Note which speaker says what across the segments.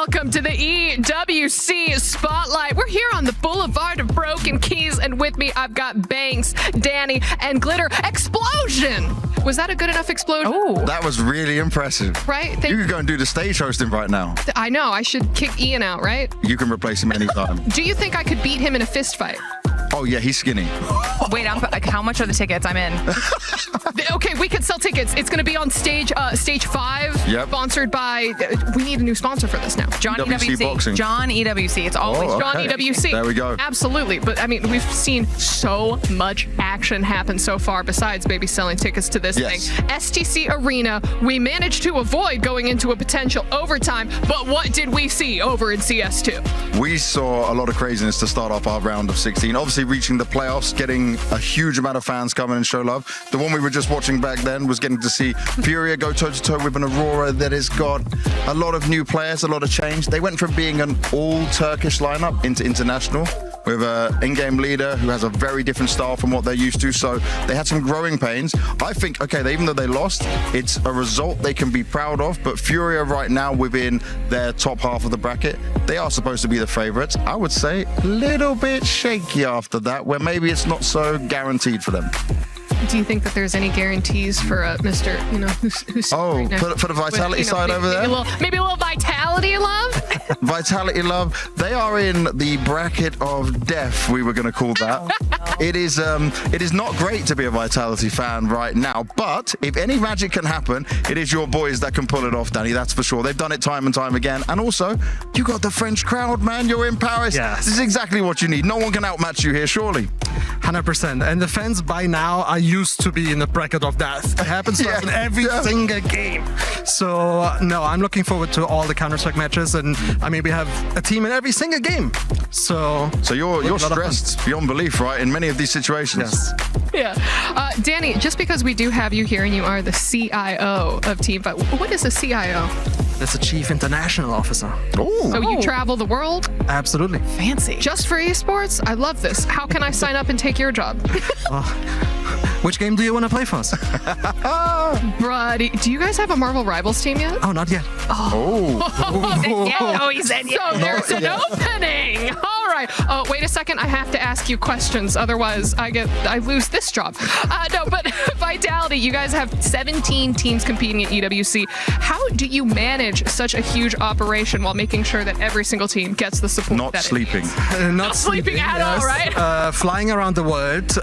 Speaker 1: welcome to the EWC Spotlight. We're here on the Boulevard of Broken Keys, and with me, I've got Banks, Danny, and Glitter. Explosion! Was that a good enough explosion?
Speaker 2: Oh, that was really impressive.
Speaker 1: Right?
Speaker 2: You could go and do the stage hosting right now.
Speaker 1: I know. I should kick Ian out, right?
Speaker 2: You can replace him anytime.
Speaker 1: Do you think I could beat him in a fist fight?
Speaker 2: Oh, yeah, he's skinny.
Speaker 3: Wait, how much are the tickets? I'm in.
Speaker 1: Okay, we can sell tickets. It's going to be on stage 5.
Speaker 2: Yep.
Speaker 1: Sponsored by... we need a new sponsor for this now.
Speaker 3: John
Speaker 2: EWC Boxing.
Speaker 3: John EWC. It's always
Speaker 1: John EWC.
Speaker 2: There we go.
Speaker 1: Absolutely. But, I mean, we've seen so much action happen so far besides maybe selling tickets to this thing. STC Arena, we managed to avoid going into a potential overtime, but what did we see over in CS2?
Speaker 2: We saw a lot of craziness to start off our round of 16. Obviously, reaching the playoffs, getting a huge amount of fans come in and show love. The one we were just watching back then was getting to see Furia go toe-to-toe with an Aurora that has got a lot of new players, a lot of change. They went from being an all-Turkish lineup into international, with an in-game leader who has a very different style from what they're used to. So they had some growing pains. I think, okay, even though they lost, it's a result they can be proud of. But Furia right now within their top half of the bracket, they are supposed to be the favorites. I would say a little bit shaky after that, where maybe it's not so guaranteed for them.
Speaker 1: Do you think that there's any guarantees for Mr. Who's
Speaker 2: oh,
Speaker 1: right
Speaker 2: for the Vitality side over there?
Speaker 1: Maybe a little Vitality love?
Speaker 2: Vitality love. They are in the bracket of death, we were going to call that. It is not great to be a Vitality fan right now, but if any magic can happen, it is your boys that can pull it off, Danny, that's for sure. They've done it time and time again. And also, you got the French crowd, man. You're in Paris.
Speaker 4: Yes.
Speaker 2: This is exactly what you need. No one can outmatch you here, surely.
Speaker 4: 100%. And the fans by now are used to be in the bracket of death. It happens to us in every single game. So, no, I'm looking forward to all the Counter-Strike matches. And I mean, we have a team in every single game. So
Speaker 2: you're stressed beyond belief, right, in many of these situations.
Speaker 4: Yes.
Speaker 1: Yeah. Danny, just because we do have you here and you are the CIO of Teamfight, what is a CIO?
Speaker 4: That's a Chief International Officer.
Speaker 2: Oh.
Speaker 1: So you travel the world?
Speaker 4: Absolutely.
Speaker 3: Fancy.
Speaker 1: Just for esports? I love this. How can I sign up and take your job?
Speaker 4: Which game do you want to play for us?
Speaker 1: Bruh, do you guys have a Marvel Rivals team yet?
Speaker 4: Oh, not yet.
Speaker 3: He said yeah.
Speaker 1: So there's an opening. All right. Oh, wait a second. I have to ask you questions. Otherwise, I lose this job. No, but Vitality, you guys have 17 teams competing at EWC. How do you manage such a huge operation while making sure that every single team gets the support
Speaker 2: Not
Speaker 1: that
Speaker 2: sleeping.
Speaker 1: it needs?
Speaker 4: Not
Speaker 1: sleeping at all, right?
Speaker 4: Flying around the world.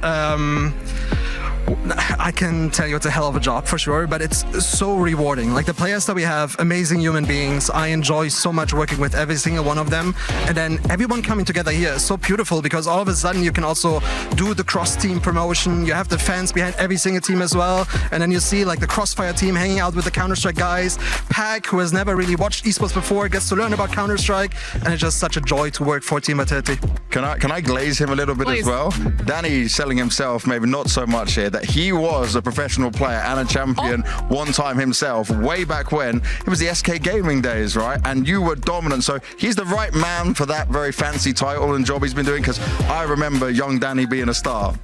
Speaker 4: I can tell you it's a hell of a job for sure, but it's so rewarding. Like the players that we have, amazing human beings. I enjoy so much working with every single one of them. And then everyone coming together here is so beautiful because all of a sudden you can also do the cross-team promotion. You have the fans behind every single team as well. And then you see like the Crossfire team hanging out with the Counter-Strike guys. Pack, who has never really watched esports before, gets to learn about Counter-Strike. And it's just such a joy to work for Team Vitality.
Speaker 2: Can I glaze him a little bit
Speaker 1: Please.
Speaker 2: as well? Danny selling himself, maybe not so much here, that he was a professional player and a champion one time himself, way back when. It was the SK Gaming days, right? And you were dominant. So he's the right man for that very fancy title and job he's been doing, because I remember young Danny being a star.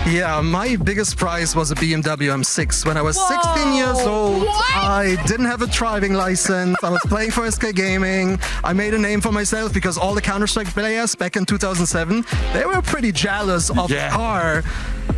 Speaker 4: Yeah, my biggest prize was a BMW M6 when I was 16 years old.
Speaker 1: What?
Speaker 4: I didn't have a driving license. I was playing for SK Gaming. I made a name for myself because all the Counter-Strike players back in 2007, they were pretty jealous of the car.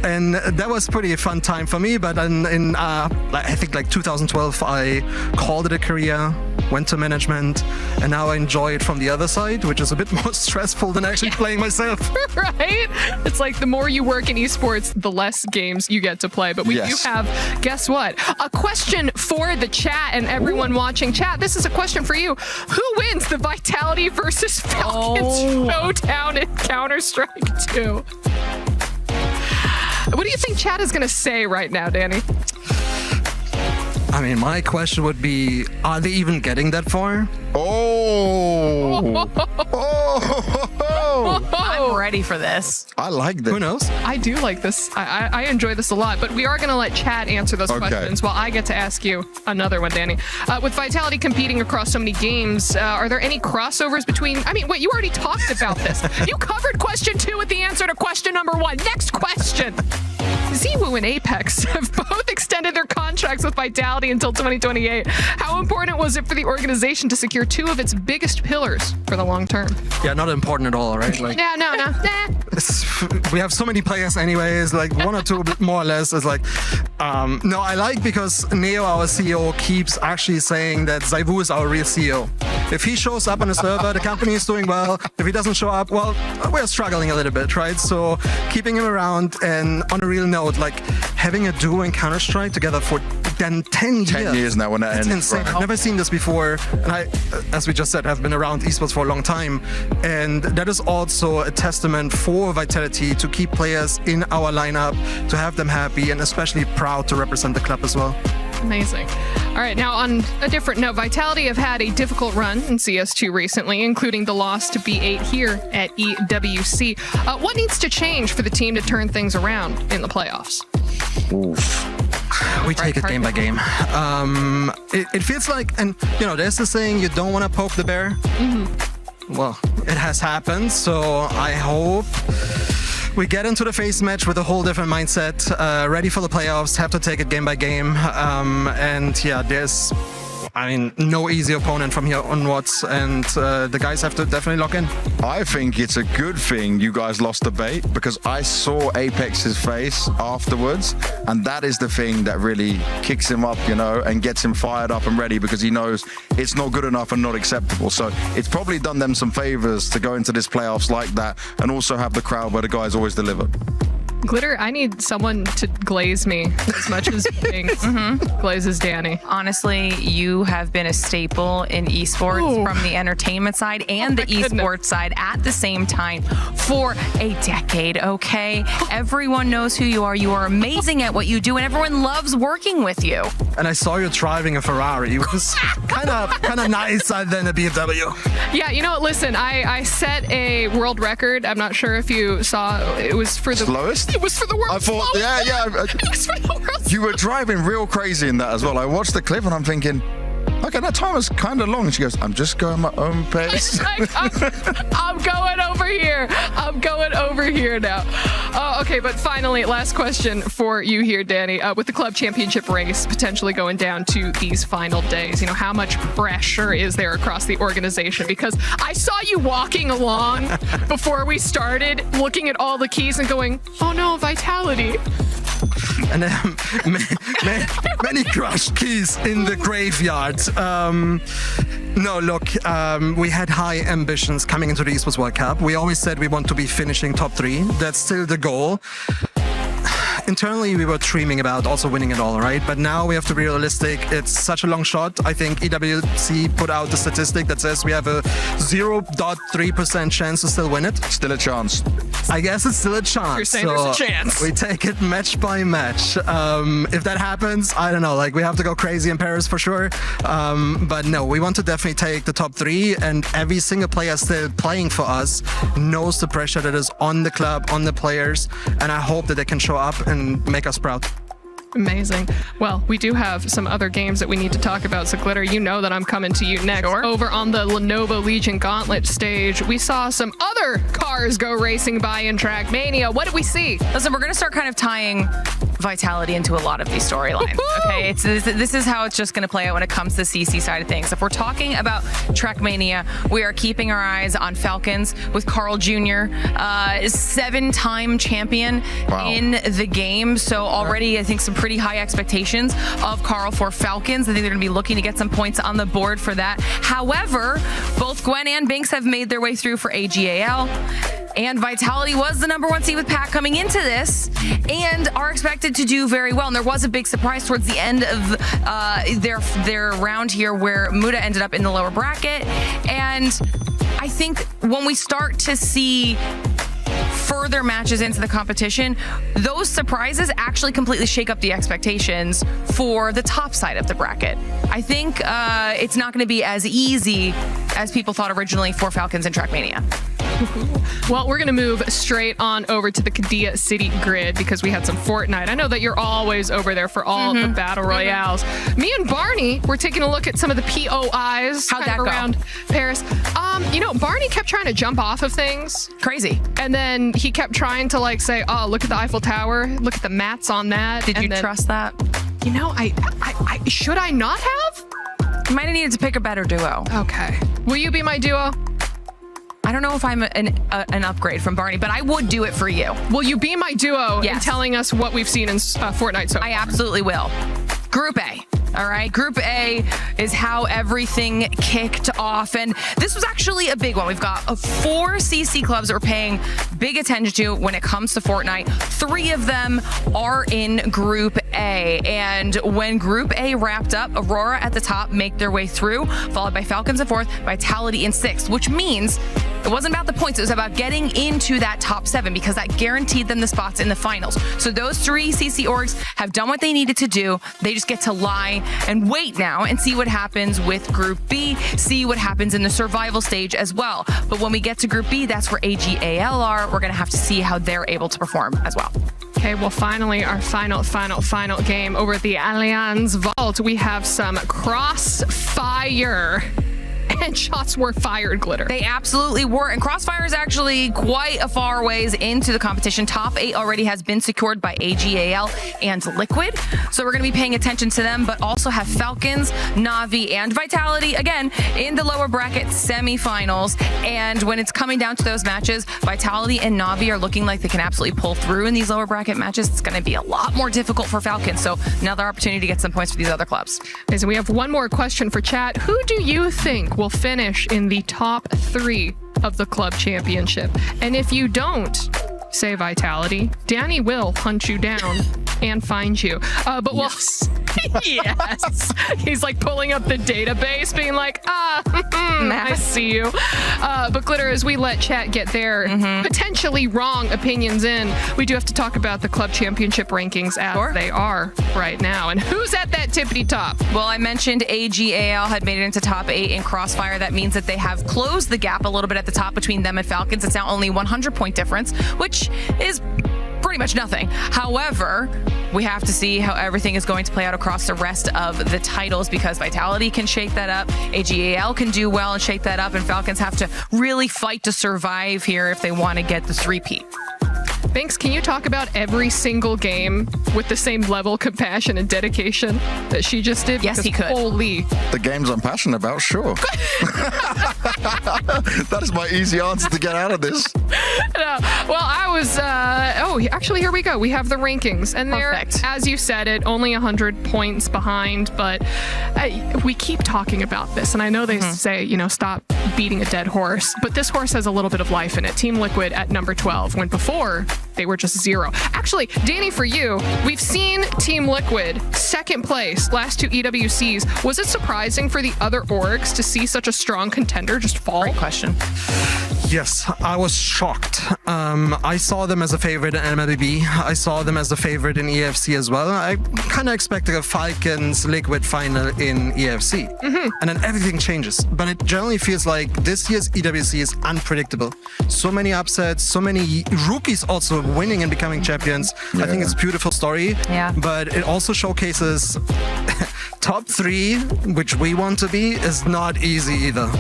Speaker 4: And that was pretty a fun time for me. But in I think like 2012, I called it a career, went to management, and now I enjoy it from the other side, which is a bit more stressful than actually playing myself.
Speaker 1: Right? It's like the more you work in esports, the less games you get to play. But we do have, guess what? A question for the chat and everyone watching. Chat, this is a question for you. Who wins the Vitality versus Falcons showdown in Counter-Strike 2? What do you think chat is going to say right now, Danny?
Speaker 4: I mean, my question would be, are they even getting that far?
Speaker 2: Oh!
Speaker 3: I'm ready for this.
Speaker 2: I like this.
Speaker 4: Who knows?
Speaker 1: I do like this. I enjoy this a lot, but we are going to let Chad answer those questions while I get to ask you another one, Danny. With Vitality competing across so many games, are there any crossovers between... I mean, wait, you already talked about this. You covered question 2 with the answer to question number 1. Next question. Ziwu and Apex have both extended their contracts with Vitality until 2028. How important was it for the organization to secure 2 of its biggest pillars for the long term?
Speaker 4: Yeah, not important at all, right? Like,
Speaker 1: Yeah, no.
Speaker 4: we have so many players anyways, like 1 or 2 more or less is like, no, I like because Neo, our CEO, keeps actually saying that Ziwu is our real CEO. If he shows up on a server, the company is doing well. If he doesn't show up, well, we're struggling a little bit, right? So keeping him around, and on a real note, like having a duo in Counter-Strike together for then 10 years.
Speaker 2: 10 years now when that ends.
Speaker 4: It's insane. I've never seen this before. And I, as we just said, have been around esports for a long time. And that is also a testament for Vitality to keep players in our lineup, to have them happy, and especially proud to represent the club as well.
Speaker 1: Amazing. All right, now on a different note, Vitality have had a difficult run in CS2 recently, including the loss to B8 here at EWC. What needs to change for the team to turn things around in the playoffs?
Speaker 4: We take it game by game. It feels like, and you know, there's this saying, you don't want to poke the bear. Well, it has happened, so I hope we get into the face match with a whole different mindset, ready for the playoffs, have to take it game by game. And yeah, there's, I mean, no easy opponent from here onwards, and the guys have to definitely lock in.
Speaker 2: I think it's a good thing you guys lost the bait, because I saw Apex's face afterwards, and that is the thing that really kicks him up, you know, and gets him fired up and ready, because he knows it's not good enough and not acceptable. So it's probably done them some favors to go into this playoffs like that, and also have the crowd where the guys always deliver.
Speaker 1: Glitter, I need someone to glaze me as much as Bing glazes Danny.
Speaker 3: Honestly, you have been a staple in esports from the entertainment side and the esports side at the same time for a decade, okay? Everyone knows who you are. You are amazing at what you do, and everyone loves working with you.
Speaker 4: And I saw you driving a Ferrari. It was kind of nice than a BMW.
Speaker 1: Yeah, you know what? Listen, I set a world record. I'm not sure if you saw. It was for the
Speaker 2: slowest.
Speaker 1: It was for the world.
Speaker 2: I thought,
Speaker 1: slowest.
Speaker 2: yeah.
Speaker 1: It was for the world.
Speaker 2: You were driving real crazy in that as well. I watched the clip and I'm thinking, okay, that time was kind of long. And she goes, I'm just going my own pace.
Speaker 1: I'm going over here. I'm going over here now. Okay, but finally, last question for you here, Danny. With the club championship race potentially going down to these final days, you know, how much pressure is there across the organization? Because I saw you walking along before we started, looking at all the keys and going, oh no, Vitality.
Speaker 4: And many crushed keys in the graveyard. No, look, we had high ambitions coming into the Esports World Cup. We always said we want to be finishing top 3. That's still the goal. Internally, we were dreaming about also winning it all, right? But now we have to be realistic. It's such a long shot. I think EWC put out the statistic that says we have a 0.3% chance to still win it.
Speaker 2: Still a chance.
Speaker 4: I guess it's still a chance.
Speaker 1: You're saying there's a chance.
Speaker 4: We take it match by match. If that happens, I don't know. Like, we have to go crazy in Paris for sure. But no, we want to definitely take the top 3, and every single player still playing for us knows the pressure that is on the club, on the players, and I hope that they can show up and make us proud.
Speaker 1: Amazing. Well, we do have some other games that we need to talk about. So, Glitter, you know that I'm coming to you next.
Speaker 3: Sure.
Speaker 1: Over on the Lenovo Legion Gauntlet stage, we saw some other cars go racing by in Trackmania. What did we see?
Speaker 3: Listen, we're going to start kind of tying Vitality into a lot of these storylines. Okay, this is how it's just going to play out when it comes to the CC side of things. If we're talking about Trackmania, we are keeping our eyes on Falcons with Carl Jr., 7-time champion in the game. So already, I think, some pretty high expectations of Carl for Falcons. I think they're going to be looking to get some points on the board for that. However, both Gwen and Binks have made their way through for AGAL. And Vitality was the #1 seed with Pack coming into this and are expected to do very well. And there was a big surprise towards the end of their round here where Muda ended up in the lower bracket. And I think when we start to see further matches into the competition, those surprises actually completely shake up the expectations for the top side of the bracket. I think it's not going to be as easy as people thought originally for Falcons and Trackmania.
Speaker 1: Well, we're going to move straight on over to the Qiddiya City grid because we had some Fortnite. I know that you're always over there for all the battle royales. Me and Barney were taking a look at some of the POIs
Speaker 3: How'd that go?
Speaker 1: around Paris. Barney kept trying to jump off of things.
Speaker 3: Crazy.
Speaker 1: And then he kept trying to say, oh, look at the Eiffel Tower. Look at the mats on that.
Speaker 3: Did you trust that?
Speaker 1: I should I not have?
Speaker 3: You might have needed to pick a better duo.
Speaker 1: Okay. Will you be my duo?
Speaker 3: I don't know if I'm an upgrade from Barney, but I would do it for you.
Speaker 1: Will you be my duo in
Speaker 3: Yes.
Speaker 1: telling us what we've seen in Fortnite so far?
Speaker 3: I absolutely will. Group A. All right. Group A is how everything kicked off. And this was actually a big one. We've got 4 CC clubs that we're paying big attention to when it comes to Fortnite. 3 of them are in Group A. And when Group A wrapped up, Aurora at the top make their way through, followed by Falcons in 4th, Vitality in 6th, which means it wasn't about the points. It was about getting into that top 7 because that guaranteed them the spots in the finals. So those 3 CC orgs have done what they needed to do. They just get to lie and wait now and see what happens with Group B, see what happens in the survival stage as well. But when we get to Group B, that's where AGAL are. We're going to have to see how they're able to perform as well.
Speaker 1: Okay, well, finally, our final game over at the Allianz Vault. We have some Crossfire. And shots were fired, Glitter.
Speaker 3: They absolutely were. And Crossfire is actually quite a far ways into the competition. Top 8 already has been secured by AGAL and Liquid. So we're going to be paying attention to them, but also have Falcons, Na'Vi, and Vitality, again, in the lower bracket semifinals. And when it's coming down to those matches, Vitality and Na'Vi are looking like they can absolutely pull through in these lower bracket matches. It's going to be a lot more difficult for Falcons. So another opportunity to get some points for these other clubs.
Speaker 1: Okay, so we have one more question for chat. Who do you think will finish in the top 3 of the club championship? And if you don't say Vitality, Danny will hunt you down and find you. But yes. Yes. He's pulling up the database, being like, I see you. But Glitter, as we let chat get their potentially wrong opinions in, we do have to talk about the club championship rankings as they are right now. And who's at that tippity top?
Speaker 3: Well, I mentioned AGAL had made it into top 8 in Crossfire. That means that they have closed the gap a little bit at the top between them and Falcons. It's now only 100-point difference, which is pretty much nothing. However, we have to see how everything is going to play out across the rest of the titles because Vitality can shake that up, AGAL can do well and shake that up, and Falcons have to really fight to survive here if they want to get the 3-peat.
Speaker 1: Banks, can you talk about every single game with the same level of compassion and dedication that she just did?
Speaker 3: Yes, he could.
Speaker 1: Holy.
Speaker 2: The games I'm passionate about, sure. That is my easy answer to get out of this.
Speaker 1: Well, I was, actually, here we go. We have the rankings. And they're, as you said it, only 100 points behind. But we keep talking about this. And I know they say, stop beating a dead horse. But this horse has a little bit of life in it. Team Liquid at number 12, when before they were just 0. Actually, Danny, for you, we've seen Team Liquid second place last 2 EWCs. Was it surprising for the other orgs to see such a strong contender just fall?
Speaker 3: Great question.
Speaker 4: Yes, I was shocked. I saw them as a favorite in MLB. I saw them as a favorite in EFC as well. I kind of expected a Falcons Liquid final in EFC. And then everything changes. But it generally feels like this year's EWC is unpredictable. So many upsets, so many rookies also winning and becoming champions. I think it's a beautiful story.
Speaker 3: Yeah.
Speaker 4: But it also showcases top 3, which we want to be, is not easy either.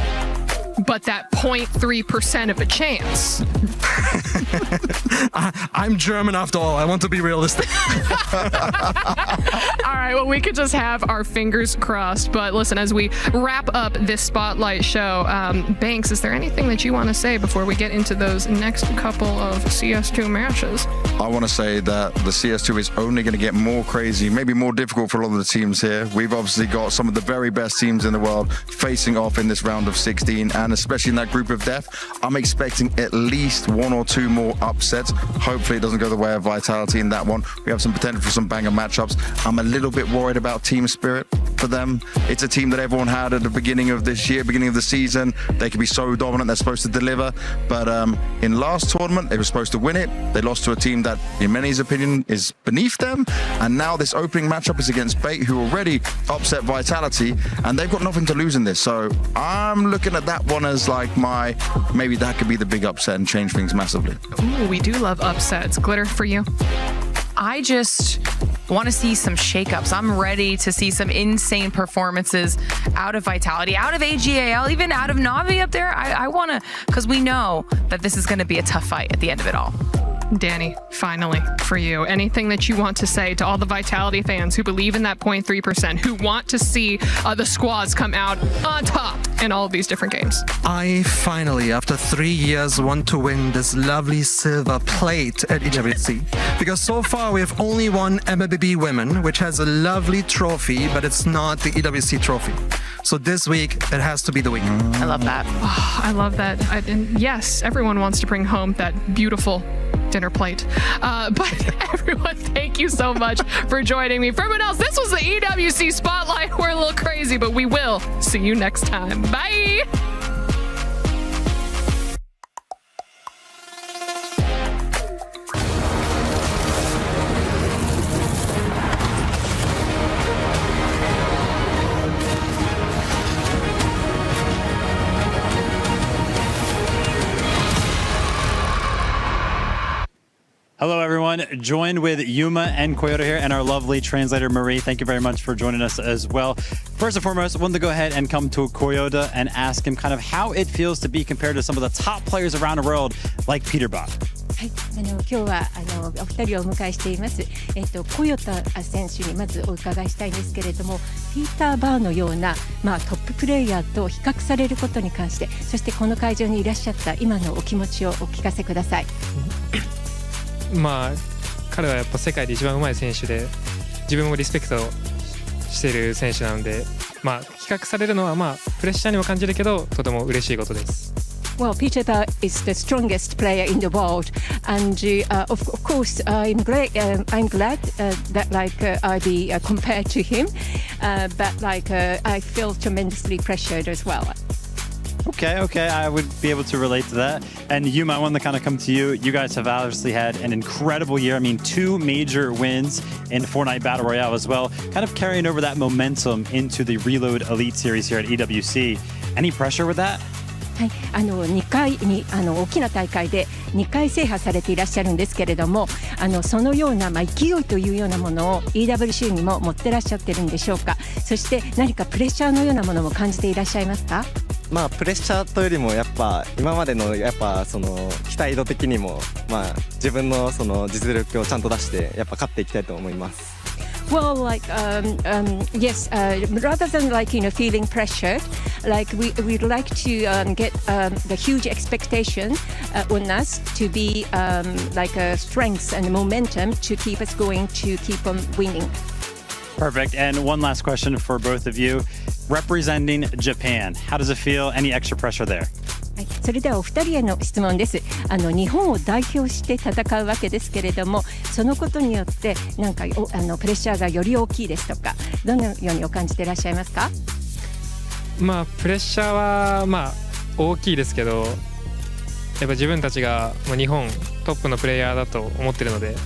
Speaker 1: But that 0.3% of a chance.
Speaker 4: I'm German after all. I want to be realistic.
Speaker 1: All right, well, we could just have our fingers crossed. But listen, as we wrap up this Spotlight show, Banks, is there anything that you want to say before we get into those next couple of CS2 matches?
Speaker 2: I want to say that the CS2 is only going to get more crazy, maybe more difficult for a lot of the teams here. We've obviously got some of the very best teams in the world facing off in this round of 16, and especially in that group of death, I'm expecting at least 1 or 2 more upsets. Hopefully it doesn't go the way of Vitality in that one. We have some potential for some banger matchups. I'm a little bit worried about team spirit. for them. It's a team that everyone had at the beginning of this year, beginning of the season. They can be so dominant, they're supposed to deliver. But in last tournament, they were supposed to win it. They lost to a team that, in many's opinion, is beneath them. And now this opening matchup is against Bait, who already upset Vitality, and they've got nothing to lose in this. So I'm looking at that one as like maybe that could be the big upset and change things massively.
Speaker 1: Ooh, we do love upsets. Glitter for you.
Speaker 3: I just want to see some shakeups. I'm ready to see some insane performances out of Vitality, out of AGAL, even out of Navi up there. I want to, because we know that this is going to be a tough fight at the end of it all.
Speaker 1: Danny, finally, for you, anything that you want to say to all the Vitality fans who believe in that 0.3%, who want to see the squads come out on top in all of these different games?
Speaker 4: I finally, after 3 years, want to win this lovely silver plate at EWC. Because so far we have only won MLBB Women, which has a lovely trophy, but it's not the EWC trophy. So this week, it has to be the week.
Speaker 3: I love that.
Speaker 1: Oh, I love that. And yes, everyone wants to bring home that beautiful dinner plate. But everyone, thank you so much for joining me. For everyone else, this was the EWC Spotlight. We're a little crazy, but we will see you next time. Bye.
Speaker 5: Hello, everyone. Joined with Yuma and Koyoda here and our lovely translator, Marie. Thank you very much for joining us as well. First and foremost, I wanted to go ahead and come to Koyoda and ask him kind of how it feels to be compared to some of the top players around the world, like Peter Bot.
Speaker 6: はい、今日はお二人をお迎えしています。コヨタ選手にまずお伺いしたいんですけれども、ピーター・バーのような、トッププレイヤーと比較されることに関して、そしてこの会場にいらっしゃった今のお気持ちをお聞かせください。
Speaker 7: 彼はやっぱ世界で一番うまい選手で、自分もリスペクトしている選手なので、比較されるのはプレッシャーにも感じるけど、とても嬉しいことです。
Speaker 6: Well, Peter is the strongest player in the world, and of course, I'm glad that I'll be compared to him, but I feel tremendously pressured as well.
Speaker 5: Okay, I would be able to relate to that. And Yuma, I wanted to kind of come to you. You guys have obviously had an incredible year. I mean, 2 major wins in Fortnite Battle Royale as well, kind of carrying over that momentum into the Reload Elite Series here at EWC. Any pressure with that?
Speaker 6: はい、2回に大きな大会で2回制覇されていらっしゃるんですけれども、そのような、勢いというようなものを EWC にも持ってらっしゃってるんでしょうか。そして何かプレッシャーのようなものも感じていらっしゃいますか。
Speaker 8: プレッシャーというよりもやっぱ今までのその期待度的にも自分のその実力をちゃんと出してやっぱ勝っていきたいと思います。
Speaker 6: Well, yes, rather than feeling pressured, we'd like to get the huge expectation on us to be a strength and momentum to keep us going, to keep on winning.
Speaker 5: Perfect. And one last question for both of you. Representing Japan, how does it feel? Any extra pressure there?
Speaker 6: はい、それではお二人への質問です。日本を代表して戦うわけですけれども、そのことによってプレッシャーがより大きいですとか、どのようにお感じていらっしゃいますか。
Speaker 7: プレッシャーは大きいですけど、やっぱ自分たちが日本トップのプレイヤーだと思ってるので、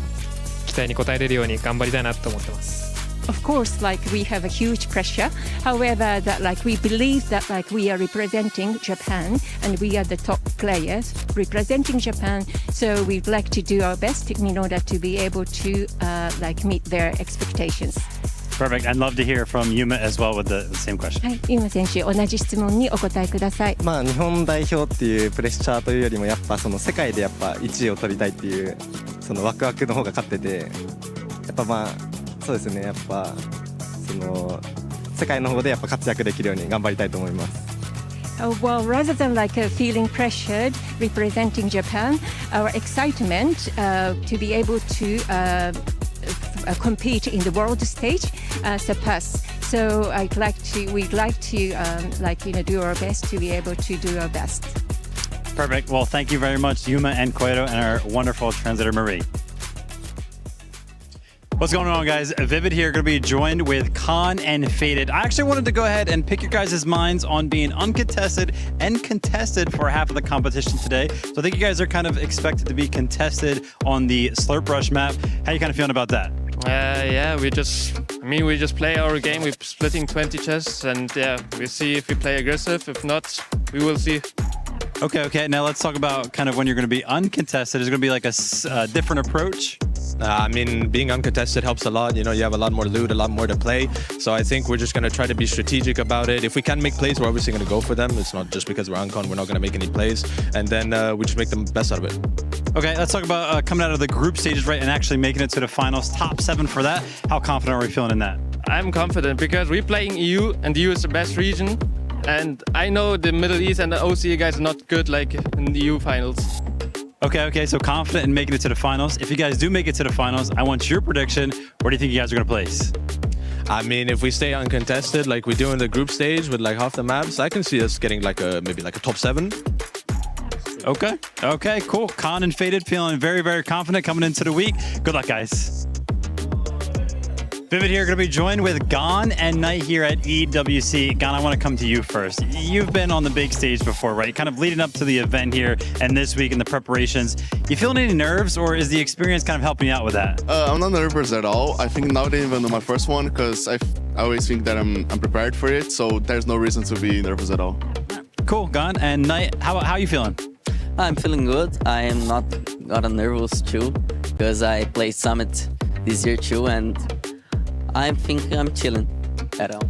Speaker 7: 期待に応えれるように頑張りたいなと思ってます。
Speaker 6: Of course, we have a huge pressure. However, that we believe that we are representing Japan and we are the top players representing Japan. So we'd like to do our best in order to be able to meet their expectations.
Speaker 5: Perfect. I'd love to hear from Yuma as well with the same question.
Speaker 6: はい、ユマ選手、同じ質問にお答えください。
Speaker 8: 日本代表っていうプレッシャーというよりもやっぱその世界でやっぱ1位を取りたいっていうそのワクワクの方が勝ってて、やっぱそうですね、やっぱその世界の方でやっぱ活躍できるように頑張りたいと思います。
Speaker 6: Well, rather than feeling pressured representing Japan, our excitement to be able to compete in the world stage surpass. So we'd like to do our best to be able to do our best.
Speaker 5: Perfect. Well, thank you very much, Yuma and Koyoda, and our wonderful translator, Marie. What's going on, guys? Vivid here, going to be joined with Khan and Faded. I actually wanted to go ahead and pick your guys' minds on being uncontested and contested for half of the competition today. So I think you guys are kind of expected to be contested on the Slurp Rush map. How you kind of feeling about that?
Speaker 9: Yeah, we just play our game. We're splitting 20 chests, and yeah, we see if we play aggressive. If not, we will see.
Speaker 5: Okay. Now let's talk about kind of when you're going to be uncontested. Is it going to be like a different approach?
Speaker 10: I mean, being uncontested helps a lot. You know, you have a lot more loot, a lot more to play. So I think we're just going to try to be strategic about it. If we can make plays, we're obviously going to go for them. It's not just because we're uncon, we're not going to make any plays. And then we just make the best out of it.
Speaker 5: Okay, let's talk about coming out of the group stages, right, and actually making it to the finals. Top 7 for that. How confident are we feeling in that?
Speaker 9: I'm confident because we're playing EU, and EU is the best region. And I know the Middle East and the OCA guys are not good like in the EU finals.
Speaker 5: Okay, so confident in making it to the finals. If you guys do make it to the finals, I want your prediction. Where do you think you guys are going to place?
Speaker 10: I mean, if we stay uncontested like we do in the group stage with like half the maps, I can see us getting like maybe like a top 7.
Speaker 5: Okay, cool. Khan and Faded feeling very, very confident coming into the week. Good luck, guys. Vivid here, going to be joined with Gon and Knight here at EWC. Gon, I want to come to you first. You've been on the big stage before, right? Kind of leading up to the event here and this week in the preparations. You feeling any nerves, or is the experience kind of helping you out with that?
Speaker 11: I'm not nervous at all. I think now they even know my first one because I always think that I'm prepared for it. So there's no reason to be nervous at all.
Speaker 5: Cool, Gon. And Knight, how are you feeling?
Speaker 12: I'm feeling good. I am not nervous too because I played Summit this year too, and I think I'm chilling at all.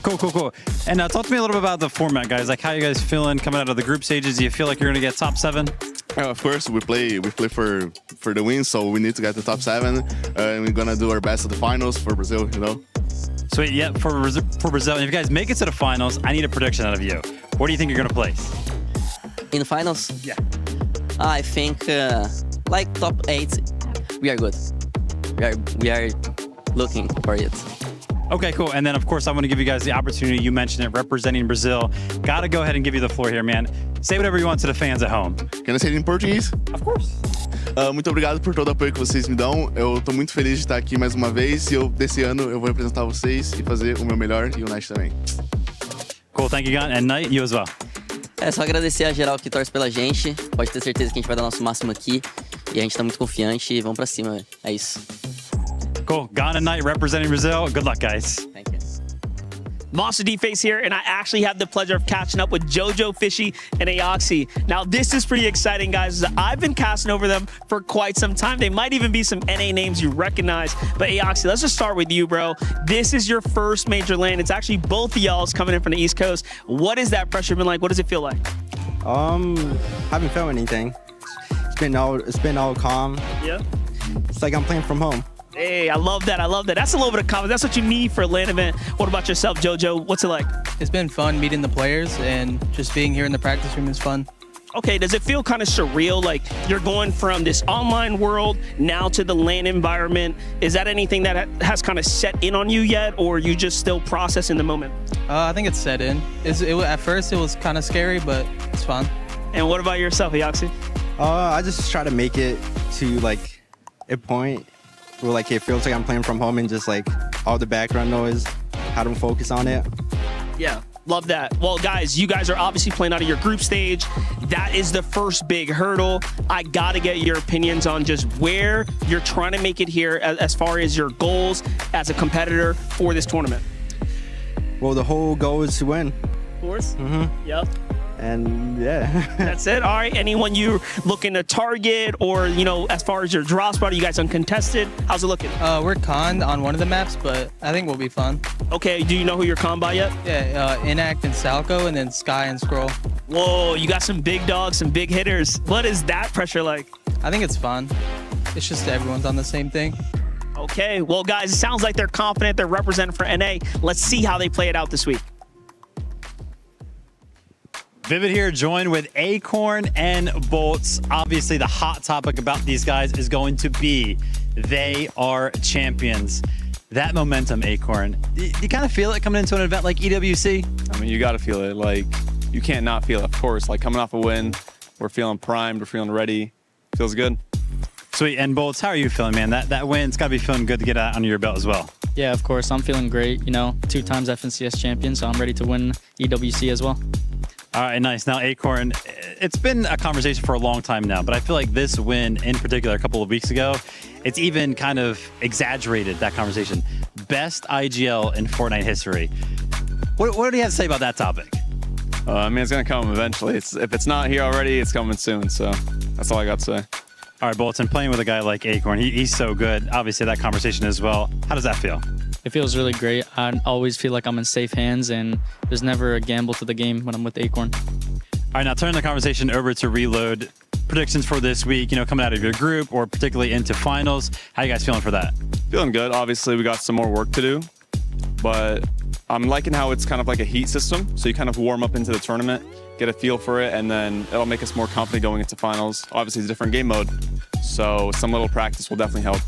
Speaker 5: Cool. And talk to me a little bit about the format, guys. Like, how you guys feeling coming out of the group stages? Do you feel like you're going to get top 7?
Speaker 11: Of course, we play for the win, so we need to get the top 7, and we're gonna do our best at the finals for Brazil. You know.
Speaker 5: Sweet. Yeah, for Brazil. And if you guys make it to the finals, I need a prediction out of you. Where do you think you're going to place?
Speaker 12: In the finals?
Speaker 5: Yeah.
Speaker 12: I think like top 8. We are good. We are looking for it.
Speaker 5: Okay, cool. And then, of course, I want to give you guys the opportunity. You mentioned it, representing Brazil. Got to go ahead and give you the floor here, man. Say whatever you want to the fans at home.
Speaker 11: Can I say it in Portuguese?
Speaker 5: Of course.
Speaker 11: Muito obrigado por todo o apoio que vocês me dão. Eu tô muito feliz de estar aqui mais uma vez. E desse ano, eu vou representar vocês e fazer o meu melhor, e o Knight também.
Speaker 5: Cool, thank you, Gon. And Knight, you as well.
Speaker 12: É só agradecer a geral que torce pela gente. Pode ter certeza que a gente vai dar nosso máximo aqui. E a gente tá muito confiante e vamos pra cima, véio. É isso.
Speaker 5: Cool. Gon and Knight representing Brazil. Good luck, guys.
Speaker 12: Thank you.
Speaker 13: Monster D-Face here, and I actually have the pleasure of catching up with Jojo, Fishy, and Aoxy. Now, this is pretty exciting, guys. I've been casting over them for quite some time. They might even be some NA names you recognize. But Aoxy, let's just start with you, bro. This is your first major land. It's actually both of y'all's coming in from the East Coast. What has that pressure been like? What does it feel like?
Speaker 8: Haven't felt anything. It's been all calm.
Speaker 13: Yeah.
Speaker 8: It's like I'm playing from home.
Speaker 13: Hey, I love that. That's a little bit of confidence. That's what you need for a LAN event. What about yourself, Jojo? What's it like?
Speaker 14: It's been fun meeting the players, and just being here in the practice room is fun.
Speaker 13: Okay, does it feel kind of surreal? Like you're going from this online world now to the LAN environment. Is that anything that has kind of set in on you yet, or are you just still processing the moment?
Speaker 14: I think it's set in. At first, it was kind of scary, but it's fun.
Speaker 13: And what about yourself, Aoxy?
Speaker 8: I just try to make it to like a point where like it feels like I'm playing from home, and just like all the background noise, how to focus on it.
Speaker 13: Yeah, love that. Well, guys, you guys are obviously playing out of your group stage. That is the first big hurdle. I got to get your opinions on just where you're trying to make it here as far as your goals as a competitor for this tournament.
Speaker 8: Well, the whole goal is to win.
Speaker 13: Of course.
Speaker 8: Mm-hmm.
Speaker 13: Yep.
Speaker 8: And yeah.
Speaker 13: That's it. All right. Anyone you looking to target, or, you know, as far as your draw spot, are you guys uncontested? How's it looking?
Speaker 14: We're con on one of the maps, but I think we'll be fun.
Speaker 13: Okay. Do you know who you're con by yet?
Speaker 14: Yeah, Inact and Salco, and then Sky and Scroll.
Speaker 13: Whoa, you got some big dogs, some big hitters. What is that pressure like?
Speaker 14: I think it's fun. It's just everyone's on the same thing.
Speaker 13: Okay. Well, guys, it sounds like they're confident. They're representing for NA. Let's see how they play it out this week.
Speaker 5: Vivid here, joined with Acorn and Bolts. Obviously, the hot topic about these guys is going to be they are champions. That momentum, Acorn, do you kind of feel it coming into an event like EWC?
Speaker 15: I mean, you got to feel it. Like, you can't not feel it, of course. Like, coming off a win, we're feeling primed, we're feeling ready. Feels good.
Speaker 5: Sweet. And Bolts, how are you feeling, man? That win's got to be feeling good to get that under your belt as well.
Speaker 16: Yeah, of course. I'm feeling great. You know, 2 times FNCS champion, so I'm ready to win EWC as well.
Speaker 5: All right, nice. Now, Acorn, it's been a conversation for a long time now, but I feel like this win in particular a couple of weeks ago, it's even kind of exaggerated that conversation. Best IGL in Fortnite history. What do you have to say about that topic?
Speaker 15: I mean, it's going to come eventually. If it's not here already, it's coming soon. So that's all I got to say.
Speaker 5: All right, Bolton, playing with a guy like Acorn, he's so good. Obviously, that conversation as well. How does that feel?
Speaker 16: It feels really great. I always feel like I'm in safe hands, and there's never a gamble to the game when I'm with Acorn.
Speaker 5: All right, now turn the conversation over to Reload. Predictions for this week, you know, coming out of your group or particularly into finals. How you guys feeling for that?
Speaker 15: Feeling good. Obviously, we got some more work to do, but I'm liking how it's kind of like a heat system. So you kind of warm up into the tournament, get a feel for it, and then it'll make us more confident going into finals. Obviously, it's a different game mode, so some little practice will definitely help.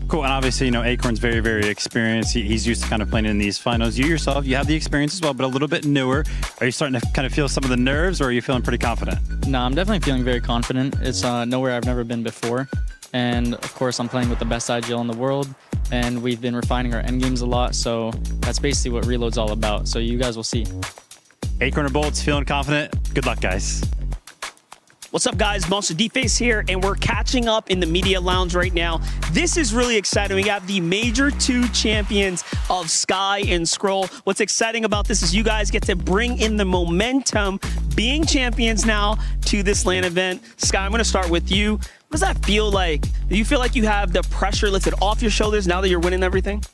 Speaker 5: Cool, and obviously, you know, Acorn's very, very experienced. He's used to kind of playing in these finals. You yourself, you have the experience as well, but a little bit newer. Are you starting to kind of feel some of the nerves, or are you feeling pretty confident?
Speaker 16: No, I'm definitely feeling very confident. It's nowhere I've never been before. And of course, I'm playing with the best IGL in the world, and we've been refining our end games a lot. So that's basically what Reload's all about. So you guys will see.
Speaker 5: Acorn or Bolts, feeling confident? Good luck, guys.
Speaker 13: What's up, guys? Monster D-Face here, and we're catching up in the media lounge right now. This is really exciting. We got the Major 2 champions of Sky and Scroll. What's exciting about this is you guys get to bring in the momentum, being champions now, to this LAN event. Sky, I'm going to start with you. What does that feel like? Do you feel like you have the pressure lifted off your shoulders now that you're winning everything?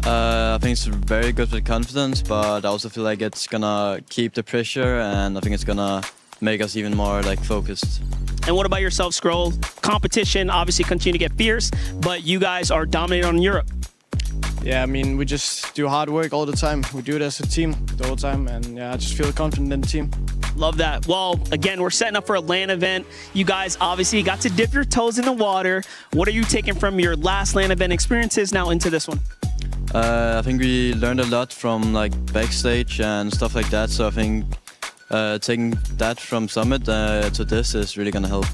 Speaker 17: I think it's very good with confidence, but I also feel like it's gonna keep the pressure, and I think it's gonna make us even more like focused.
Speaker 13: And what about yourself, Scroll? Competition obviously continue to get fierce, but you guys are dominating on Europe.
Speaker 18: Yeah, I mean, we just do hard work all the time. We do it as a team the whole time, and yeah, I just feel confident in the team.
Speaker 13: Love that. Well, again, we're setting up for a LAN event. You guys obviously got to dip your toes in the water. What are you taking from your last LAN event experiences now into this one?
Speaker 17: I think we learned a lot from like backstage and stuff like that, so I think taking that from Summit to this is really gonna help.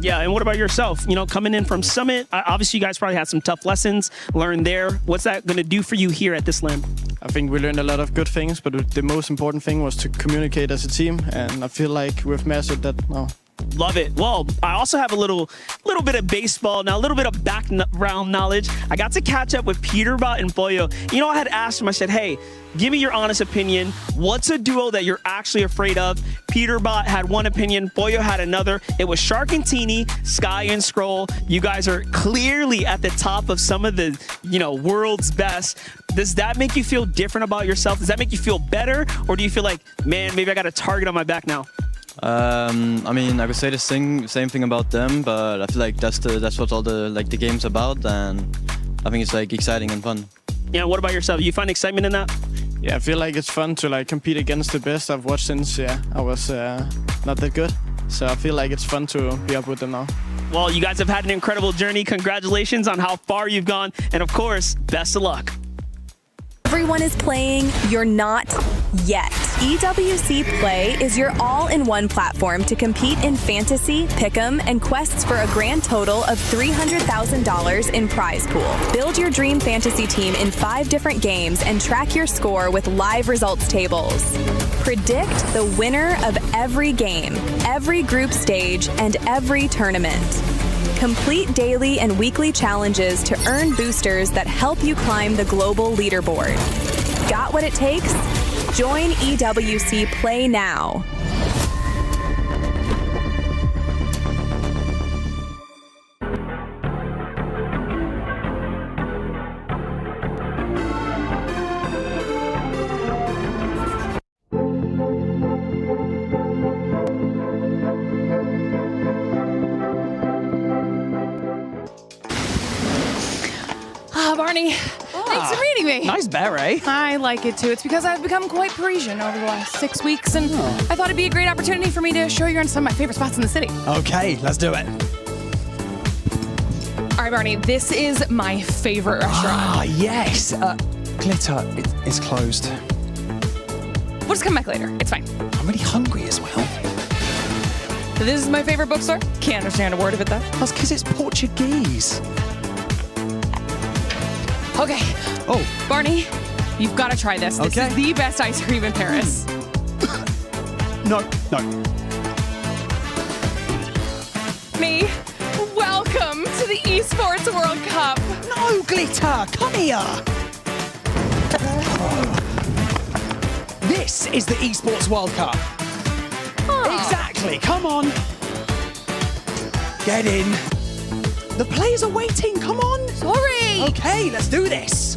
Speaker 13: Yeah, and what about yourself? You know, coming in from Summit, obviously you guys probably had some tough lessons learned there. What's that gonna do for you here at this LAN?
Speaker 18: I think we learned a lot of good things, but the most important thing was to communicate as a team, and I feel like we've mastered that now.
Speaker 13: Love it. Well, I also have a little bit of baseball now, a little bit of background knowledge. I got to catch up with Peterbot and Boyo. You know, I had asked him, I said, hey, give me your honest opinion. What's a duo that you're actually afraid of? Peterbot had one opinion, Boyo had another. It was Shark and Teeny, Sky and Scroll. You guys are clearly at the top of some of the, you know, world's best. Does that make you feel different about yourself? Does that make you feel better? Or do you feel like, man, maybe I got a target on my back now?
Speaker 17: I mean, I could say the same thing about them, but I feel like that's what all the game's about, and I think it's like exciting and fun.
Speaker 13: Yeah, what about yourself? You find excitement in that?
Speaker 18: Yeah, I feel like it's fun to like compete against the best I've watched since I was not that good. So I feel like it's fun to be up with them now.
Speaker 13: Well, you guys have had an incredible journey. Congratulations on how far you've gone, and of course, best of luck.
Speaker 19: Everyone is playing, you're not yet. EWC Play is your all-in-one platform to compete in fantasy, pick'em, and quests for a grand total of $300,000 in prize pool. Build your dream fantasy team in 5 different games and track your score with live results tables. Predict the winner of every game, every group stage, and every tournament. Complete daily and weekly challenges to earn boosters that help you climb the global leaderboard. Got what it takes? Join EWC Play now.
Speaker 20: Barney, thanks for meeting me.
Speaker 21: Nice beret.
Speaker 20: I like it too. It's because I've become quite Parisian over the last 6 weeks, and I thought it'd be a great opportunity for me to show you around some of my favorite spots in the city.
Speaker 21: Okay, let's do it.
Speaker 20: All right, Barney, this is my favorite restaurant.
Speaker 21: Ah, yes. Glitter, it's closed.
Speaker 20: We'll just come back later. It's fine.
Speaker 21: I'm really hungry as well.
Speaker 20: This is my favorite bookstore. Can't understand a word of it though.
Speaker 21: That's because it's Portuguese.
Speaker 20: Okay.
Speaker 21: Oh.
Speaker 20: Barney, you've got to try this. This is the best ice cream in Paris.
Speaker 21: No.
Speaker 20: Me, welcome to the Esports World Cup.
Speaker 21: No, Glitter, come here. This is the Esports World Cup. Exactly, come on. Get in. The players are waiting, come on.
Speaker 20: Sorry.
Speaker 21: Okay, let's do this.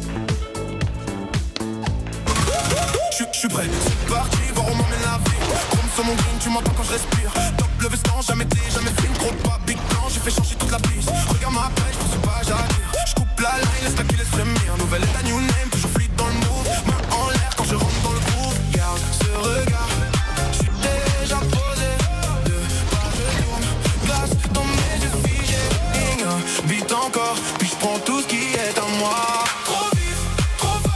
Speaker 2: Je suis prêt, c'est parti, voir au moment de la vie. Chrome sur mon green, tu m'entends quand je respire. Top le veston, jamais fait une trop pas. Big plan, j'ai fait changer toute la piste. Regarde ma page, je sais pas, j'arrive. Je coupe la line, laisse la qui laisse frémir. Nouvelle état, new name, toujours fluide dans le move. Main en l'air quand je rentre dans le groove. Garde ce regard, je suis déjà posé. Deux pas de tourne, glace dans mes yeux figés. Beat encore, puis je prends tout ce qui est à moi. Trop vite, trop fort.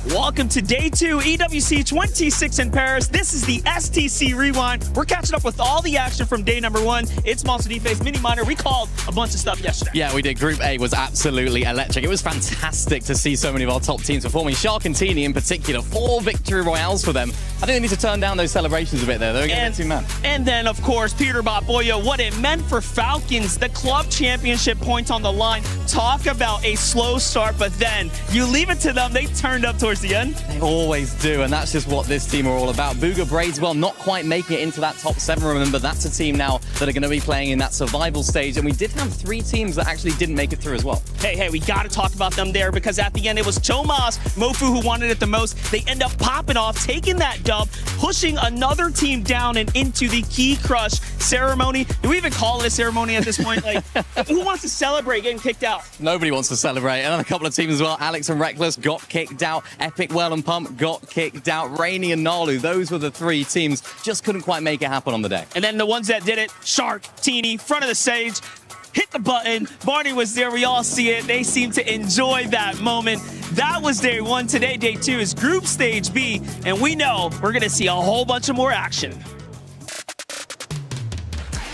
Speaker 13: Welcome to day 2, EWC 26 in Paris. This is the STC Rewind. We're catching up with all the action from day number 1. It's Monster D-Face Mini Minor. We called a bunch of stuff yesterday.
Speaker 22: Yeah, we did. Group A was absolutely electric. It was fantastic to see so many of our top teams performing. Shark and Teeny in particular, 4 victory royales for them. I think they need to turn down those celebrations a bit there. They're getting too mad.
Speaker 13: And then, of course, Peterbot Boyo, what it meant for Falcons, the club championship points on the line. Talk about a slow start, but then you leave it to them. They turned up towards the end.
Speaker 22: They always do, and that's just what this team are all about. Booga Braids, well, not quite making it into that top 7. Remember, that's a team now that are going to be playing in that survival stage, and we did have 3 teams that actually didn't make it through as well.
Speaker 13: Hey, we got to talk about them there because at the end it was Tomas, Mofu who wanted it the most. They end up popping off, taking that dub, pushing another team down and into the Key Crush ceremony. Do we even call it a ceremony at this point? Like, who wants to celebrate getting kicked out?
Speaker 22: Nobody wants to celebrate. And then a couple of teams as well. Alex and Reckless got kicked out. Epic, Well and Pump got kicked out. Rainy and Nalu, those were the 3 teams. Just couldn't quite make it happen on the day.
Speaker 13: And then the ones that did it, Shark, Teeny, front of the stage, hit the button. Barney was there. We all see it. They seem to enjoy that moment. That was day 1. Today, day 2 is Group Stage B. And we know we're going to see a whole bunch of more action.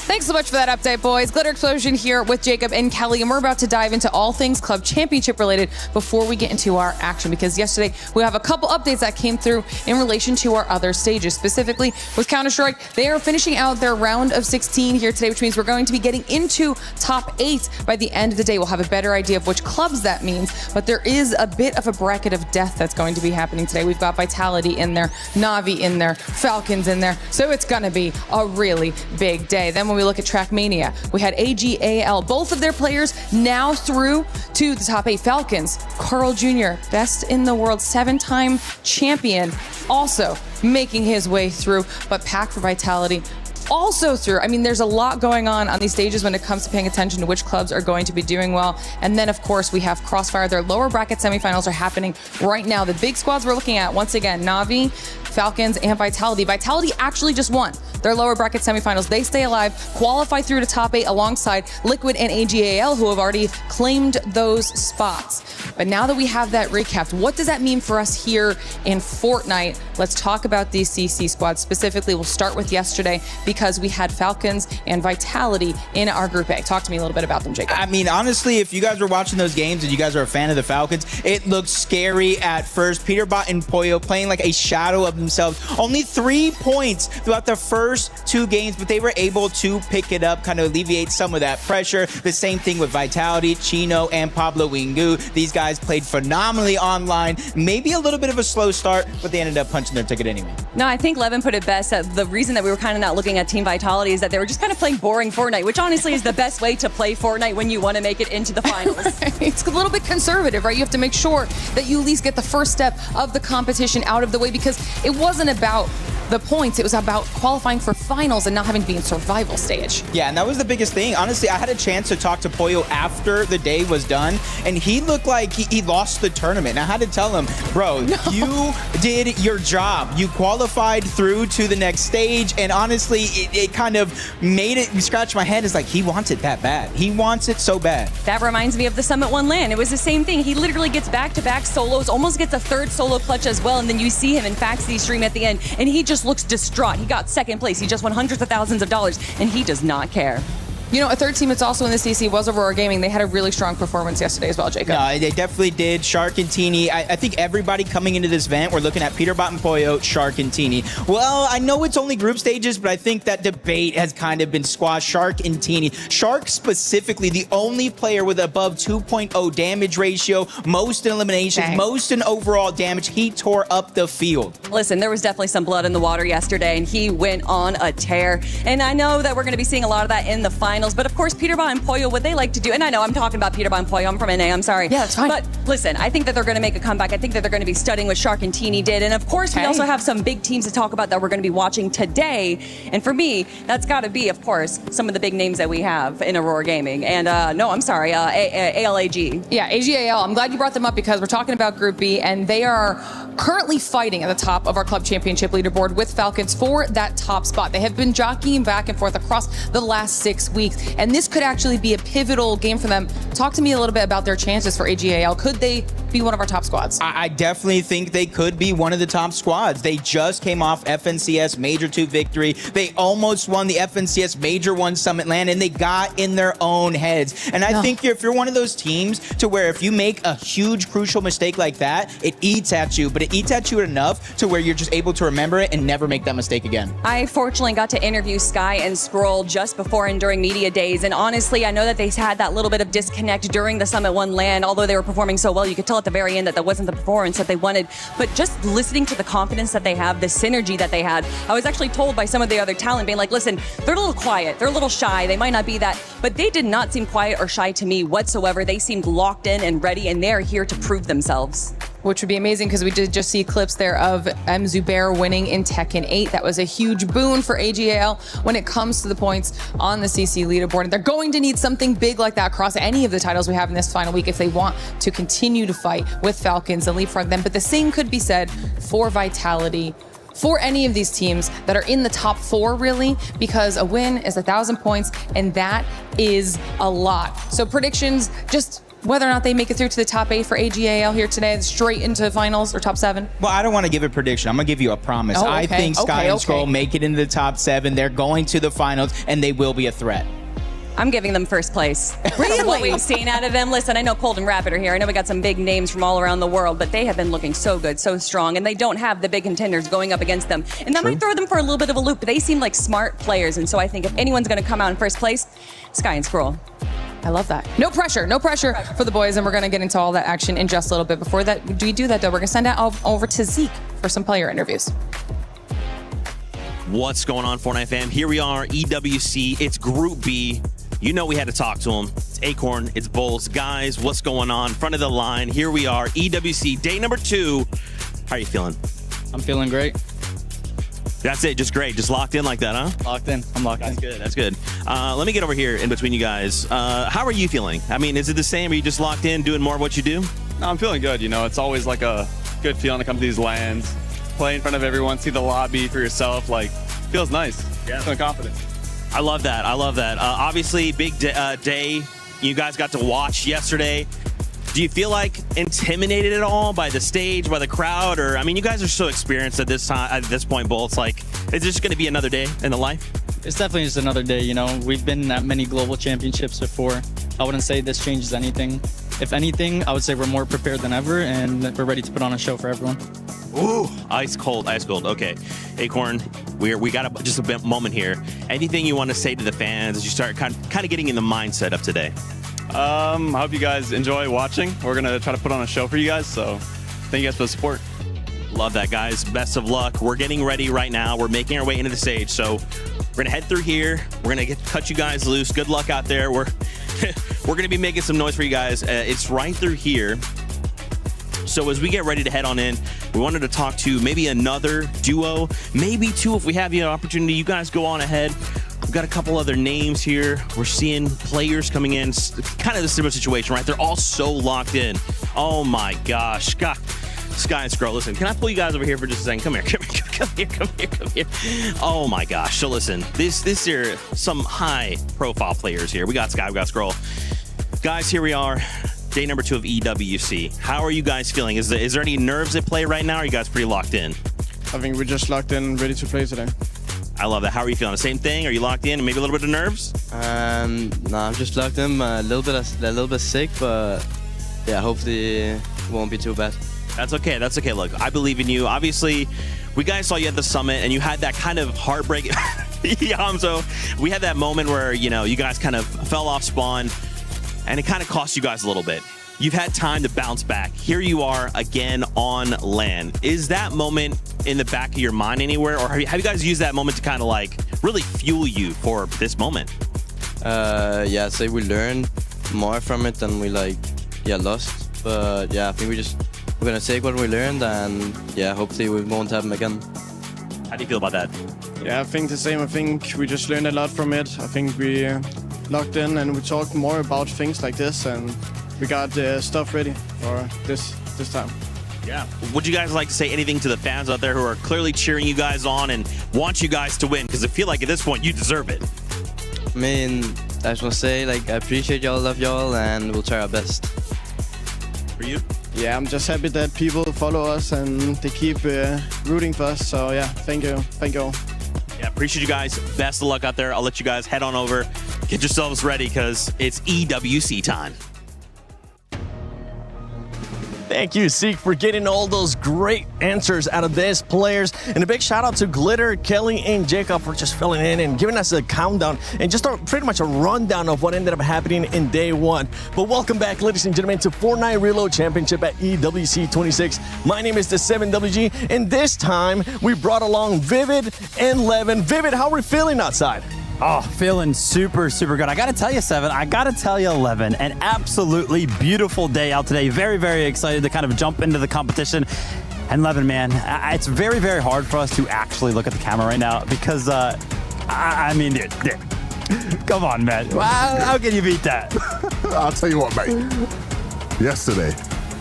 Speaker 20: Thanks so much for that update, boys. Glitter Explosion here with Jacob and Kelly, and we're about to dive into all things Club Championship related before we get into our action, because yesterday we have a couple updates that came through in relation to our other stages. Specifically with Counter-Strike, they are finishing out their round of 16 here today, which means we're going to be getting into top 8 by the end of the day. We'll have a better idea of which clubs that means, but there is a bit of a bracket of death that's going to be happening today. We've got Vitality in there, Na'Vi in there, Falcons in there, so it's going to be a really big day. Then when we look at Trackmania, we had AGAL, both of their players now through to the top 8. Falcons, Carl Jr., best in the world, 7-time champion, also making his way through, but Pack for Vitality also through. I mean, there's a lot going on these stages when it comes to paying attention to which clubs are going to be doing well. And then, of course, we have Crossfire. Their lower bracket semifinals are happening right now. The big squads we're looking at, once again, Na'Vi, Falcons, and Vitality. Vitality actually just won their lower bracket semifinals. They stay alive, qualify through to top 8 alongside Liquid and AGAL, who have already claimed those spots. But now that we have that recapped, what does that mean for us here in Fortnite? Let's talk about these CC squads. Specifically, we'll start with yesterday because we had Falcons and Vitality in our Group A. Talk to me a little bit about them, Jacob.
Speaker 23: I mean, honestly, if you guys were watching those games and you guys are a fan of the Falcons, it looked scary at first. Peterbot and Poyo playing like a shadow of themselves. Only 3 points throughout the first 2 games, but they were able to pick it up, kind of alleviate some of that pressure. The same thing with Vitality, Chino, and Pablo Wingu. These guys played phenomenally online. Maybe a little bit of a slow start, but they ended up punching punching their ticket anyway.
Speaker 1: No, I think Levin put it best. The reason that we were kind of not looking at Team Vitality is that they were just kind of playing boring Fortnite, which honestly is the best way to play Fortnite when you want to make it into the finals.
Speaker 20: It's a little bit conservative, right? You have to make sure that you at least get the first step of the competition out of the way, because it wasn't about the points. It was about qualifying for finals and not having to be in survival stage.
Speaker 23: Yeah, and that was the biggest thing. Honestly, I had a chance to talk to Pollo after the day was done, and he looked like he lost the tournament. And I had to tell him, bro, you did your job. You qualified through to the next stage, and honestly, it kind of made it scratch my head. It's like, he wants it that bad. He wants it so bad.
Speaker 1: That reminds me of the Summit 1 LAN. It was the same thing. He literally gets back-to-back solos, almost gets a third solo clutch as well, and then you see him in Faxi stream at the end, and he just looks distraught. He got second place. He just won hundreds of thousands of dollars, and he does not care.
Speaker 20: You know, a third team that's also in the CC was Aurora Gaming. They had a really strong performance yesterday as well, Jacob.
Speaker 23: No, they definitely did. Shark and Teeny. I think everybody coming into this event, we're looking at Peterbot and Pollo, Shark and Teeny. Well, I know it's only group stages, but I think that debate has kind of been squashed. Shark and Teeny. Shark specifically, the only player with above 2.0 damage ratio, most in eliminations, most in overall damage. He tore up the field.
Speaker 1: Listen, there was definitely some blood in the water yesterday, and he went on a tear. And I know that we're going to be seeing a lot of that in the finals, but of course, Peterbot and Pollo, what they like to do, and I know I'm talking about Peterbot and Pollo, I'm from NA, I'm sorry.
Speaker 20: Yeah, that's fine.
Speaker 1: But listen, I think that they're going to make a comeback. I think that they're going to be studying what Shark and Teeny did. And of course, we also have some big teams to talk about that we're going to be watching today. And for me, that's got to be, of course, some of the big names that we have in Aurora Gaming. And no, I'm sorry, ALAG.
Speaker 20: Yeah, AGAL. I'm glad you brought them up because we're talking about Group B, and they are currently fighting at the top of our club championship leaderboard with Falcons for that top spot. They have been jockeying back and forth across the last 6 weeks, and this could actually be a pivotal game for them. Talk to me a little bit about their chances for AGAL. Could they be one of our top squads?
Speaker 23: I definitely think they could be one of the top squads. They just came off FNCS Major 2 victory. They almost won the FNCS Major 1 Summit LAN, and they got in their own heads. And I think if you're one of those teams to where if you make a huge crucial mistake like that, it eats at you, but it eats at you enough to where you're just able to remember it and never make that mistake again.
Speaker 1: I fortunately got to interview Sky and Scroll just before and during media days, and honestly, I know that they had that little bit of disconnect during the Summit 1 LAN. Although they were performing so well, you could tell at the very end that that wasn't the performance that they wanted. But just listening to the confidence that they have, the synergy that they had, I was actually told by some of the other talent being like, listen, they're a little quiet, they're a little shy, they might not be that, but they did not seem quiet or shy to me whatsoever. They seemed locked in and ready, and they're here to prove themselves.
Speaker 20: Which would be amazing because we did just see clips there of M. Zubair winning in Tekken 8. That was a huge boon for AGAL when it comes to the points on the CC leaderboard. And they're going to need something big like that across any of the titles we have in this final week if they want to continue to fight with Falcons and leapfrog them. But the same could be said for Vitality, for any of these teams that are in the top 4, really, because a win is 1,000 points, and that is a lot. So predictions, just whether or not they make it through to the top 8 for AGAL here today, straight into finals or top 7?
Speaker 23: Well, I don't want to give a prediction. I'm going to give you a promise.
Speaker 20: Oh, okay.
Speaker 23: I think Sky
Speaker 20: Okay,
Speaker 23: and Scroll make it into the top 7. They're going to the finals, and they will be a threat.
Speaker 1: I'm giving them first place. Really? From what we've seen out of them. Listen, I know Cold and Rapid are here. I know we got some big names from all around the world, but they have been looking so good, so strong, and they don't have the big contenders going up against them. And that might throw them for a little bit of a loop, but they seem like smart players, and so I think if anyone's going to come out in first place, Sky and Scroll.
Speaker 20: I love that. No pressure for the boys, and we're going to get into all that action in just a little bit. Before that, do we do that though? We're going to send it over to Zeke for some player interviews.
Speaker 3: What's going on, Fortnite fam? Here we are, EWC. It's Group B. You know we had to talk to him. It's Acorn, it's Bulls. Guys, what's going on? Front of the line. Here we are, EWC, day number 2. How are you feeling?
Speaker 16: I'm feeling great.
Speaker 3: That's it, just great. Just locked in like that, huh?
Speaker 16: Locked in. I'm locked in.
Speaker 3: That's good, that's good. Let me get over here in between you guys. How are you feeling? I mean, is it the same? Are you just locked in, doing more of what you do?
Speaker 15: No, I'm feeling good. You know, it's always like a good feeling to come to these LANs, play in front of everyone, see the lobby for yourself. Like, feels nice. Yeah. Feeling confident.
Speaker 3: I love that. I love that. Obviously, big day. You guys got to watch yesterday. Do you feel like intimidated at all by the stage, by the crowd? Or, I mean, you guys are so experienced at this time, at this point, Bull. It's like, is this going to be another day in the life?
Speaker 16: It's definitely just another day, you know. We've been at many global championships before. I wouldn't say this changes anything. If anything, I would say we're more prepared than ever, and we're ready to put on a show for everyone.
Speaker 3: Ooh, ice cold, ice cold. Okay, Acorn, we got just a moment here. Anything you want to say to the fans as you start kind of getting in the mindset of today?
Speaker 15: I hope you guys enjoy watching. We're going to try to put on a show for you guys, so thank you guys for the support.
Speaker 3: Love that, guys. Best of luck. We're getting ready right now. We're making our way into the stage. So we're going to head through here. We're going to cut you guys loose. Good luck out there. We're going to be making some noise for you guys. It's right through here. So as we get ready to head on in, we wanted to talk to maybe another duo, maybe two if we have the opportunity. You guys go on ahead. We've got a couple other names here. We're seeing players coming in. Kind of the similar situation, right? They're all so locked in. Oh my gosh. God. Sky and Scroll, listen, can I pull you guys over here for just a second? Come here. Oh my gosh. So listen, this here, some high profile players here. We got Sky, we got Scroll. Guys, here we are. Day number 2 of EWC. How are you guys feeling? Is there any nerves at play right now? Or are you guys pretty locked in?
Speaker 18: I think we're just locked in, ready to play today.
Speaker 3: I love that. How are you feeling? The same thing? Are you locked in and maybe a little bit of nerves?
Speaker 17: No, I'm just locked in. A little bit sick, but yeah, hopefully it won't be too bad.
Speaker 3: That's okay. That's okay. Look, I believe in you. Obviously, we guys saw you at the summit, and you had that kind of heartbreak. So we had that moment where you guys kind of fell off spawn, and it kind of cost you guys a little bit. You've had time to bounce back. Here you are again on land. Is that moment in the back of your mind anywhere, or have you guys used that moment to kind of like really fuel you for this moment?
Speaker 17: Yeah, say we learned more from it than we lost. But yeah, I think we're gonna take what we learned, and yeah, hopefully we won't happen again.
Speaker 3: How do you feel about that?
Speaker 18: Yeah, I think the same. I think we just learned a lot from it. I think we locked in and we talked more about things like this, and we got stuff ready for this time.
Speaker 3: Yeah. Would you guys like to say anything to the fans out there who are clearly cheering you guys on and want you guys to win? Because I feel like at this point you deserve it.
Speaker 17: I mean, I just want to say, I appreciate y'all, love y'all, and we'll try our best.
Speaker 3: For you?
Speaker 18: Yeah, I'm just happy that people follow us and they keep rooting for us. So yeah, thank you. Thank you all.
Speaker 3: Yeah, appreciate you guys. Best of luck out there. I'll let you guys head on over. Get yourselves ready because it's EWC time.
Speaker 4: Thank you, Seek, for getting all those great answers out of these players. And a big shout out to Glitter, Kelly, and Jacob for just filling in and giving us a countdown and just pretty much a rundown of what ended up happening in day 1. But welcome back, ladies and gentlemen, to Fortnite Reload Championship at EWC 26. My name is the 7WG, and this time we brought along Vivid and Levin. Vivid, how are we feeling outside?
Speaker 5: Oh, feeling super, super good. I got to tell you, 7, I got to tell you, 11, an absolutely beautiful day out today. Very, very excited to kind of jump into the competition. And 11, man, it's very, very hard for us to actually look at the camera right now because, I mean, dude, come on, man. How can you beat that?
Speaker 6: I'll tell you what, mate. Yesterday,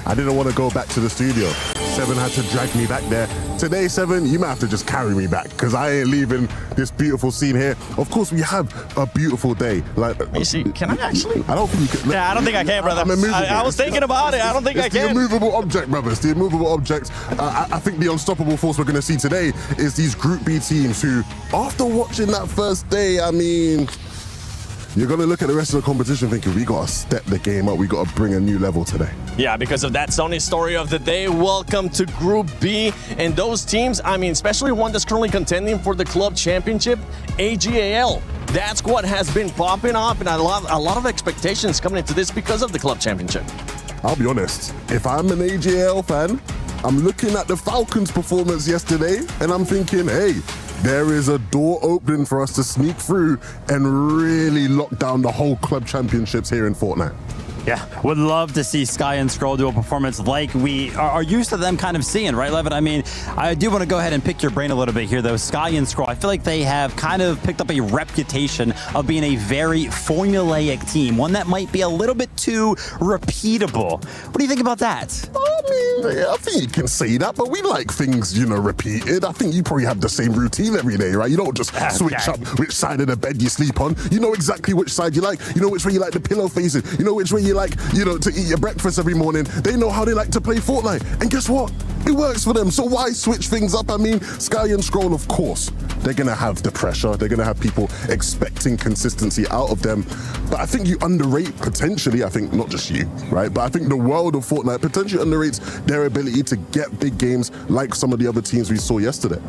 Speaker 6: I didn't want to go back to the studio. 7 had to drag me back there. Today, 7, you might have to just carry me back because I ain't leaving this beautiful scene here. Of course, we have a beautiful day.
Speaker 4: Can I actually?
Speaker 6: I don't think you can.
Speaker 4: Yeah, I don't think I can, brother. I was thinking about it. I don't think I can.
Speaker 6: It's the immovable object, brother. It's the immovable object. I think the unstoppable force we're going to see today is these Group B teams who, after watching that first day, I mean, you're going to look at the rest of the competition thinking, we got to step the game up. We got to bring a new level today.
Speaker 4: Yeah, because of that Sony story of the day. Welcome to Group B. And those teams, I mean, especially one that's currently contending for the club championship, AGAL. That's what has been popping off, and a lot of expectations coming into this because of the club championship.
Speaker 6: I'll be honest, if I'm an AGAL fan, I'm looking at the Falcons' performance yesterday, and I'm thinking, hey, there is a door opening for us to sneak through and really lock down the whole club championships here in Fortnite.
Speaker 5: Yeah, would love to see Sky and Scroll do a performance like we are used to them kind of seeing, right, Levin? I mean, I do want to go ahead and pick your brain a little bit here, though. Sky and Scroll, I feel like they have kind of picked up a reputation of being a very formulaic team, one that might be a little bit too repeatable. What do you think about that?
Speaker 6: I think you can say that, but we like things, repeated. I think you probably have the same routine every day, right? You don't just switch up which side of the bed you sleep on. You know exactly which side you like. You know which way you like the pillow facing. You know which way you like, to eat your breakfast every morning. They know how they like to play Fortnite. And guess what? It works for them. So why switch things up? I mean, Sky and Scroll, of course, they're going to have the pressure. They're going to have people expecting consistency out of them. But I think you underrate potentially, I think not just you, right? But I think the world of Fortnite potentially underrates their ability to get big games like some of the other teams we saw yesterday.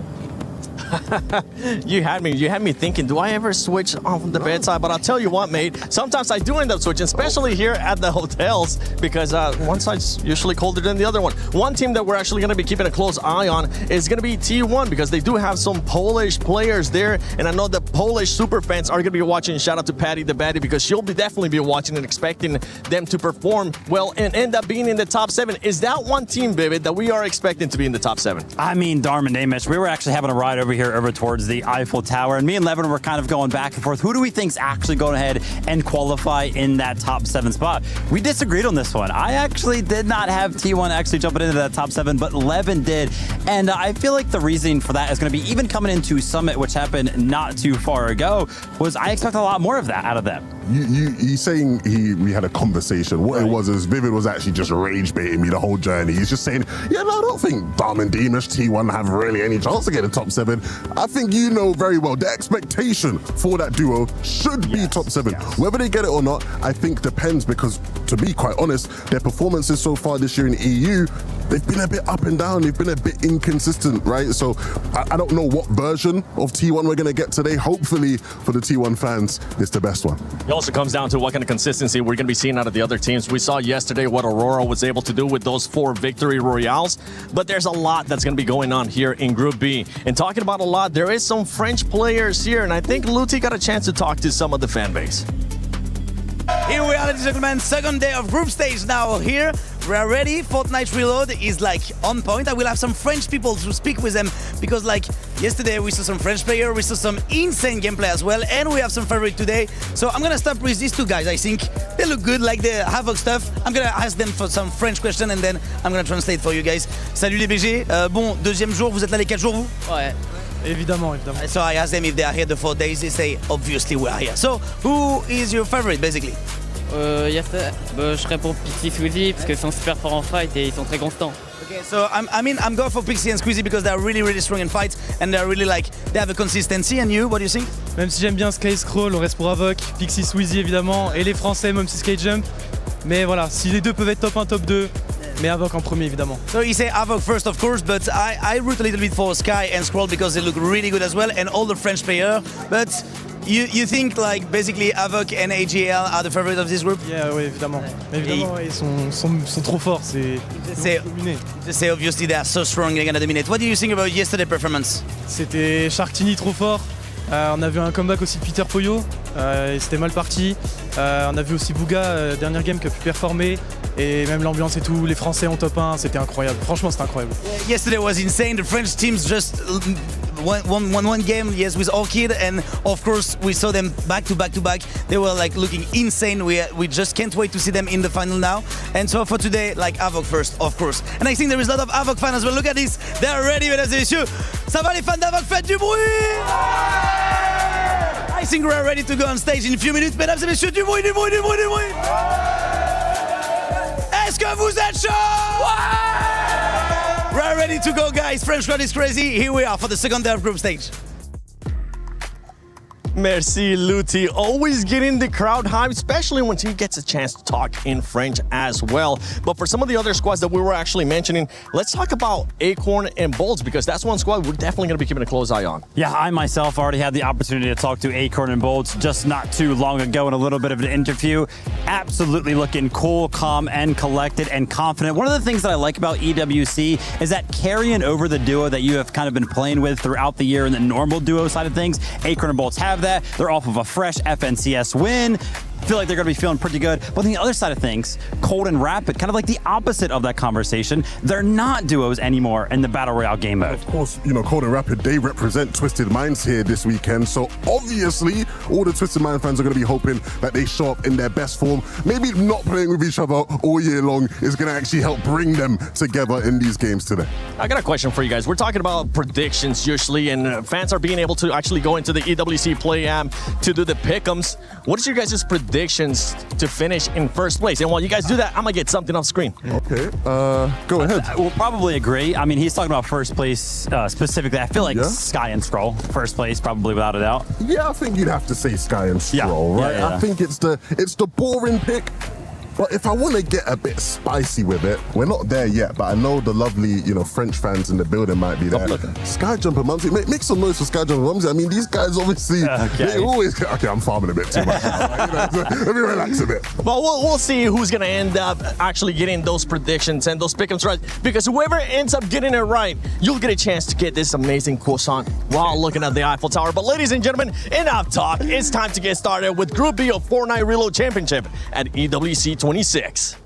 Speaker 4: You had me thinking, do I ever switch off the bedside? But I'll tell you what, mate, sometimes I do end up switching, especially here at the hotels, because one side's usually colder than the other one. One team that we're actually going to be keeping a close eye on is going to be T1, because they do have some Polish players there, and I know the Polish super fans are going to be watching. Shout out to Patty the Baddie, because she'll definitely be watching and expecting them to perform well and end up being in the top 7. Is that one team, Vivid, that we are expecting to be in the top 7?
Speaker 5: I mean, Darman Damish, we were actually having a ride over here over towards the Eiffel Tower, and me and Levin were kind of going back and forth. Who do we think's actually going ahead and qualify in that top 7 spot? We disagreed on this one. I actually did not have T1 actually jumping into that top 7, but Levin did. And I feel like the reasoning for that is going to be even coming into Summit, which happened not too far ago, was I expect a lot more of that out of them.
Speaker 6: He's saying we had a conversation. What it was is Vivid was actually just rage baiting me the whole journey. He's just saying, yeah, no, I don't think Darman Damish, T1 have really any chance to get a top 7. I think you know very well the expectation for that duo should be top 7. Yes. Whether they get it or not, I think depends, because to be quite honest, their performances so far this year in EU, they've been a bit up and down. They've been a bit inconsistent, right? So I don't know what version of T1 we're going to get today. Hopefully for the T1 fans, it's the best one.
Speaker 4: It also comes down to what kind of consistency we're going to be seeing out of the other teams. We saw yesterday what Aurora was able to do with those 4 victory royales, but there's a lot that's going to be going on here in Group B. And talking about a lot, there is some French players here, and I think Luti got a chance to talk to some of the fan base.
Speaker 7: Here we are, ladies and gentlemen, second day of group stage now here. We are ready. Fortnite Reload is like on point. I will have some French people to speak with them, because like yesterday we saw some French player, we saw some insane gameplay as well, and we have some favorite today. So I'm gonna start with these 2 guys. I think they look good, like the Havoc stuff. I'm gonna ask them for some French question and then I'm gonna translate for you guys. Salut les BG. Bon, deuxième jour, vous êtes là les 4 jours vous?
Speaker 14: Ouais. Évidemment, évidemment.
Speaker 7: So I asked them if they are here the 4 days. They say obviously we are here. So who is your favorite basically?
Speaker 9: Yesterday, je réponds Pixie Squeezie parce qu'ils sont super forts en fight et ils sont très constants.
Speaker 7: Okay, so I'm going for Pixie and Squeezie because they're really, really strong in fights and they're really like, they have a consistency. And you, what do you think?
Speaker 14: Même si j'aime bien Sky Scroll, on reste pour Avoc, Pixie Squeezie évidemment, et les Français, même si Sky Jump. Mais voilà, si les deux peuvent être top 1, top 2, mais Avoc en premier évidemment.
Speaker 7: So you say Avoc first, of course, but I root a little bit for Sky and Scroll because they look really good as well, and all the French players. But you think like basically Avoc and AGL are the favorite of this group?
Speaker 14: Yeah, oui, évidemment. Évidemment, ils sont trop forts.
Speaker 7: Just say obviously they are so strong, they're gonna dominate. What do you think about yesterday's performance?
Speaker 14: C'était Sharktini trop fort. On a vu un comeback aussi de Peter Poyo, et c'était mal parti. On a vu aussi Bouga, dernière game, qui a pu performer. Et même l'ambiance et tout, les Français en top 1, c'était incroyable. Franchement, c'était incroyable.
Speaker 7: Yesterday was insane. The French teams just one game, yes, with Orchid, and of course we saw them back to back to back. They were like looking insane. We just can't wait to see them in the final now. And so for today, like Avoc first, of course. And I think there is a lot of Avoc fans as well. Look at this. They are ready, mesdames et messieurs. Ça va les fans d'Avoc? Faites du bruit! I think we're ready to go on stage in a few minutes. Mesdames et messieurs, du bruit, du bruit, du bruit, du bruit! Est-ce que vous êtes chaud? We're ready to go, guys. French crowd is crazy. Here we are for the second day of group stage.
Speaker 4: Merci, Luti. Always getting the crowd hype, especially when he gets a chance to talk in French as well. But for some of the other squads that we were actually mentioning, let's talk about Acorn and Bolts, because that's one squad we're definitely going to be keeping a close eye on.
Speaker 5: Yeah, I myself already had the opportunity to talk to Acorn and Bolts just not too long ago in a little bit of an interview. Absolutely looking cool, calm, and collected and confident. One of the things that I like about EWC is that carrying over the duo that you have kind of been playing with throughout the year in the normal duo side of things. Acorn and Bolts have that. They're off of a fresh FNCS win. Feel like they're going to be feeling pretty good. But on the other side of things, Cold and Rapid, kind of like the opposite of that conversation. They're not duos anymore in the Battle Royale game mode.
Speaker 6: Of course, you know, Cold and Rapid, they represent Twisted Minds here this weekend. So obviously, all the Twisted Mind fans are going to be hoping that they show up in their best form. Maybe not playing with each other all year long is going to actually help bring them together in these games today.
Speaker 4: I got a question for you guys. We're talking about predictions usually, and fans are being able to actually go into the EWC Play app to do the pick'ems. What is your guys' predictions to finish in first place? And while you guys do that, I'm going to get something off screen.
Speaker 6: Okay, go ahead.
Speaker 5: We'll probably agree. I mean, he's talking about first place specifically. I feel like Sky and Scroll, first place, probably without a doubt.
Speaker 6: Yeah, I think you'd have to say Sky and Scroll, right?
Speaker 5: Yeah.
Speaker 6: I think it's the boring pick. But if I want to get a bit spicy with it, we're not there yet, but I know the lovely, French fans in the building might be there. Sky Jumper Mumsy, make some noise for Sky Jumper Mumsy. I mean, these guys obviously, they always... Okay, I'm farming a bit too much. Let me relax a bit.
Speaker 4: Well, we'll see who's going to end up actually getting those predictions and those pick'ems right, because whoever ends up getting it right, you'll get a chance to get this amazing croissant while looking at the Eiffel Tower. But ladies and gentlemen, enough talk. It's time to get started with Group B of Fortnite Reload Championship at EWC 26.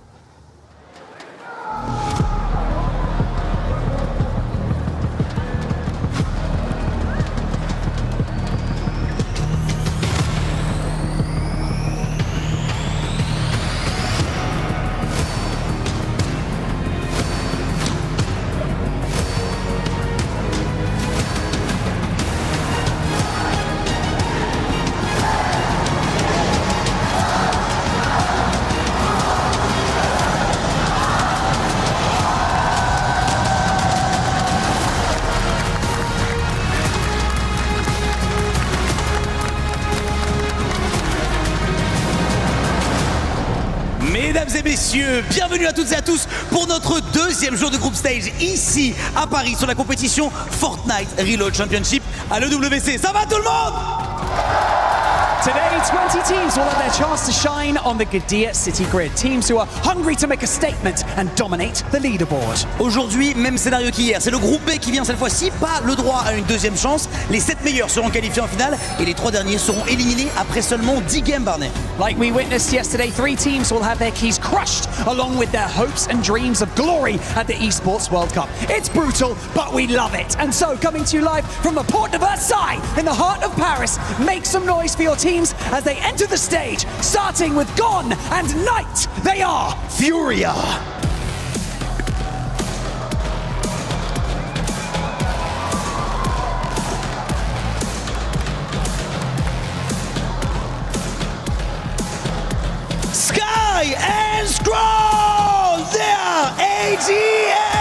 Speaker 7: Mesdames et messieurs, bienvenue à toutes et à tous pour notre deuxième jour de group stage ici à Paris sur la compétition Fortnite Reload Championship à l'EWC. Ça va tout le monde?
Speaker 21: Today, 20 teams will have their chance to shine on the Gdynia City Grid. Teams who are hungry to make a statement and dominate the leaderboard.
Speaker 7: Aujourd'hui, même scénario qu'hier. C'est le groupe B qui vient cette fois-ci, pas le droit à une deuxième chance. Les 7 meilleurs seront qualifiés en finale et les 3 derniers seront éliminés après seulement 10 games, Barney.
Speaker 21: Like we witnessed yesterday, 3 teams will have their keys crushed along with their hopes and dreams of glory at the Esports World Cup. It's brutal, but we love it. And so, coming to you live from the Porte de Versailles in the heart of Paris, make some noise for your teams as they enter the stage, starting with Gone and Night. They are Furia.
Speaker 7: Sky and Scroll, they are AGL.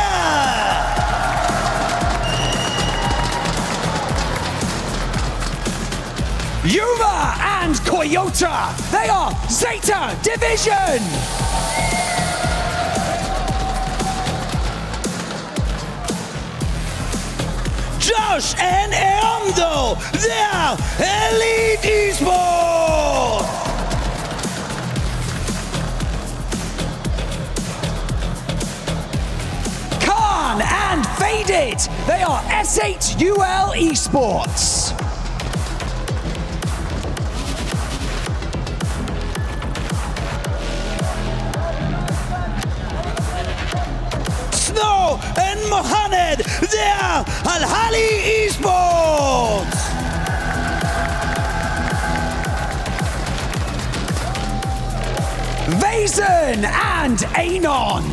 Speaker 21: Yuma and Koyota, they are Zeta Division.
Speaker 7: Josh and Eondo, they are Elite Esports.
Speaker 21: Khan and Faded, they are S8UL Esports.
Speaker 7: Snow and Mohamed, they are Al-Hali Esports.
Speaker 21: Vazen and Anon.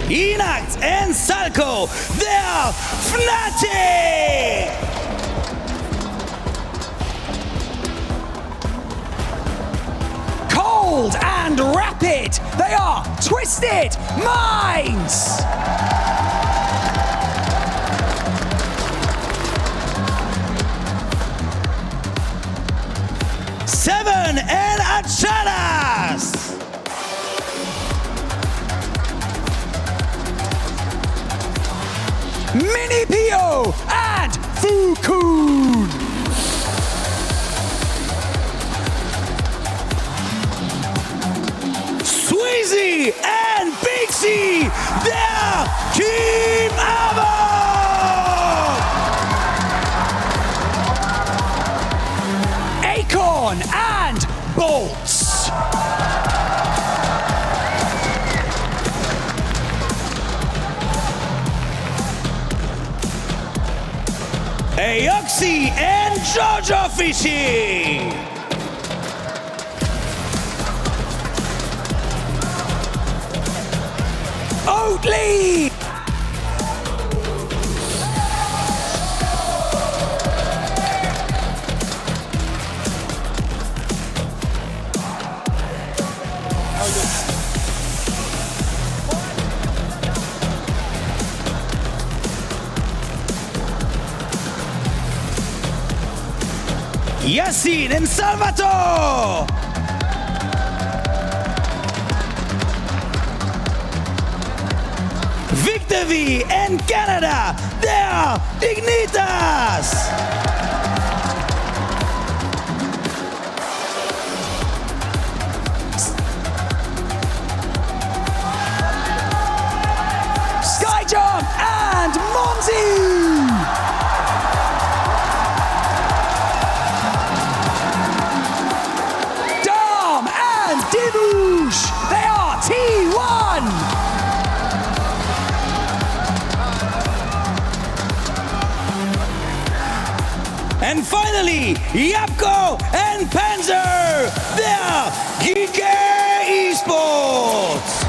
Speaker 7: Enact and Salco, they are Fnatic.
Speaker 21: Cold and Rapid, they are Twisted Minds.
Speaker 7: Seven and Achadas.
Speaker 21: Mini Pio and Fukun.
Speaker 7: Sweezy and Pixie, they're Team Avon!
Speaker 21: Acorn and Bolts.
Speaker 7: Aoxy and Jojo Fishy!
Speaker 21: Oatly!
Speaker 7: Yassine and Salvatore. Victor V and Canada, they are Ignitas.
Speaker 21: Skyjump and Monty! Dom and Dibush! They are T1!
Speaker 7: And finally, Yapko and Panzer, they are Geek Esports.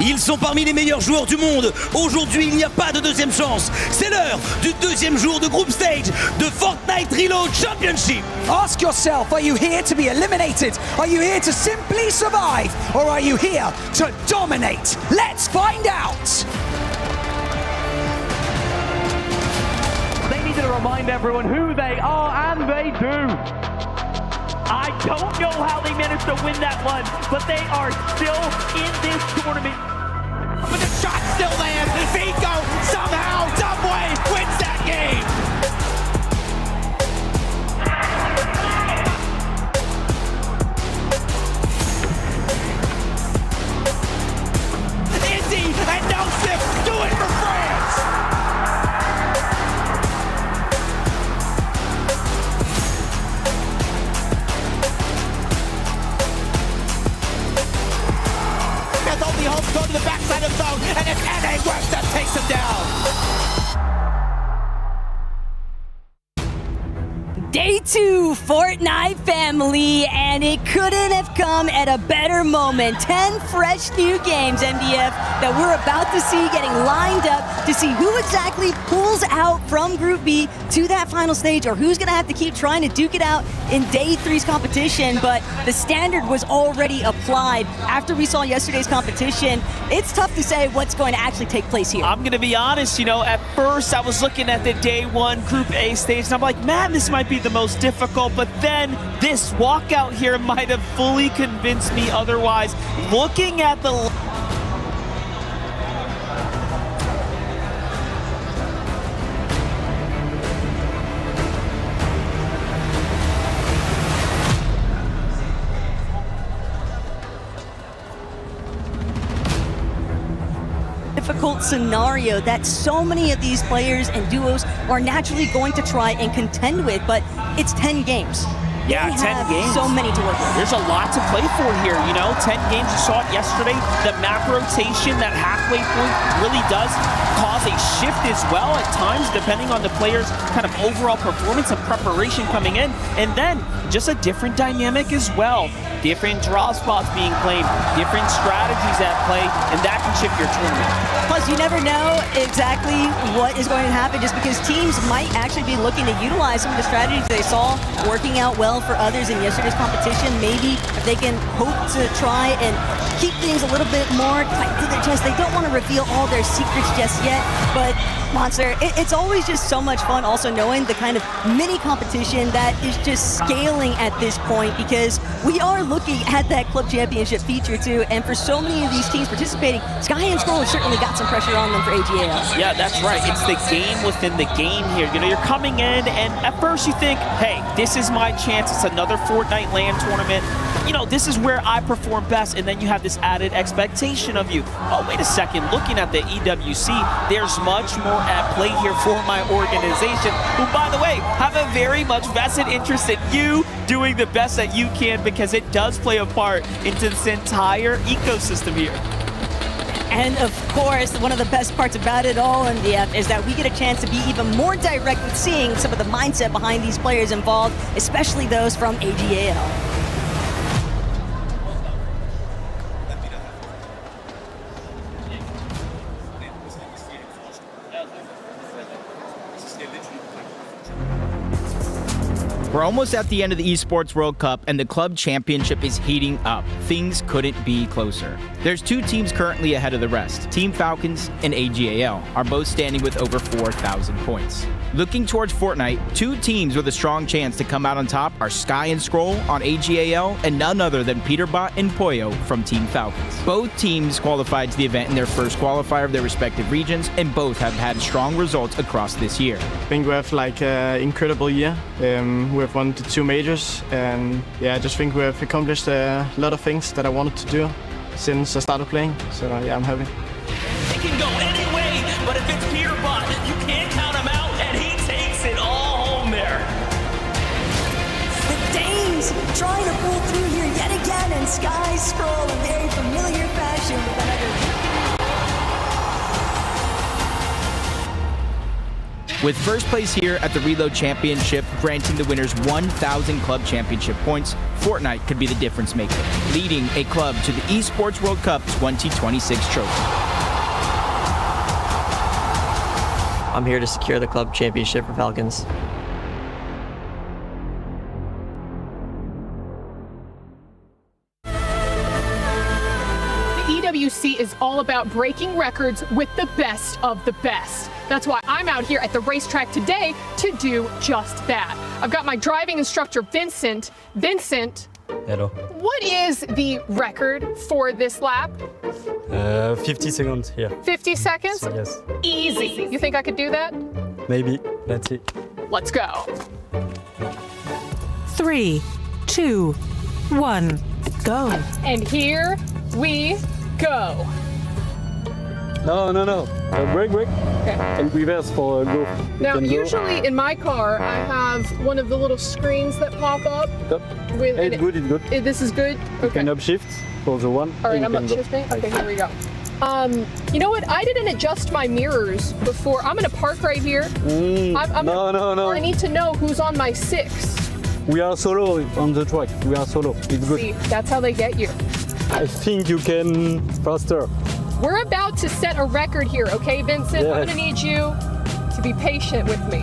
Speaker 7: Ils sont parmi les meilleurs joueurs du monde. Aujourd'hui, il n'y a pas de deuxième chance. C'est l'heure du deuxième jour de group stage de Fortnite Reload Championship.
Speaker 21: Ask yourself, are you here to be eliminated? Are you here to simply survive? Or are you here to dominate? Let's find out!
Speaker 10: They need to remind everyone who they are, and they do. I don't know how they managed to win that one, but they are still in this tournament.
Speaker 23: But the shot still lands. Vico somehow, some way wins that game. Izzy and Nosif do it for France. Only hope go to the backside of zone, and it's NA West that takes him down.
Speaker 11: Day 2, Fortnite family, and it couldn't have come at a better moment. 10 fresh new games, MDF, that we're about to see getting lined up to see who exactly pulls out from Group B to that final stage, or who's going to have to keep trying to duke it out in Day 3's competition. But the standard was already applied after we saw yesterday's competition. It's tough to say what's going to actually take place here.
Speaker 13: I'm going to be honest, at first I was looking at the Day 1 Group A stage, and I'm like, man, this might be the most difficult, but then this walkout here might have fully convinced me otherwise. Looking at the
Speaker 11: difficult scenario that so many of these players and duos are naturally going to try and contend with, but it's 10 games.
Speaker 13: Yeah,
Speaker 11: they
Speaker 13: 10
Speaker 11: have
Speaker 13: games.
Speaker 11: So many to work with.
Speaker 13: There's a lot to play for here, 10 games. You saw it yesterday. The map rotation, that halfway point really does cause a shift as well at times, depending on the player's kind of overall performance and preparation coming in. And then just a different dynamic as well. Different draw spots being played, different strategies at play, and that can shift your tournament.
Speaker 11: Plus, you never know exactly what is going to happen, just because teams might actually be looking to utilize some of the strategies they saw working out well for others in yesterday's competition. Maybe if they can hope to try and keep things a little bit more tight to their chest. They don't want to reveal all their secrets just yet, but Monster, it's always just so much fun also knowing the kind of mini competition that is just scaling at this point, because we are looking at that Club Championship feature too, and for so many of these teams participating, Sky and Scroll has certainly got some pressure on them for AGAL.
Speaker 13: Yeah, that's right. It's the game within the game here. You're coming in, and at first you think, hey, this is my chance. It's another Fortnite LAN tournament. This is where I perform best, and then you have this added expectation of you. Oh, wait a second. Looking at the EWC, there's much more at play here for my organization, who, by the way, have a very much vested interest in you doing the best that you can, because it does play a part into this entire ecosystem here.
Speaker 11: And of course, one of the best parts about it all, MDF, is that we get a chance to be even more direct with seeing some of the mindset behind these players involved, especially those from AGAL.
Speaker 23: We're almost at the end of the Esports World Cup, and the Club Championship is heating up. Things couldn't be closer. There's two teams currently ahead of the rest. Team Falcons and AGAL are both standing with over 4,000 points. Looking towards Fortnite, two teams with a strong chance to come out on top are Sky and Scroll on AGAL and none other than Peterbot and Pollo from Team Falcons. Both teams qualified to the event in their first qualifier of their respective regions, and both have had strong results across this year.
Speaker 18: I think we have like an incredible year. We have won the 2 majors, and yeah, I just think we have accomplished a lot of things that I wanted to do since I started playing. So yeah, I'm happy.
Speaker 10: It can go any way, but if it's Peterbot, you can't count him out, and he takes it all home there.
Speaker 11: The Danes trying to pull through here yet again, and Sky Scroll in very familiar fashion with another.
Speaker 23: With first place here at the Reload Championship, granting the winners 1,000 Club Championship points, Fortnite could be the difference maker, leading a club to the Esports World Cup 2026 trophy.
Speaker 8: I'm here to secure the Club Championship for Falcons.
Speaker 12: The EWC is all about breaking records with the best of the best. That's why I'm out here at the racetrack today to do just that. I've got my driving instructor, Vincent. Vincent,
Speaker 19: Hello.
Speaker 12: what is the record for this lap?
Speaker 19: 50 seconds here.
Speaker 12: 50 seconds?
Speaker 19: Yes.
Speaker 12: Easy. You think I could do that?
Speaker 19: Maybe. Let's see.
Speaker 12: Let's go.
Speaker 24: 3, 2, 1, go.
Speaker 12: And here we go.
Speaker 19: No. Break.
Speaker 12: Okay.
Speaker 19: And reverse for go.
Speaker 12: Now, usually in my car, I have one of the little screens that pop up.
Speaker 19: Stop.
Speaker 12: With
Speaker 19: It's good.
Speaker 12: This is good?
Speaker 19: You
Speaker 12: Okay.
Speaker 19: can upshift for the one.
Speaker 12: All right,
Speaker 19: and
Speaker 12: I'm
Speaker 19: you can go.
Speaker 12: upshifting. Okay, here we go. You know what? I didn't adjust my mirrors before. I'm gonna park right here.
Speaker 19: No.
Speaker 12: I need to know who's on my 6.
Speaker 19: We are solo on the track. We are solo. It's good.
Speaker 12: See, that's how they get you.
Speaker 19: I think you can faster.
Speaker 12: We're about to set a record here, okay, Vincent? I'm
Speaker 19: Yes.
Speaker 12: gonna need you to be patient with me,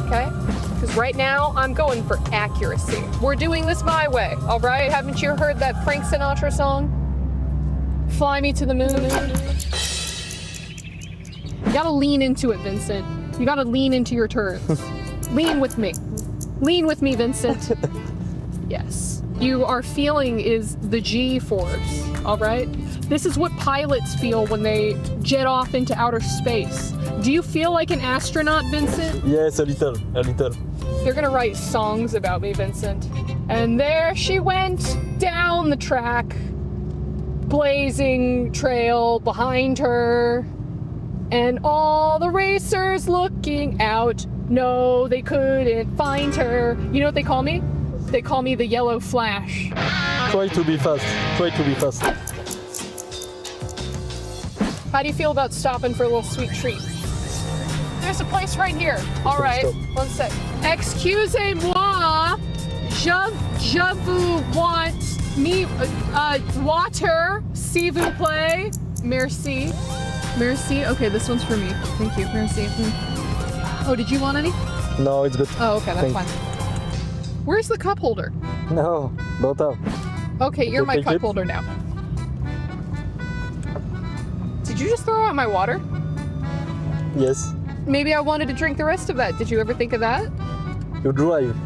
Speaker 12: okay? Because right now, I'm going for accuracy. We're doing this my way, all right? Haven't you heard that Frank Sinatra song? Fly me to the moon. You gotta lean into it, Vincent. You gotta lean into your turns. Lean with me. Lean with me, Vincent. Yes. You are feeling is the G-force, all right? This is what pilots feel when they jet off into outer space. Do you feel like an astronaut, Vincent?
Speaker 19: Yes, a little.
Speaker 12: They're gonna write songs about me, Vincent. And there she went down the track, blazing trail behind her, and all the racers looking out. No, they couldn't find her. You know what they call me? They call me the Yellow Flash.
Speaker 19: Try to be fast.
Speaker 12: How do you feel about stopping for a little sweet treat? There's a place right here. All right, one sec. Excusez-moi, je vous want me water, s'il vous plaît. Merci. Okay, this one's for me. Thank you. Merci. Oh, did you want any?
Speaker 19: No, it's good.
Speaker 12: Oh, okay, that's fine. Where's the cup holder?
Speaker 19: No, don't have.
Speaker 12: Okay, you're my
Speaker 19: take
Speaker 12: cup
Speaker 19: it.
Speaker 12: holder now. Did you just throw out my water?
Speaker 19: Yes.
Speaker 12: Maybe I wanted to drink the rest of that. Did you ever think of that?
Speaker 19: You drive.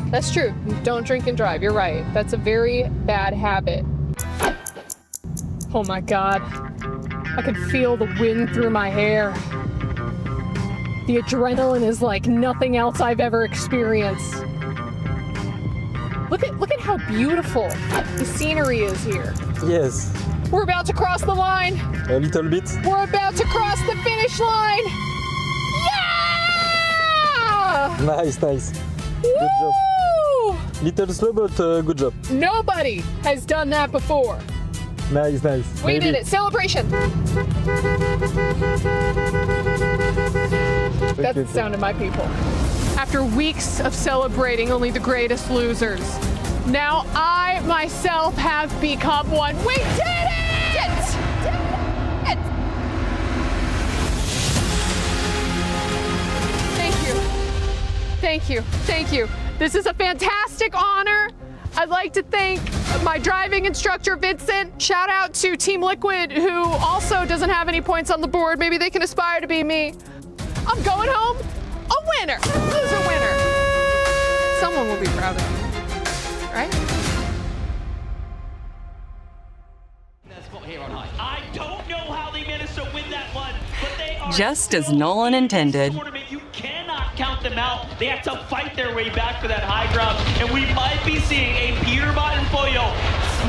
Speaker 12: That's true. Don't drink and drive. You're right. That's a very bad habit. Oh my God. I can feel the wind through my hair. The adrenaline is like nothing else I've ever experienced. Look at how beautiful the scenery is here.
Speaker 19: Yes.
Speaker 12: We're about to cross the line.
Speaker 19: A little bit.
Speaker 12: We're about to cross the finish line. Yeah!
Speaker 19: Nice. Good
Speaker 12: Woo!
Speaker 19: job. Little slow, but good job.
Speaker 12: Nobody has done that before.
Speaker 19: Nice.
Speaker 12: We did it. Celebration. That's the sound of my people. After weeks of celebrating only the greatest losers, now I myself have become one. We did it! Thank you. This is a fantastic honor. I'd like to thank my driving instructor, Vincent. Shout out to Team Liquid, who also doesn't have any points on the board. Maybe they can aspire to be me. I'm going home a winner. Who's a winner? Someone will be proud of me, right?
Speaker 10: I don't know how they managed to win that one, but they are
Speaker 1: Just as Nolan intended.
Speaker 10: You cannot count them out. They have to fight their way back for that high ground, and we might be seeing a Peterbot and Pollo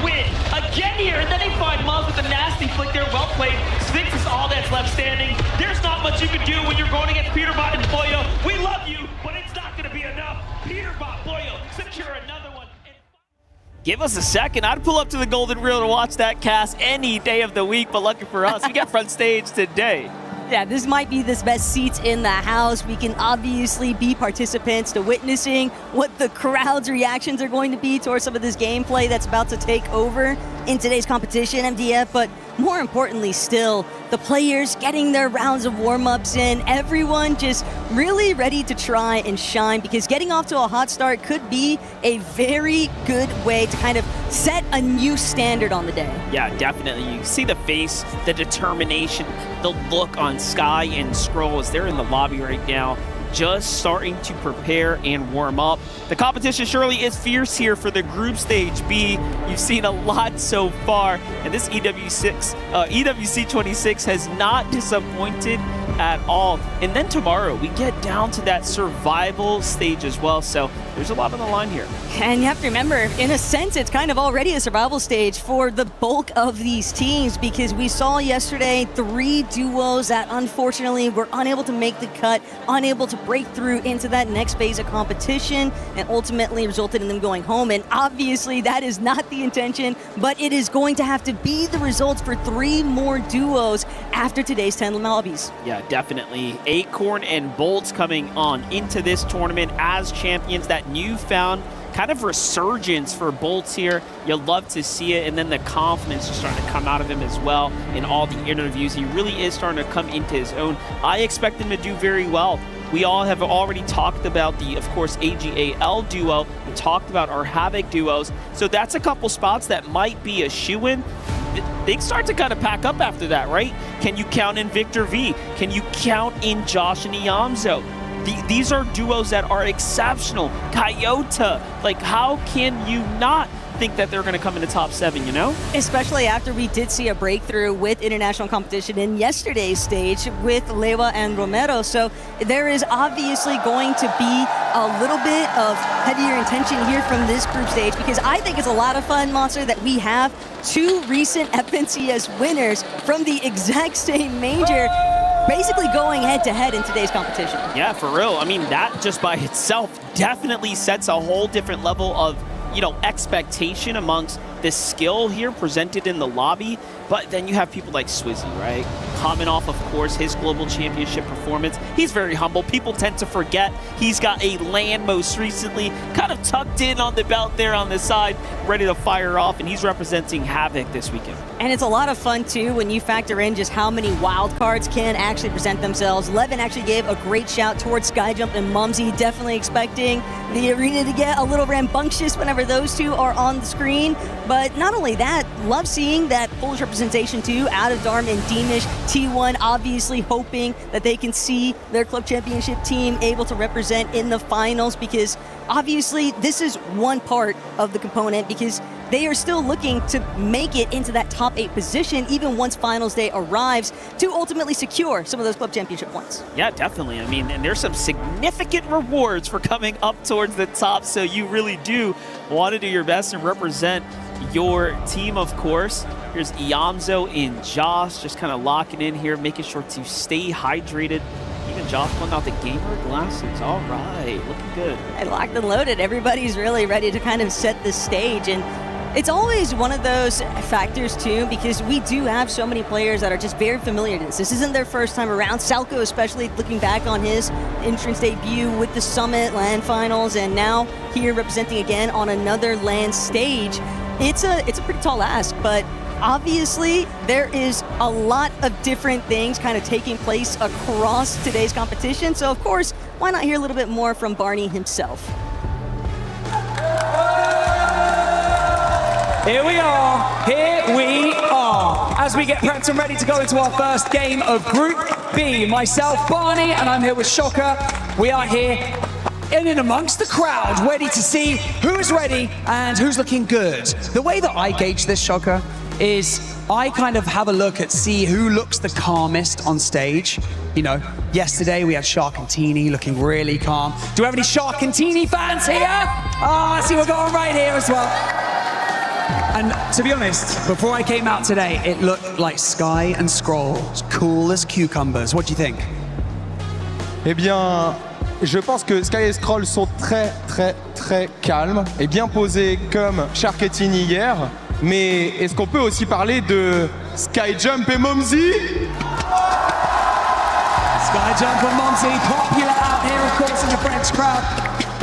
Speaker 10: win again here, and then they find Muzz with a nasty flick there. Well played. Sphinx is all that's left standing. There's not much you can do when you're going against Peterbot and Pollo. We love you, but it's not going to be enough. Peterbot, Pollo, secure another one.
Speaker 13: Give us a second. I'd pull up to the Golden Reel to watch that cast any day of the week, but lucky for us, we got front stage today.
Speaker 11: Yeah, this might be the best seats in the house. We can obviously be participants to witnessing what the crowd's reactions are going to be towards some of this gameplay that's about to take over in today's competition, MDF, but more importantly still, the players getting their rounds of warm-ups in, everyone just really ready to try and shine, because getting off to a hot start could be a very good way to kind of set a new standard on the day.
Speaker 13: Yeah, definitely. You see the face, the determination, the look on Sky and Scroll as they're in the lobby right now, just starting to prepare and warm up. The competition surely is fierce here for the group stage B. You've seen a lot so far, and this EWC 26 has not disappointed at all. And then tomorrow we get down to that survival stage as well, so there's a lot on the line here.
Speaker 11: And you have to remember, in a sense, it's kind of already a survival stage for the bulk of these teams, because we saw yesterday 3 duos that unfortunately were unable to make the cut, unable to break through into that next phase of competition, and ultimately resulted in them going home. And obviously that is not the intention, but it is going to have to be the results for 3 more duos after today's 10 lobbies.
Speaker 13: Yeah, definitely. Acorn and Bolts coming on into this tournament as champions. That newfound kind of resurgence for Bolts here. You'll love to see it, and then the confidence is starting to come out of him as well in all the interviews. He really is starting to come into his own. I expect him to do very well. We all have already talked about the, of course, AGAL duo. We talked about our Havoc duos. So that's a couple spots that might be a shoo-in. Things start to kind of pack up after that, right? Can you count in Victor V? Can you count in Josh and Iamzo? These are duos that are exceptional. Coyote, like how can you not think that they're going to come in the top 7, you know?
Speaker 11: Especially after we did see a breakthrough with international competition in yesterday's stage with Lewa and Romero. So there is obviously going to be a little bit of heavier intention here from this group stage, because I think it's a lot of fun, Monster, that we have 2 recent FNCS winners from the exact same major basically going head-to-head in today's competition.
Speaker 13: Yeah, for real. I mean, that just by itself definitely sets a whole different level of, you know, expectation amongst this skill here presented in the lobby. But then you have people like Swizzy, right? Coming off, of course, his global championship performance. He's very humble. People tend to forget he's got a LAN most recently, kind of tucked in on the belt there on the side, ready to fire off, and he's representing Havoc this weekend.
Speaker 11: And it's a lot of fun, too, when you factor in just how many wild cards can actually present themselves. Levin actually gave a great shout towards Skyjump and Mumsy, definitely expecting the arena to get a little rambunctious whenever those 2 are on the screen. But not only that, love seeing that Polish representation, too, out of Darm and Demish. T1 obviously hoping that they can see their club championship team able to represent in the finals, because obviously this is one part of the component, because they are still looking to make it into that top 8 position even once finals day arrives, to ultimately secure some of those club championship points.
Speaker 13: Yeah, definitely. I mean, and there's some significant rewards for coming up towards the top, so you really do want to do your best and represent your team, of course. Here's Iamzo and Josh just kind of locking in here, making sure to stay hydrated. Even Josh pulling out the gamer glasses. All right, looking good.
Speaker 11: And locked and loaded. Everybody's really ready to kind of set the stage. And it's always one of those factors, too, because we do have so many players that are just very familiar to this. This isn't their first time around. Salco, especially looking back on his entrance debut with the Summit LAN Finals, and now here representing again on another LAN stage. It's a pretty tall ask, but obviously there is a lot of different things kind of taking place across today's competition. So, of course, why not hear a little bit more from Barney himself?
Speaker 21: Here we are, as we get prepped and ready to go into our first game of Group B. Myself, Barney, and I'm here with Shocker. We are here in and amongst the crowd, ready to see who is ready and who's looking good. The way that I gauge this, Shocker, is I kind of have a look at see who looks the calmest on stage. You know, yesterday we had Sharkantini looking really calm. Do we have any Sharkantini fans here? I see we're going right here as well. And to be honest, before I came out today, it looked like Sky and Scroll, as cool as cucumbers. What do you think?
Speaker 2: Eh bien, je pense que Sky et Scroll sont très calmes et bien posés comme Sharkantini hier. Mais est-ce qu'on peut aussi parler de Skyjump et Momsy?
Speaker 21: Skyjump and Momsy, popular out here, of course, in the French crowd.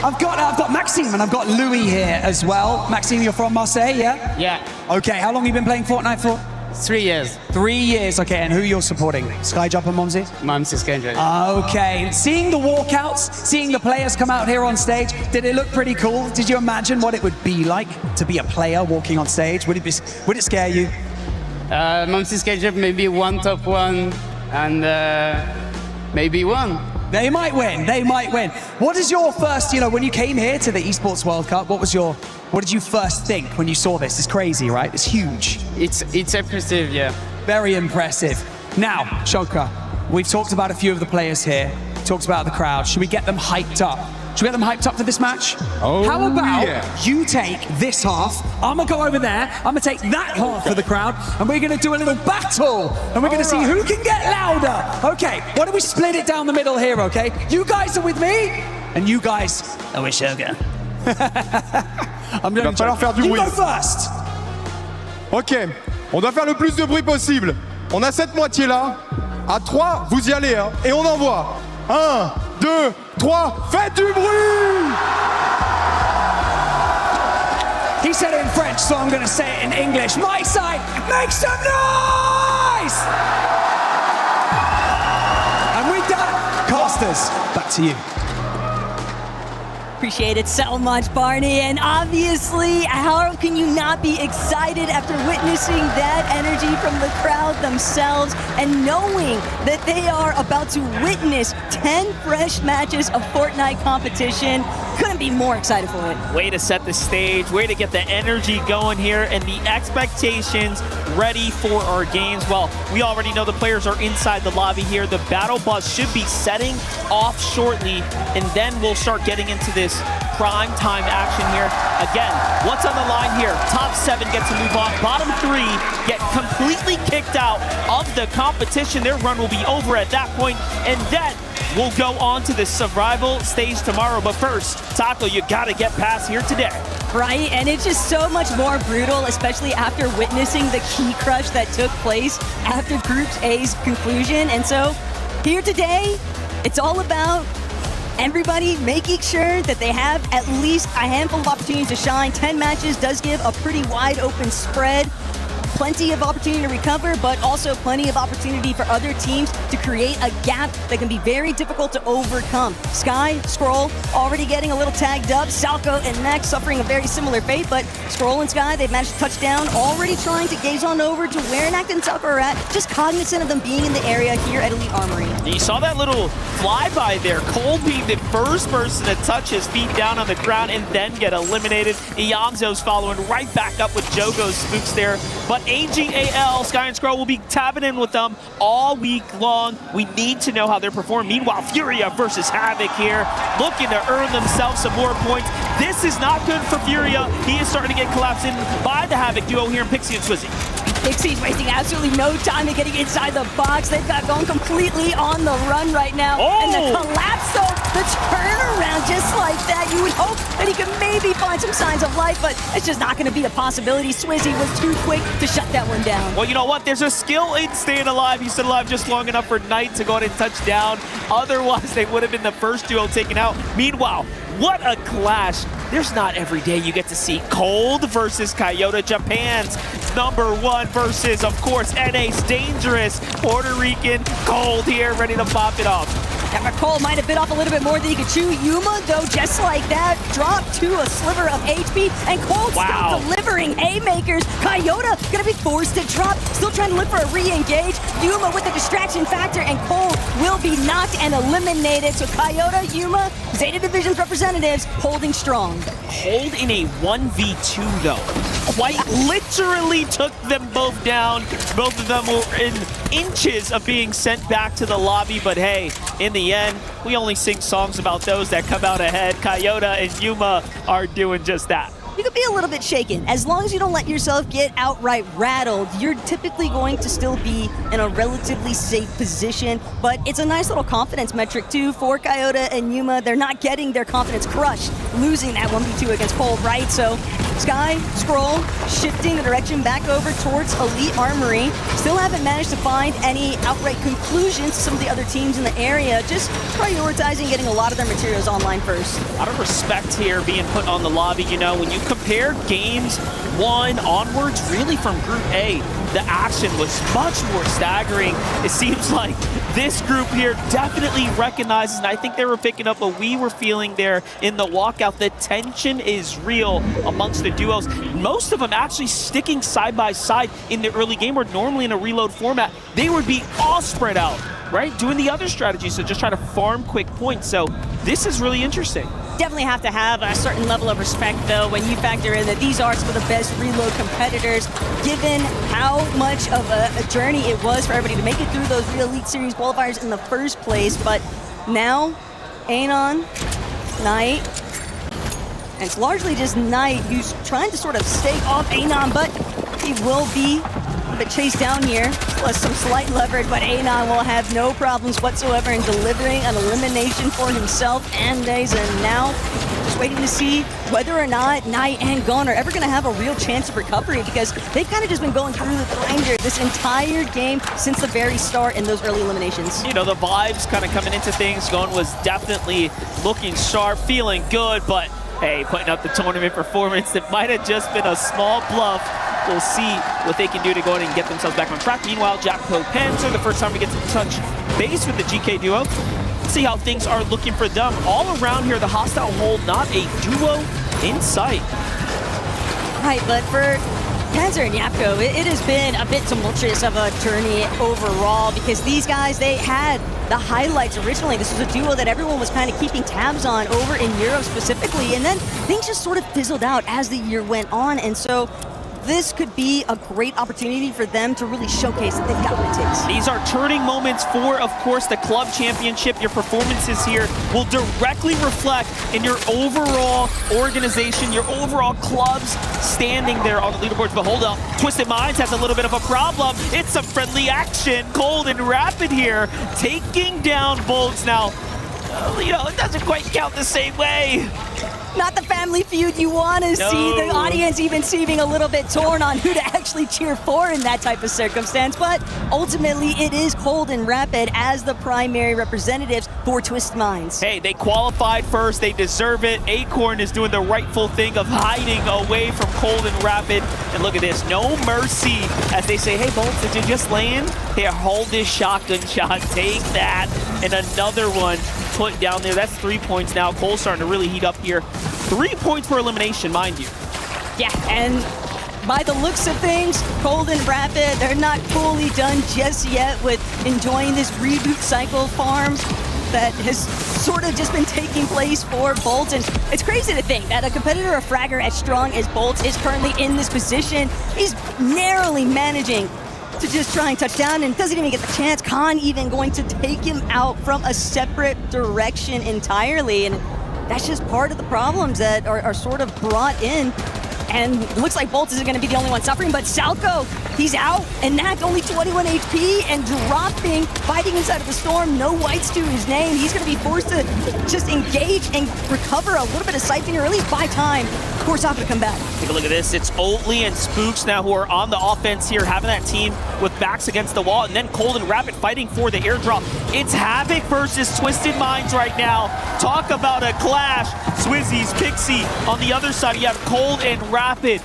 Speaker 21: I've got Maxime and I've got Louis here as well. Maxime, you're from Marseille, yeah?
Speaker 9: Yeah.
Speaker 21: Okay, how long have you been playing Fortnite for?
Speaker 9: 3 years.
Speaker 21: 3 years, okay, and who you're supporting? Skyjump and Momsy?
Speaker 9: Momsy Skyjump.
Speaker 21: Okay, seeing the walkouts, seeing the players come out here on stage, did it look pretty cool? Did you imagine what it would be like to be a player walking on stage? Would it scare you?
Speaker 9: Momsy Skyjump maybe one top one and maybe one.
Speaker 21: They might win. What is your first, when you came here to the Esports World Cup, what did you first think when you saw this? It's crazy, right? It's huge.
Speaker 9: It's impressive, yeah.
Speaker 21: Very impressive. Now, Shoka, we've talked about a few of the players here, talked about the crowd. Should we get them hyped up? Should we get them hyped up for this match?
Speaker 2: Oh,
Speaker 21: how about
Speaker 2: yeah.
Speaker 21: you take this half, I'm gonna go over there, I'm gonna take that half for the crowd, and we're gonna do a little battle, and we're gonna see who can get louder. Okay, why don't we split it down the middle here, okay? You guys are with me, and you guys are with Shoga.
Speaker 2: Il va falloir faire du bruit.
Speaker 21: You go first.
Speaker 2: Ok, on doit faire le plus de bruit possible. On a cette moitié-là. À 3, vous y allez, hein, et on envoie. 1, 2, 3, faites du bruit!
Speaker 21: He said it in French, so I'm going to say it in English. My side, make some noise! And with that, casters, back to you.
Speaker 11: Appreciate it so much, Barney. And obviously, how can you not be excited after witnessing that energy from the crowd themselves and knowing that they are about to witness 10 fresh matches of Fortnite competition? Couldn't be more excited for it.
Speaker 13: Way to set the stage, way to get the energy going here and the expectations ready for our games. Well, we already know the players are inside the lobby here. The battle bus should be setting off shortly, and then we'll start getting into this prime time action here. Again, what's on the line here? Top 7 get to move on. Bottom 3 get completely kicked out of the competition. Their run will be over at that point, and then we'll go on to the survival stage tomorrow. But first, Taco, you gotta get past here today.
Speaker 11: Right, and it's just so much more brutal, especially after witnessing the key crush that took place after Group A's conclusion. And so, here today, it's all about everybody making sure that they have at least a handful of opportunities to shine. 10 matches does give a pretty wide open spread. Plenty of opportunity to recover, but also plenty of opportunity for other teams to create a gap that can be very difficult to overcome. Sky, Scroll, already getting a little tagged up. Salco and Nex suffering a very similar fate, but Scroll and Sky, they've managed to touch down, already trying to gaze on over to where Nact and Salco are at, just cognizant of them being in the area here at Elite Armory.
Speaker 13: You saw that little flyby there. Cold being the first person to touch his feet down on the ground and then get eliminated. Iamzo's following right back up with Jogo's spooks there. But AGAL, Sky and Scroll will be tabbing in with them all week long. We need to know how they're performing. Meanwhile, Furia versus Havoc here, looking to earn themselves some more points. This is not good for Furia. He is starting to get collapsed in by the Havoc duo here in Pixie and Swizzy.
Speaker 11: Pixie's wasting absolutely no time in getting inside the box. They've got going completely on the run right now.
Speaker 13: Oh!
Speaker 11: And the collapse, though, the turnaround just like that. You would hope that he could maybe find some signs of life, but it's just not going to be a possibility. Swizzy was too quick to shut that one down.
Speaker 13: Well, you know what? There's a skill in staying alive. He stayed alive just long enough for Knight to go ahead and touch down. Otherwise, they would have been the first duo taken out. Meanwhile, what a clash. There's not every day you get to see Cold versus Coyote, Japan's #1 versus, of course, NA's Dangerous. Puerto Rican Cold here, ready to pop it off.
Speaker 11: Cole might have bit off a little bit more than he could chew. Yuma, though, just like that, dropped to a sliver of HP, and Cole still delivering haymakers. Coyote gonna be forced to drop, still trying to look for a re-engage. Yuma with the distraction factor, and Cole will be knocked and eliminated. So Coyote, Yuma, Zeta Division's representatives holding strong.
Speaker 13: Hold in a 1v2 though. Quite literally took them both down. Both of them were in inches of being sent back to the lobby, but hey, in the end, we only sing songs about those that come out ahead. Coyote and Yuma are doing just that.
Speaker 11: You could be a little bit shaken. As long as you don't let yourself get outright rattled, you're typically going to still be in a relatively safe position, but it's a nice little confidence metric too for Coyote and Yuma. They're not getting their confidence crushed, losing that 1v2 against Cole, right? So Sky, Scroll, shifting the direction back over towards Elite Armory. Still haven't managed to find any outright conclusions to some of the other teams in the area, just prioritizing getting a lot of their materials online first.
Speaker 13: A lot of respect here being put on the lobby. You know, when you compare games 1 onwards, really from Group A, the action was much more staggering. It seems like this group here definitely recognizes, and I think they were picking up what we were feeling there in the walkout. The tension is real amongst the duos. Most of them actually sticking side by side in the early game, where normally in a reload format, they would be all spread out, right? Doing the other strategies, so just try to farm quick points. So this is really interesting.
Speaker 11: Definitely have to have a certain level of respect, though, when you factor in that these are some of the best reload competitors, given how much of a journey it was for everybody to make it through those Real Elite Series qualifiers in the first place. But now, Anon, Knight, and it's largely just Knight who's trying to sort of stake off Anon, but he will be chased down here, plus some slight leverage, but Anon will have no problems whatsoever in delivering an elimination for himself and Days. And now, just waiting to see whether or not Knight and Gon are ever going to have a real chance of recovery, because they've kind of just been going through the grinder this entire game since the very start in those early eliminations.
Speaker 13: You know, the vibes kind of coming into things. Gon was definitely looking sharp, feeling good, but hey, putting up the tournament performance that might have just been a small bluff. We'll see what they can do to go in and get themselves back on track. Meanwhile, Jackpo Panzer, the first time he gets to touch base with the GK duo. See how things are looking for them. All around here, the hostile hold, not a duo in sight.
Speaker 11: Right, but for Panzer and Yapko, it has been a bit tumultuous of a journey overall, because these guys, they had the highlights originally. This was a duo that everyone was kind of keeping tabs on over in Europe specifically, and then things just sort of fizzled out as the year went on, and so this could be a great opportunity for them to really showcase that they've got what it takes.
Speaker 13: These are turning moments for, of course, the club championship. Your performances here will directly reflect in your overall organization, your overall clubs standing there on the leaderboards. But hold up, Twisted Minds has a little bit of a problem. It's some friendly action. Cold and Rapid here, taking down Bolts. Now, you know, it doesn't quite count the same way.
Speaker 11: Not the family feud you want to see. The audience even seeming a little bit torn on who to actually cheer for in that type of circumstance. But ultimately, it is Cold and Rapid as the primary representatives for Twisted Minds.
Speaker 13: Hey, they qualified first. They deserve it. Acorn is doing the rightful thing of hiding away from Cold and Rapid. And look at this. No mercy as they say, hey, Bolts, did you just land? Here, hold this shotgun shot. Take that. And another one put down there. That's 3 points now. Cole's starting to really heat up here. 3 points for elimination, mind you.
Speaker 11: Yeah, and by the looks of things, Cold and Rapid, they're not fully done just yet with enjoying this reboot cycle farm that has sort of just been taking place for Bolt. And it's crazy to think that a competitor, a fragger as strong as Bolt, is currently in this position. He's narrowly managing to just try and touch down and doesn't even get the chance. Khan even going to take him out from a separate direction entirely. And that's just part of the problems that are sort of brought in. And it looks like Bolt isn't going to be the only one suffering, but Salco, he's out, and Knack only 21 HP and dropping, fighting inside of the storm, no whites to his name. He's going to be forced to just engage and recover a little bit of sight here, or at least buy time. Of course, not going to come back.
Speaker 13: Take a look at this. It's Oatly and Spooks now who are on the offense here, having that team with backs against the wall, and then Cold and Rapid fighting for the airdrop. It's Havoc versus Twisted Minds right now. Talk about a clash. Swizzy's Pixie on the other side. You have Cold and Rapid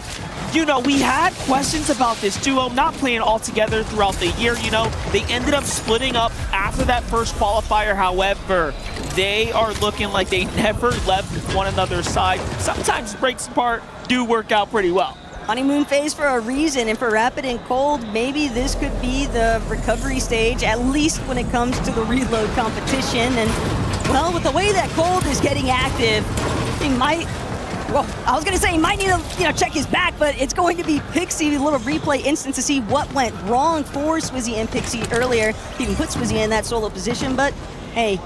Speaker 13: you know, we had questions about this duo not playing all together throughout the year. You know, they ended up splitting up after that first qualifier. However, they are looking like they never left one another's side. Sometimes breaks apart do work out pretty well.
Speaker 11: Honeymoon phase for a reason, and for Rapid and Cold, maybe this could be the recovery stage, at least when it comes to the reload competition. And, well, with the way that Cold is getting active, he might, well, I was going to say he might need to check his back, but it's going to be Pixie, a little replay instance to see what went wrong for Swizzy and Pixie earlier. He even put Swizzy in that solo position, but hey,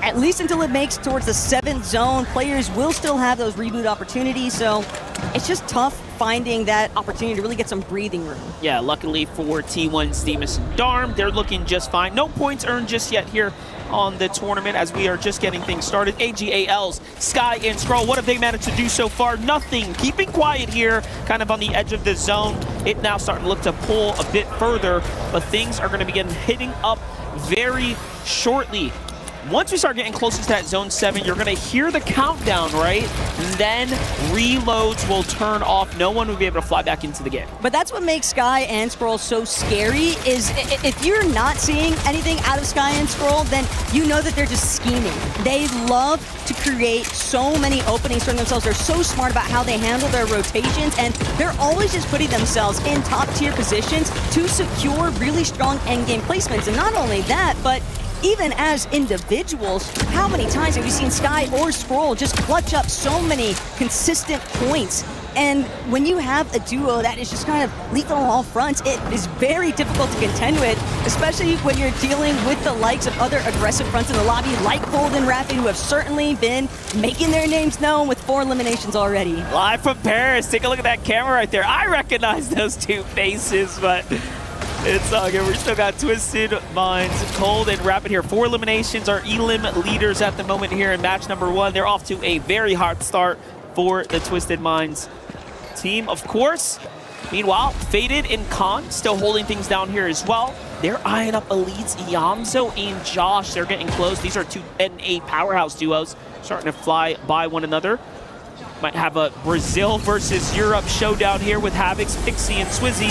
Speaker 11: at least until it makes towards the 7th zone, players will still have those reboot opportunities, so it's just tough finding that opportunity to really get some breathing room.
Speaker 13: Yeah, luckily for T1's Demus and Darm, they're looking just fine. No points earned just yet here on the tournament as we are just getting things started. AGALs, Sky and Skrull, what have they managed to do so far? Nothing. Keeping quiet here, kind of on the edge of the zone. It now starting to look to pull a bit further, but things are going to begin hitting up very shortly. Once we start getting closer to that zone 7, you're going to hear the countdown, right? And then reloads will turn off. No one will be able to fly back into the game.
Speaker 11: But that's what makes Sky and Skrull so scary, is if you're not seeing anything out of Sky and Skrull, then you know that they're just scheming. They love to create so many openings for themselves. They're so smart about how they handle their rotations, and they're always just putting themselves in top-tier positions to secure really strong endgame placements. And not only that, but even as individuals, how many times have you seen Sky or Skrull just clutch up so many consistent points? And when you have a duo that is just kind of lethal on all fronts, it is very difficult to contend with, especially when you're dealing with the likes of other aggressive fronts in the lobby, like Cold and Rapid, who have certainly been making their names known with 4 eliminations already.
Speaker 13: Live from Paris, take a look at that camera right there. I recognize those two faces, but it's all good. We still got Twisted Minds, Cold, and Rapid here. 4 eliminations are Elim leaders at the moment here in match number 1. They're off to a very hot start for the Twisted Minds team, of course. Meanwhile, Faded and Khan still holding things down here as well. They're eyeing up Elites, Iamzo and Josh. They're getting close. These are 2 NA powerhouse duos starting to fly by one another. Might have a Brazil versus Europe showdown here with Havocs, Pixie, and Swizzy.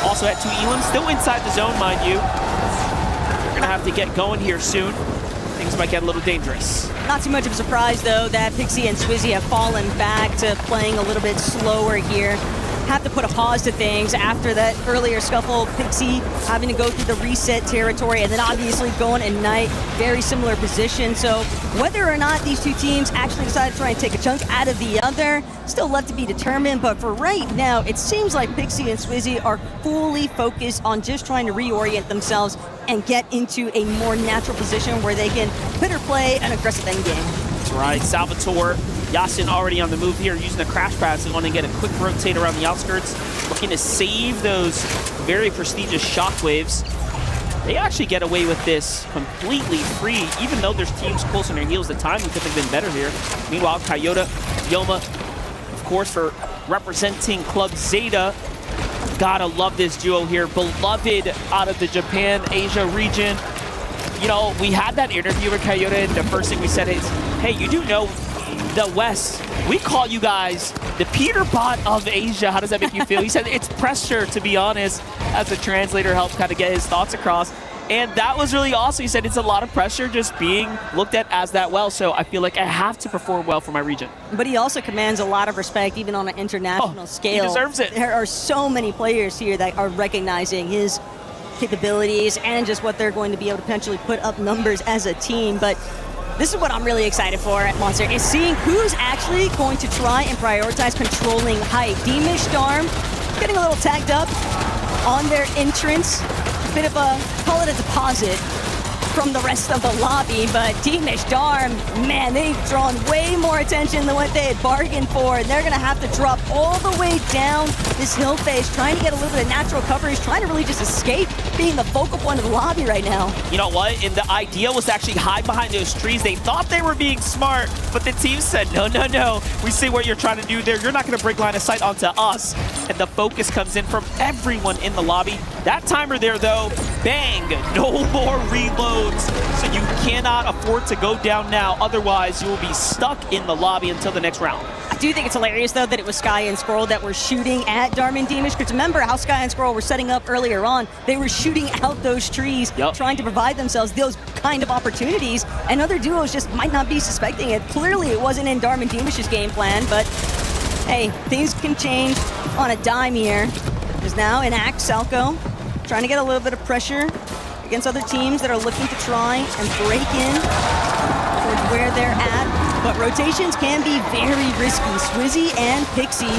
Speaker 13: Also at 2 Elim, still inside the zone, mind you. We're gonna have to get going here soon. Things might get a little dangerous.
Speaker 11: Not too much of a surprise, though, that Pixie and Swizzy have fallen back to playing a little bit slower here. Have to put a pause to things after that earlier scuffle. Pixie having to go through the reset territory, and then obviously going Ignite, very similar position. So whether or not these 2 teams actually decide to try and take a chunk out of the other, still left to be determined. But for right now, it seems like Pixie and Swizzy are fully focused on just trying to reorient themselves and get into a more natural position where they can hit or play an aggressive endgame.
Speaker 13: That's right, Salvatore. Yasin already on the move here, using the crash pads and want to get a quick rotate around the outskirts, looking to save those very prestigious shockwaves. They actually get away with this completely free, even though there's teams close on their heels. The timing could have been better here. Meanwhile, Coyote, Yoma, of course, for representing Club Zeta. Gotta love this duo here. Beloved out of the Japan, Asia region. You know, we had that interview with Coyote, and the first thing we said is, hey, you do know the West, we call you guys the Peter Bot of Asia. How does that make you feel? He said it's pressure, to be honest, as the translator helped kind of get his thoughts across. And that was really awesome. He said it's a lot of pressure just being looked at as that well. So I feel like I have to perform well for my region.
Speaker 11: But he also commands a lot of respect, even on an international scale.
Speaker 13: He deserves it.
Speaker 11: There are so many players here that are recognizing his capabilities and just what they're going to be able to potentially put up numbers as a team. But this is what I'm really excited for at Monster, is seeing who's actually going to try and prioritize controlling height. Deemish Darm getting a little tagged up on their entrance. A bit of a, call it a deposit from the rest of the lobby, but Deemish Darm, man, they've drawn way more attention than what they had bargained for, and they're gonna have to drop all the way down this hill face, trying to get a little bit of natural coverage, trying to really just escape being the focal point of the lobby right now.
Speaker 13: You know what? And the idea was to actually hide behind those trees. They thought they were being smart, but the team said, no, no, no. We see what you're trying to do there. You're not gonna break line of sight onto us. And the focus comes in from everyone in the lobby. That timer there, though, bang, no more reloads. So you cannot afford to go down now. Otherwise, you will be stuck in the lobby until the next round.
Speaker 11: I do think it's hilarious, though, that it was Sky and Scroll that were shooting at Darman Demish, because remember how Sky and Scroll were setting up earlier on. They were shooting out those trees, trying to provide themselves those kind of opportunities, and other duos just might not be suspecting it. Clearly, it wasn't in Darman Demish's game plan, but hey, things can change on a dime here. There's now an Axe Salco trying to get a little bit of pressure against other teams that are looking to try and break in towards where they're at. But rotations can be very risky. Swizzy and Pixie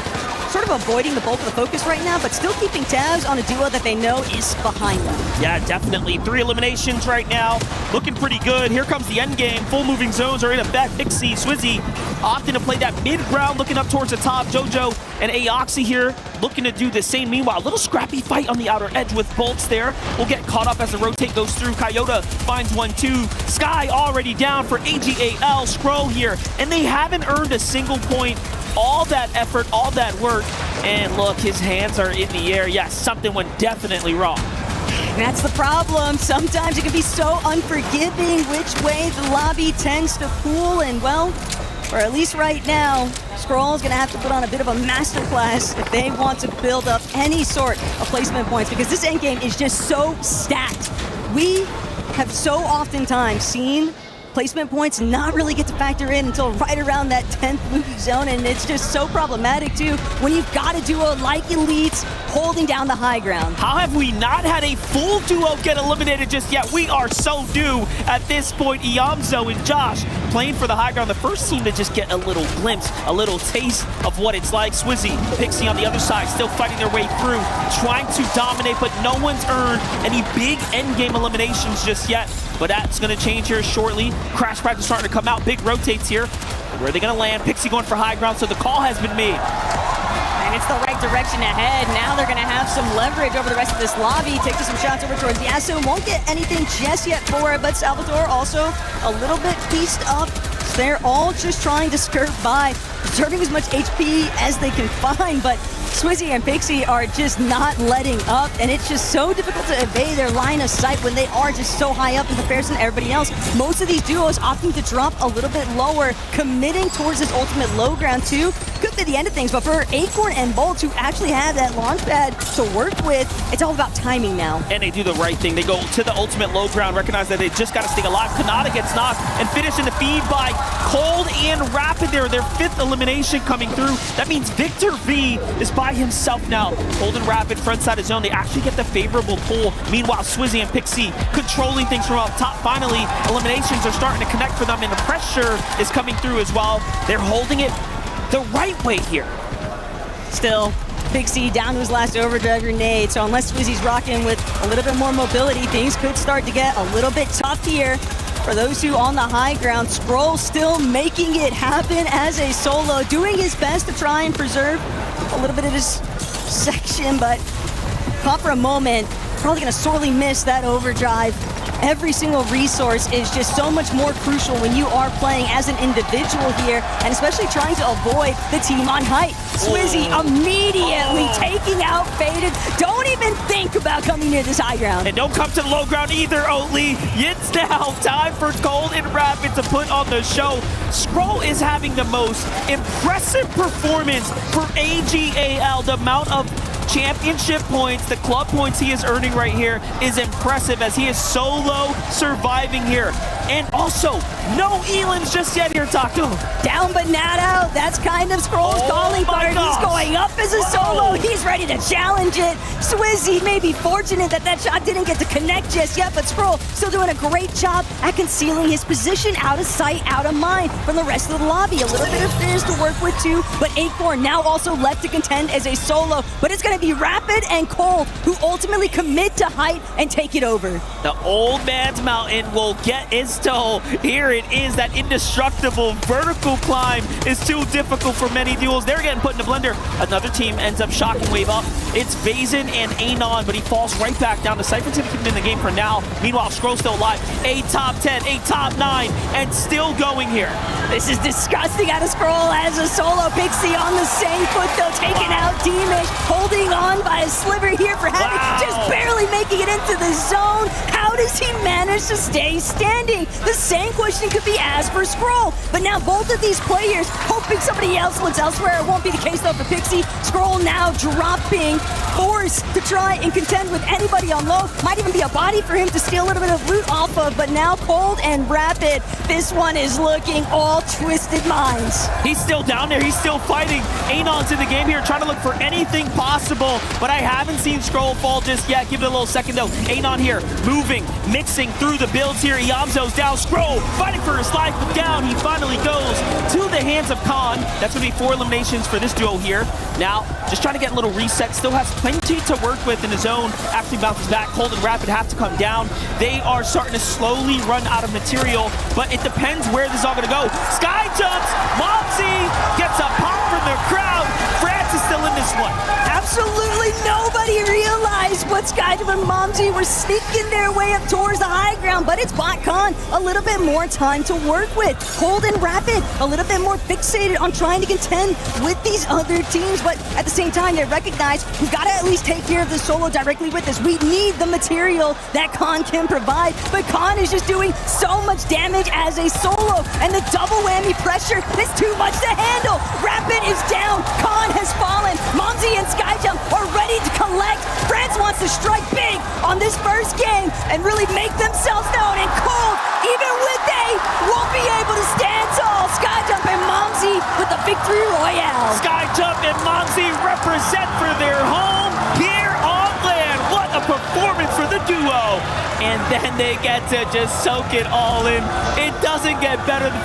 Speaker 11: sort of avoiding the bulk of the focus right now, but still keeping tabs on a duo that they know is behind them.
Speaker 13: Yeah, definitely. 3 eliminations right now. Looking pretty good. Here comes the end game. Full moving zones are in effect. Pixie, Swizzy opting to play that mid-ground, looking up towards the top. Jojo and Aoxy here looking to do the same. Meanwhile, a little scrappy fight on the outer edge with Bolts there. We'll get caught up as the rotate goes through. Coyote finds 1-2. Sky already down for AGAL. Scroll here. And they haven't earned a single point. All that effort, all that work. And look, his hands are in the air. Yes, something went definitely wrong.
Speaker 11: That's the problem. Sometimes it can be so unforgiving which way the lobby tends to pool, and well, or at least right now, Scroll's gonna have to put on a bit of a masterclass if they want to build up any sort of placement points, because this endgame is just so stacked. We have so oftentimes seen placement points not really get to factor in until right around that 10th movie zone, and it's just so problematic too when you've got a duo like Elites holding down the high ground.
Speaker 13: How have we not had a full duo get eliminated just yet? We are so due at this point. Iamzo and Josh playing for the high ground, the first team to just get a little glimpse, a little taste of what it's like. Swizzy, Pixie on the other side, still fighting their way through, trying to dominate, but no one's earned any big endgame eliminations just yet. But that's going to change here shortly. Crash Pads is starting to come out. Big rotates here. Where are they going to land? Pixie going for high ground, so the call has been made.
Speaker 11: And it's the right direction ahead. Now they're going to have some leverage over the rest of this lobby. Take some shots over towards Yasuo. Won't get anything just yet for it, but Salvatore also a little bit pieced up. So they're all just trying to skirt by, preserving as much HP as they can find, but Swizzy and Pixie are just not letting up, and it's just so difficult to evade their line of sight when they are just so high up in comparison to everybody else. Most of these duos opting to drop a little bit lower, committing towards this ultimate low ground too. Could be the end of things, but for Acorn and Bolt to actually have that launch pad to work with, it's all about timing now.
Speaker 13: And they do the right thing. They go to the ultimate low ground, recognize that they just got to stay alive. Kanata gets knocked and finished in the feed by Cold and Rapid there. Their 5th elimination coming through. That means Victor V is by himself now. Cold and Rapid front side of zone. They actually get the favorable pull. Meanwhile, Swizzy and Pixie controlling things from up top. Finally, eliminations are starting to connect for them, and the pressure is coming through as well. They're holding it the right way here.
Speaker 11: Still, Pixie down to his last overdrive grenade, so unless Swizzy's rocking with a little bit more mobility, things could start to get a little bit tough here. For those two on the high ground, Scroll still making it happen as a solo, doing his best to try and preserve a little bit of his section, but caught for a moment, probably gonna sorely miss that overdrive. Every single resource is just so much more crucial when you are playing as an individual here, and especially trying to avoid the team on height. Swizzy immediately taking out Faded. Don't even think about coming near this high ground.
Speaker 13: And don't come to the low ground either, Oatly. It's now time for Cold and Rapid to put on the show. Scroll is having the most impressive performance for AGAL. The amount of championship points, the club points he is earning right here is impressive, as he is solo surviving here. And also, no Elans just yet here, Taco.
Speaker 11: Down but not out. That's kind of Scroll's calling card. He's going up as a solo. He's ready to challenge it. Swizzy may be fortunate that that shot didn't get to connect just yet, but Scroll still doing a great job at concealing his position out of sight, out of mind from the rest of the lobby. A little bit of fears to work with too, but Acorn now also left to contend as a solo, but it's going to be Rapid and Cold who ultimately commit to height and take it over.
Speaker 13: The old man's mountain will get his toe. Here it is, that indestructible vertical climb is too difficult for many duels. They're getting put in the blender. Another team ends up shocking wave up. It's Vazen and Anon, but he falls right back down. The Cypher team keep him in the game for now. Meanwhile, Scroll still alive. A top 10, a top 9, and still going here.
Speaker 11: This is disgusting out of Scroll as a solo. Pixie on the same foot though, taking out Demish, holding hanging on by a sliver here for Havoc, just barely making it into the zone. How does he manage to stay standing? The same question could be asked for Skrull, but now both of these players hoping somebody else looks elsewhere. It won't be the case though for Pixie. Skrull now dropping, forced to try and contend with anybody on low. Might even be a body for him to steal a little bit of loot off of, but now Cold and Rapid, this one is looking all twisted minds.
Speaker 13: He's still down there. He's still fighting. Anon's in the game here, trying to look for anything possible, but I haven't seen Skrull fall just yet. Give it a little second though. Anon here, moving, mixing through the builds here. Iamzo's down. Skrull fighting for his life, but down. He finally goes to the hands of Khan. That's going to be 4 eliminations for this duo here. Now, just trying to get a little reset. Still has plenty to work with in his own after he bounces back. Cold and Rapid have to come down. They are starting to slowly run out of material, but it depends where this is all going to go. Sky jumps. Momsy gets a pop from the crowd. France is still in this one.
Speaker 11: Absolutely nobody realized what Skyjump and Momsy were sneaking their way up towards the high ground, but it's BotCon, a little bit more time to work with. Cold and Rapid, a little bit more fixated on trying to contend with these other teams, but at the same time, they recognize we've got to at least take care of the solo directly with this. We need the material that Khan can provide, but Khan is just doing so much damage as a solo, and the double whammy pressure is too much to handle. Rapid is down, Khan has fallen, Momsy and Skyjump are ready to collect. France wants to strike big on this first game and really make themselves known, and Cold, even with they, won't be able to stand tall. Skyjump and Momsy with the victory royale.
Speaker 13: Skyjump and Momsy represent for their home here on land. What a performance for the duo. And then they get to just soak it all in. It doesn't get better than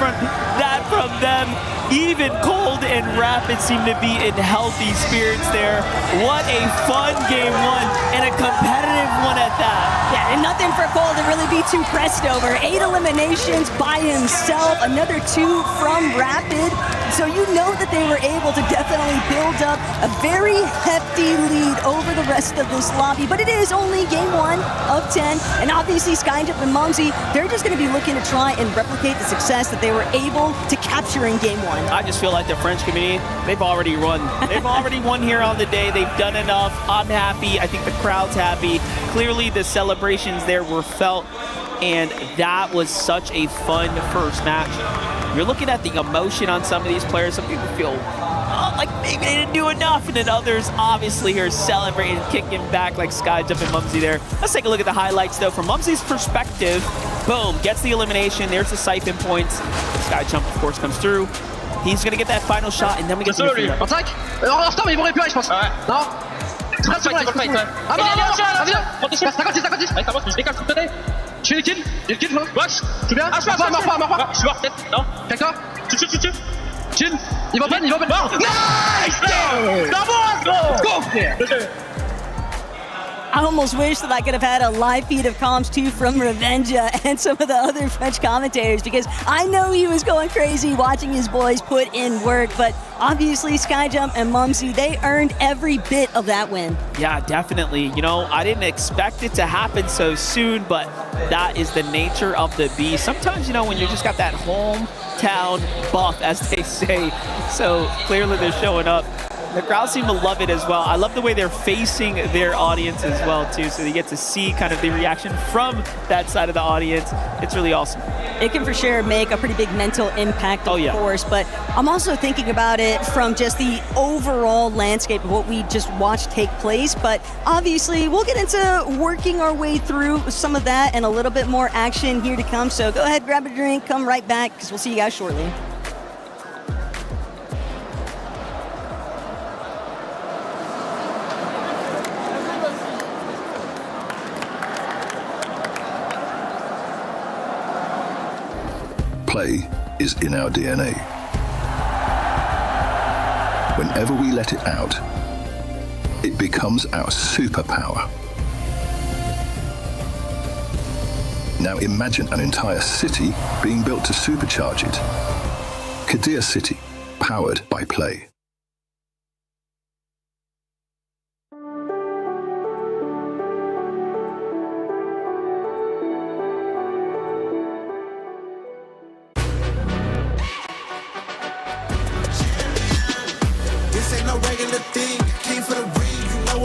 Speaker 13: that from them. Even Cold and Rapid seem to be in healthy spirits there. What a fun game one, and a competitive one at that.
Speaker 11: Yeah, and nothing for Cold to really be too pressed over. 8 eliminations by himself, another 2 from Rapid. So you know that they were able to definitely build up a very hefty lead over the rest of this lobby. But it is only game 1 of 10, and obviously Skyjump and Momsy, they're just going to be looking to try and replicate the success that they were able to capture in game 1.
Speaker 13: I just feel like the French community, they've already won. They've already won here on the day. They've done enough. I'm happy. I think the crowd's happy. Clearly the celebrations there were felt, and that was such a fun first match. You're looking at the emotion on some of these players. Some people feel like maybe they didn't do enough, and then others obviously are celebrating, kicking back like Skyjump and Momsy there. Let's take a look at the highlights though. From Momsy's perspective, boom, gets the elimination. There's the siphon points. Skyjump, of course, comes through. He's gonna get that final shot, and then we get to the
Speaker 15: en 5. En retard, mais ils vont récupérer, je pense. Non. Ah non, viens. 56. Ouais, ça avance, mais je décale sur le côté. Tu fais les kills. J'ai le kill, box. Tu viens? Je suis mort pas. Je suis mort, peut-être. Non. Quelqu'un? Tu. Chill. Il va open. Nice! Let's go, frère.
Speaker 11: I almost wish that I could have had a live feed of comms too from Revenja and some of the other French commentators, because I know he was going crazy watching his boys put in work, but obviously Skyjump and Momsy, they earned every bit of that win.
Speaker 13: Yeah, definitely. You know, I didn't expect it to happen so soon, but that is the nature of the beast. Sometimes, you know, when you just got that hometown buff, as they say, so clearly they're showing up. The crowd seem to love it as well. I love the way they're facing their audience as well, too, so you get to see kind of the reaction from that side of the audience. It's really awesome.
Speaker 11: It can for sure make a pretty big mental impact, of course, but I'm also thinking about it from just the overall landscape of what we just watched take place. But obviously, we'll get into working our way through some of that and a little bit more action here to come. So go ahead, grab a drink, come right back, because we'll see you guys shortly.
Speaker 16: Play is in our DNA. Whenever we let it out, it becomes our superpower. Now imagine an entire city being built to supercharge it. Kadir City, powered by Play.
Speaker 20: This ain't no regular thing. Came for the ring, you know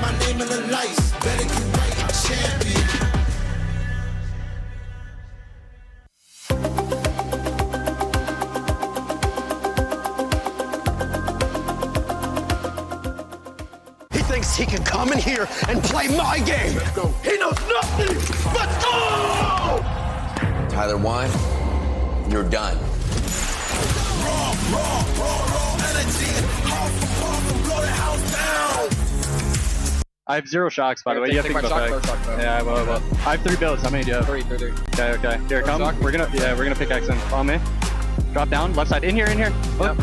Speaker 3: my name in the lights. Better get right, champion.
Speaker 17: Thinks he can come in here and play my game. Let's go. He knows nothing. Let's go!
Speaker 20: Tyler Wine, you're done.
Speaker 3: Raw energy. Blow the house down.
Speaker 5: I have 0 shocks, by the way. You have to go back. Yeah, I will. I have 3 builds. How many do you have? 3. Okay. Here, come. We're gonna pickaxe in. Follow me. Drop down. Left side. In here. Look.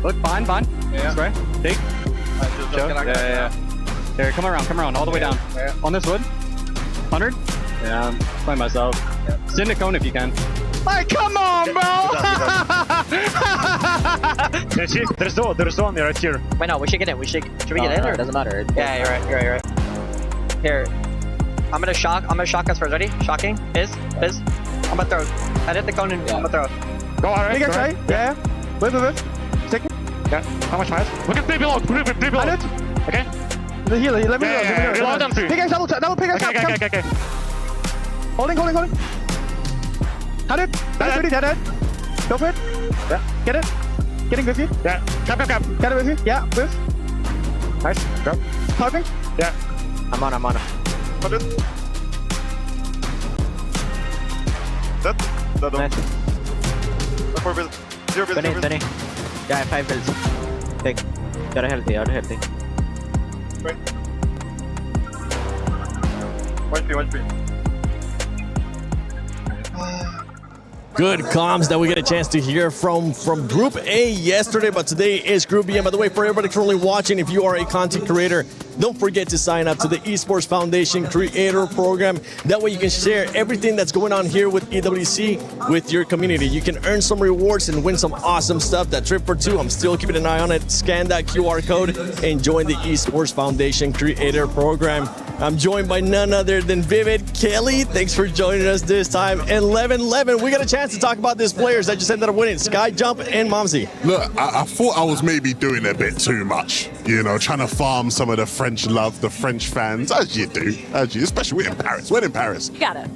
Speaker 5: Look. Behind. Yeah. Spray. Take. Yeah. Here, come around, all the way down. On this wood. 100? Yeah, I'm playing myself. Sit in the cone if you can. Like, come on, bro!
Speaker 22: There's one right here. Wait, no, we should get in. Should we get in or it doesn't matter? Yeah, you're right. Here, I'm gonna shock us first. Ready? Shocking. Fizz. I'm gonna throw. I hit the cone and I'm gonna throw.
Speaker 5: Go on, right? Yeah. Live. Stick. Yeah. How much fire? Look at 3 below. 3 below. Okay. The healer, let me know. Pickaxe, double pickaxe. Okay. Holding. 100. Nice, dead. Go for it. Yeah. Get it. Getting with you. Yeah. Cap. Get it with you. Yeah, with. Nice. Go. Typing. Yeah. I'm on. 100. That. Nice. Look for build. 0 build.
Speaker 22: 20. Yeah, I have 5 builds. Take. You're healthy.
Speaker 5: Wait. 1P.
Speaker 4: Good comms that we get a chance to hear from Group A yesterday, but today is Group B. And by the way, for everybody currently watching, if you are a content creator, don't forget to sign up to the Esports Foundation Creator Program. That way you can share everything that's going on here with EWC with your community. You can earn some rewards and win some awesome stuff. That trip for 2, I'm still keeping an eye on it. Scan that QR code and join the Esports Foundation Creator Program. I'm joined by none other than Vivid Kelly. Thanks for joining us this time. And 11, we got a chance to talk about these players that just ended up winning, Sky Jump and Momsy.
Speaker 6: Look, I thought I was maybe doing a bit too much, trying to farm some of the French love, the French fans, as you do, especially we're in Paris.
Speaker 11: You got it.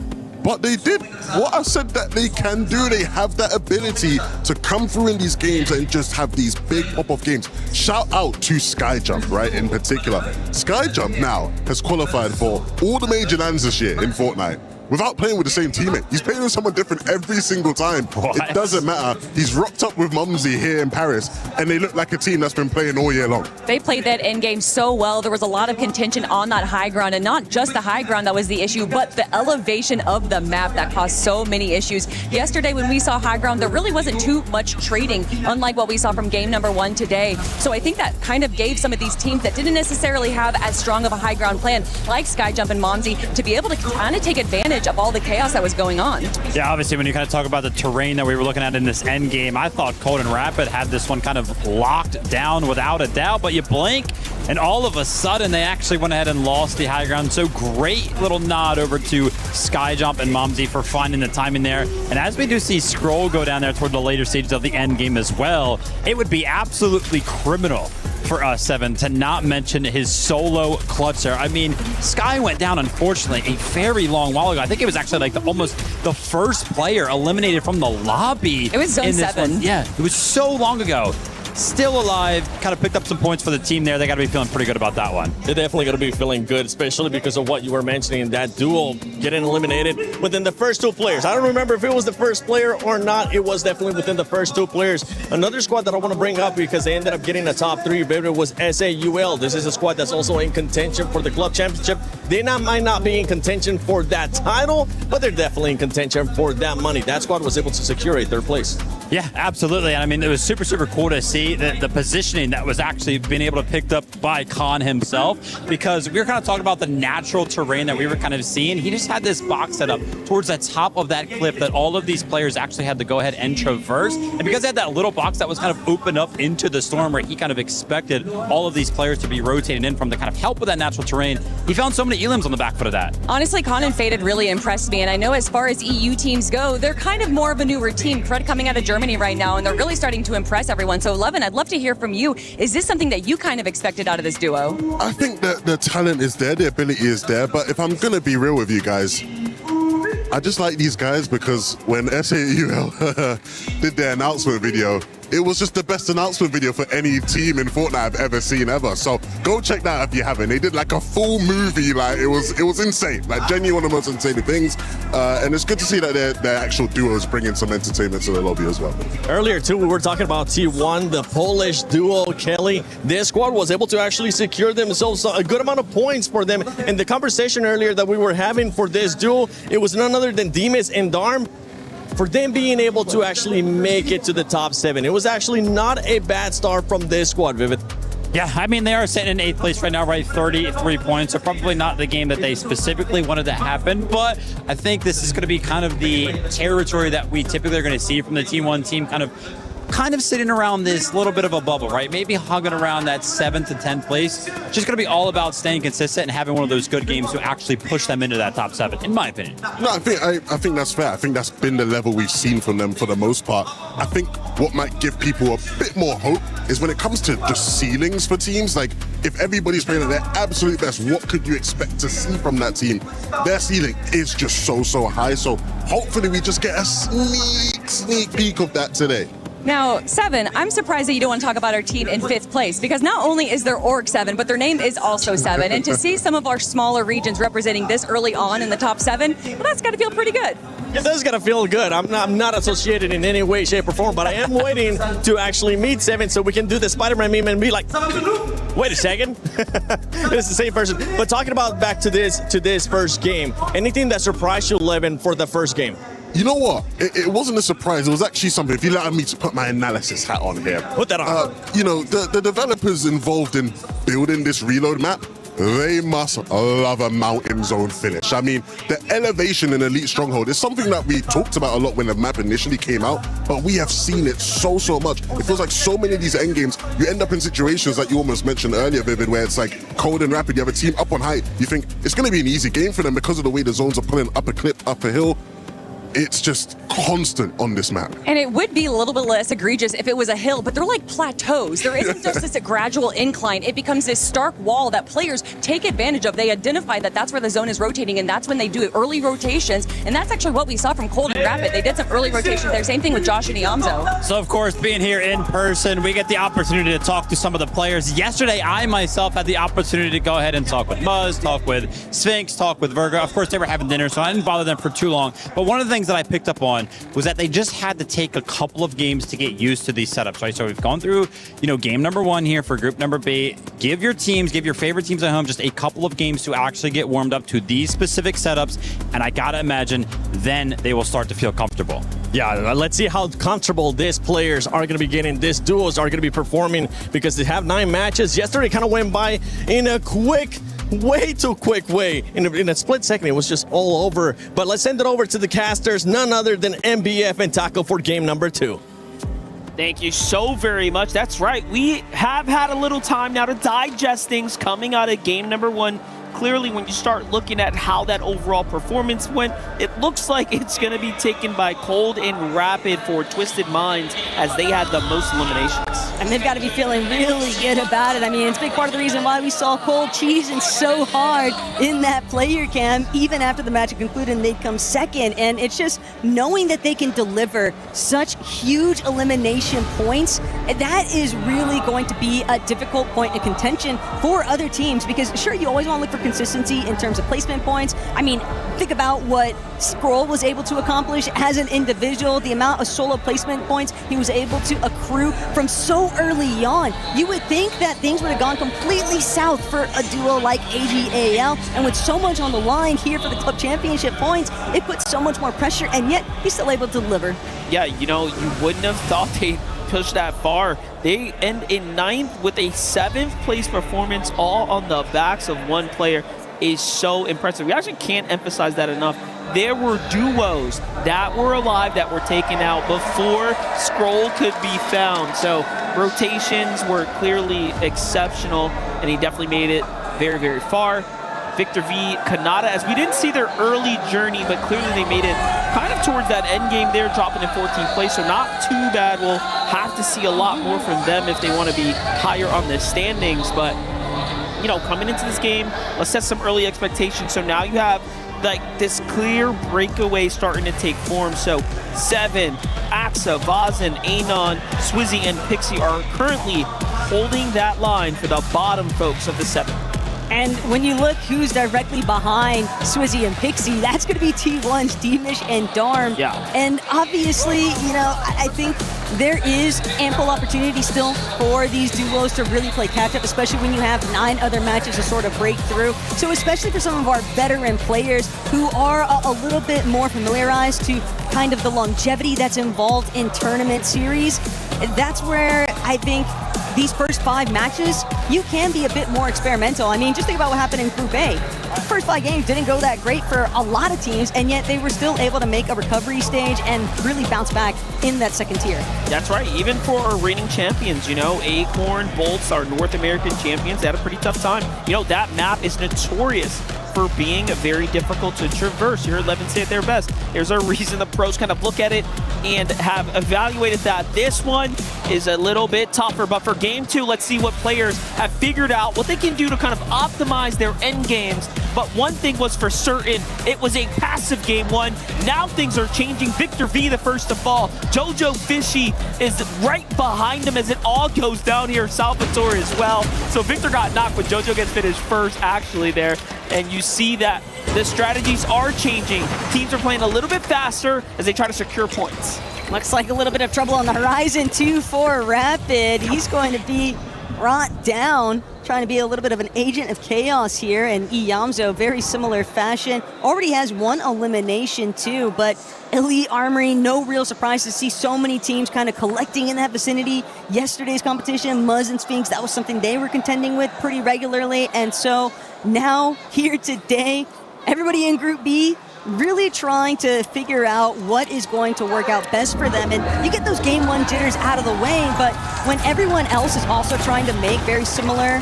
Speaker 6: But they did what I said that they can do. They have that ability to come through in these games and just have these big pop-off games. Shout out to Skyjump, right, in particular. Skyjump now has qualified for all the major lands this year in Fortnite without playing with the same teammate. He's playing with someone different every single time. What? It doesn't matter. He's rocked up with Mumsy here in Paris, and they look like a team that's been playing all year long.
Speaker 25: They played that end game so well. There was a lot of contention on that high ground, and not just the high ground that was the issue, but the elevation of the map that caused so many issues. Yesterday, when we saw high ground, there really wasn't too much trading, unlike what we saw from game number 1 today. So I think that kind of gave some of these teams that didn't necessarily have as strong of a high ground plan, like Skyjump and Momsy, to be able to kind of take advantage of all the chaos that was going on.
Speaker 5: Yeah, obviously when you kind of talk about the terrain that we were looking at in this end game, I thought Cold and Rapid had this one kind of locked down without a doubt, but you blink and all of a sudden they actually went ahead and lost the high ground. So great little nod over to Skyjump and Momsy for finding the timing there. And as we do see Scroll go down there toward the later stages of the end game as well, it would be absolutely criminal for us, Seven, to not mention his solo clutch there. I mean, Sky went down, unfortunately, a very long while ago. I think it was actually like almost the first player eliminated from the lobby.
Speaker 25: It was Zone 7.
Speaker 5: Yeah, it was so long ago. Still alive, kind of picked up some points for the team there. They got to be feeling pretty good about that one.
Speaker 4: They're definitely going to be feeling good, especially because of what you were mentioning, that duel getting eliminated within the first 2 players. I don't remember if it was the first player or not. It was definitely within the first 2 players. Another squad that I want to bring up because they ended up getting a top 3 favorite was SAUL. This is a squad that's also in contention for the club championship. They might not be in contention for that title, but they're definitely in contention for that money. That squad was able to secure a 3rd place.
Speaker 5: Yeah, absolutely. And I mean, it was super, super cool to see the positioning that was actually being able to picked up by Khan himself, because we were kind of talking about the natural terrain that we were kind of seeing. He just had this box set up towards the top of that cliff that all of these players actually had to go ahead and traverse. And because they had that little box that was kind of opened up into the storm where he kind of expected all of these players to be rotating in from to kind of help with that natural terrain, he found so many elims on the back foot of that.
Speaker 25: Honestly, Khan and Faded really impressed me. And I know as far as EU teams go, they're kind of more of a newer team. Fred coming out of Germany Germany right now, and they're really starting to impress everyone. So, Levin, I'd love to hear from you. Is this something that you kind of expected out of this duo?
Speaker 6: I think that the talent is there, the ability is there, but if I'm going to be real with you guys, I just like these guys because when SAUL did their announcement video, it was just the best announcement video for any team in Fortnite I've ever seen ever. So go check that out if you haven't. They did like a full movie, like it was insane, like genuinely one of the most insane things. And it's good to see that their actual duo is bringing some entertainment to the lobby as well.
Speaker 4: Earlier too, we were talking about T1, the Polish duo, Kelly. This squad was able to actually secure themselves a good amount of points for them. And the conversation earlier that we were having for this duo, it was none other than Demas and Darm. For them being able to actually make it to the top 7. It was actually not a bad start from this squad, Vivid.
Speaker 5: Yeah, I mean, they are sitting in 8th place right now, right? 33 points. So probably not the game that they specifically wanted to happen. But I think this is going to be kind of the territory that we typically are going to see from the T1 team, kind of sitting around this little bit of a bubble, right? Maybe hugging around that 7th to 10th place. Just going to be all about staying consistent and having one of those good games to actually push them into that top 7, in my opinion.
Speaker 6: No, I think that's fair. I think that's been the level we've seen from them for the most part. I think what might give people a bit more hope is when it comes to just ceilings for teams. Like, if everybody's playing at their absolute best, what could you expect to see from that team? Their ceiling is just so high. So hopefully we just get a sneak peek of that today.
Speaker 25: Now, 7, I'm surprised that you don't want to talk about our team in 5th place, because not only is there Org 7, but their name is also 7. And to see some of our smaller regions representing this early on in the top 7, well, that's got to feel pretty good.
Speaker 4: It does gotta feel good. I'm not associated in any way, shape, or form, but I am waiting to actually meet 7 so we can do the Spider-Man meme and be like, wait a second. It's the same person. But talking about back to this first game, anything that surprised you, Levin, for the first game?
Speaker 6: You know what? It wasn't a surprise. It was actually something. If you allow me to put my analysis hat on here.
Speaker 4: Put that on.
Speaker 6: You know, the developers involved in building this reload map, they must love a mountain zone finish. I mean, the elevation in Elite Stronghold is something that we talked about a lot when the map initially came out, but we have seen it so much. It feels like so many of these end games, you end up in situations that you almost mentioned earlier, Vivid, where it's like cold and rapid. You have a team up on height. You think it's going to be an easy game for them because of the way the zones are pulling up a clip, up a hill. It's just constant on this map.
Speaker 25: And it would be a little bit less egregious if it was a hill, but they're like plateaus. There isn't just this gradual incline. It becomes this stark wall that players take advantage of. They identify that that's where the zone is rotating, and that's when they do early rotations. And that's actually what we saw from Cold and Rapid. They did some early rotations there. Same thing with Josh and Iamzo.
Speaker 5: So, of course, being here in person, we get the opportunity to talk to some of the players. Yesterday, I myself had the opportunity to go ahead and talk with Muzz, talk with Sphinx, talk with Virgo. Of course, they were having dinner, so I didn't bother them for too long. But one of the things that I picked up on was that they just had to take a couple of games to get used to these setups, right? So we've gone through, game number 1 here for group number B. Give your favorite teams at home just a couple of games to actually get warmed up to these specific setups. And I gotta imagine then they will start to feel comfortable.
Speaker 4: Yeah, let's see how comfortable these players are going to be getting. These duos are going to be performing because they have 9 matches. Yesterday kind of went by in a way too quick way. In a split second, it was just all over. But let's send it over to the casters, none other than MBF and Taco for game number 2.
Speaker 13: Thank you so very much. That's right. We have had a little time now to digest things coming out of game number 1. Clearly, when you start looking at how that overall performance went, it looks like it's going to be taken by Cold and Rapid for Twisted Minds, as they had the most eliminations.
Speaker 11: And they've got to be feeling really good about it. I mean, it's a big part of the reason why we saw Cold cheesing so hard in that player cam. Even after the match had concluded, they'd come second. And it's just knowing that they can deliver such huge elimination points, that is really going to be a difficult point of contention for other teams, because sure, you always want to look for consistency in terms of placement points. I mean, think about what Skrull was able to accomplish as an individual, the amount of solo placement points he was able to accrue from so early on. You would think that things would have gone completely south for a duo like AGAL, and with so much on the line here for the club championship points, it puts so much more pressure, and yet he's still able to deliver.
Speaker 13: Yeah, you wouldn't have thought they'd push that far. They end in 9th with a 7th place performance, all on the backs of one player, is so impressive. We actually can't emphasize that enough. There were duos that were alive that were taken out before Skrull could be found. So rotations were clearly exceptional, and he definitely made it very, very far. Victor V, Kanata, as we didn't see their early journey, but clearly they made it kind of towards that end game there, dropping in 14th place, so not too bad. We'll have to see a lot more from them if they want to be higher on the standings, but you know, coming into this game, let's set some early expectations. So now you have like this clear breakaway starting to take form. So Seven, Axa, Vazen, Anon, Swizzy, and Pixie are currently holding that line for the bottom folks of the 7.
Speaker 11: And when you look who's directly behind Swizzy and Pixie, that's going to be T1's Demish and Darm.
Speaker 13: Yeah.
Speaker 11: And obviously, you know, I think there is ample opportunity still for these duos to really play catch-up, especially when you have 9 other matches to sort of break through. So especially for some of our veteran players who are a little bit more familiarized to kind of the longevity that's involved in tournament series, that's where I think these first 5 matches, you can be a bit more experimental. I mean, just think about what happened in Group A. The first 5 games didn't go that great for a lot of teams, and yet they were still able to make a recovery stage and really bounce back in that second tier.
Speaker 13: That's right, even for our reigning champions, you know, Acorn, Bolts, our North American champions, they had a pretty tough time. You know, that map is notorious for being very difficult to traverse. You heard Levin say it there best. There's a reason the pros kind of look at it and have evaluated that. This one is a little bit tougher, but for game 2, let's see what players have figured out, what they can do to kind of optimize their end games. But one thing was for certain, it was a passive game 1. Now things are changing. Victor V, the first to fall. Jojo Fishy is right behind him as it all goes down here. Salvatore as well. So Victor got knocked, but Jojo gets finished first actually there. And you see that the strategies are changing. Teams are playing a little bit faster as they try to secure points.
Speaker 11: Looks like a little bit of trouble on the horizon too for Rapid. He's going to be brought down, trying to be a little bit of an agent of chaos here. And Iyamzo, very similar fashion, already has 1 elimination too, but Elite Armory, no real surprise to see so many teams kind of collecting in that vicinity. Yesterday's competition, Muzz and Sphinx, that was something they were contending with pretty regularly. And so now, here today, everybody in Group B really trying to figure out what is going to work out best for them. And you get those game 1 jitters out of the way, but when everyone else is also trying to make very similar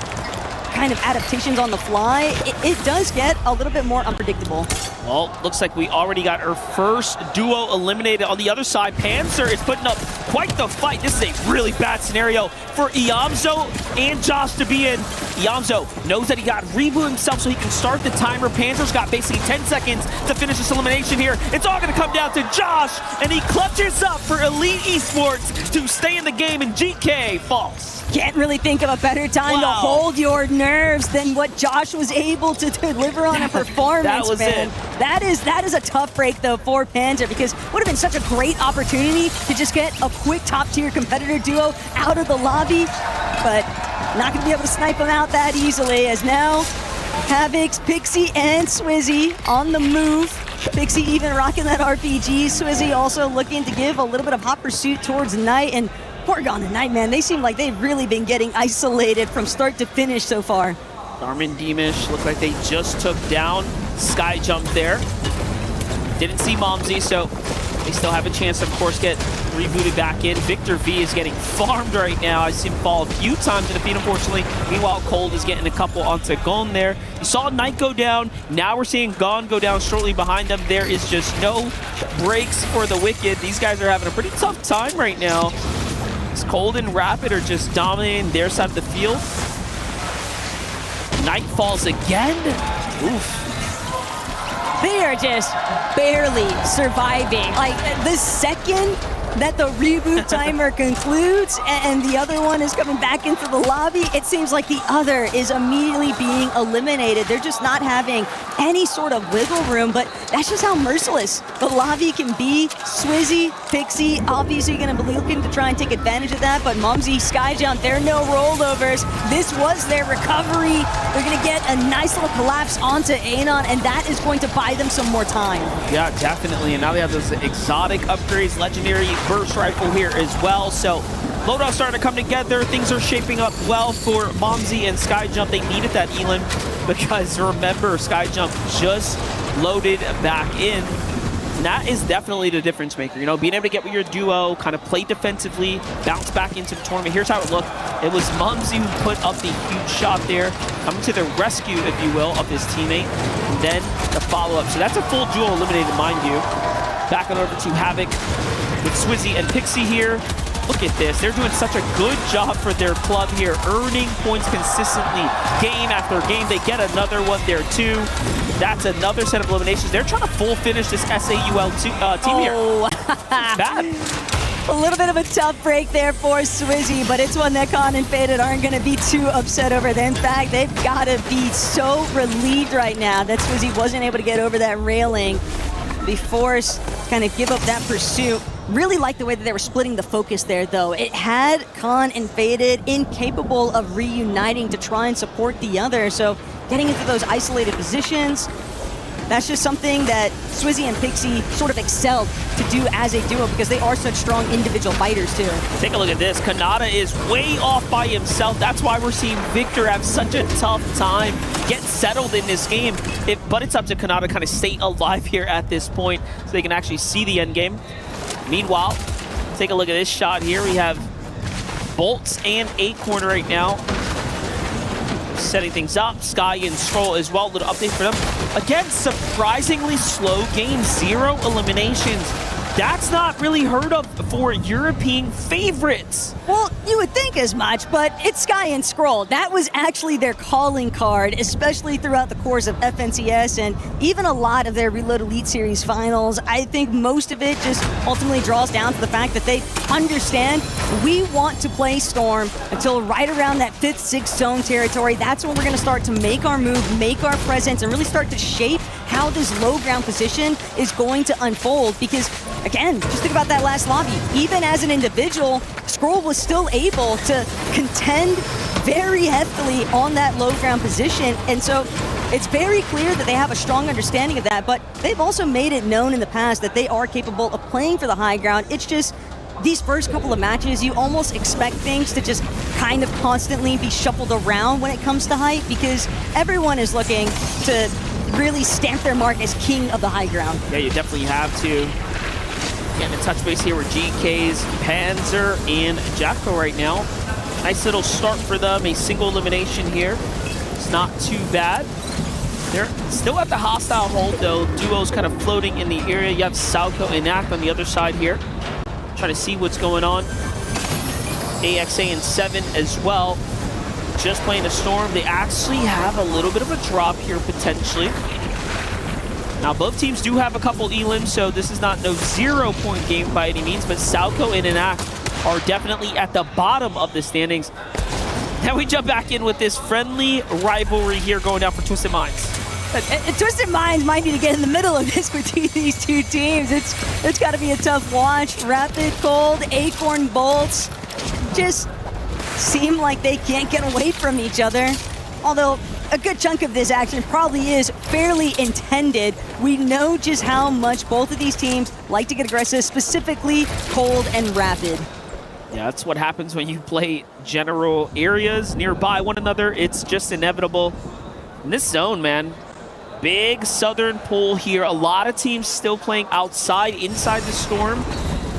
Speaker 11: kind of adaptations on the fly, it does get a little bit more unpredictable.
Speaker 13: Well, looks like we already got our first duo eliminated. On the other side, Panzer is putting up quite the fight. This is a really bad scenario for Iyamzo and Josh to be in. Iyamzo knows that he got to reboot himself so he can start the timer. Panzer's got basically 10 seconds to finish this elimination here. It's all going to come down to Josh, and he clutches up for Elite Esports to stay in the game, and GK falls.
Speaker 11: Can't really think of a better time to hold your nerves than what Josh was able to deliver on a performance.
Speaker 13: That was
Speaker 11: man.
Speaker 13: it.
Speaker 11: That is a tough break though for Panzer, because it would have been such a great opportunity to just get a quick top tier competitor duo out of the lobby, but not going to be able to snipe them out that easily, as now Havocs, Pixie, and Swizzy on the move. Pixie even rocking that RPG. Swizzy also looking to give a little bit of hot pursuit towards Knight, and Porygon and Knight, man, they seem like they've really been getting isolated from start to finish so far.
Speaker 13: Darman Demish look like they just took down Sky Jump there. Didn't see Momsy, so they still have a chance to, of course, get rebooted back in. Victor V is getting farmed right now. I see him fall a few times in defeat, unfortunately. Meanwhile, Cold is getting a couple onto Gon there. You saw Knight go down. Now we're seeing Gon go down shortly behind them. There is just no breaks for the Wicked. These guys are having a pretty tough time right now. Cold and Rapid are just dominating their side of the field. Knight falls again. Oof.
Speaker 11: They are just barely surviving. Like, the second that the reboot timer concludes and the other one is coming back into the lobby, it seems like the other is immediately being eliminated. They're just not having any sort of wiggle room, but that's just how merciless the lobby can be. Swizzy, Pixie, obviously going to be looking to try and take advantage of that, but Mumsy, Skyjump, there are no rollovers. This was their recovery. They're going to get a nice little collapse onto Anon, and that is going to buy them some more time.
Speaker 13: Yeah, definitely, and now they have those exotic upgrades, legendary burst rifle here as well. So loadout starting to come together. Things are shaping up well for Momsy and Skyjump. They needed that Elim because remember, Skyjump just loaded back in. And that is definitely the difference maker. You know, being able to get with your duo, kind of play defensively, bounce back into the tournament. Here's how it looked. It was Momsy who put up the huge shot there, coming to the rescue, if you will, of his teammate, and then the follow-up. So that's a full duo eliminated, mind you. Back on over to Havoc with Swizzy and Pixie here. Look at this. They're doing such a good job for their club here, earning points consistently, game after game. They get another one there, too. That's another set of eliminations. They're trying to full finish this SAUL team here. Bad.
Speaker 11: A little bit of a tough break there for Swizzy, but it's one that Con and Faded aren't going to be too upset over. In fact, they've got to be so relieved right now that Swizzy wasn't able to get over that railing, be forced to kind of give up that pursuit. Really like the way that they were splitting the focus there, though. It had Con and Faded incapable of reuniting to try and support the other, so getting into those isolated positions, that's just something that Swizzy and Pixie sort of excelled to do as a duo because they are such strong individual fighters too.
Speaker 13: Take a look at this. Kanata is way off by himself. That's why we're seeing Victor have such a tough time get settled in this game. But it's up to Kanata to kind of stay alive here at this point so they can actually see the end game. Meanwhile, take a look at this shot here. We have Bolts and Acorn right now, setting things up. Sky and Scroll as well. Little update for them. Again, surprisingly slow game. 0 eliminations. That's not really heard of for European favorites.
Speaker 11: Well, you would think as much, but it's Sky and Scroll. That was actually their calling card, especially throughout the course of FNCS and even a lot of their Reload Elite Series finals. I think most of it just ultimately draws down to the fact that they understand we want to play Storm until right around that 5th, 6th zone territory. That's when we're going to start to make our move, make our presence, and really start to shape how this low ground position is going to unfold. Because, again, just think about that last lobby. Even as an individual, Scroll was still able to contend very heftily on that low ground position. And so it's very clear that they have a strong understanding of that, but they've also made it known in the past that they are capable of playing for the high ground. It's just these first couple of matches, you almost expect things to just kind of constantly be shuffled around when it comes to height because everyone is looking to really stamp their mark as king of the high ground.
Speaker 13: Yeah, you definitely have to. Getting a touch base here with GK's Panzer and Jacko right now. Nice little start for them, a single elimination here. It's not too bad. They're still at the hostile hold though. Duos kind of floating in the area. You have Salco and Act on the other side here. Trying to see what's going on. AXA and 7 as well. Just playing a Storm. They actually have a little bit of a drop here potentially. Now both teams do have a couple elims, so this is not no 0-point game by any means, but Salco and Enact are definitely at the bottom of the standings. Now we jump back in with this friendly rivalry here going down for Twisted Minds.
Speaker 11: Twisted Minds might need to get in the middle of this between these two teams. It's got to be a tough watch. Rapid Cold, Acorn Bolts just seem like they can't get away from each other. Although a good chunk of this action probably is fairly intended. We know just how much both of these teams like to get aggressive, specifically Cold and Rapid.
Speaker 13: Yeah, that's what happens when you play general areas nearby one another. It's just inevitable. In this zone, man, big southern pull here. A lot of teams still playing outside, inside the Storm.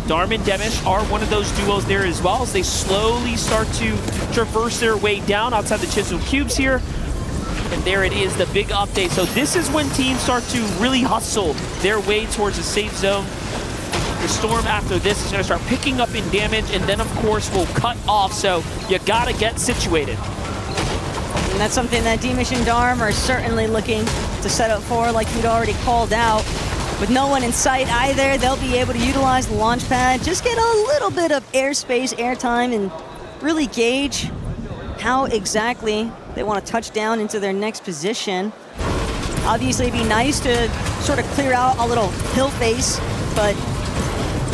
Speaker 13: Darm and Demish are one of those duos there as well as they slowly start to traverse their way down outside the Chisel Cubes here. And there it is, the big update. So this is when teams start to really hustle their way towards a safe zone. The Storm after this is going to start picking up in damage and then of course will cut off. So you got to get situated.
Speaker 11: And that's something that Demish and Darm are certainly looking to set up for, like you'd already called out. With no one in sight either, they'll be able to utilize the launch pad, just get a little bit of airspace, airtime, and really gauge how exactly they want to touch down into their next position. Obviously, it'd be nice to sort of clear out a little hill face, but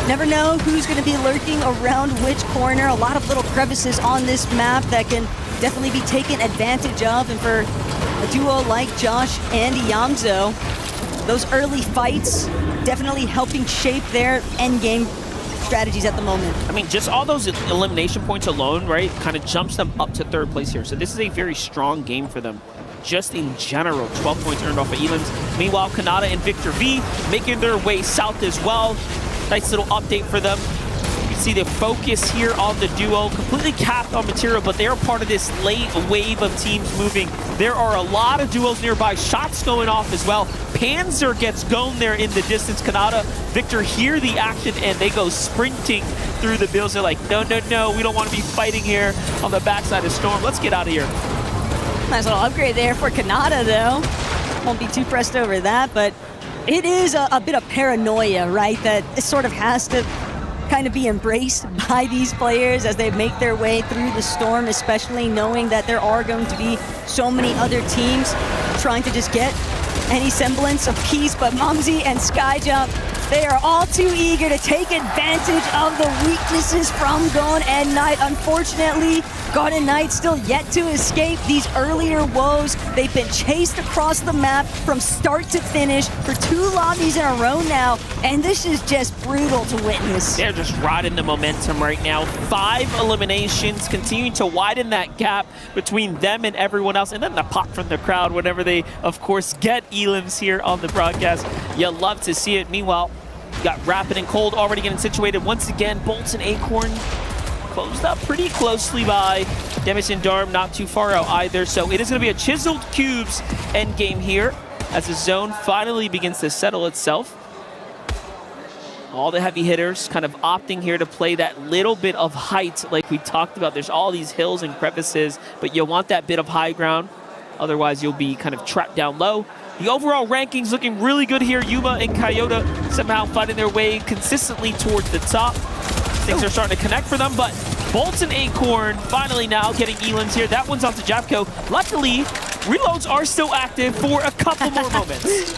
Speaker 11: never know who's going to be lurking around which corner. A lot of little crevices on this map that can definitely be taken advantage of. And for a duo like Josh and Yamzo, those early fights definitely helping shape their endgame strategies at the moment.
Speaker 13: I mean, just all those elimination points alone, right, kind of jumps them up to 3rd place here. So this is a very strong game for them. Just in general, 12 points earned off of elims. Meanwhile, Kanata and Victor V making their way south as well. Nice little update for them. You can see the focus here on the duo, completely capped on material, but they are part of this late wave of teams moving. There are a lot of duos nearby, shots going off as well. Panzer gets going there in the distance. Kanata, Victor hear the action, and they go sprinting through the builds. They're like, no, no, no, we don't want to be fighting here on the backside of Storm. Let's get out of here.
Speaker 11: Nice little upgrade there for Kanata, though. Won't be too pressed over that, but it is a bit of paranoia, right? That it sort of has to kind of be embraced by these players as they make their way through the storm, especially knowing that there are going to be so many other teams trying to just get any semblance of peace. But Mumsy and Skyjump, they are all too eager to take advantage of the weaknesses from Gon and Knight. Unfortunately, Gon and Knight still yet to escape these earlier woes. They've been chased across the map from start to finish for 2 lobbies in a row now, and this is just brutal to witness.
Speaker 13: They're just riding the momentum right now. 5 eliminations, continuing to widen that gap between them and everyone else, and then the pop from the crowd whenever they, of course, get elims here on the broadcast. You love to see it. Meanwhile, you got Rapid and Cold already getting situated. Once again, Bolts and Acorn closed up pretty closely by Demis and Darm, not too far out either. So it is going to be a Chiseled Cubes endgame here as the zone finally begins to settle itself. All the heavy hitters kind of opting here to play that little bit of height like we talked about. There's all these hills and crevices, but you want that bit of high ground. Otherwise, you'll be kind of trapped down low. The overall rankings looking really good here. Yuma and Coyote somehow fighting their way consistently towards the top. Things are starting to connect for them, but Bolts and Acorn finally now getting elims here. That one's onto Japco. Luckily, reloads are still active for a couple more moments.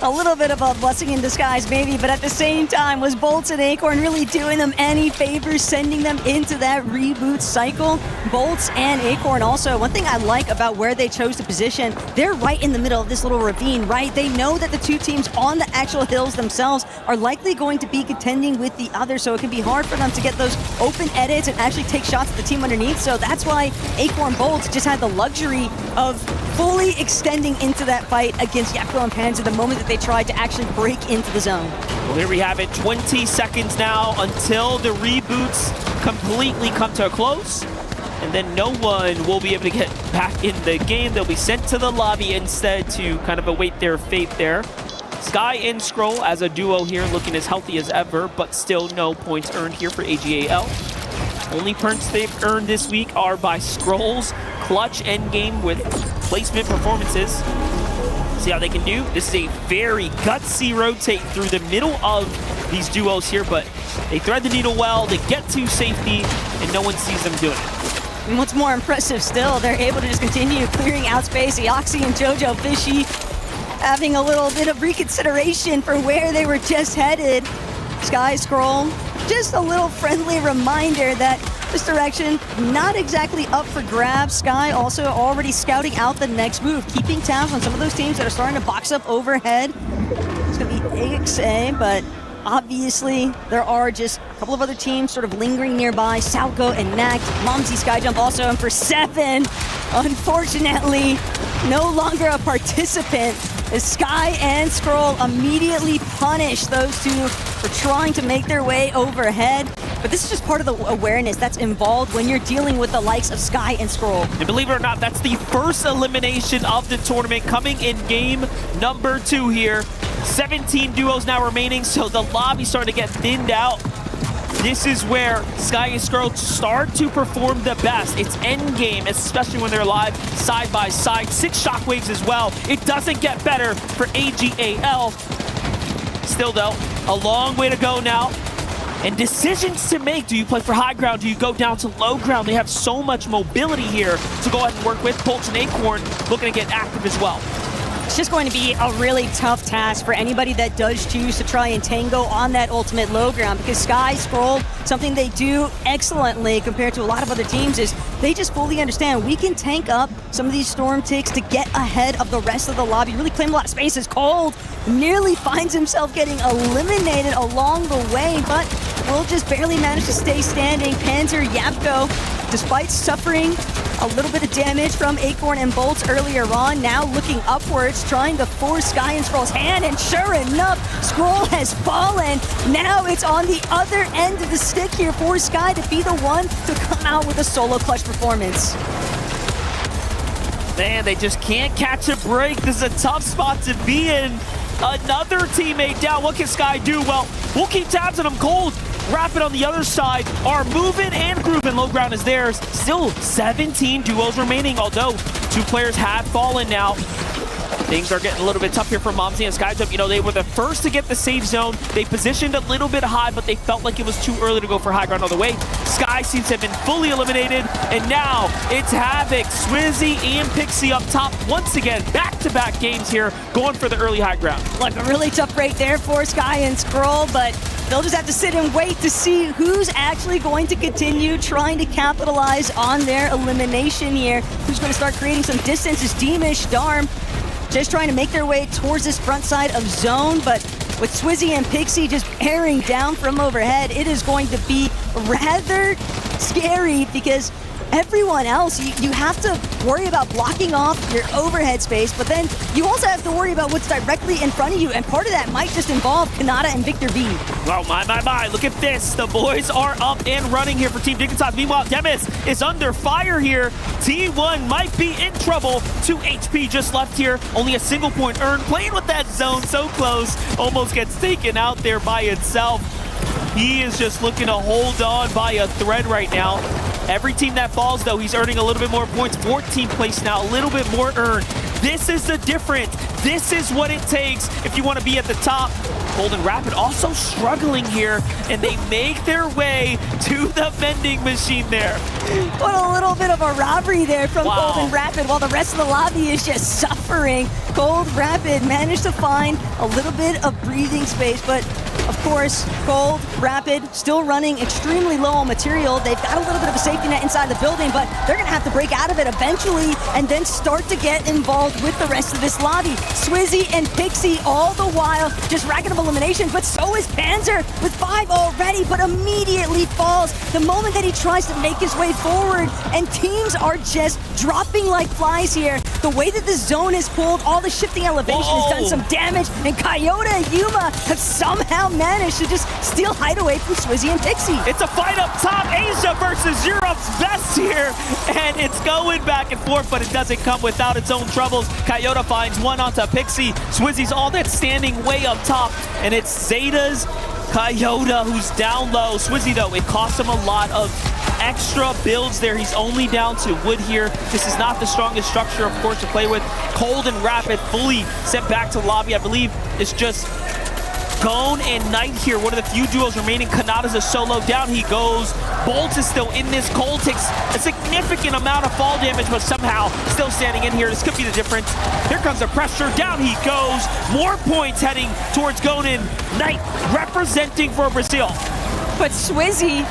Speaker 11: A little bit of a blessing in disguise maybe, but at the same time, was Bolts and Acorn really doing them any favors, sending them into that reboot cycle? Bolts and Acorn also, one thing I like about where they chose to position, they're right in the middle of this little ravine, right? They know that the 2 teams on the actual hills themselves are likely going to be contending with the other, so it can be hard for them to get those open edits and actually take shots at the team underneath. So that's why Acorn Bolts just had the luxury of fully extending into that fight against Yapko and Panzer the moment that they tried to actually break into the zone.
Speaker 13: Well, here we have it, 20 seconds now until the reboots completely come to a close. And then no one will be able to get back in the game. They'll be sent to the lobby instead to kind of await their fate there. Sky and Scroll as a duo here looking as healthy as ever, but still no points earned here for AGAL. Only points they've earned this week are by Scroll's clutch endgame with placement performances. See how they can do. This is a very gutsy rotate through the middle of these duos here, but they thread the needle well, they get to safety, and no one sees them doing it.
Speaker 11: And what's more impressive still, they're able to just continue clearing out space. Eoxy and Jojo Fishy having a little bit of reconsideration for where they were just headed. Sky Scroll, just a little friendly reminder that this direction not exactly up for grabs. Sky also already scouting out the next move, keeping tabs on some of those teams that are starting to box up overhead. It's going to be AXA, but obviously there are just a couple of other teams sort of lingering nearby. Salco and Nact, Mumsy Skyjump also in for 7. Unfortunately, no longer a participant as Sky and Scroll immediately punish those two for trying to make their way overhead. But this is just part of the awareness that's involved when you're dealing with the likes of Sky and Scroll.
Speaker 13: And believe it or not, that's the first elimination of the tournament coming in game number 2 here. 17 duos now remaining, so the lobby's starting to get thinned out. This is where Sky and Scroll start to perform the best. It's end game, especially when they're live side by side. 6 shockwaves as well. It doesn't get better for AGAL. Still though, a long way to go now. And decisions to make. Do you play for high ground? Do you go down to low ground? They have so much mobility here to go ahead and work with. Bolts and Acorn looking to get active as well.
Speaker 11: It's just going to be a really tough task for anybody that does choose to try and tango on that ultimate low ground, because Sky, Scroll, something they do excellently compared to a lot of other teams is they just fully understand we can tank up some of these storm ticks to get ahead of the rest of the lobby, really claim a lot of spaces. Cold nearly finds himself getting eliminated along the way, but will just barely manage to stay standing. Panzer Yapko, despite suffering A little bit of damage from Acorn and Bolts earlier on. Now looking upwards, trying to force Sky and Scroll's hand, and sure enough, Scroll has fallen. Now it's on the other end of the stick here for Sky to be the one to come out with a solo clutch performance.
Speaker 13: Man, they just can't catch a break. This is a tough spot to be in. Another teammate down. What can Sky do? Well, we'll keep tabs on them. Cold, Rapid on the other side are moving and grooving. Low ground is theirs. Still 17 duos remaining, although 2 players have fallen now. Things are getting a little bit tough here for Momsy and SkyJump. You know, they were the first to get the safe zone. They positioned a little bit high, but they felt like it was too early to go for high ground all the way. Sky seems to have been fully eliminated, and now it's Havoc, Swizzy, and Pixie up top once again. Back-to-back games here, going for the early high ground.
Speaker 11: Like a really tough break there for Sky and Scroll, but they'll just have to sit and wait to see who's actually going to continue trying to capitalize on their elimination here. Who's going to start creating some distance is Deemish, Darm, just trying to make their way towards this front side of zone, but with Swizzy and Pixie just bearing down from overhead, it is going to be rather scary because everyone else, you have to worry about blocking off your overhead space, but then you also have to worry about what's directly in front of you, and part of that might just involve Kanata and Victor V.
Speaker 13: Well, my, look at this. The boys are up and running here for Team Dignitas. Meanwhile, Demis is under fire here. T1 might be in trouble. 2 HP just left here. Only a single point earned. Playing with that zone so close. Almost gets taken out there by itself. He is just looking to hold on by a thread right now. Every team that falls, though, he's earning a little bit more points. 14th place now, a little bit more earned. This is the difference. This is what it takes if you want to be at the top. Golden Rapid also struggling here, and they make their way to the vending machine there.
Speaker 11: What a little bit of a robbery there from Golden Rapid, while the rest of the lobby is just suffering. Gold Rapid managed to find a little bit of breathing space, but of course, Gold Rapid still running extremely low on material. They've got a little bit of a safety net inside the building, but they're going to have to break out of it eventually and then start to get involved with the rest of this lobby. Swizzy and Pixie all the while just racking up eliminations, but so is Panzer with 5 already, but immediately falls the moment that he tries to make his way forward, and teams are just dropping like flies here. The way that the zone is pulled, all the shifting elevation has done some damage, and Coyote and Yuma have somehow managed to just steal hideaway from Swizzy and Pixie.
Speaker 13: It's a fight up top. Asia versus Europe's best here, and it's going back and forth, but it doesn't come without its own troubles. Coyote finds one onto Pixie. Swizzy's all that standing way up top, and it's Zeta's Coyote who's down low. Swizzy, though, it cost him a lot of extra builds there. He's only down to wood here. This is not the strongest structure, of course, to play with. Cold and Rapid fully sent back to the lobby. I believe it's just Gone and Knight here, one of the few duos remaining. Kanata's a solo, down he goes. Bolt is still in this. Cold takes a significant amount of fall damage, but somehow still standing in here. This could be the difference. Here comes the pressure, down he goes. More points heading towards Gonen. Knight representing for Brazil.
Speaker 11: But Swizzy,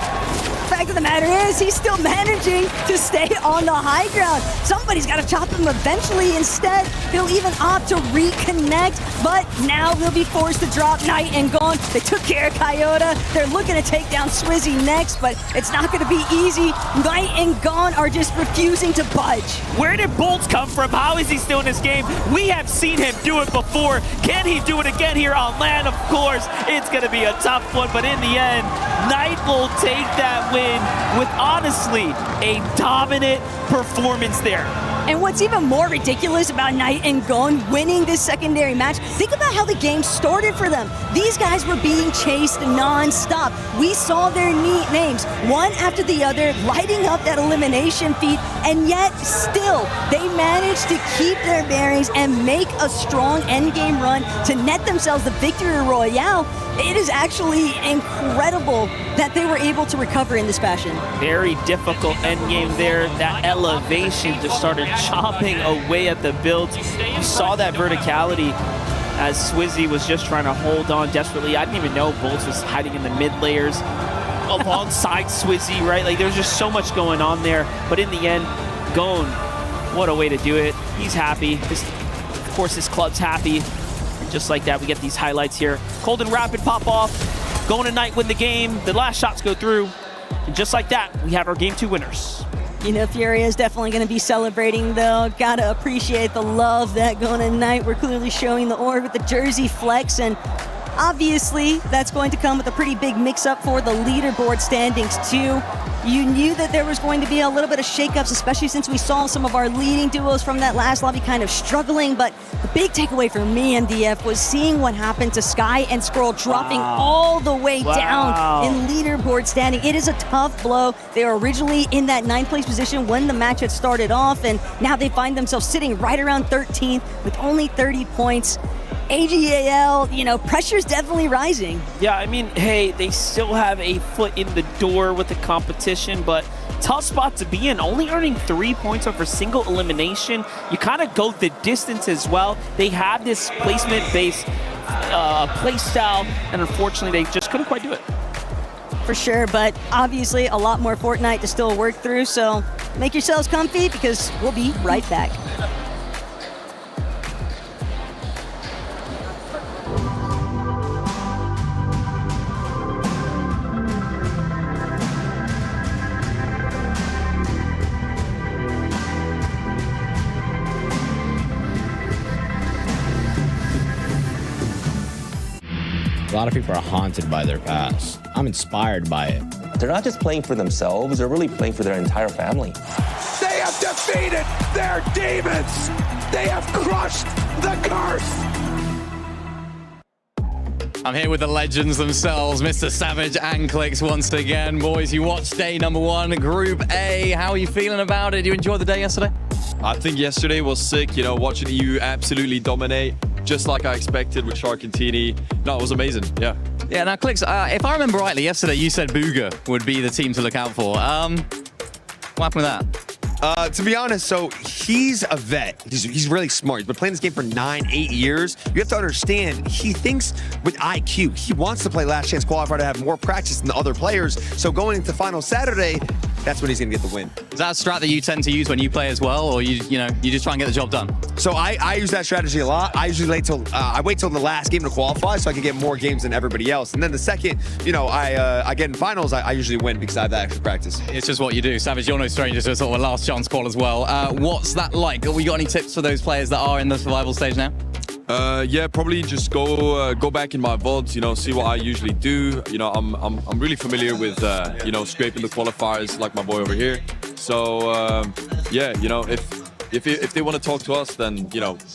Speaker 11: fact of the matter is, he's still managing to stay on the high ground. Somebody's got to chop him eventually. Instead, he'll even opt to reconnect, but now he'll be forced to drop Knight and Gone. They took care of Coyote. They're looking to take down Swizzy next, but it's not going to be easy. Knight and Gone are just refusing to budge.
Speaker 13: Where did Bolts come from? How is he still in this game? We have seen him do it before. Can he do it again here on land? Of course, it's going to be a tough one, but in the end, Knight will take that win with honestly a dominant performance there.
Speaker 11: And what's even more ridiculous about Knight and Gone winning this secondary match, think about how the game started for them. These guys were being chased non-stop. We saw their names, one after the other, lighting up that elimination feed, and yet still, they managed to keep their bearings and make a strong endgame run to net themselves the victory royale. It is actually incredible that they were able to recover in this fashion.
Speaker 13: Very difficult endgame there. That elevation just started chopping away at the build. You saw that verticality as Swizzy was just trying to hold on desperately. I didn't even know Bolts was hiding in the mid layers alongside Swizzy, right? Like, there's just so much going on there. But in the end, Gone, what a way to do it. He's happy. Of course, his club's happy. And just like that, we get these highlights here. Cold and Rapid pop off. Gone and Knight win the game. The last shots go through. And just like that, we have our Game 2 winners.
Speaker 11: You know, Furia is definitely going to be celebrating, though. Gotta appreciate the love that going tonight. We're clearly showing the org with the jersey flex, and obviously that's going to come with a pretty big mix-up for the leaderboard standings, too. You knew that there was going to be a little bit of shakeups, especially since we saw some of our leading duos from that last lobby kind of struggling, but the big takeaway for me, MDF, was seeing what happened to Sky and Scroll dropping all the way down in leaderboard standing. It is a tough blow. They were originally in that 9th place position when the match had started off, and now they find themselves sitting right around 13th with only 30 points. AGAL, you know, pressure's definitely rising.
Speaker 13: Yeah, I mean, hey, they still have a foot in the door with the competition, but tough spot to be in. Only earning 3 points over single elimination. You kind of go the distance as well. They have this placement-based play style, and unfortunately, they just couldn't quite do it.
Speaker 11: For sure, but obviously a lot more Fortnite to still work through, so make yourselves comfy because we'll be right back.
Speaker 7: A lot of people are haunted by their past. I'm inspired by it.
Speaker 20: They're not just playing for themselves, they're really playing for their entire family.
Speaker 17: They have defeated their demons. They have crushed the curse.
Speaker 8: I'm here with the legends themselves, Mr. Savage and Clicks once again. Boys, you watched day number 1, Group A. How are you feeling about it? Did you enjoy the day yesterday?
Speaker 14: I think yesterday was sick, you know, watching EU absolutely dominate, just like I expected with Shark and Tini. No, it was amazing, yeah.
Speaker 8: Yeah, now Clicks, if I remember rightly, yesterday you said Booga would be the team to look out for. What happened with that?
Speaker 18: To be honest, so he's a vet. He's really smart. He's been playing this game for 9-8 years. You have to understand, he thinks with IQ. He wants to play last chance qualifier to have more practice than the other players. So going into final Saturday, that's when he's gonna get the win.
Speaker 8: Is that a strat that you tend to use when you play as well, or you just try and get the job done?
Speaker 18: So I use that strategy a lot. I usually wait till the last game to qualify so I can get more games than everybody else. And then the second, I get in finals, I usually win because I have that extra practice.
Speaker 8: It's just what you do. Savage, you're no stranger to sort of a last chance call as well. What's that like? Have we got any tips for those players that are in the survival stage now?
Speaker 14: Yeah, probably just go back in my VODs, see what I usually do. I'm really familiar with, scraping the qualifiers like my boy over here. So, yeah, if they want to talk to us, then,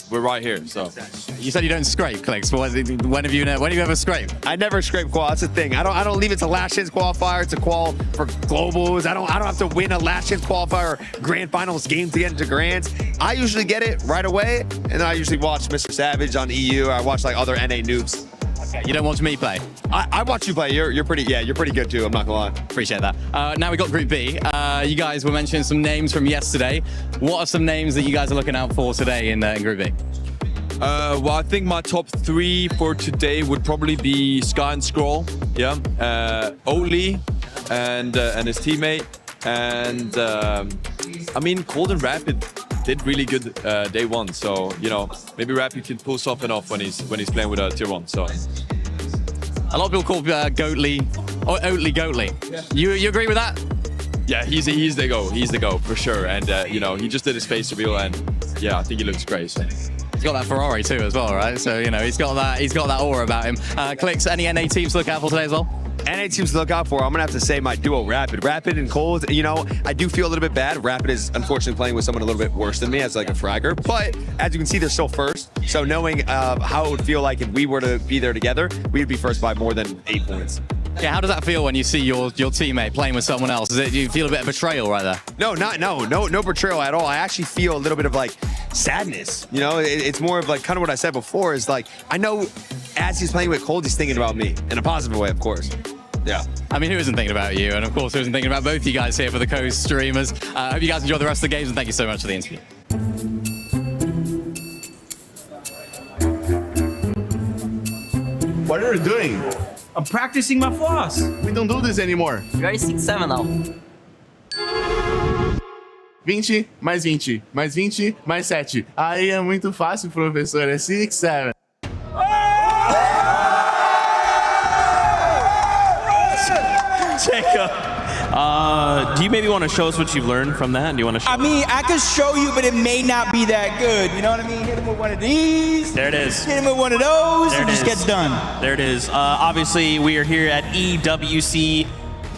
Speaker 14: we're right here, so.
Speaker 8: You said you don't scrape, Clicks. When have you ever scraped?
Speaker 18: I never scrape qual. That's the thing. I don't leave it to last chance qualifier. It's a qual for globals. I don't have to win a last chance qualifier or grand finals game to get into grands. I usually get it right away, and then I usually watch Mr. Savage on EU. I watch like other NA noobs.
Speaker 8: Okay, you don't watch me play?
Speaker 18: I watch you play. You're pretty good too. I'm not gonna lie.
Speaker 8: Appreciate that. Now we got Group B. You guys were mentioning some names from yesterday. What are some names that you guys are looking out for today in Group B?
Speaker 14: Well, I think my top 3 for today would probably be Sky and Scroll, yeah, Oli and his teammate, and I mean Cold and Rapid did really good day 1, so maybe Rapid can pull something off when he's playing with a tier 1. So
Speaker 8: a lot of people call Goatly or Oatly Goatly. Yeah. You agree with that?
Speaker 14: Yeah, he's the go for sure, and he just did his face reveal, and yeah, I think he looks great. So.
Speaker 8: He's got that Ferrari too as well, right? So he's got that aura about him. Clicks, any NA teams to look out for today as well?
Speaker 18: NA teams to look out for, I'm gonna have to say my duo Rapid and Cold. I do feel a little bit bad. Rapid is unfortunately playing with someone a little bit worse than me as like a fragger, but as you can see, they're still first. So knowing how it would feel like if we were to be there together, we would be first by more than 8 points.
Speaker 8: Yeah, how does that feel when you see your teammate playing with someone else? Do you feel a bit of betrayal right there?
Speaker 18: No betrayal at all. I actually feel a little bit of like sadness. It's more of like kind of what I said before is like, I know as he's playing with Cold, he's thinking about me in a positive way, of course. Yeah.
Speaker 8: I mean, who isn't thinking about you? And of course, who isn't thinking about both you guys here for the Coast streamers? I hope you guys enjoy the rest of the games, and thank you so much for the interview.
Speaker 23: What are you doing?
Speaker 26: I'm practicing my floss.
Speaker 23: We don't do this anymore.
Speaker 9: You're already 6-7 now.
Speaker 23: 20, mais 20, mais 20, mais 7. Aí é muito fácil, professor. É 6-7.
Speaker 13: Jacob, Do you maybe want to show us what you've learned from that? Do you want to show
Speaker 1: I mean, I could show you, but it may not be that good. You know what I mean? Hit him with one of these.
Speaker 13: There it is.
Speaker 1: Hit him with one of those.
Speaker 13: There
Speaker 1: and
Speaker 13: it
Speaker 1: just
Speaker 13: is.
Speaker 1: gets done.
Speaker 13: There it is. Obviously, we are here at EWC.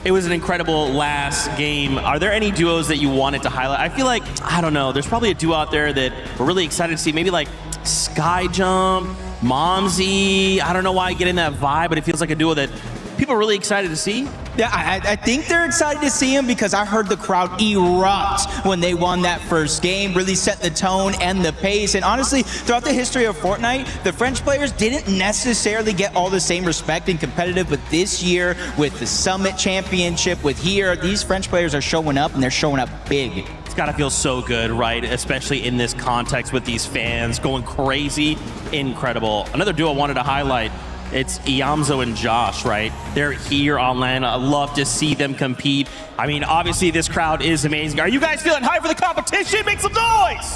Speaker 13: It was an incredible last game. Are there any duos that you wanted to highlight? I feel like, I don't know, there's probably a duo out there that we're really excited to see. Maybe like Skyjump, Momsy. I don't know why I get in that vibe, but it feels like a duo that people are really excited to see.
Speaker 1: Yeah, I think they're excited to see him because I heard the crowd erupt when they won that first game, really set the tone and the pace. And honestly, throughout the history of Fortnite, the French players didn't necessarily get all the same respect and competitive, but this year with the Summit Championship, with here, these French players are showing up and they're showing up big.
Speaker 13: It's gotta feel so good, right? Especially in this context with these fans going crazy. Incredible. Another duo I wanted to highlight, it's Iamzo and Josh, right? They're here on land. I love to see them compete. I mean, obviously this crowd is amazing. Are you guys feeling hyped for the competition? Make some noise!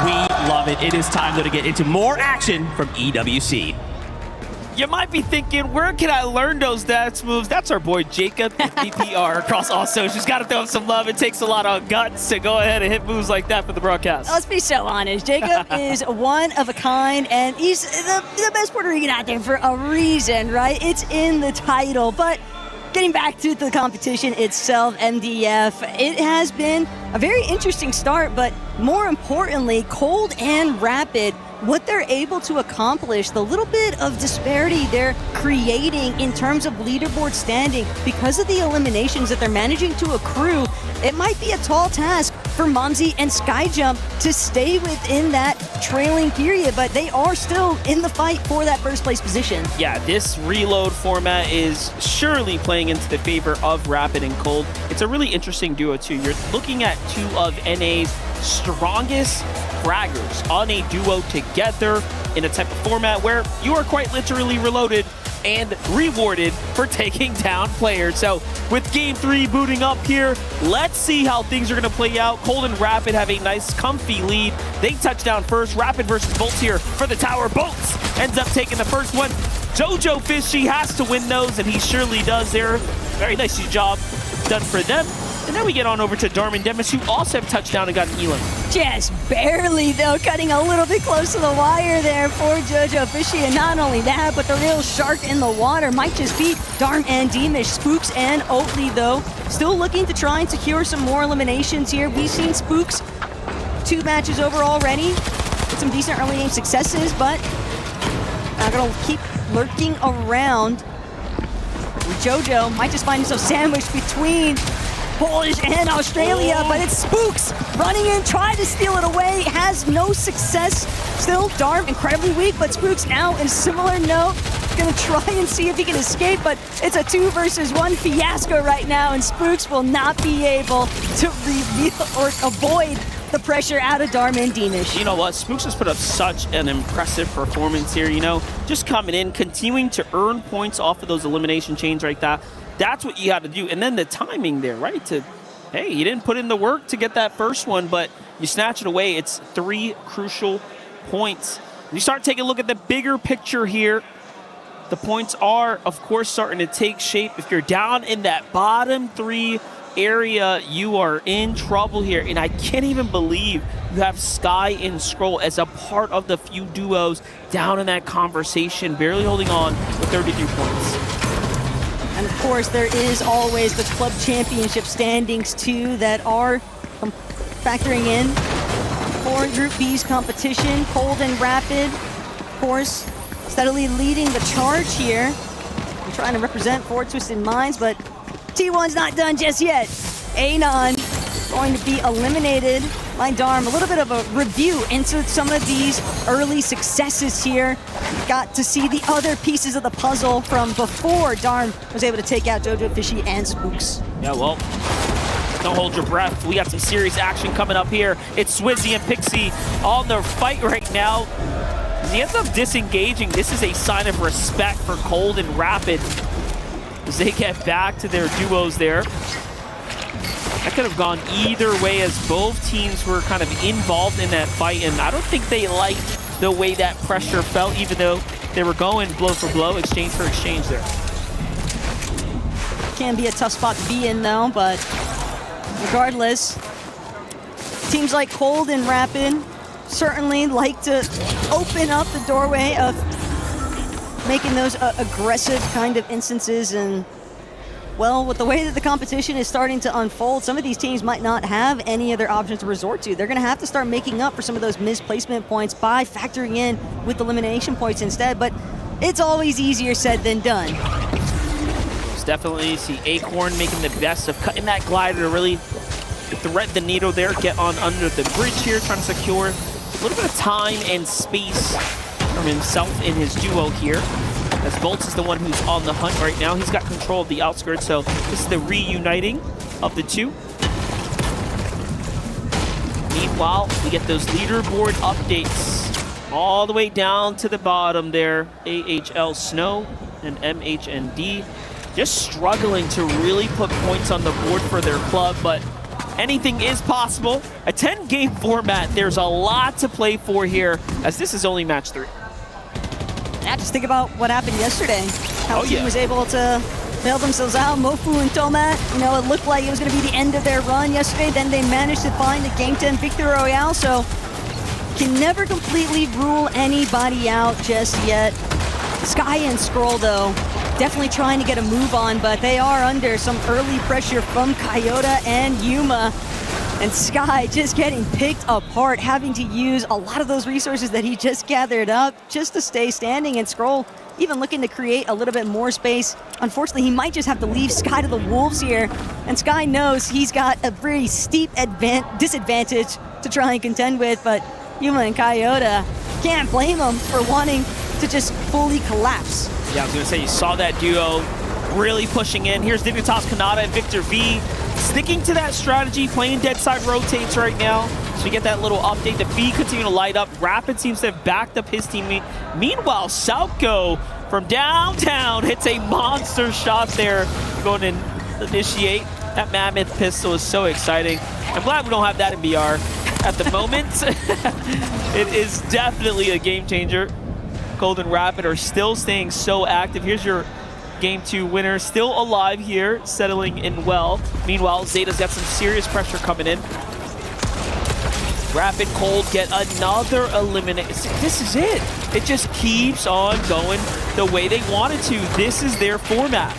Speaker 13: We love it. It is time though to get into more action from EWC. You might be thinking, where can I learn those dance moves? That's our boy Jacob at PPR across all socials. Got to throw him some love. It takes a lot of guts to go ahead and hit moves like that for the broadcast.
Speaker 11: Let's be so honest. Jacob is one of a kind, and he's the best Puerto Rican out there for a reason, right? It's in the title. But getting back to the competition itself, MDF, it has been a very interesting start, but more importantly, Cold and Rapid, what they're able to accomplish, the little bit of disparity they're creating in terms of leaderboard standing because of the eliminations that they're managing to accrue, it might be a tall task for Momsy and Skyjump to stay within that trailing period, but they are still in the fight for that first place position.
Speaker 13: Yeah, this reload format is surely playing into the favor of Rapid and Cold. It's a really interesting duo too. You're looking at two of NA's strongest fraggers on a duo together in a type of format where you are quite literally reloaded and rewarded for taking down players. So with game 3 booting up here, let's see how things are going to play out. Cold and Rapid have a nice comfy lead. They touch down first. Rapid versus Bolts here for the tower. Bolts ends up taking the first one. Jojo Fishy has to win those, and he surely does there. Very nice job done for them. And then we get on over to Darman Demis, who also have touchdown and got an Elam.
Speaker 11: Just barely, though, cutting a little bit close to the wire there for Jojo Fishy. And not only that, but the real shark in the water might just beat Darm and Demish. Spooks and Oatly, though, still looking to try and secure some more eliminations here. We've seen Spooks 2 matches over already with some decent early game successes, but not gonna keep lurking around. Jojo might just find himself sandwiched between Polish and Australia, but it's Spooks running in, trying to steal it away, has no success. Still, Darm incredibly weak, but Spooks now in a similar note, gonna try and see if he can escape, but it's a 2 versus 1 fiasco right now, and Spooks will not be able to reveal or avoid the pressure out of Darm and Demish.
Speaker 13: You know what? Spooks has put up such an impressive performance here, you know, just coming in, continuing to earn points off of those elimination chains like that. That's what you had to do. And then the timing there, right? Hey, you didn't put in the work to get that first one, but you snatch it away. It's 3 crucial points. You start taking a look at the bigger picture here. The points are, of course, starting to take shape. If you're down in that bottom 3 area, you are in trouble here. And I can't even believe you have Sky and Scroll as a part of the few duos down in that conversation, barely holding on with 33 points.
Speaker 11: And of course, there is always the Club Championship standings too that are factoring in for Group B's competition. Cold and Rapid, of course, steadily leading the charge here. I'm trying to represent 4 Twisted Minds, but T1's not done just yet. Anon going to be eliminated by Darm. A little bit of a review into some of these early successes here. Got to see the other pieces of the puzzle from before Darm was able to take out Jojo Fishy and Spooks.
Speaker 13: Yeah, well, don't hold your breath. We got some serious action coming up here. It's Swizzy and Pixie on the fight right now. He ends up disengaging. This is a sign of respect for Cold and Rapid as they get back to their duos there. That could have gone either way as both teams were kind of involved in that fight, and I don't think they liked the way that pressure felt, even though they were going blow for blow, exchange for exchange there.
Speaker 11: can be a tough spot to be in, though, but regardless, teams like Cold and Rapid certainly like to open up the doorway of making those aggressive kind of instances. And, well, with the way that the competition is starting to unfold, some of these teams might not have any other options to resort to. They're going to have to start making up for some of those misplacement points by factoring in with elimination points instead, but it's always easier said than done.
Speaker 13: Definitely see Acorn making the best of cutting that glider to really thread the needle there, get on under the bridge here, trying to secure a little bit of time and space from himself and his duo here. As Bolts is the one who's on the hunt right now. He's got control of the outskirts, so this is the reuniting of the two. Meanwhile, we get those leaderboard updates all the way down to the bottom there. AHL Snow and MHND just struggling to really put points on the board for their club, but anything is possible. A 10-game format, there's a lot to play for here, as this is only match 3.
Speaker 11: Yeah, just think about what happened yesterday. How the team was able to bail themselves out. Mofu and Tomat, it looked like it was going to be the end of their run yesterday. Then they managed to find the Game 10 Victory Royale, so can never completely rule anybody out just yet. Sky and Scroll, though, definitely trying to get a move on, but they are under some early pressure from Kayota and Yuma. And Sky just getting picked apart, having to use a lot of those resources that he just gathered up just to stay standing. And Scroll even looking to create a little bit more space. Unfortunately, he might just have to leave Sky to the Wolves here. And Sky knows he's got a very steep disadvantage to try and contend with, but Yuma and Kayota can't blame him for wanting to just fully collapse.
Speaker 13: Yeah, I was going to say, you saw that duo really pushing in. Here's Dignitas Kanata and Victor V sticking to that strategy, playing dead side rotates right now. So we get that little update. The V continue to light up. Rapid seems to have backed up his teammate. Meanwhile, Southco from downtown hits a monster shot there, going to initiate. That Mammoth pistol is so exciting. I'm glad we don't have that in BR at the moment. It is definitely a game changer. Golden Rapid are still staying so active. Here's your Game 2 winner, still alive here, settling in well. Meanwhile, Zeta's got some serious pressure coming in. Rapid Cold get another elimination. This is it. It just keeps on going the way they wanted to. This is their format.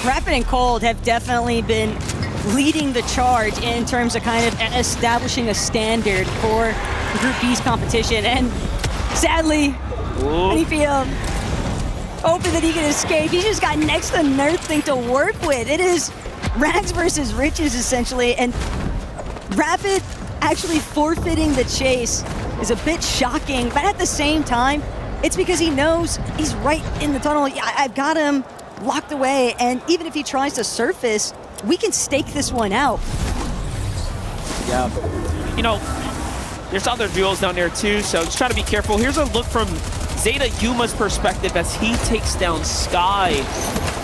Speaker 11: Rapid and Cold have definitely been leading the charge in terms of kind of establishing a standard for Group B's competition. And sadly, Anyfield hoping that he can escape. He's just got next to nothing to work with. It is rags versus riches, essentially. And Rapid actually forfeiting the chase is a bit shocking, but at the same time, it's because he knows he's right in the tunnel. I've got him locked away, and even if he tries to surface, we can stake this one out.
Speaker 13: Yeah. There's other duels down there too, so just try to be careful. Here's a look from Zeta Yuma's perspective as he takes down Sky.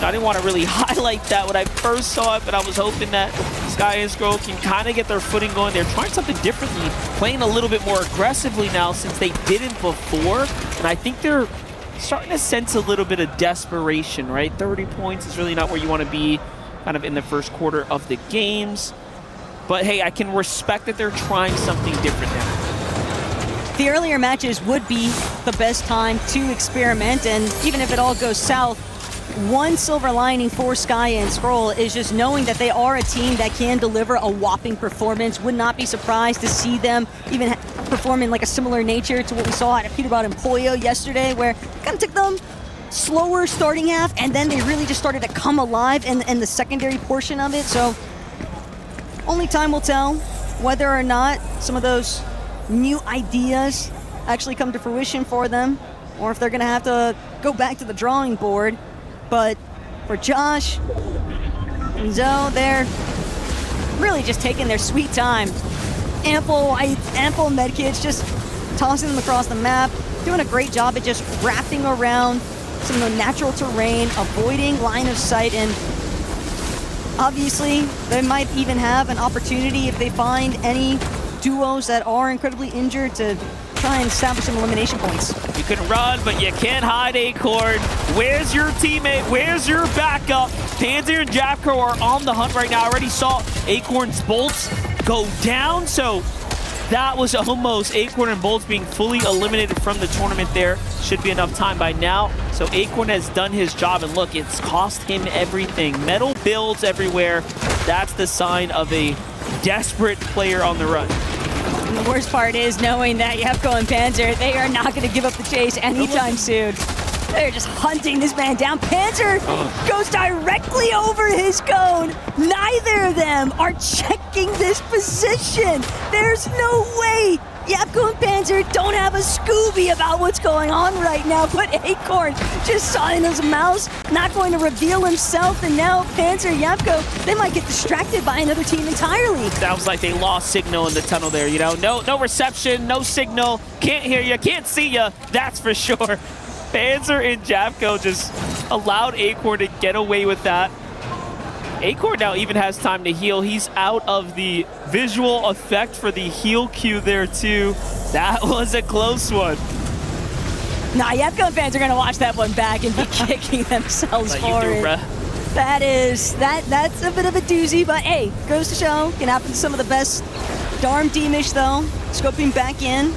Speaker 13: I didn't want to really highlight that when I first saw it, but I was hoping that Sky and Scroll can kind of get their footing going. They're trying something differently, playing a little bit more aggressively now since they didn't before. And I think they're starting to sense a little bit of desperation, right? 30 points is really not where you want to be kind of in the first quarter of the games. But hey, I can respect that they're trying something different now.
Speaker 11: The earlier matches would be the best time to experiment, and even if it all goes south, one silver lining for Sky and Scroll is just knowing that they are a team that can deliver a whopping performance. Would not be surprised to see them even perform in like a similar nature to what we saw at Peterborough and Pollo yesterday, where it kind of took them slower starting half, and then they really just started to come alive in the secondary portion of it. So only time will tell whether or not some of those new ideas actually come to fruition for them, or if they're going to have to go back to the drawing board. But for Josh and Zoe, they're really just taking their sweet time. Ample medkits, just tossing them across the map, doing a great job at just wrapping around some of the natural terrain, avoiding line of sight, and obviously they might even have an opportunity if they find any duos that are incredibly injured to try and establish some elimination points.
Speaker 13: You can run, but you can't hide, Acorn. Where's your teammate? Where's your backup? Panzer and Japco are on the hunt right now. I already saw Acorn's bolts go down, so that was almost Acorn and Bolts being fully eliminated from the tournament there. Should be enough time by now. So Acorn has done his job, and look, it's cost him everything. Metal builds everywhere. That's the sign of a desperate player on the run.
Speaker 11: And the worst part is knowing that Japco and Panzer, they are not going to give up the chase anytime soon. They're just hunting this man down. Panzer goes directly over his cone. Neither of them are checking this position. There's no way Japco and Panzer don't have a Scooby about what's going on right now. But Acorn just saw in his mouse, not going to reveal himself. And now Panzer and Japco, they might get distracted by another team entirely.
Speaker 13: Sounds like they lost signal in the tunnel there, you know? No reception, no signal. Can't hear you, can't see you. That's for sure. Panzer and Japco just allowed Acorn to get away with that. Acorn now even has time to heal. He's out of the visual effect for the heal queue there too. That was a close one.
Speaker 11: Nah, Japco and Panzer are gonna watch that one back and be kicking themselves for it. That's a bit of a doozy, but hey, goes to show, can happen to some of the best. Darm Deemish though, scoping back in.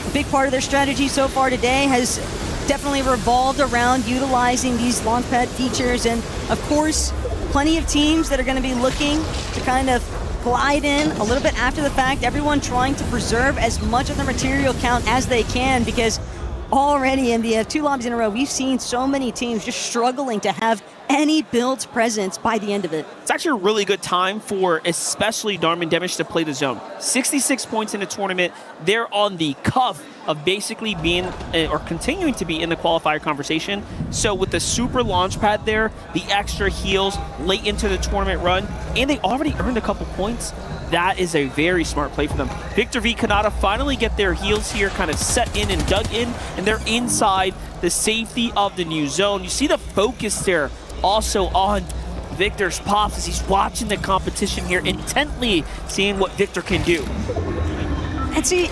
Speaker 11: A big part of their strategy so far today has definitely revolved around utilizing these launchpad features, and of course, plenty of teams that are going to be looking to kind of glide in a little bit after the fact. Everyone trying to preserve as much of the material count as they can, because already in the 2 lobbies in a row, we've seen so many teams just struggling to have any build presence by the end of it.
Speaker 13: It's actually a really good time for especially Darm and Deemish to play the zone. 66 points in the tournament. They're on the cuff of basically being or continuing to be in the qualifier conversation. So with the super launch pad there, the extra heals late into the tournament run, and they already earned a couple points, that is a very smart play for them. Victor V, Kanata finally get their heals here kind of set in and dug in, and they're inside the safety of the new zone. You see the focus there also on Victor's pops as he's watching the competition here intently, seeing what Victor can do.
Speaker 11: And see,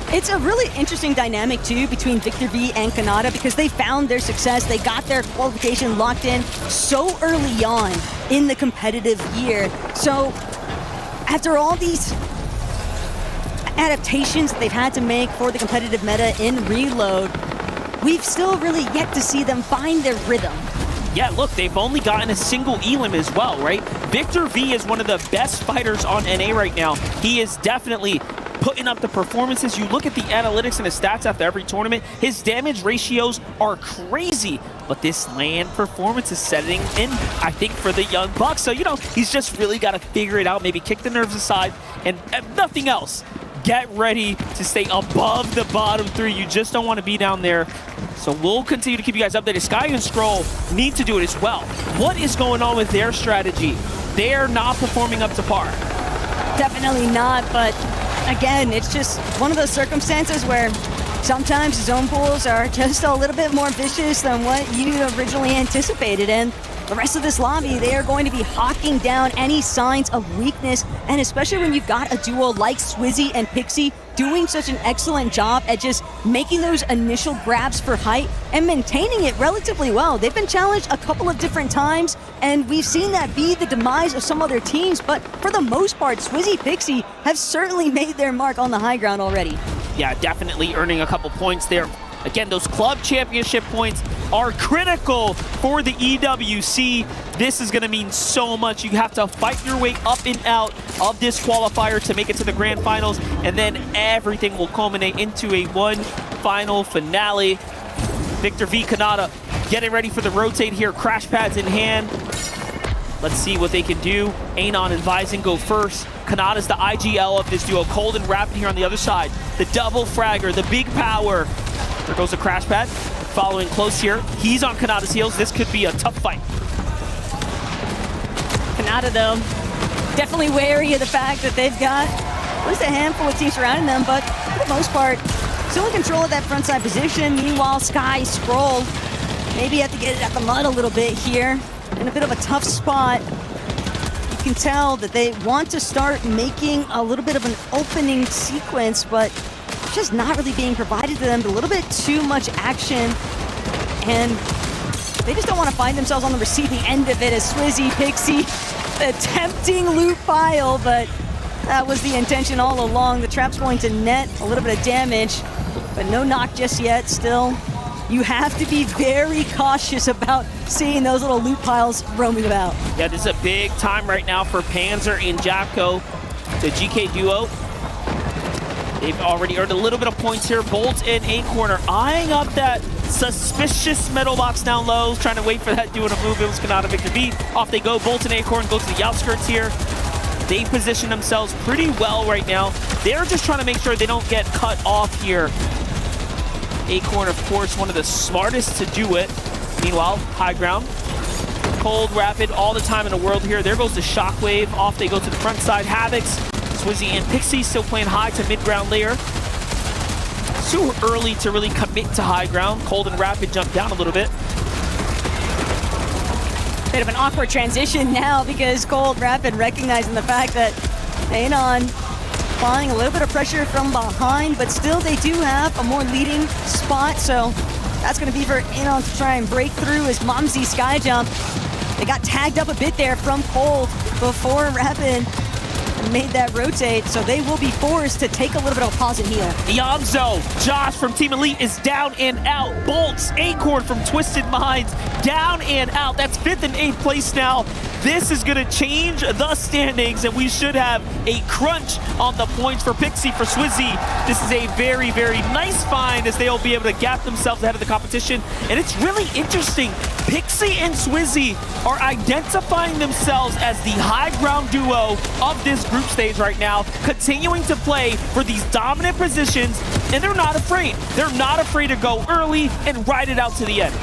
Speaker 11: it's a really interesting dynamic too between Victor V and Kanata, because they found their success. They got their qualification locked in so early on in the competitive year. So after all these adaptations that they've had to make for the competitive meta in Reload, we've still really yet to see them find their rhythm.
Speaker 13: Yeah, look, they've only gotten a single elim as well, right? Victor V is one of the best fighters on NA right now. He is definitely putting up the performances. You look at the analytics and the stats after every tournament, his damage ratios are crazy. But this land performance is setting in, I think, for the young buck. So, you know, he's just really got to figure it out, maybe kick the nerves aside, and nothing else. Get ready to stay above the bottom 3. You just don't want to be down there. So we'll continue to keep you guys updated. Sky and Scroll need to do it as well. What is going on with their strategy? They're not performing up to par.
Speaker 11: Definitely not, but again, it's just one of those circumstances where sometimes zone pools are just a little bit more vicious than what you originally anticipated, and the rest of this lobby, they are going to be hawking down any signs of weakness, and especially when you've got a duo like Swizzy and Pixie doing such an excellent job at just making those initial grabs for height and maintaining it relatively well. They've been challenged a couple of different times, and we've seen that be the demise of some other teams, but for the most part, Swizzy Pixie have certainly made their mark on the high ground already.
Speaker 13: Yeah, definitely earning a couple points there. Again, those club championship points are critical for the EWC. This is going to mean so much. You have to fight your way up and out of this qualifier to make it to the grand finals, and then everything will culminate into a one final finale. Victor V, Kanata getting ready for the rotate here, crash pads in hand. Let's see what they can do. Anon and Vising go first. Kanata's the IGL of this duo. Cold and Rapid here on the other side. The double fragger, the big power. There goes the crash pad. Following close here. He's on Kanata's heels. This could be a tough fight.
Speaker 11: Kanata, though, definitely wary of the fact that they've got at least a handful of teams surrounding them, but for the most part, still in control of that frontside position. Meanwhile, Sky, Scroll, maybe have to get it at the mud a little bit here. In a bit of a tough spot. You can tell that they want to start making a little bit of an opening sequence, but just not really being provided to them. A little bit too much action, and They just don't want to find themselves on the receiving end of it as Swizzy, Pixie, attempting loot pile, but that was the intention all along. The trap's going to net a little bit of damage, but no knock just yet. Still, you have to be very cautious about seeing those little loot piles roaming about.
Speaker 13: Yeah, this is a big time right now for Panzer and Jacko, the GK duo. They've already earned a little bit of points here. Bolt and A-Corner eyeing up that suspicious metal box down low, trying to wait for that duo to move. It was Kanata, Victor B. Off they go. Bolt and A-Corner go to the outskirts here. They position themselves pretty well right now. They're just trying to make sure they don't get cut off here. A-Corner, of course, one of the smartest to do it. Meanwhile, high ground. Cold, rapid, all the time in the world here. There goes the Shockwave. Off they go to the front side. Havocs, Swizzy, and Pixie still playing high to mid-ground layer. Too early to really commit to high ground. Cold and rapid jump down a little bit.
Speaker 11: Bit of an awkward transition now because Cold Rapid recognizing the fact that Anon applying a little bit of pressure from behind, but still they do have a more leading spot, so that's going to be for Anon to try and break through as Momsy sky jump. They got tagged up a bit there from Cold before Rapid made that rotate, so they will be forced to take a little bit of a pause and heal.
Speaker 13: Yamzo, Josh from Team Elite is down and out. Bolts, Acorn from Twisted Minds, down and out. That's 5th and 8th place now. This is going to change the standings, and we should have a crunch on the points for Pixie, for Swizzy. This is a very, very nice find as they'll be able to gap themselves ahead of the competition. And it's really interesting. Pixie and Swizzy are identifying themselves as the high ground duo of this group stage right now, continuing to play for these dominant positions, and they're not afraid. They're not afraid to go early and ride it out to the end.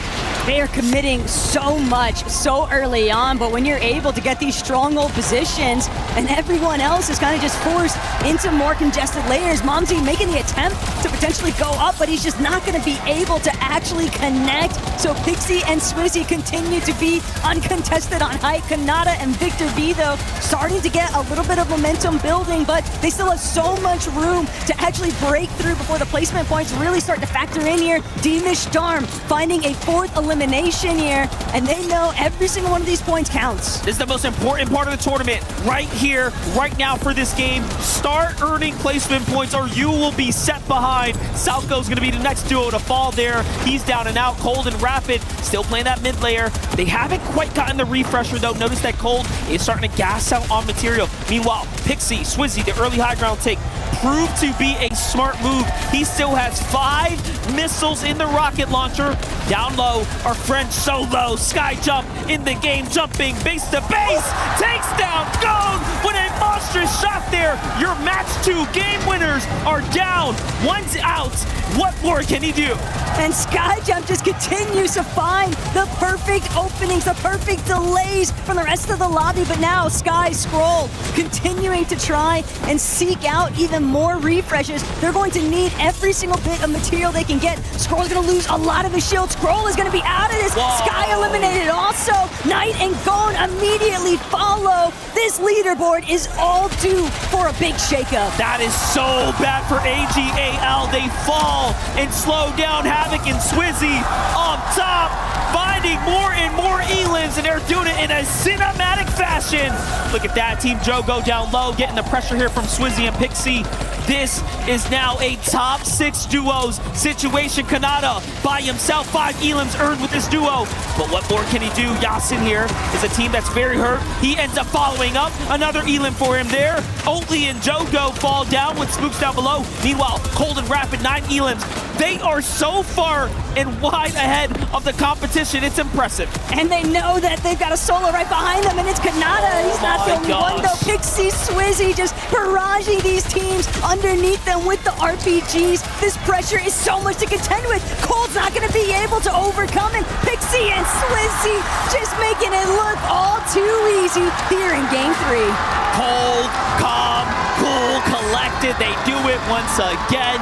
Speaker 11: They are committing so much so early on, but when you're able to get these stronghold positions and everyone else is kind of just forced into more congested layers, Momsy making the attempt to potentially go up, but he's just not going to be able to actually connect. So Pixie and Swizzy continue to be uncontested on height. Kanata and Victor B, though, starting to get a little bit of momentum building, but they still have so much room to actually break through before the placement points really start to factor in here. Demish Darm finding a 4th elimination here, and they know every single one of these points counts.
Speaker 13: This is the most important part of the tournament right here, right now for this game. Start earning placement points or you will be set behind. Salco's going to be the next duo to fall there. He's down and out. Cold and Rapid still playing that mid layer. They haven't quite gotten the refresher though. Notice that Cold is starting to gas out on material. Meanwhile, Pixie, Swizzy, the early high ground take proved to be a smart move. He still has 5 missiles in the rocket launcher. Down low, our friend Solo, sky jump in the game, jumping base to base, takes down Gone with a monstrous shot there. Your match 2 game winners are down. One's out. What more can he do?
Speaker 11: And Skyjump just continues to find the perfect openings, the perfect delays from the rest of the lobby. But now Sky Scroll continuing to try and seek out even more refreshes. They're going to need every single bit of material they can get. Scroll's going to lose a lot of his shield. Scroll is going to be out of this.
Speaker 13: Whoa.
Speaker 11: Sky eliminated also. Knight and Gone immediately follow. This leaderboard is all due for a big shakeup.
Speaker 13: That is so bad for AGAL. They fall and slow down. Havoc and Swizzy on top, finding more and more elims, and they're doing it in a cinematic fashion. Look at that. Team Joe go down low, getting the pressure here from Swizzy and Pixie. This is now a top 6 duos situation. Kanata by himself, 5 elims earned with this duo. But what more can he do? Yasin here is a team that's very hurt. He ends up following up. Another elim for him there. Oatly and Jogo fall down with Spooks down below. Meanwhile, Cold and Rapid, 9 elims. They are so far and wide ahead of the competition. It's impressive.
Speaker 11: And they know that they've got a solo right behind them, and it's Kanata. He's not the only one, though. Pixie, Swizzy just barraging these teams underneath them with the RPGs. This pressure is so much to contend with. Cold's not going to be able to overcome it. Pixie and Swizzy just making it look all too easy here in Game 3.
Speaker 13: Cold, calm, cool, collected. did they do it once again?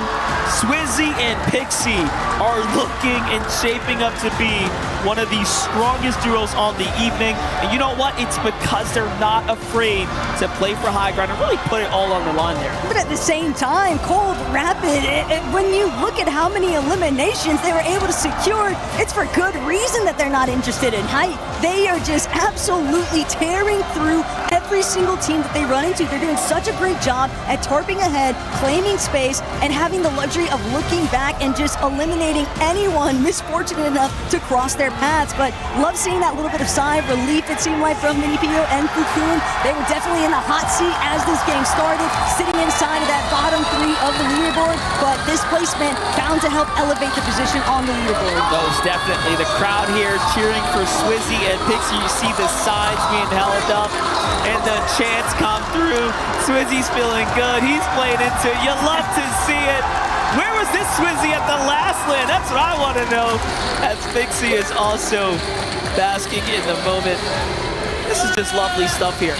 Speaker 13: Swizzy and Pixie are looking and shaping up to be one of the strongest duos on the evening. And you know what? It's because they're not afraid to play for high ground and really put it all on the line there.
Speaker 11: But at the same time, Cold Rapid, when you look at how many eliminations they were able to secure, it's for good reason that they're not interested in height. They are just absolutely tearing through every single team that they run into. They're doing such a great job at tarping ahead, claiming space, and having the luxury of looking back and just eliminating anyone misfortunate enough to cross their paths. But love seeing that little bit of sigh of relief, it seemed like, from Minipio and Fukun. They were definitely in the hot seat as this game started, sitting inside of that bottom 3 of the leaderboard, but this placement bound to help elevate the position on the leaderboard.
Speaker 13: Most definitely. The crowd here cheering for Swizzy and Pixie. You see the signs being held up and the chants come through. Swizzy's feeling good. He's playing into it. You love to see it. Where was this Swizzy at the last land? That's what I want to know. As Pixie is also basking in the moment. This is just lovely stuff here.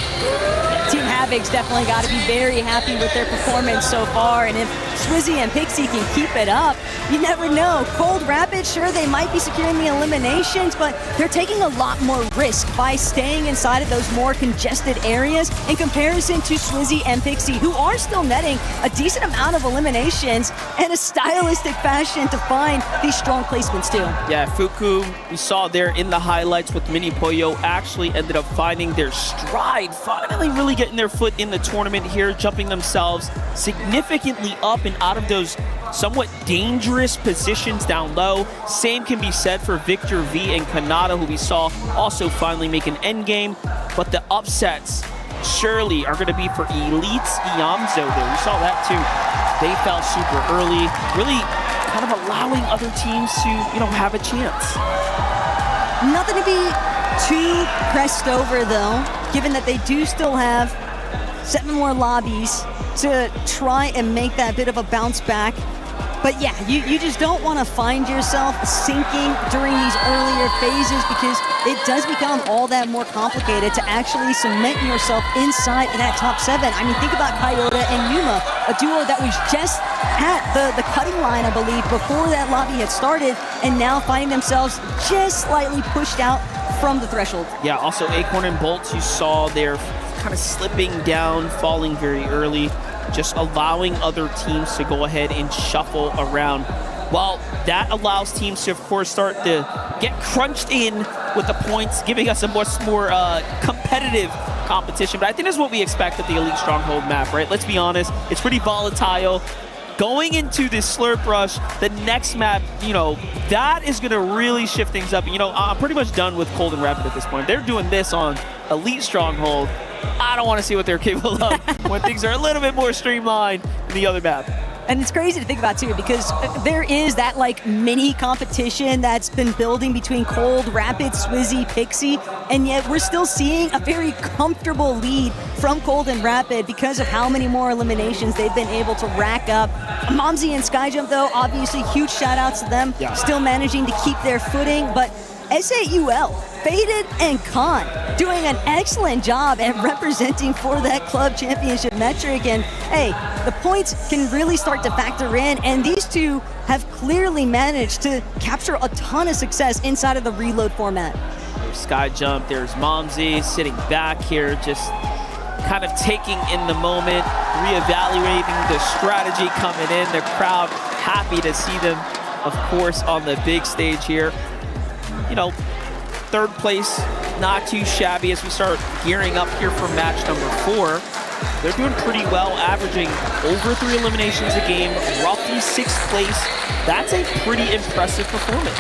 Speaker 11: Team Havoc's definitely got to be very happy with their performance so far, and if Swizzy and Pixie can keep it up, you never know. Cold Rapid, sure, they might be securing the eliminations, but they're taking a lot more risk by staying inside of those more congested areas in comparison to Swizzy and Pixie, who are still netting a decent amount of eliminations in a stylistic fashion to find these strong placements too.
Speaker 13: Yeah, Fuku, we saw there in the highlights with Mini Pollo, actually ended up finding their stride, finally really getting their foot in the tournament here, jumping themselves significantly up and out of those somewhat dangerous positions down low. Same can be said for Victor V and Kanata, who we saw also finally make an endgame. But the upsets surely are going to be for Elite's Iamzo there. We saw that too. They fell super early, really kind of allowing other teams to, have a chance.
Speaker 11: Nothing to be too pressed over though, given that they do still have 7 more lobbies to try and make that bit of a bounce back. But yeah, you just don't want to find yourself sinking during these earlier phases, because it does become all that more complicated to actually cement yourself inside of that top 7. I mean, think about Kayota and Yuma, a duo that was just at the cutting line, I believe, before that lobby had started, and now finding themselves just slightly pushed out from the threshold.
Speaker 13: Yeah, also Acorn and Bolts, you saw they're kind of slipping down, falling very early, just allowing other teams to go ahead and shuffle around. Well, that allows teams to, of course, start to get crunched in with the points, giving us a much more competitive competition. But I think that's what we expect at the Elite Stronghold map, right? Let's be honest, it's pretty volatile. Going into this Slurp Rush, the next map, that is going to really shift things up. I'm pretty much done with Cold and Rapid at this point. They're doing this on Elite Stronghold. I don't want to see what they're capable of when things are a little bit more streamlined in the other map.
Speaker 11: And it's crazy to think about too, because there is that mini competition that's been building between Cold, Rapid, Swizzy, Pixie, and yet we're still seeing a very comfortable lead from Cold and Rapid because of how many more eliminations they've been able to rack up. Momsy and Skyjump though, obviously huge shout outs to them, still managing to keep their footing, but SAUL, Faded and Khan doing an excellent job at representing for that club championship metric. And hey, the points can really start to factor in, and these two have clearly managed to capture a ton of success inside of the reload format.
Speaker 13: There's Skyjump, there's Momsy sitting back here, just kind of taking in the moment, reevaluating the strategy coming in. The crowd happy to see them, of course, on the big stage here. Third place, not too shabby as we start gearing up here for match number 4. They're doing pretty well, averaging over 3 eliminations a game, roughly 6th place. That's a pretty impressive performance.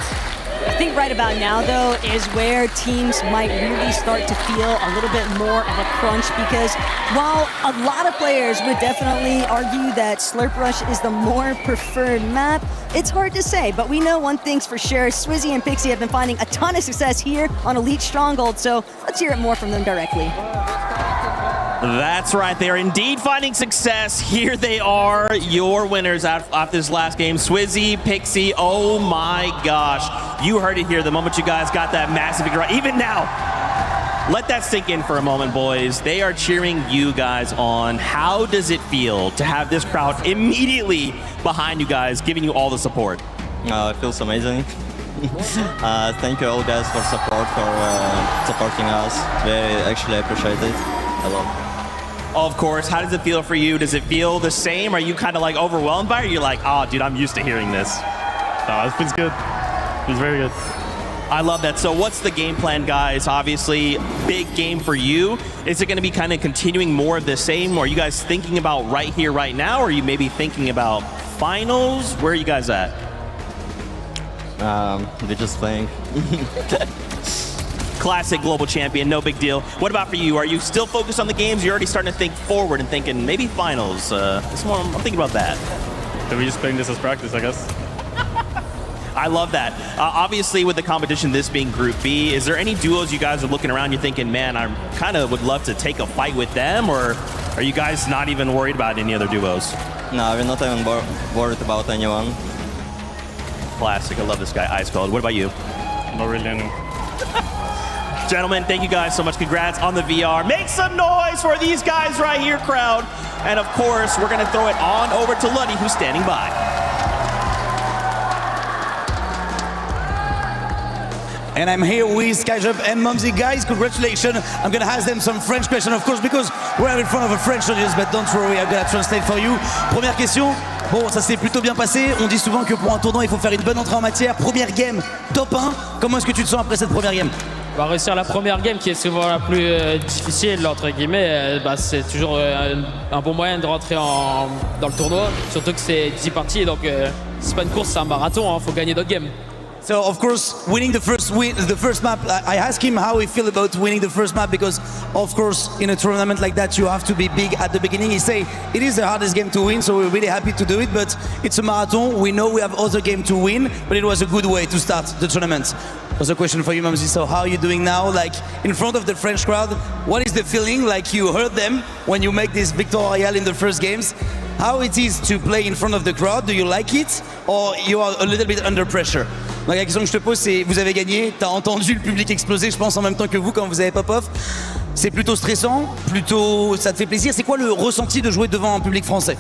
Speaker 11: I think right about now, though, is where teams might really start to feel a little bit more of a crunch, because while a lot of players would definitely argue that Slurp Rush is the more preferred map, it's hard to say. But we know one thing's for sure, Swizzy and Pixie have been finding a ton of success here on Elite Stronghold, so let's hear it more from them directly.
Speaker 4: That's right. They are indeed finding success. Here they are, your winners after this last game. Swizzy, Pixie, oh my gosh. You heard it here the moment you guys got that massive victory. Even now,
Speaker 13: Let that sink in for a moment, boys. They are cheering you guys on. How does it feel to have this crowd immediately behind you guys, giving you all the support?
Speaker 2: It feels amazing. Thank you all guys for supporting us. We actually appreciate it a lot.
Speaker 13: Of course. How does it feel for you? Does it feel the same? Are you kind of like overwhelmed by it? Or you're like, oh, dude, I'm used to hearing this.
Speaker 5: It feels good. It feels very good.
Speaker 13: I love that. So what's the game plan, guys? Obviously, big game for you. Is it going to be kind of continuing more of the same? Or are you guys thinking about right here, right now? Or are you maybe thinking about finals? Where are you guys at?
Speaker 2: We're just playing.
Speaker 13: Classic global champion, no big deal. What about for you? Are you still focused on the games? You're already starting to think forward and thinking maybe finals. I'm thinking about that.
Speaker 5: So we're just playing this as practice, I guess.
Speaker 13: I love that. Obviously, with the competition, this being Group B, is there any duos you guys are looking around, you're thinking, man, I kind of would love to take a fight with them, or are you guys not even worried about any other duos?
Speaker 2: No, we're not even worried about anyone.
Speaker 13: Classic. I love this guy, Ice Cold. What about you?
Speaker 5: Not really any.
Speaker 13: Gentlemen, thank you guys so much. Congrats on the VR. Make some noise for these guys right here, crowd. And of course, we're going to throw it on over to Luddy, who's standing by.
Speaker 10: And I'm here with Skyjump and Mumsy. Guys, congratulations. I'm gonna ask them some French question, of course, because we're in front of a French audience, but don't worry, I'm gonna translate for you. Première question. Bon, ça s'est plutôt bien passé. On dit souvent que pour un tournoi, il faut faire une bonne entrée en matière. Première game, top 1. Comment est-ce que tu te sens après cette première game?
Speaker 9: Réussir la première game, qui est souvent la plus difficile, entre guillemets, c'est toujours un bon moyen de rentrer dans le tournoi. Surtout que c'est 10 parties, donc c'est pas une course, c'est un marathon. Faut gagner d'autres games.
Speaker 10: So of course, winning the first map, I asked him how he feel about winning the first map, because of course in a tournament like that you have to be big at the beginning. He say it is the hardest game to win, so we're really happy to do it, but it's a marathon. We know we have other game to win, but it was a good way to start the tournament. Was a question for you, Mamsi. So how are you doing now, like in front of the French crowd? What is the feeling like you heard them when you make this Victoire Royale in the first games? How it is to play in front of the crowd? Do you like it, or you are a little bit under pressure? Donc la question que je te pose, c'est, vous avez gagné, t'as entendu le public exploser, je pense en même temps que vous quand vous avez pop-off. C'est plutôt stressant, plutôt ça te fait plaisir. C'est quoi le ressenti de jouer devant un public français?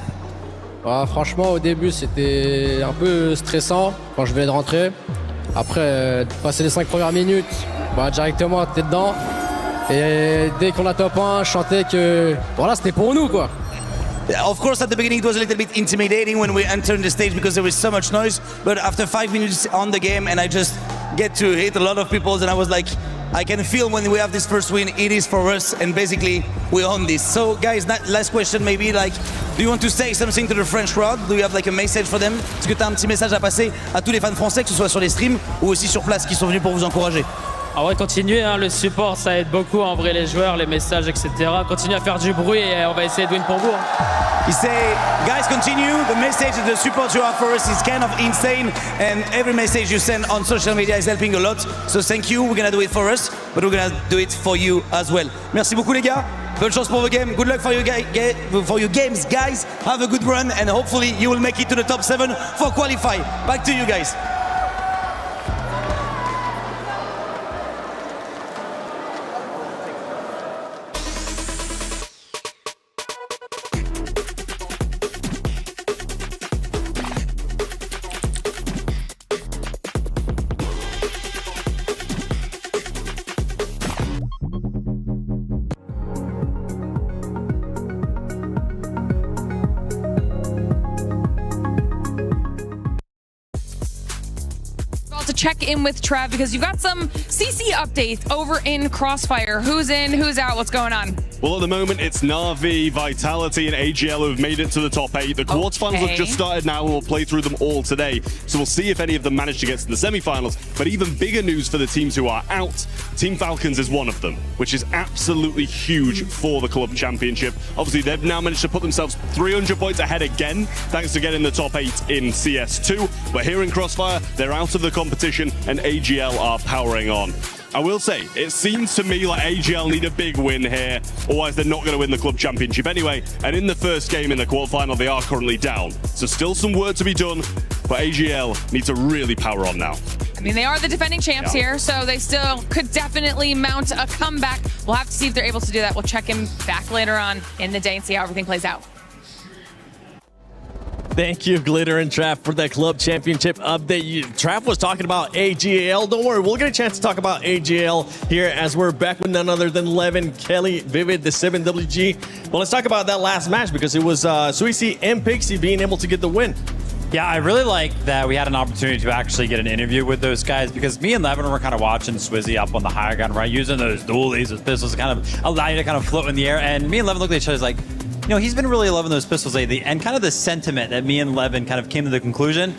Speaker 12: Franchement, au début, c'était un peu stressant quand je venais de rentrer. Après, passer les 5 premières minutes, directement, t'es dedans. Et dès qu'on a top 1, je chantais que voilà, c'était pour nous, quoi.
Speaker 10: Of course, at the beginning it was a little bit intimidating when we entered the stage because there was so much noise. But after 5 minutes on the game, and I just get to hit a lot of people, and I was like, I can feel when we have this first win, it is for us, and basically we own this. So, guys, last question maybe, like, do you want to say something to the French crowd? Do you have like a message for them? Est-ce que tu as un petit message à passer à tous les fans français, que ce soit sur les streams ou aussi sur place, qui sont venus pour vous encourager?
Speaker 9: En vrai, continuez, le support, ça aide beaucoup, en vrai, les joueurs, les messages, etc. Continuez à faire du bruit et on va essayer de win pour vous.
Speaker 10: He say, guys, continue. The message and the support you have for us is kind of insane, and every message you send on social media is helping a lot. So thank you. We're gonna do it for us, but we're gonna do it for you as well. Merci beaucoup, les gars. Bonne chance pour vos games. Good luck for your games, guys. Have a good run, and hopefully you will make it to the top 7 for qualify. Back to you, guys.
Speaker 19: To check in with Trev because you've got some CC updates over in Crossfire. Who's in, who's out, what's going on?
Speaker 21: Well, at the moment, it's Na'Vi, Vitality, and AGL who have made it to the top 8. The quarterfinals have just started now, and we'll play through them all today. So we'll see if any of them manage to get to the semi-finals. But even bigger news for the teams who are out. Team Falcons is one of them, which is absolutely huge for the Club Championship. Obviously, they've now managed to put themselves 300 points ahead again, thanks to getting the top 8 in CS2. But here in Crossfire, they're out of the competition, and AGL are powering on. I will say, it seems to me like AGL need a big win here, otherwise they're not going to win the Club Championship anyway. And in the first game in the quarterfinal, they are currently down. So still some work to be done. but AGL need to really power on now.
Speaker 19: I mean, they are the defending champs here, so they still could definitely mount a comeback. We'll have to see if they're able to do that. We'll check in back later on in the day and see how everything plays out.
Speaker 4: Thank you, Glitter and Trap, for that club championship update. Trap was talking about AGL. Don't worry, we'll get a chance to talk about AGL here as we're back with none other than Levin, Kelly, Vivid, the 7WG. Well, let's talk about that last match because it was Suisi and Pixie being able to get the win.
Speaker 5: Yeah, I really like that we had an opportunity to actually get an interview with those guys because me and Levin were kind of watching Swizzy up on the higher ground, right? Using those dualies, those pistols to kind of allow you to kind of float in the air. And me and Levin looked at each other like, you know, he's been really loving those pistols lately. And kind of the sentiment that me and Levin kind of came to the conclusion,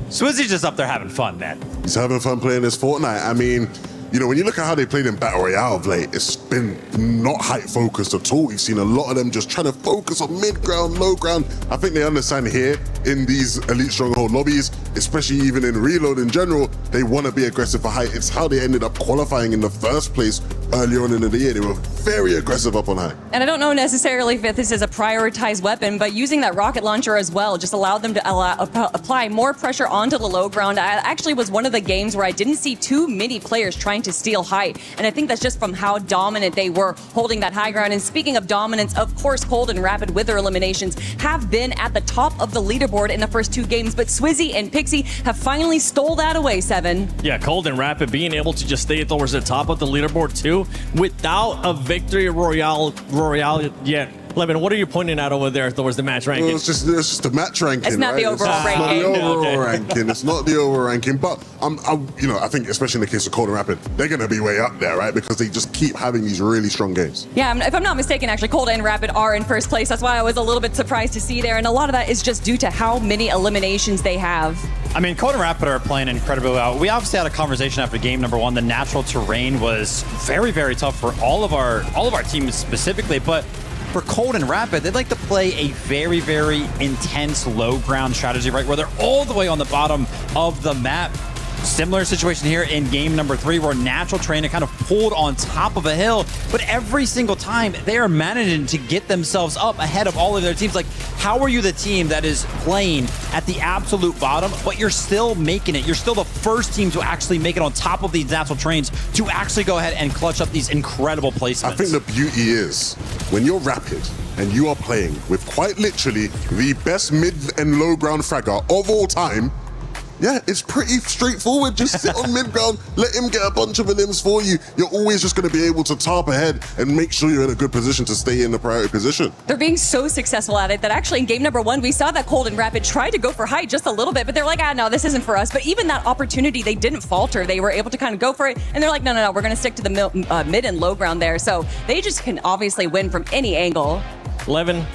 Speaker 5: Swizzy's just up there having fun, man.
Speaker 3: He's having fun playing this Fortnite. I mean, you know, when you look at how they played in Battle Royale of late, it's been not height focused at all. We've seen a lot of them just trying to focus on mid ground, low ground. I think they understand here in these Elite Stronghold lobbies, especially even in Reload in general, they want to be aggressive for height. It's how they ended up qualifying in the first place earlier on in the year. They were very aggressive up on height.
Speaker 25: And I don't know necessarily if this is a prioritized weapon, but using that rocket launcher as well just allowed them to apply more pressure onto the low ground. I actually was one of the games where I didn't see too many players trying to steal height. And I think that's just from how dominant they were holding that high ground. And speaking of dominance, of course, Cold and Rapid with their eliminations have been at the top of the leaderboard in the first two games. But Swizzy and Pixie have finally stole that away, Seven.
Speaker 4: Yeah, Cold and Rapid being able to just stay towards the top of the leaderboard too without a victory royale yet. Levin, what are you pointing out over there towards the match ranking?
Speaker 3: Well, it's just the match ranking.
Speaker 25: It's not
Speaker 3: right?
Speaker 25: the overall ranking.
Speaker 3: It's not the overall ranking. It's not the overall ranking. But I think especially in the case of Cold and Rapid, they're going to be way up there, right? Because they just keep having these really strong games.
Speaker 25: Yeah, if I'm not mistaken, actually, Cold and Rapid are in first place. That's why I was a little bit surprised to see there. And a lot of that is just due to how many eliminations they have.
Speaker 5: I mean, Cold and Rapid are playing incredibly well. We obviously had a conversation after game number one. The natural terrain was very, very tough for all of our teams specifically, but for Cold and Rapid, they'd like to play a very, very intense low ground strategy, right? Where they're all the way on the bottom of the map. Similar situation here in game number 3 where natural terrain kind of pulled on top of a hill, but every single time they are managing to get themselves up ahead of all of their teams. Like, how are you the team that is playing at the absolute bottom, but you're still making it? You're still the first team to actually make it on top of these natural terrains to actually go ahead and clutch up these incredible placements.
Speaker 3: I think the beauty is when you're Rapid and you are playing with quite literally the best mid and low ground fragger of all time, yeah, it's pretty straightforward. Just sit on mid ground, let him get a bunch of elims for you. You're always just going to be able to tarp ahead and make sure you're in a good position to stay in the priority position.
Speaker 25: They're being so successful at it that actually in game number 1, we saw that Cold and Rapid tried to go for height just a little bit, but they're like, no, this isn't for us. But even that opportunity, they didn't falter. They were able to kind of go for it, and they're like, no, we're going to stick to the mid and low ground there. So they just can obviously win from any angle.
Speaker 4: Levin,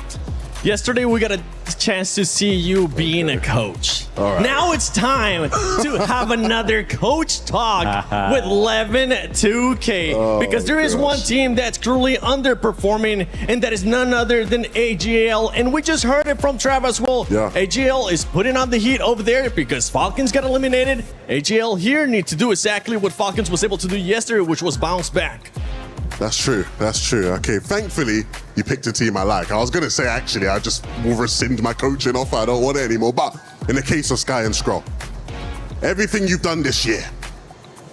Speaker 4: yesterday we got a chance to see you being a coach.
Speaker 3: All right.
Speaker 4: Now it's time to have another coach talk with Levin 2K because there is one team that's truly underperforming, and that is none other than AGL. And we just heard it from Travis. Well, AGL is putting on the heat over there because Falcons got eliminated. AGL here needs to do exactly what Falcons was able to do yesterday, which was bounce back.
Speaker 3: That's true. That's true. Okay, thankfully, you picked a team I like. I was going to say, actually, I just will rescind my coaching offer. I don't want it anymore. But in the case of Sky and Skrull, everything you've done this year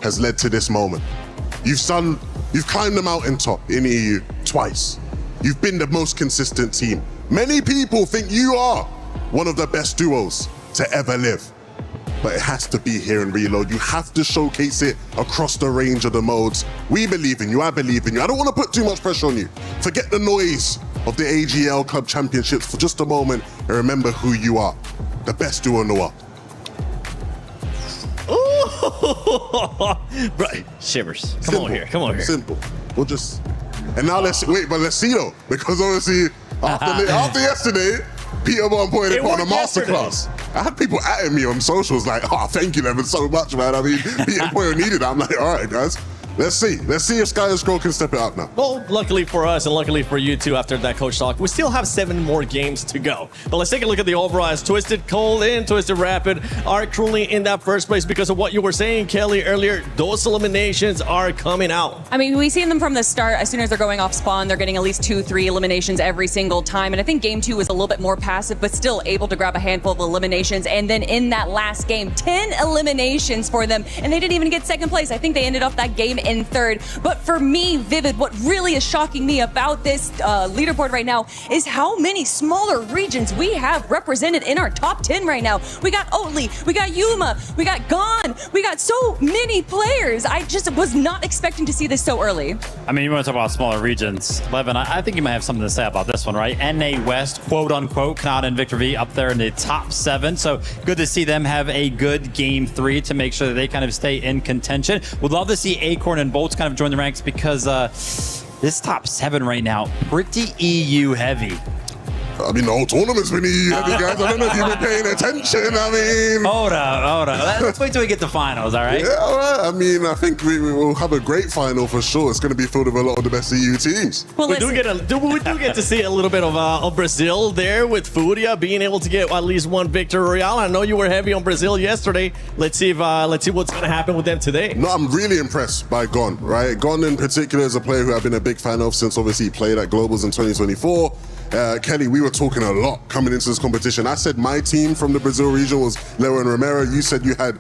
Speaker 3: has led to this moment. You've climbed the mountaintop in EU twice. You've been the most consistent team. Many people think you are one of the best duos to ever live. But it has to be here in Reload. You have to showcase it across the range of the modes. We believe in you. I believe in you. I don't want to put too much pressure on you. Forget the noise of the AGL Club Championships for just a moment and remember who you are. The best duo in the world.
Speaker 4: Right. Shivers. Come on here.
Speaker 3: Simple. We'll just... And now let's see though. Because obviously, after yesterday, Peter Bond pointed on a masterclass. I had people atting me on socials like, thank you, Levin, so much, man. I mean, Peter Boyle needed it. I'm like, all right, guys. Let's see if Sky and Scroll can step it up now.
Speaker 4: Well, luckily for us and luckily for you too, after that coach talk, we still have 7 more games to go. But let's take a look at the overall as Twisted Cold and Twisted Rapid are currently in that first place because of what you were saying, Kelly, earlier. Those eliminations are coming out.
Speaker 25: I mean, we've seen them from the start. As soon as they're going off spawn, they're getting at least 2-3 eliminations every single time. And I think game 2 was a little bit more passive, but still able to grab a handful of eliminations. And then in that last game, 10 eliminations for them. And they didn't even get second place. I think they ended off that game in third. But for me, Vivid, what really is shocking me about this leaderboard right now is how many smaller regions we have represented in our top 10 right now. We got Oatly, we got Yuma, we got Gone, we got so many players. I just was not expecting to see this so early.
Speaker 5: I mean, you want to talk about smaller regions. Levin, I think you might have something to say about this one, right? NA West, quote unquote, Kanata and Victor V up there in the top 7. So good to see them have a good game 3 to make sure that they kind of stay in contention. Would love to see Acorn and Bolts kind of join the ranks because this top 7 right now, pretty EU heavy.
Speaker 3: I mean, the whole tournament's been EU heavy, guys. I don't know if you've been paying attention. I mean...
Speaker 5: Hold up. Let's wait till we get to finals, all right?
Speaker 3: Yeah, all right. I mean, I think we will have a great final for sure. It's going to be filled with a lot of the best EU teams.
Speaker 25: Well,
Speaker 4: we do get to see a little bit of Brazil there with Furia being able to get at least one victory royale. I know you were heavy on Brazil yesterday. Let's see what's going to happen with them today.
Speaker 3: No, I'm really impressed by Gon, right? Gon in particular is a player who I've been a big fan of since obviously he played at Globals in 2024. Kelly, we were talking a lot coming into this competition. I said my team from the Brazil region was Leo and Romero. You said you had,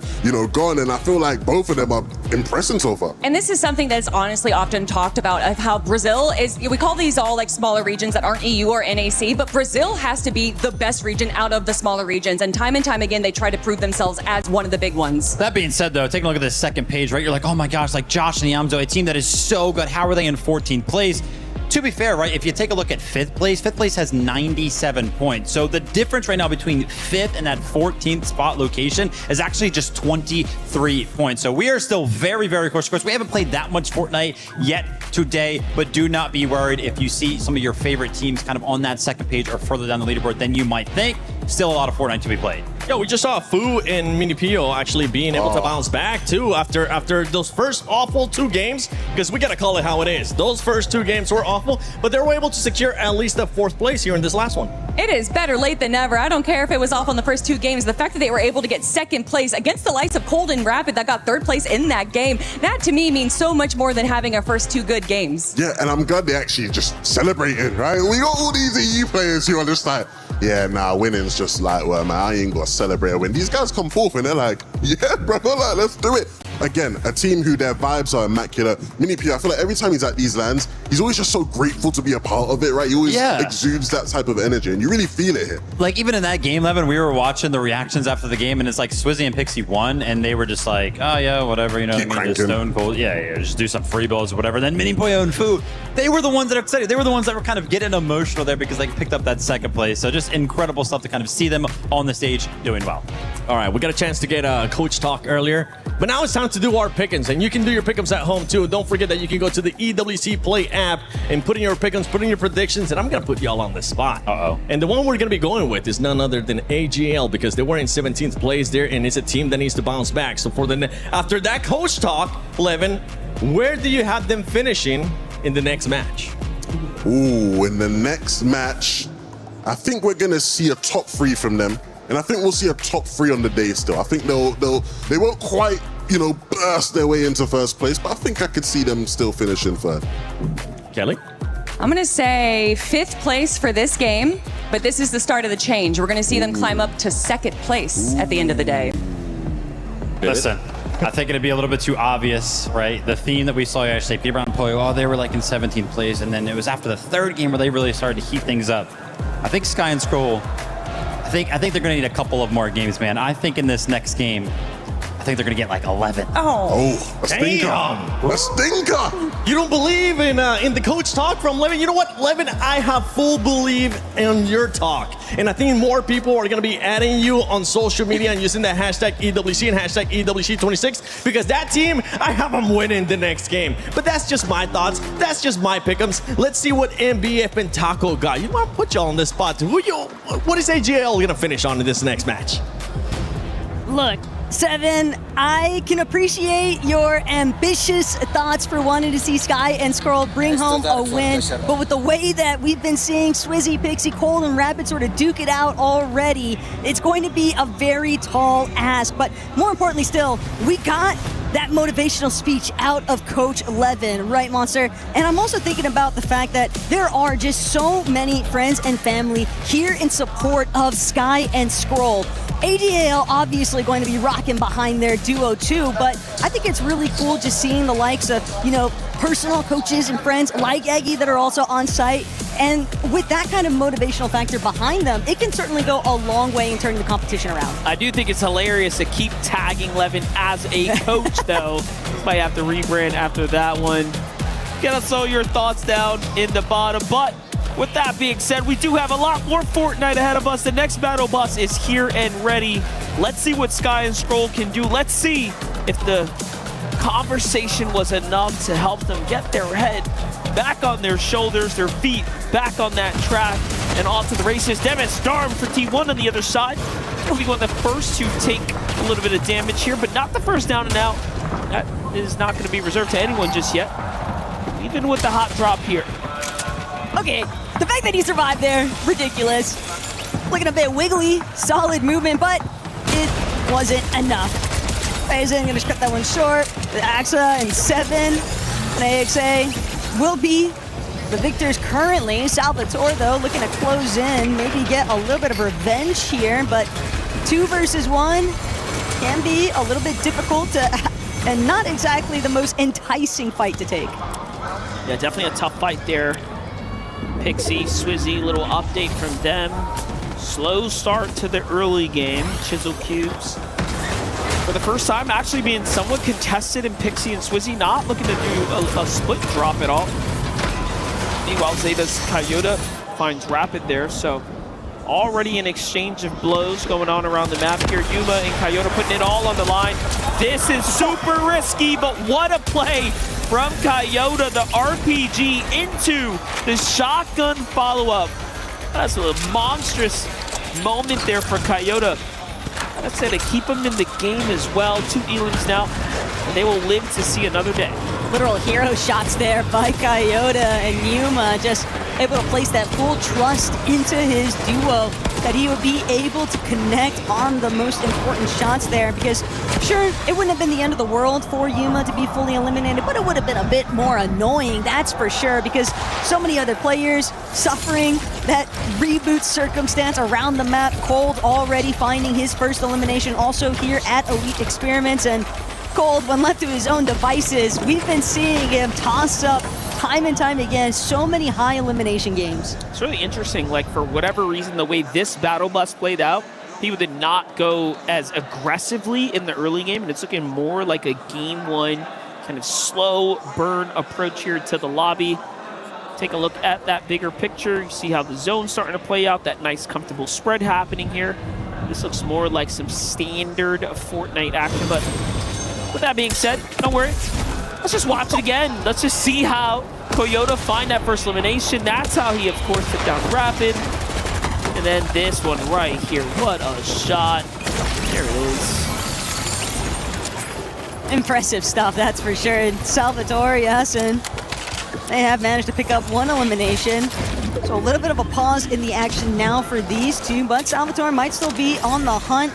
Speaker 3: Gon, and I feel like both of them are impressing so far.
Speaker 25: And this is something that's honestly often talked about of how Brazil is, we call these all like smaller regions that aren't EU or NAC, but Brazil has to be the best region out of the smaller regions. And time again, they try to prove themselves as one of the big ones.
Speaker 5: That being said, though, taking a look at this second page, right? You're like, oh my gosh, like Josh and Yamzo, a team that is so good. How are they in 14th place? To be fair, right, if you take a look at 5th place has 97 points. So the difference right now between 5th and that 14th spot location is actually just 23 points. So we are still very, very close. Of course, we haven't played that much Fortnite yet today, but do not be worried if you see some of your favorite teams kind of on that second page or further down the leaderboard than you might think. Still a lot of Fortnite to be played.
Speaker 4: Yeah, we just saw Fu and Mini Pio actually being able to bounce back too after those first awful 2 games, because we gotta call it how it is. Those first 2 games were awful, but they were able to secure at least the 4th place here in this last one.
Speaker 25: It is better late than never. I don't care if it was off on the first 2 games. The fact that they were able to get 2nd place against the likes of Cold and Rapid that got 3rd place in that game, that to me means so much more than having our first 2 good games.
Speaker 3: Yeah, and I'm glad they actually just celebrated, right? We got all these EU players who are just like, yeah, nah, winning's just like, well, man, I ain't gonna celebrate a win. These guys come forth and they're like, yeah, bro, like, let's do it. Again, a team who their vibes are immaculate. Mini P, I feel like every time he's at these lands, he's always just so grateful to be a part of it, right? He always exudes that type of energy, and you really feel it here.
Speaker 5: Like, even in that game, Levin, we were watching the reactions after the game, and it's like Swizzy and Pixie won, and they were just like, oh, yeah, whatever, you know what I mean? Just Stone Cold, yeah, just do some free builds or whatever. And then Mini Poyo and Fu, they were the ones that are excited. They were the ones that were kind of getting emotional there because they picked up that 2nd place. So just incredible stuff to kind of see them on the stage doing well.
Speaker 4: All right, we got a chance to get a coach talk earlier, but now it's time to do our pick'ems, and you can do your pick'ems at home too. Don't forget that you can go to the EWC Play app and put in your pick'ems, put in your predictions, and I'm gonna put y'all on the spot. And the one we're gonna be going with is none other than AGL, because they were in 17th place there, and it's a team that needs to bounce back. So after that coach talk, Levin, where do you have them finishing in the next match?
Speaker 3: Ooh, in the next match, I think we're gonna see a top 3 from them. And I think we'll see a top 3 on the day still. I think they won't quite, burst their way into 1st place, but I think I could see them still finishing 3rd.
Speaker 4: Kelly?
Speaker 25: I'm going to say 5th place for this game, but this is the start of the change. We're going to see them climb up to 2nd place at the end of the day.
Speaker 5: Listen, I think it'd be a little bit too obvious, right? The theme that we saw yesterday, Peter Brown and Poyo, they were like in 17th place, and then it was after the 3rd game where they really started to heat things up. I think Sky and Scroll, I think they're going to need a couple of more games, man. I think in this next game, I think they're going to get like 11.
Speaker 3: Oh, a stinker. A stinker.
Speaker 4: You don't believe in the coach talk from Levin? You know what, Levin? I have full belief in your talk. And I think more people are going to be adding you on social media and using that hashtag EWC and hashtag EWC26, because that team, I have them winning the next game. But that's just my thoughts. That's just my pick'ems. Let's see what MBF and Taco got. You want to put y'all on this spot. What is AGL going to finish on in this next match?
Speaker 6: Look,
Speaker 11: Seven, I can appreciate your ambitious thoughts for wanting to see Sky and Skrull bring home a win, but with the way that we've been seeing Swizzy, Pixie, Cold, and Rapid sort of duke it out already, it's going to be a very tall ask. But more importantly still, we got that motivational speech out of Coach Levin, right, Monster? And I'm also thinking about the fact that there are just so many friends and family here in support of Sky and Skrull. ADAL obviously going to be rocking behind their duo too, but I think it's really cool just seeing the likes of, you know, personal coaches and friends like Eggy that are also on site. And with that kind of motivational factor behind them, it can certainly go a long way in turning the competition around.
Speaker 13: I do think it's hilarious to keep tagging Levin as a coach, though. Might have to rebrand after that one. Get us all your thoughts down in the bottom. But with that being said, we do have a lot more Fortnite ahead of us. The next battle bus is here and ready. Let's see what Sky and Skrull can do. Let's see if the conversation was enough to help them get their head back on their shoulders, their feet back on that track, and off to the races. Demis Storm for T1 on the other side. He'll be one of the first to take a little bit of damage here, but not the first down and out. That is not going to be reserved to anyone just yet, even with the hot drop here.
Speaker 11: Okay, the fact that he survived there, ridiculous. Looking a bit wiggly, solid movement, but it wasn't enough. Faison gonna cut that one short. The AXA and 7, and AXA will be the victors currently. Salvatore, though, looking to close in, maybe get a little bit of revenge here, but 2 versus 1 can be a little bit difficult to, and not exactly the most enticing fight to take.
Speaker 13: Yeah, definitely a tough fight there. Pixie, Swizzy, little update from them. Slow start to the early game. Chisel Cubes, for the first time, actually being somewhat contested in Pixie and Swizzy, not looking to do a split drop at all. Meanwhile, Zeta's Coyote finds Rapid there, so already an exchange of blows going on around the map here. Yuma and Coyote putting it all on the line. This is super risky, but what a play from Coyote. The RPG into the shotgun follow-up. That's a monstrous moment there for Coyote. That's it, to keep him in the game as well. 2 elims now, and they will live to see another day.
Speaker 11: Literal hero shots there by Coyote, and Yuma just able to place that full trust into his duo, that he would be able to connect on the most important shots there, because sure, it wouldn't have been the end of the world for Yuma to be fully eliminated, but it would have been a bit more annoying, that's for sure, because so many other players suffering that reboot circumstance around the map. Cold already finding his first elimination also here at Elite Experiments, and Cold, when left to his own devices, we've been seeing him toss up time and time again so many high elimination games.
Speaker 13: It's really interesting, like for whatever reason, the way this battle bus played out, he did not go as aggressively in the early game, and it's looking more like a game 1 kind of slow burn approach here to the lobby. Take a look at that bigger picture. You see how the zone's starting to play out, that nice comfortable spread happening here. This looks more like some standard Fortnite action, but with that being said, don't worry. Let's just watch it again. Let's just see how Coyote find that first elimination. That's how he, of course, took down Rapid. And then this one right here. What a shot. There it is.
Speaker 11: Impressive stuff, that's for sure. And Salvatore, yes, and they have managed to pick up 1 elimination. So a little bit of a pause in the action now for these two, but Salvatore might still be on the hunt.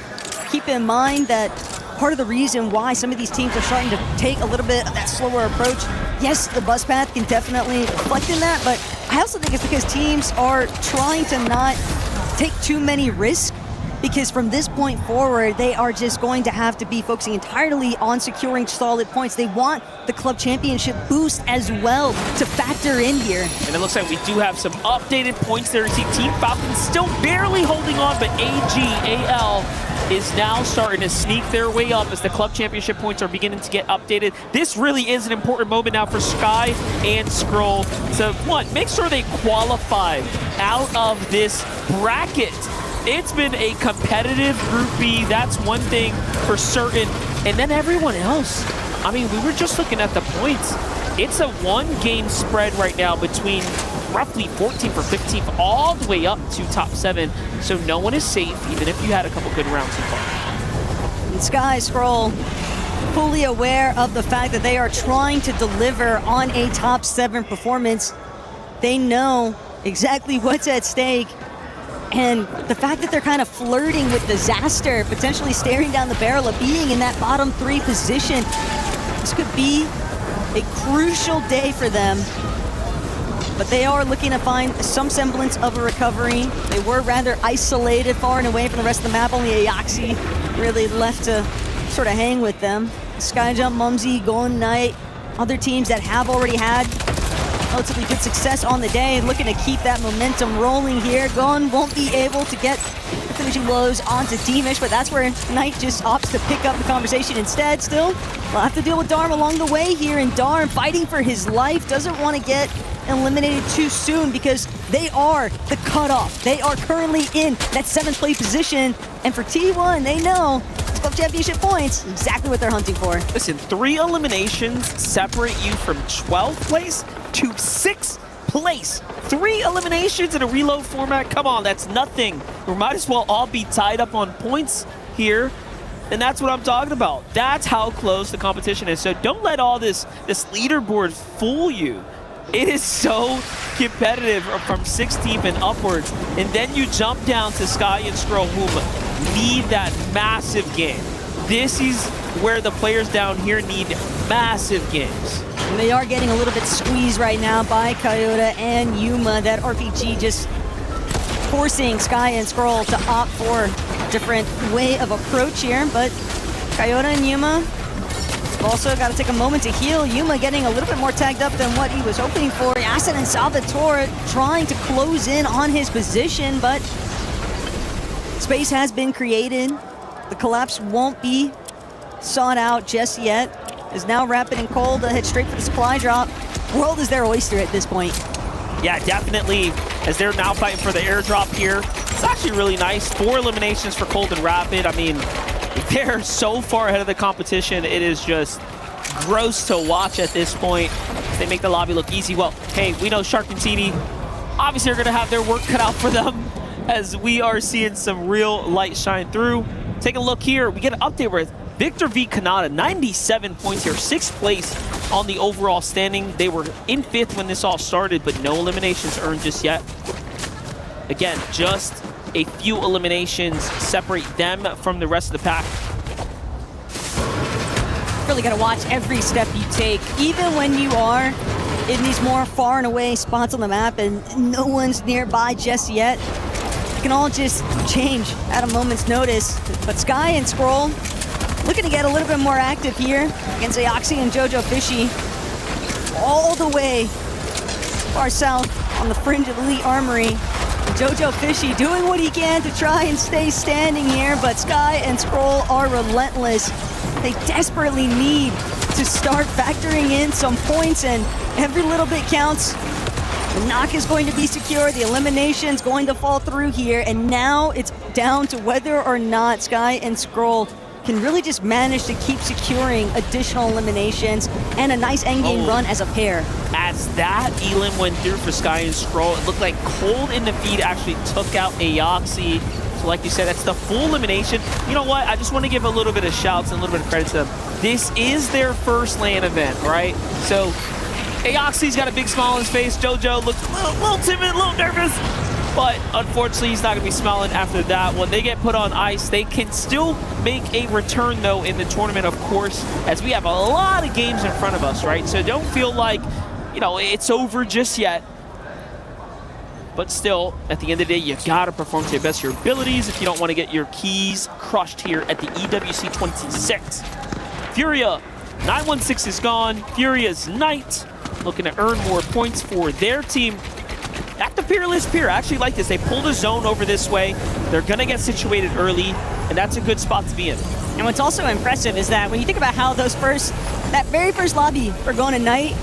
Speaker 11: Keep in mind that part of the reason why some of these teams are starting to take a little bit of that slower approach, yes, the bus path can definitely reflect in that, but I also think it's because teams are trying to not take too many risks, because from this point forward, they are just going to have to be focusing entirely on securing solid points. They want the club championship boost as well to factor in here.
Speaker 13: And it looks like we do have some updated points there. See Team Falcons still barely holding on, but AGAL is now starting to sneak their way up as the club championship points are beginning to get updated. This really is an important moment now for Sky and Skrull to, one, make sure they qualify out of this bracket. It's been a competitive Group B, that's one thing for certain. And then everyone else, I mean, we were just looking at the points. It's a 1-game spread right now between roughly 14th or 15th, all the way up to top 7. So no one is safe, even if you had a couple good rounds so far.
Speaker 11: Sky Scroll, fully aware of the fact that they are trying to deliver on a top 7 performance. They know exactly what's at stake. And the fact that they're kind of flirting with disaster, potentially staring down the barrel of being in that bottom 3 position, this could be a crucial day for them. But they are looking to find some semblance of a recovery. They were rather isolated, far and away from the rest of the map. Only EWC really left to sort of hang with them. Skyjump, Mumsy, Golden Knight, other teams that have already had relatively good success on the day, looking to keep that momentum rolling here. Gon won't be able to get the finishing blows onto Teamish, but that's where Knight just opts to pick up the conversation instead. Still, we'll have to deal with Darm along the way here, and Darm fighting for his life, doesn't want to get eliminated too soon because they are the cutoff. They are currently in that 7th place position, and for T1, they know Club Championship points, exactly what they're hunting for.
Speaker 13: Listen, 3 eliminations separate you from 12th place to 6th place. 3 eliminations in a reload format, come on, that's nothing. We might as well all be tied up on points here, and that's what I'm talking about. That's how close the competition is. So don't let all this leaderboard fool you. It is so competitive from 6 deep and upwards, and then you jump down to Sky and Scroll, who need that massive game. This is where the players down here need massive games.
Speaker 11: And they are getting a little bit squeezed right now by Coyote and Yuma. That RPG just forcing Sky and Scroll to opt for a different way of approach here, but Coyote and Yuma also got to take a moment to heal. Yuma getting a little bit more tagged up than what he was hoping for. Yasin and Salvatore trying to close in on his position, but space has been created. The collapse won't be sought out just yet. Is now Rapid and Cold head straight for the supply drop. World is their oyster at this point.
Speaker 13: Yeah, definitely, as they're now fighting for the airdrop here. It's actually really nice. 4 eliminations for Cold and Rapid. I mean, they're so far ahead of the competition. It is just gross to watch at this point. They make the lobby look easy. Well, hey, we know Shark and TD obviously are going to have their work cut out for them as we are seeing some real light shine through. Take a look here. We get an update with Victor v. Kanata, 97 points here, 6th place on the overall standing. They were in 5th when this all started, but no eliminations earned just yet. Again, just a few eliminations separate them from the rest of the pack.
Speaker 11: Really got to watch every step you take, even when you are in these more far and away spots on the map and no one's nearby just yet. It can all just change at a moment's notice. But Sky and Scroll looking to get a little bit more active here against EWC and Jojo Fishy. All the way far south on the fringe of Elite Armory. Jojo Fishy doing what he can to try and stay standing here, but Sky and Scroll are relentless. They desperately need to start factoring in some points, and every little bit counts. The knock is going to be secure, the elimination's going to fall through here, and now it's down to whether or not Sky and Scroll can really just manage to keep securing additional eliminations and a nice endgame run as a pair.
Speaker 13: As that Elim went through for Sky and Scroll, it looked like Cold in the feed actually took out EWC. So like you said, that's the full elimination. You know what? I just want to give a little bit of shouts and a little bit of credit to them. This is their first LAN event, right? So EWC's got a big smile on his face. Jojo looks a little timid, a little nervous. But unfortunately, he's not going to be smiling after that. When they get put on ice, they can still make a return, though, in the tournament, of course, as we have a lot of games in front of us, right? So don't feel like, you know, it's over just yet. But still, at the end of the day, you got to perform to the best of your abilities if you don't want to get your keys crushed here at the EWC 26. Furia, 916 is gone. Furia's Knight looking to earn more points for their team. At the Peerless Pier, I actually like this. They pulled a zone over this way. They're going to get situated early, and that's a good spot to be in.
Speaker 11: And what's also impressive is that when you think about how that very first lobby for going to Knight,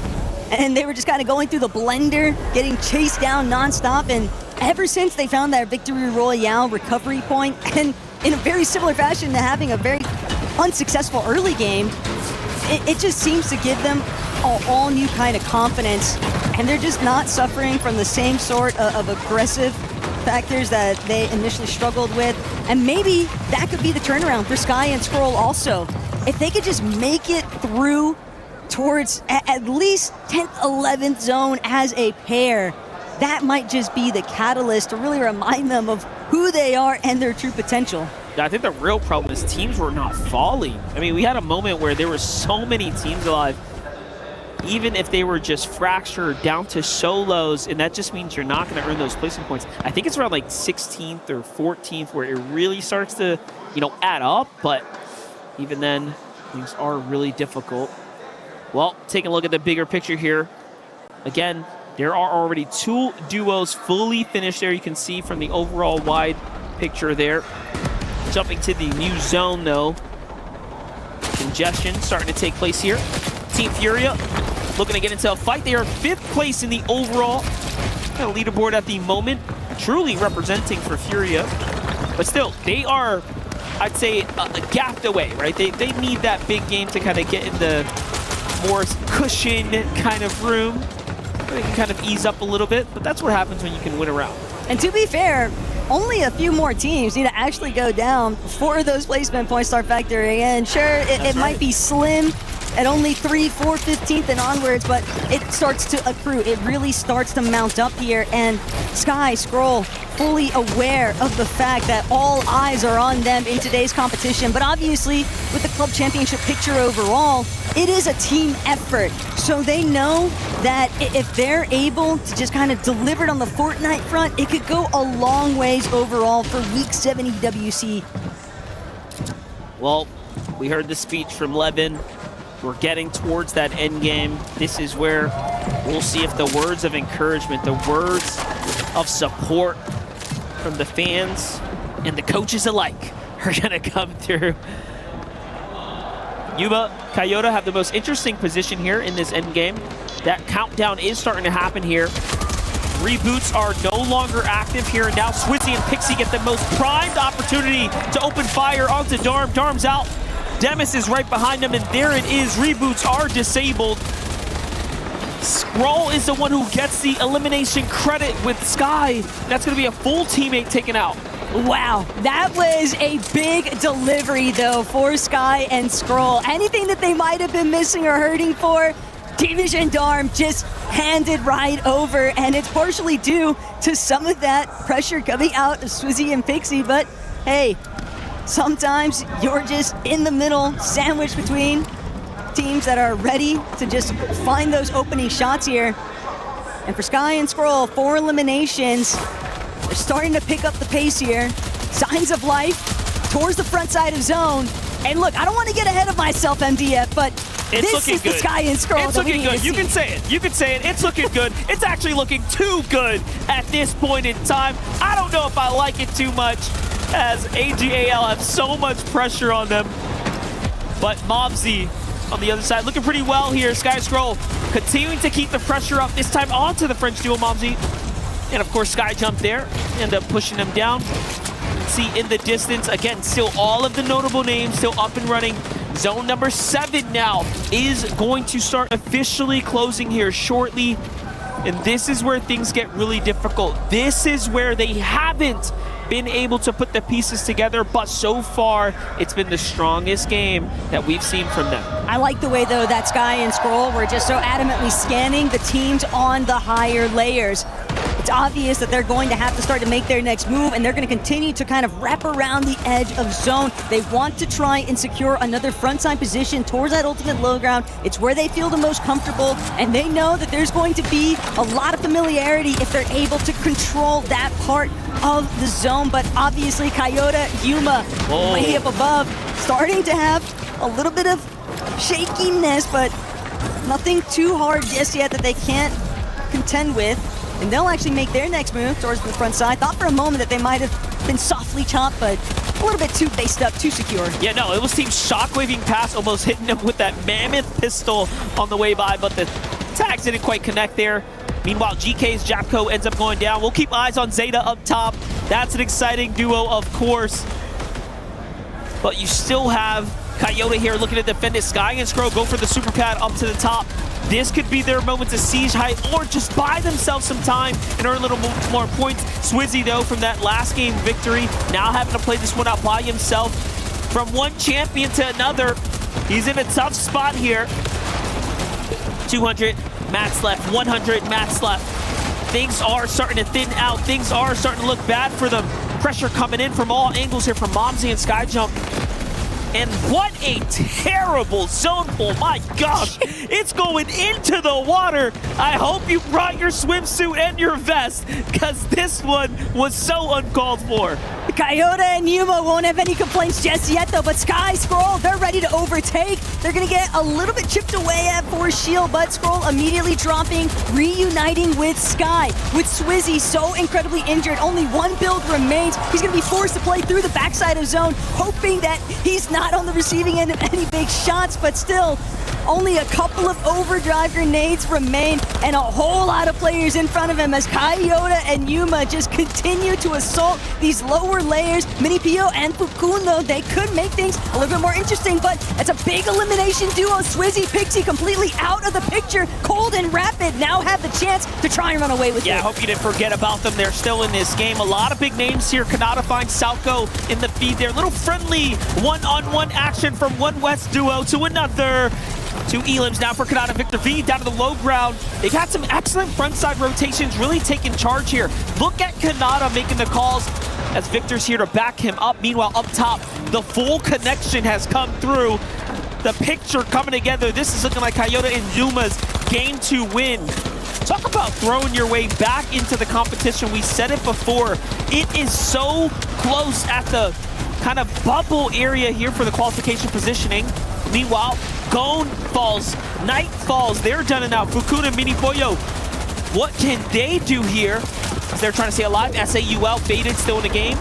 Speaker 11: and they were just kind of going through the blender, getting chased down nonstop, and ever since they found that Victory Royale recovery point, and in a very similar fashion to having a very unsuccessful early game, it just seems to give them all new kind of confidence, and they're just not suffering from the same sort of aggressive factors that they initially struggled with. And maybe that could be the turnaround for Sky and Scroll also. If they could just make it through towards at least 10th, 11th zone as a pair, that might just be the catalyst to really remind them of who they are and their true potential.
Speaker 13: I think the real problem is teams were not falling. I mean, we had a moment where there were so many teams alive, even if they were just fractured down to solos, and that just means you're not going to earn those placement points. I think it's around like 16th or 14th where it really starts to, you know, add up, but even then, things are really difficult. Well, taking a look at the bigger picture here. Again, there are already 2 duos fully finished there. You can see from the overall wide picture there. Jumping to the new zone, though. Congestion starting to take place here. Team Furia looking to get into a fight. They are 5th place in the overall leaderboard at the moment. Truly representing for Furia. But still, they are, I'd say, gapped away, right? They need that big game to kind of get in the more cushion kind of room. They can kind of ease up a little bit, but that's what happens when you can win a round.
Speaker 11: And to be fair, only a few more teams need to actually go down before those placement points start factoring in. Sure, it might be slim at only 3, 4, 15th and onwards, but it starts to accrue. It really starts to mount up here, and Sky, Scroll, fully aware of the fact that all eyes are on them in today's competition. But obviously, with the club championship picture overall, it is a team effort. So they know that if they're able to just kind of deliver it on the Fortnite front, it could go a long ways overall for Week 7 EWC.
Speaker 13: Well, we heard the speech from Levin. We're getting towards that end game. This is where we'll see if the words of encouragement, the words of support from the fans and the coaches alike are gonna come through. Yuma, Coyote have the most interesting position here in this end game. That countdown is starting to happen here. Reboots are no longer active here, and now Switzy and Pixie get the most primed opportunity to open fire onto Darm. Darm's out. Demis is right behind him, and there it is. Reboots are disabled. Scroll is the one who gets the elimination credit with Sky. That's going to be a full teammate taken out.
Speaker 11: Wow, that was a big delivery, though, for Sky and Scroll. Anything that they might have been missing or hurting for, Team Vision Darm just handed right over, and it's partially due to some of that pressure coming out of Swizzy and Pixie, but hey, sometimes you're just in the middle, sandwiched between teams that are ready to just find those opening shots here. And for Sky and Scroll, 4 eliminations. They're starting to pick up the pace here. Signs of life towards the front side of zone. And look, I don't want to get ahead of myself, MDF, but this is the Sky and Scroll.
Speaker 13: It's looking good. You can say it. You can say it. It's looking good. It's actually looking too good at this point in time. I don't know if I like it too much, as AGAL have so much pressure on them. But Mobsy on the other side looking pretty well here. Sky Scroll continuing to keep the pressure up, this time onto the French duo Mobsy. And of course, Sky jumped there, end up pushing them down. See in the distance, again, still all of the notable names still up and running. Zone number 7 now is going to start officially closing here shortly. And this is where things get really difficult. This is where they haven't been able to put the pieces together, but so far, it's been the strongest game that we've seen from them.
Speaker 11: I like the way, though, that Sky and Scroll were just so adamantly scanning the teams on the higher layers. It's obvious that they're going to have to start to make their next move, and they're going to continue to kind of wrap around the edge of zone. They want to try and secure another frontside position towards that ultimate low ground. It's where they feel the most comfortable, and they know that there's going to be a lot of familiarity if they're able to control that part of the zone. But obviously, Coyote, Yuma, way up above, starting to have a little bit of shakiness, but nothing too hard just yet that they can't contend with. And they'll actually make their next move towards the front side. Thought for a moment that they might have been softly chopped, but a little bit too based up, too secure.
Speaker 13: Yeah, no, it was Team shockwaving past, almost hitting him with that mammoth pistol on the way by, but the tags didn't quite connect there. Meanwhile, GK's Japco ends up going down. We'll keep eyes on Zeta up top. That's an exciting duo, of course. But you still have Coyote here looking to defend it. Sky and Scroll go for the super pad up to the top. This could be their moment to siege height or just buy themselves some time and earn a little more points. Swizzy, though, from that last game victory, now having to play this one out by himself. From one champion to another, he's in a tough spot here. 200 mats left, 100 mats left. Things are starting to thin out. Things are starting to look bad for them. Pressure coming in from all angles here from Momsy and Skyjump. And what a terrible zone pull. My gosh, it's going into the water. I hope you brought your swimsuit and your vest, because this one was so uncalled for.
Speaker 11: Coyote and Yuma won't have any complaints just yet, though, but Sky, Scroll, they're ready to overtake. They're going to get a little bit chipped away at Force Shield, but Scroll immediately dropping, reuniting with Sky. With Swizzy so incredibly injured, only one build remains. He's going to be forced to play through the backside of zone, hoping that he's not on the receiving end of any big shots, but still, only a couple of overdrive grenades remain and a whole lot of players in front of him as Coyote and Yuma just continue to assault these lower layers. Mini Pio and Fukun, though, they could make things a little bit more interesting, but it's a big elimination duo. Swizzy, Pixie completely out of the picture. Cold and Rapid now have the chance to try and run away with it.
Speaker 13: Yeah, I hope you didn't forget about them. They're still in this game. A lot of big names here. Kanata finds Salco in the feed there. Little friendly one-on-one action from one West duo to another. Two elims now for Kanata. Victor V down to the low ground. They've had some excellent frontside rotations, really taking charge here. Look at Kanata making the calls as Victor's here to back him up. Meanwhile, up top, the full connection has come through. The picture coming together. This is looking like Coyote and Yuma's game to win. Talk about throwing your way back into the competition. We said it before. It is so close at the kind of bubble area here for the qualification positioning. Meanwhile, Gone falls, Knight falls. They're done it now. Fukun and Mini Pollo. What can they do here? As they're trying to stay alive. SAUL faded, still in the game.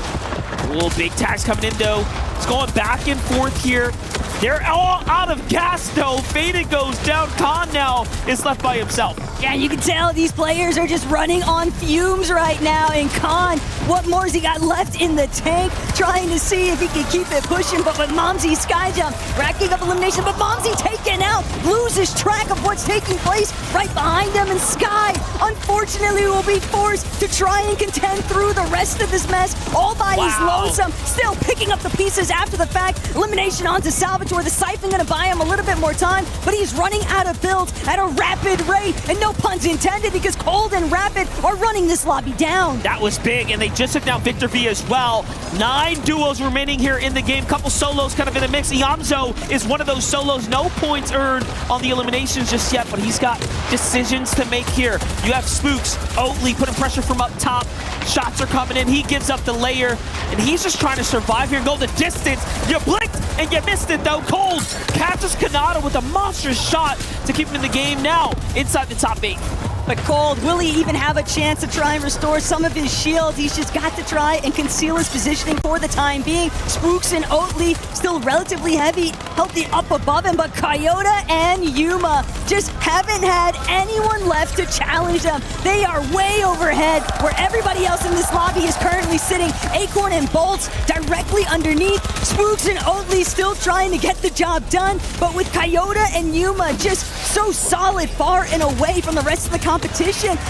Speaker 13: Little big tags coming in, though. It's going back and forth here. They're all out of gas, though. Faded goes down. Khan now is left by himself.
Speaker 11: Yeah, you can tell these players are just running on fumes right now. And Khan, what more has he got left in the tank? Trying to see if he can keep it pushing, but with Momsy Skyjump racking up elimination, but Momsy taken out, loses track of what's taking place right behind him, and Sky, unfortunately, will be forced to try and contend through the rest of this mess, all by his lonesome, still picking up the pieces after the fact. Elimination onto Salvatore. The Siphon gonna buy him a little bit more time, but he's running out of builds at a rapid rate, and no puns intended, because Cold and Rapid are running this lobby down.
Speaker 13: That was big, and they just took down Victor V as well. 9 duos remaining here in the game. Couple solos kind of in the mix. Iamzo is one of those solos. No points earned on the eliminations just yet, but he's got decisions to make here. You have Spooks, Oatly putting pressure from up top. Shots are coming in. He gives up the layer, and he's just trying to survive here and go the distance. You blinked, and you missed it, though. Cold catches Kanata with a monstrous shot to keep him in the game now inside the top 8.
Speaker 11: But Cold, will he even have a chance to try and restore some of his shield? He's just got to try and conceal his positioning for the time being. Spooks and Oatly still relatively heavy, healthy up above him, but Coyote and Yuma just haven't had anyone left to challenge them. They are way overhead, where everybody else in this lobby is currently sitting. Acorn and Bolts directly underneath. Spooks and Oatly still trying to get the job done, but with Coyote and Yuma just so solid far and away from the rest of the competition,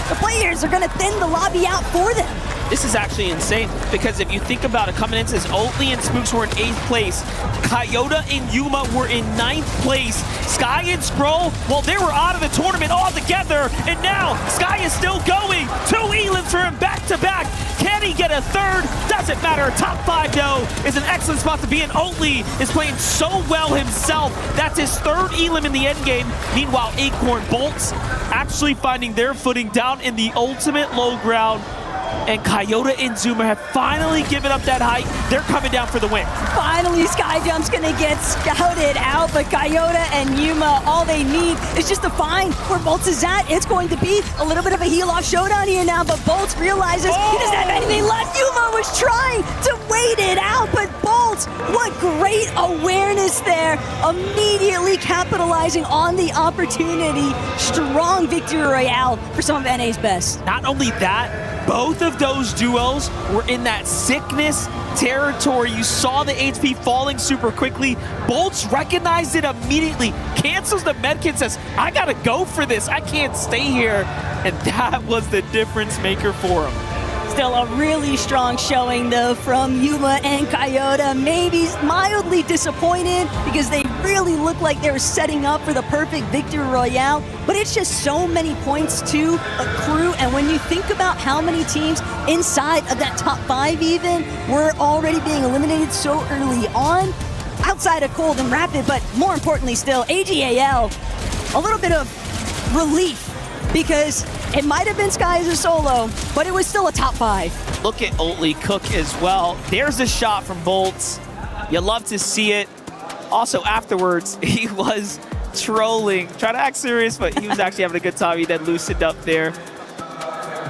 Speaker 11: the players are going to thin the lobby out for them.
Speaker 13: This is actually insane, because if you think about it, coming in since Oatly and Spooks were in 8th place, Coyote and Yuma were in 9th place, Sky and Scroll, well, they were out of the tournament altogether, and now Sky is still going. 2 elims for him back-to-back. Can he get a third? Doesn't matter. Top 5, though, is an excellent spot to be in. Oatly is playing so well himself. That's his 3rd elim in the endgame. Meanwhile, Acorn Bolts actually finding their footing down in the ultimate low ground. And Coyote and Zuma have finally given up that height. They're coming down for the win.
Speaker 11: Finally, Skyjump's gonna get scouted out, but Coyote and Yuma, all they need is just to find where Bolts is at. It's going to be a little bit of a heel-off showdown here now, but Bolts realizes he doesn't have anything left. Yuma was trying to wait it out, but Bolts, what great awareness there, immediately capitalizing on the opportunity. Strong victory royale for some of NA's best.
Speaker 13: Not only that, both of those duos were in that sickness territory. You saw the HP falling super quickly. Bolts recognized it immediately, cancels the medkit, says, I gotta go for this. I can't stay here. And that was the difference maker for him.
Speaker 11: Still a really strong showing though from Yuma and Coyote. Maybe mildly disappointed because they really looked like they were setting up for the perfect victory royale, but it's just so many points to accrue. And when you think about how many teams inside of that top 5 even were already being eliminated so early on, outside of Cold and Rapid, but more importantly still, AGAL, a little bit of relief because it might have been Sky as a solo, but it was still a top 5.
Speaker 13: Look at Oatly cook as well. There's a shot from Bolts. You love to see it. Also afterwards, he was trolling, trying to act serious, but he was actually having a good time. He then loosened up there.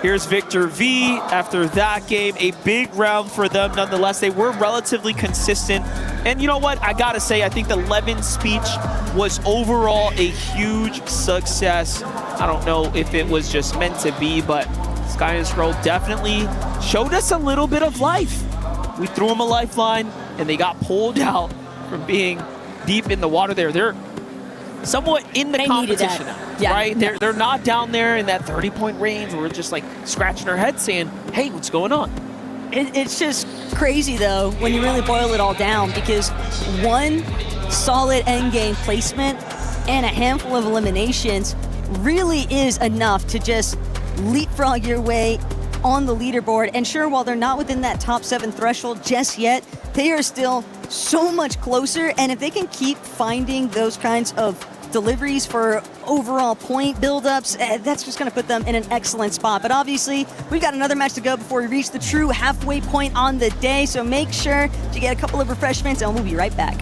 Speaker 13: Here's Victor V. After that game, a big round for them. Nonetheless, they were relatively consistent. And you know what? I gotta say, I think the Levin speech was overall a huge success. I don't know if it was just meant to be, but Sky and Scroll definitely showed us a little bit of life. We threw them a lifeline, and they got pulled out from being deep in the water there. They're somewhat in the competition now, right? They're not down there in that 30-point range. We're just like scratching our heads saying, hey, what's going on?
Speaker 11: It's just crazy though when you really boil it all down, because one solid endgame placement and a handful of eliminations really is enough to just leapfrog your way on the leaderboard. And sure, while they're not within that top 7 threshold just yet, they are still so much closer. And if they can keep finding those kinds of deliveries for overall point buildups, that's just going to put them in an excellent spot. But obviously, we've got another match to go before we reach the true halfway point on the day. So make sure to get a couple of refreshments, and we'll be right back.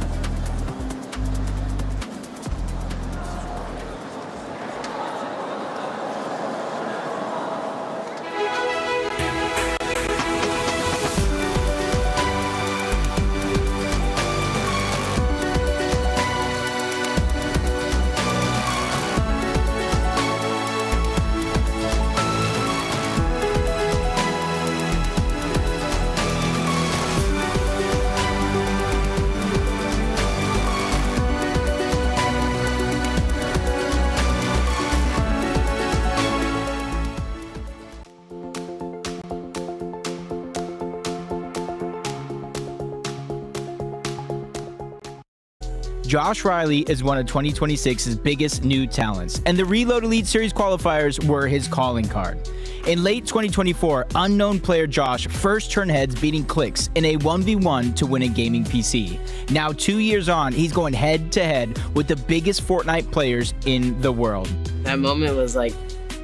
Speaker 1: Josh Riley is one of 2026's biggest new talents, and the Reload Elite Series qualifiers were his calling card. In late 2024, unknown player Josh first turned heads beating Clicks in a 1v1 to win a gaming PC. Now 2 years on, he's going head to head with the biggest Fortnite players in the world.
Speaker 6: That moment was like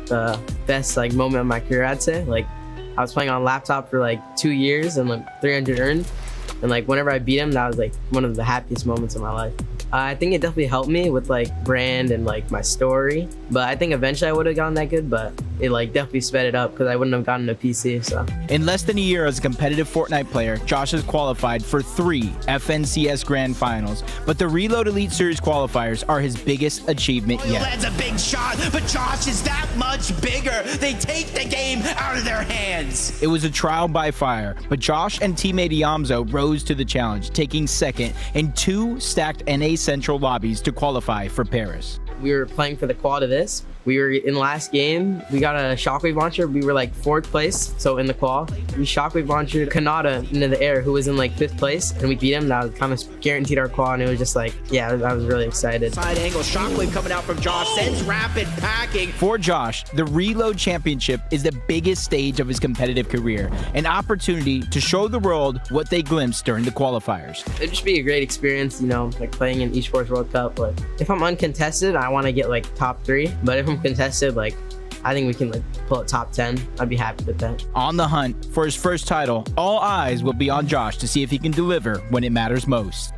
Speaker 6: the best moment of my career, I'd say. Like, I was playing on laptop for like 2 years and like 300 earned. And like whenever I beat him, that was like one of the happiest moments of my life. I think it definitely helped me with like brand and like my story. But I think eventually I would have gotten that good, but it like definitely sped it up because I wouldn't have gotten a PC. So
Speaker 1: in less than a year as a competitive Fortnite player, Josh has qualified for 3 FNCS Grand Finals. But the Reload Elite Series qualifiers are his biggest achievement yet.
Speaker 7: Lands a big shot, but Josh is that much bigger. They take the game out of their hands.
Speaker 1: It was a trial by fire, but Josh and teammate Iamzo rose to the challenge, taking second in 2 stacked NA Central lobbies to qualify for Paris.
Speaker 6: we were playing for the qual to this. We were in the last game, we got a shockwave launcher. We were like 4th place, so in the qual. We shockwave launched Kanata into the air, who was in like 5th place, and we beat him. That was kind of guaranteed our qual, and it was just like, yeah, I was really excited.
Speaker 7: Side angle, shockwave coming out from Josh, sends rapid packing.
Speaker 1: For Josh, the Reload Championship is the biggest stage of his competitive career, an opportunity to show the world what they glimpsed during the qualifiers.
Speaker 6: It'd just be a great experience, you know, like playing in Esports World Cup. Like, if I'm uncontested, I want to get like top 3, but if I'm contested, like, I think we can like pull it top 10. I'd be happy with that.
Speaker 1: On the hunt for his first title, all eyes will be on Josh to see if he can deliver when it matters most.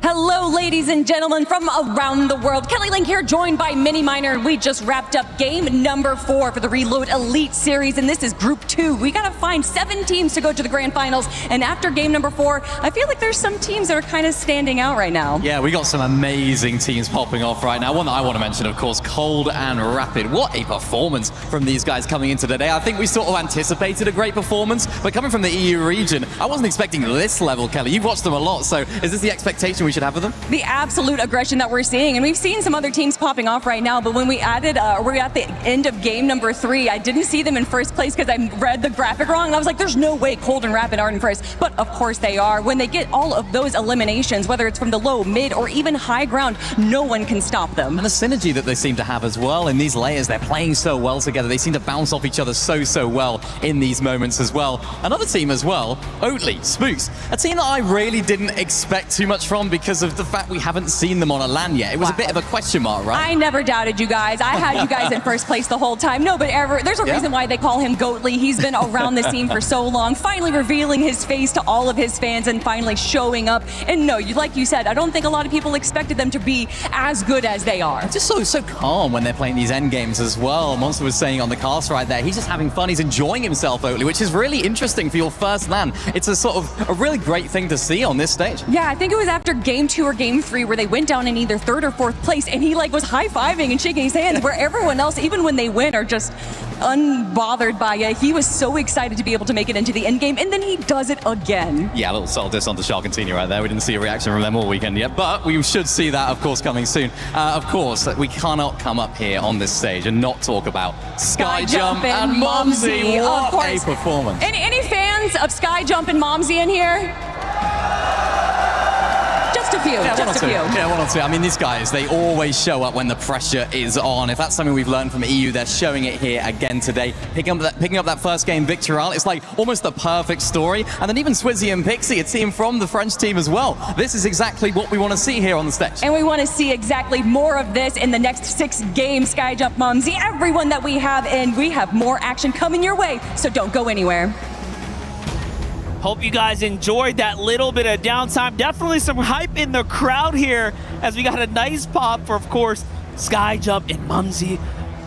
Speaker 25: Hello, ladies ladies and gentlemen from around the world. Kelly Link here, joined by Mini Miner. We just wrapped up game number 4 for the Reload Elite Series, and this is Group 2. We gotta find 7 teams to go to the Grand Finals, and after game number 4, I feel like there's some teams that are kind of standing out right now.
Speaker 8: Yeah, we got some amazing teams popping off right now. One that I want to mention, of course, Cold and Rapid. What a performance from these guys coming into today. I think we sort of anticipated a great performance, but coming from the EU region, I wasn't expecting this level, Kelly. You've watched them a lot, so is this the expectation we should have of them?
Speaker 25: The absolute aggression that we're seeing, and we've seen some other teams popping off right now, but when we added, we're at the end of game number 3, I didn't see them in first place because I read the graphic wrong, and I was like, there's no way Cold and Rapid aren't in first, but of course they are. When they get all of those eliminations, whether it's from the low, mid, or even high ground, no one can stop them.
Speaker 8: And the synergy that they seem to have as well in these layers, they're playing so well together. They seem to bounce off each other so well in these moments as well. Another team as well, Oatly, Spooks, a team that I really didn't expect too much from because of the fact we haven't seen them on a LAN yet. It was a bit of a question mark, right?
Speaker 25: I never doubted you guys. I had you guys in first place the whole time. No, but there's a reason why they call him Goatly. He's been around the scene for so long, finally revealing his face to all of his fans and finally showing up. And no, like you said, I don't think a lot of people expected them to be as good as they are.
Speaker 8: Just so calm when they're playing these end games as well. Monster was saying on the cast right there, he's just having fun. He's enjoying himself, Oatly, which is really interesting for your first LAN. It's a sort of a really great thing to see on this stage.
Speaker 25: Yeah, I think it was after game 2 or game 3 where they went down in either 3rd or 4th place, and he like was high-fiving and shaking his hands, where everyone else, even when they win, are just unbothered by it. He was so excited to be able to make it into the end game, and then he does it again.
Speaker 8: Yeah, a little subtle diss onto Sharkantini right there. We didn't see a reaction from them all weekend yet, but we should see that, of course, coming soon. Of course, we cannot come up here on this stage and not talk about Skyjump and Momsy. What a performance.
Speaker 25: Any fans of Skyjump and Momsy in here? Just a few, just a few.
Speaker 8: Yeah, 1 or 2. I mean, these guys, they always show up when the pressure is on. If that's something we've learned from EU, they're showing it here again today. Picking up that first game victory, it's like almost the perfect story. And then even Swizzy and Pixie, a team from the French team as well. This is exactly what we want to see here on the stage.
Speaker 25: And we want to see exactly more of this in the next 6 games, Skyjump, Momsy, everyone that we have, and we have more action coming your way, so don't go anywhere.
Speaker 13: Hope you guys enjoyed that little bit of downtime. Definitely some hype in the crowd here as we got a nice pop for, of course, Skyjump and Momsy.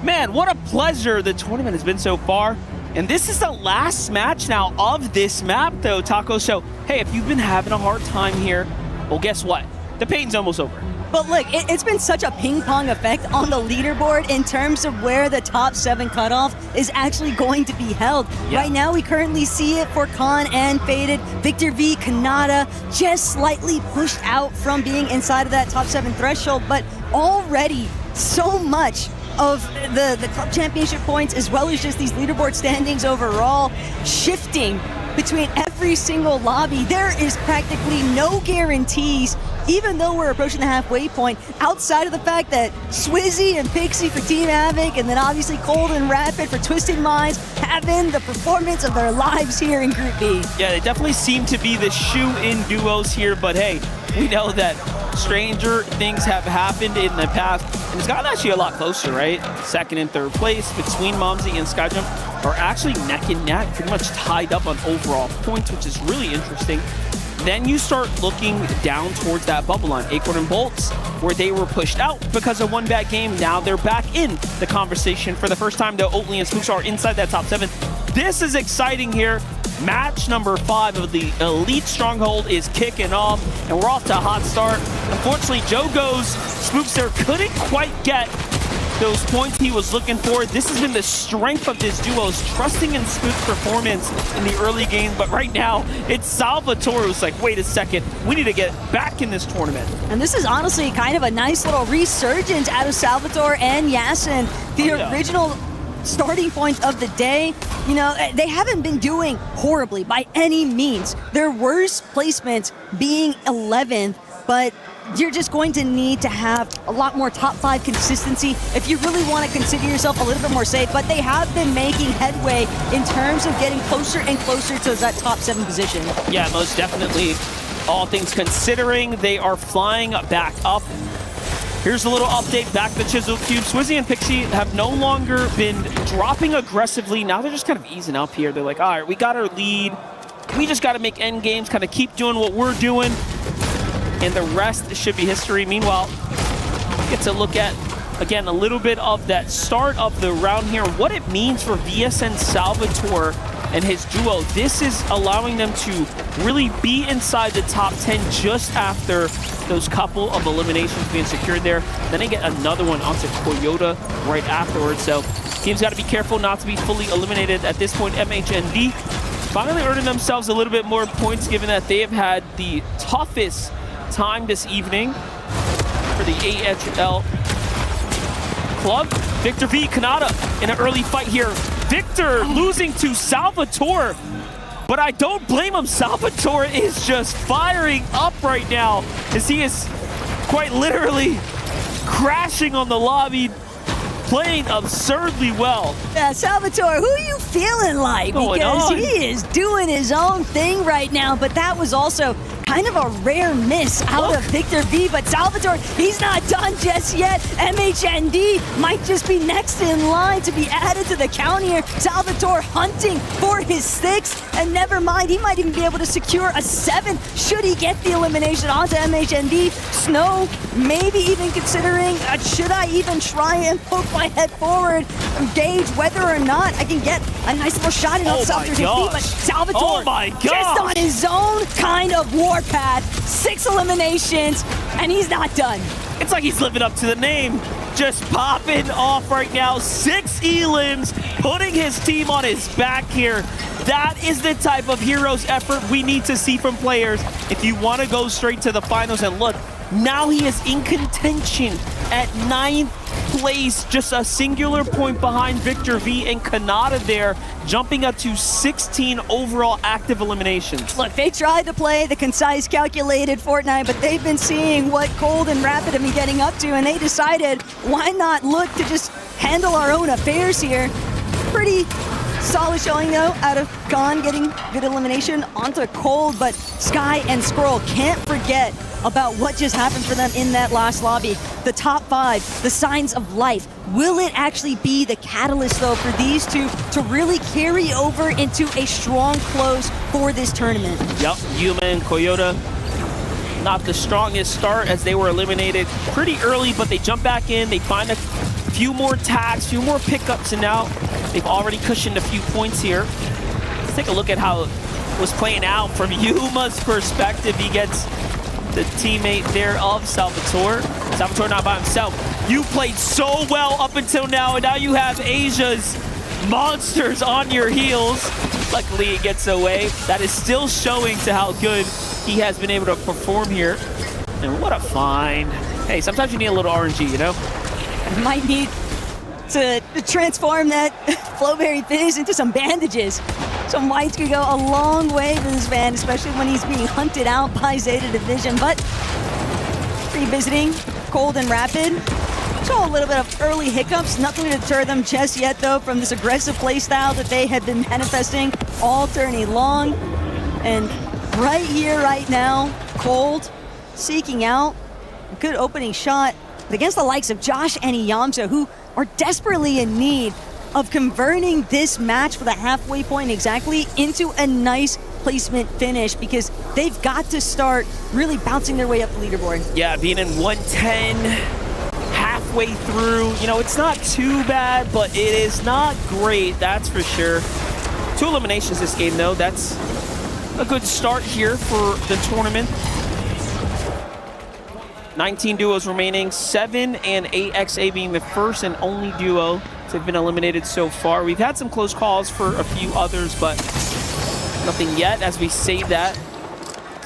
Speaker 13: Man, what a pleasure the tournament has been so far. And this is the last match now of this map, though, Taco. So, hey, if you've been having a hard time here, well, guess what? The pain's almost over.
Speaker 11: But look, it's been such a ping-pong effect on the leaderboard in terms of where the top 7 cutoff is actually going to be held. Yeah. Right now, we currently see it for Khan and Faded. Victor V, Kanata, just slightly pushed out from being inside of that top 7 threshold, but already so much of the club championship points, as well as just these leaderboard standings overall, shifting between every single lobby. There is practically no guarantees, even though we're approaching the halfway point, outside of the fact that Swizzy and Pixie for Team Havoc, and then obviously Cold and Rapid for Twisted Minds, having the performance of their lives here in Group B.
Speaker 13: Yeah, they definitely seem to be the shoe-in duos here, but hey, we know that stranger things have happened in the past, and it's gotten actually a lot closer, right? 2nd and 3rd place between Momsy and Skyjump are actually neck and neck, pretty much tied up on overall points, which is really interesting. Then you start looking down towards that bubble line, Acorn and Bolts, where they were pushed out because of one bad game. Now they're back in the conversation for the first time, though. Oatly and Spooks are inside that top 7. This is exciting here. Match number 5 of the Elite Stronghold is kicking off, and we're off to a hot start. Unfortunately, Joe goes. Spooks there couldn't quite get those points he was looking for. This has been the strength of this duo's trusting in Spook's performance in the early game, but right now it's Salvatore who's like, wait a second, we need to get back in this tournament.
Speaker 11: And this is honestly kind of a nice little resurgence out of Salvatore and Yasin, the original starting point of the day. You know, they haven't been doing horribly by any means. Their worst placement being 11th, but you're just going to need to have a lot more top 5 consistency if you really want to consider yourself a little bit more safe, but they have been making headway in terms of getting closer and closer to that top 7 position.
Speaker 13: Yeah, most definitely. All things considering, they are flying back up. Here's a little update back to the Chisel Cube. Swizzy and Pixie have no longer been dropping aggressively. Now they're just kind of easing up here. They're like, all right, we got our lead. We just got to make end games, kind of keep doing what we're doing. and the rest should be history. Meanwhile, get to look at, again, a little bit of that start of the round here, what it means for VSN Salvatore and his duo. This is allowing them to really be inside the top 10 just after those couple of eliminations being secured there. Then they get another one onto Toyota right afterwards. So teams got to be careful not to be fully eliminated at this point. MHND finally earning themselves a little bit more points given that they have had the toughest time this evening for the AHL club. Victor V, Kanata in an early fight here. Victor losing to Salvatore, but I don't blame him. Salvatore is just firing up right now as he is quite literally crashing on the lobby, playing absurdly well.
Speaker 11: Yeah, Salvatore, who are you feeling like? Because he is doing his own thing right now, but that was also kind of a rare miss out of Victor V, but Salvatore, he's not done just yet. MHND might just be next in line to be added to the count here. Salvatore hunting for his 6th, and never mind, he might even be able to secure a 7th should he get the elimination onto MHND. Snow, maybe even considering, should I even try and poke my head forward, gauge whether or not I can get a nice little shot in on Salvatore's feet, but Salvatore, just on his own kind of war path, 6 eliminations, and he's not done.
Speaker 13: It's like he's living up to the name. Just popping off right now. 6 elims, putting his team on his back here. That is the type of hero's effort we need to see from players if you want to go straight to the finals. And look, now he is in contention at 9th place, just a singular point behind Victor V and Kanata there, jumping up to 16 overall active eliminations.
Speaker 11: Look, they tried to play the concise, calculated Fortnite, but they've been seeing what Cold and Rapid have been getting up to, and they decided, why not look to just handle our own affairs here? Pretty solid showing, though, out of Khan getting good elimination onto Cold, but Sky and Squirrel can't forget about what just happened for them in that last lobby. The top 5, the signs of life. Will it actually be the catalyst, though, for these two to really carry over into a strong close for this tournament?
Speaker 13: Yep, Yuma and Toyota, not the strongest start as they were eliminated pretty early, but they jump back in, they find a few more tags, few more pickups, and now they've already cushioned a few points here. Let's take a look at how it was playing out from Yuma's perspective. He gets the teammate there of Salvatore. Salvatore not by himself. You played so well up until now, and now you have Asia's monsters on your heels. Luckily, it gets away. That is still showing to how good he has been able to perform here. And what a find. Hey, sometimes you need a little RNG, you know?
Speaker 11: Might need to transform that Flowberry Fizz into some bandages. Some whites could go a long way for this man, especially when he's being hunted out by Zeta Division. But revisiting Cold and Rapid, saw a little bit of early hiccups. Nothing to deter them just yet, though, from this aggressive playstyle that they had been manifesting all tourney long. And right here, right now, Cold seeking out a good opening shot against the likes of Josh and Iyamsa, who are desperately in need of converting this match for the halfway point exactly into a nice placement finish, because they've got to start really bouncing their way up the leaderboard.
Speaker 13: Yeah, being in 110 halfway through, you know, it's not too bad, but it is not great, that's for sure. 2 eliminations this game, though. That's a good start here for the tournament. 19 duos remaining, 7 and AXA being the first and only duo to have been eliminated so far. We've had some close calls for a few others, but nothing yet as we save that.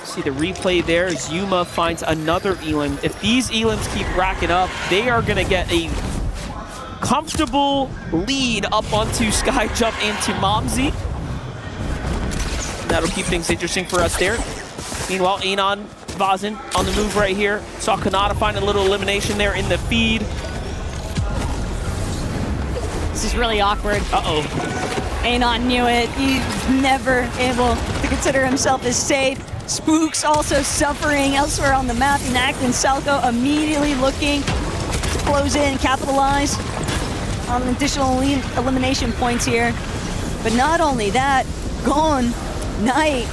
Speaker 13: See the replay there as Yuma finds another elim. If these elims keep racking up, they are gonna get a comfortable lead up onto Sky Jump and to Momsy. That'll keep things interesting for us there. Meanwhile, Anon Vazin on the move right here. Saw Kanata find a little elimination there in the feed.
Speaker 11: This is really awkward.
Speaker 13: Uh-oh.
Speaker 11: Anon knew it. He's never able to consider himself as safe. Spooks also suffering elsewhere on the map. Enact and Salco immediately looking to close in, capitalize on additional elimination points here. But not only that, Gone Knight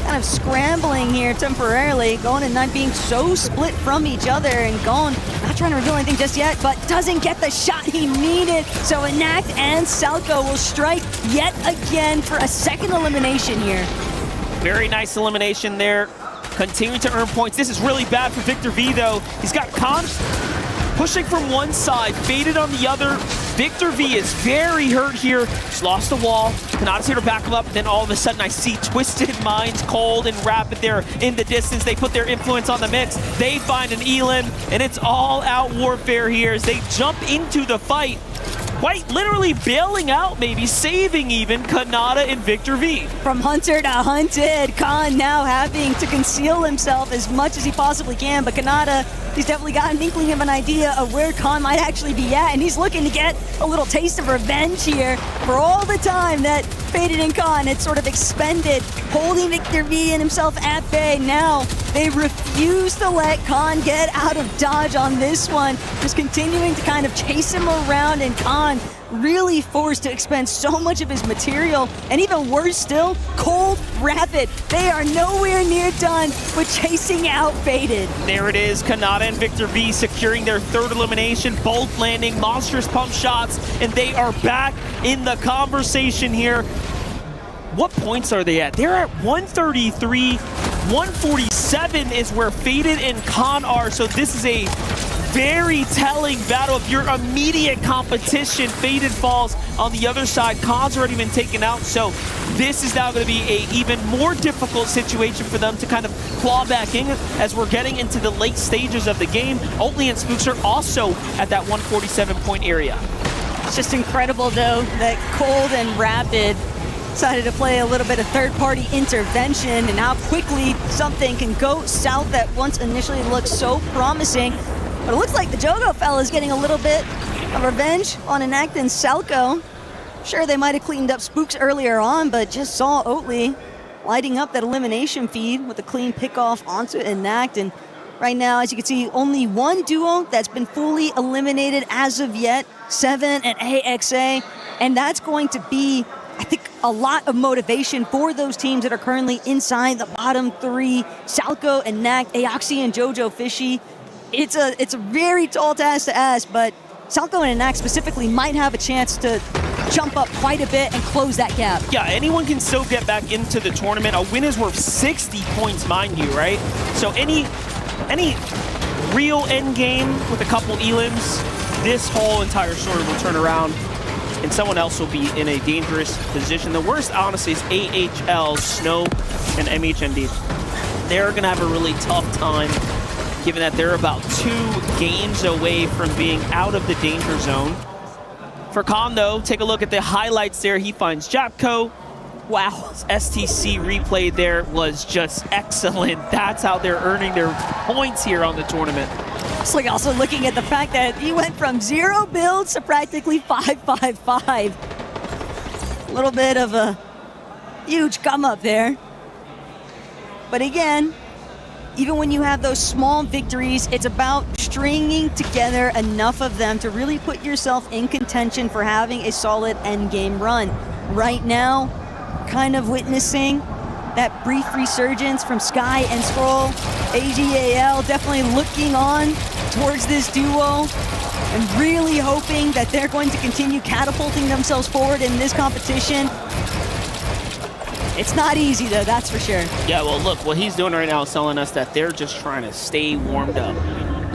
Speaker 11: kind of scrambling here temporarily. Gon and Knight being so split from each other, and Gon not trying to reveal anything just yet, but doesn't get the shot he needed. So Enact and Salco will strike yet again for a second elimination here.
Speaker 13: Very nice elimination there. Continuing to earn points. This is really bad for Victor V, though. He's got Khan pushing from one side, faded on the other. Victor V is very hurt here. He's lost the wall. Kanata's here to back him up. Then all of a sudden I see Twisted Minds, Cold, and Rapid there in the distance. They put their influence on the mix. They find an Elim, and it's all out warfare here as they jump into the fight. Quite literally bailing out, maybe saving even Kanata and Victor V.
Speaker 11: From hunter to hunted, Khan now having to conceal himself as much as he possibly can, but Kanata, he's definitely got an inkling of an idea of where Khan might actually be at, and he's looking to get a little taste of revenge here for all the time that Faded and Khan had sort of expended, holding Victor V and himself at bay. Now they refuse to let Khan get out of dodge on this one, just continuing to kind of chase him around, and Khan really forced to expend so much of his material, and even worse still, Cold, Rapid. They are nowhere near done with chasing out Faded.
Speaker 13: There it is, Kanata and Victor V securing their third elimination, both landing monstrous pump shots, and they are back in the conversation here. What points are they at? They're at 133, 147 is where Faded and Khan are, so this is a very telling battle. If your immediate competition, Faded falls on the other side, Khan's already been taken out, so this is now going to be an even more difficult situation for them to kind of claw back in as we're getting into the late stages of the game. Oatly and Spooks are also at that 147 point area.
Speaker 11: It's just incredible though that Cold and Rapid decided to play a little bit of third-party intervention, and how quickly something can go south that once initially looked so promising. But it looks like the Jogo fella is getting a little bit of revenge on Enact and Salco. Sure, they might have cleaned up Spooks earlier on, but just saw Oatly lighting up that elimination feed with a clean pickoff onto Enact. And right now, as you can see, only one duo that's been fully eliminated as of yet, Seven and AXA. And that's going to be, I think, a lot of motivation for those teams that are currently inside the bottom three. Salco, Enact, Aoxy, and Jojo Fishy. It's a very tall task to ask, but Salco and Enact specifically might have a chance to jump up quite a bit and close that gap.
Speaker 13: Yeah, anyone can still get back into the tournament. A win is worth 60 points, mind you, right? So any real end game with a couple elims, this whole entire story will turn around and someone else will be in a dangerous position. The worst, honestly, is AHL, Snow, and MHND. They're going to have a really tough time, given that they're about 2 games away from being out of the danger zone. For Khan, though, take a look at the highlights there. He finds Japco. Wow, STC replay there was just excellent. That's how they're earning their points here on the tournament.
Speaker 11: It's like also looking at the fact that he went from 0 builds to practically 5-5-5. A little bit of a huge come up there. But again, even when you have those small victories, it's about stringing together enough of them to really put yourself in contention for having a solid endgame run. Right now, kind of witnessing that brief resurgence from Sky and Scroll. AGAL definitely looking on towards this duo and really hoping that they're going to continue catapulting themselves forward in this competition. It's not easy though, that's for sure.
Speaker 13: Yeah, well look, what he's doing right now is telling us that they're just trying to stay warmed up.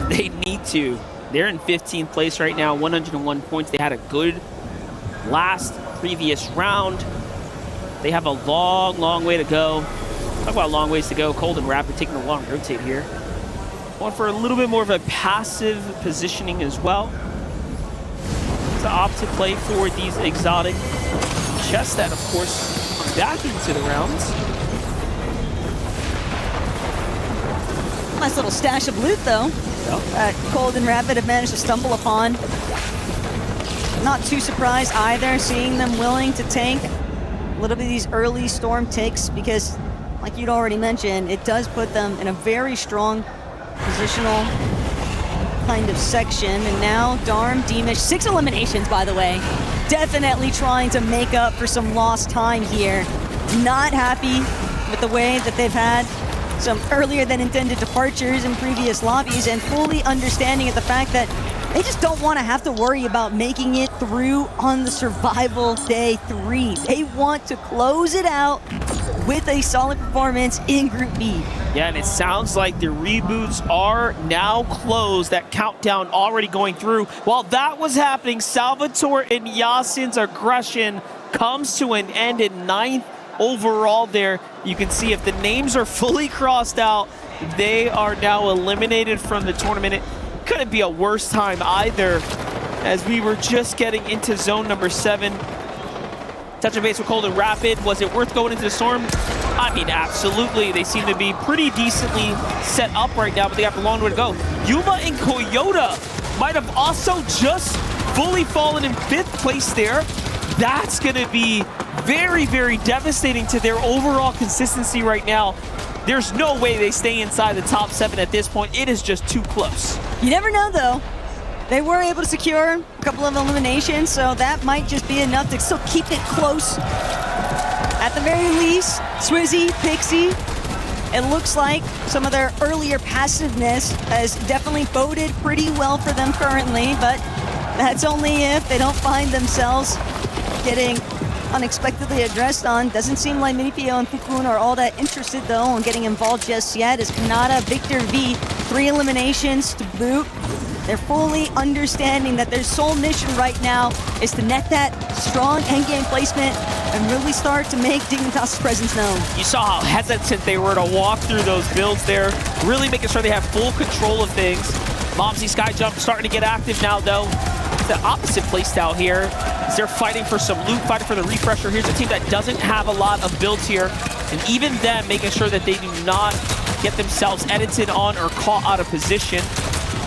Speaker 13: They need to. They're in 15th place right now, 101 points. They had a good previous round. They have a long way to go. Talk about long ways to go. Cold and Rapid taking a long rotate here. Going for a little bit more of a passive positioning as well. To opt to play for these exotic chests that, of course, come back into the rounds.
Speaker 11: Nice little stash of loot, though. Cold and Rapid have managed to stumble upon. Not too surprised either, seeing them willing to tank a little bit of these early storm ticks, because like you'd already mentioned, it does put them in a very strong positional kind of section. And now Darm, Deemish, 6 eliminations, by the way. Definitely trying to make up for some lost time here. Not happy with the way that they've had some earlier than intended departures in previous lobbies, and fully understanding of the fact that they just don't want to have to worry about making it through on the survival day 3. They want to close it out with a solid performance in Group B.
Speaker 13: Yeah, and it sounds like the reboots are now closed. That countdown already going through. While that was happening, Salvatore and Yasin's aggression comes to an end in 9th overall there. You can see if the names are fully crossed out, they are now eliminated from the tournament. It couldn't be a worse time either, as we were just getting into zone number 7. Touching base with Cold and Rapid. Was it worth going into the storm? I mean, absolutely. They seem to be pretty decently set up right now, but they have a long way to go. Yuma and Koyota might have also just fully fallen in 5th place there. That's going to be very, very devastating to their overall consistency right now. There's no way they stay inside the top 7 at this point. It is just too close.
Speaker 11: You never know, though. They were able to secure a couple of eliminations, so that might just be enough to still keep it close. At the very least, Swizzy, Pixie, it looks like some of their earlier passiveness has definitely boded pretty well for them currently, but that's only if they don't find themselves getting unexpectedly addressed on. Doesn't seem like Minipio and Fukun are all that interested, though, in getting involved just yet, as Kanata, Victor V, 3 eliminations to boot. They're fully understanding that their sole mission right now is to net that strong endgame placement and really start to make Dignitas' presence known.
Speaker 13: You saw how hesitant they were to walk through those builds there, really making sure they have full control of things. Momsy Skyjump starting to get active now, though. The opposite placed out here. They're fighting for some loot, fighting for the refresher. Here's a team that doesn't have a lot of builds here, and even them making sure that they do not get themselves edited on or caught out of position.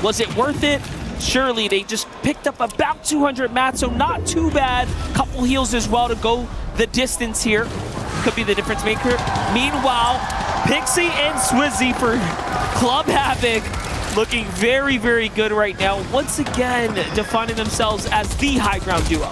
Speaker 13: Was it worth it? Surely. They just picked up about 200 mats, so not too bad. Couple heals as well to go the distance here. Could be the difference maker. Meanwhile, Pixie and Swizzy for Club Havoc looking very, very good right now. Once again, defining themselves as the high ground duo.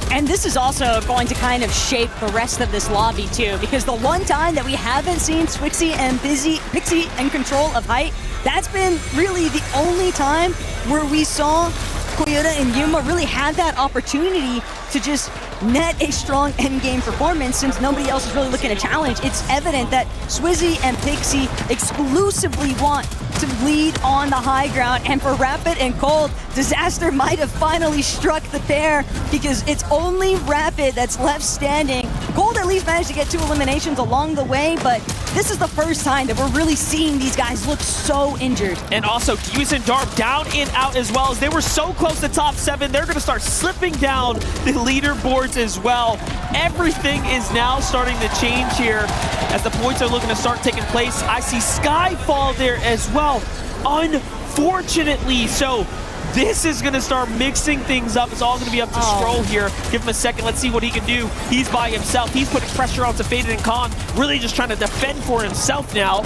Speaker 11: And this is also going to kind of shape the rest of this lobby too, because the one time that we haven't seen Swixy and Pixie in control of height, that's been really the only time where we saw Koyota and Yuma really have that opportunity to just net a strong endgame performance, since nobody else is really looking to challenge. It's evident that Swizzy and Pixie exclusively want to lead on the high ground, and for Rapid and Cold, disaster might have finally struck the pair, because it's only Rapid that's left standing. Cold at least managed to get 2 eliminations along the way, but this is the first time that we're really seeing these guys look so injured.
Speaker 13: And also, Kiwis and Darb down and out as well, as they were so close to top 7. They're going to start slipping down the leaderboards as well. Everything is now starting to change here as the points are looking to start taking place. I see Skyfall there as well, unfortunately. So this is going to start mixing things up. It's all going to be up to Stroll here. Give him a second. Let's see what he can do. He's by himself. He's putting pressure onto Faded and Khan. Really just trying to defend for himself now.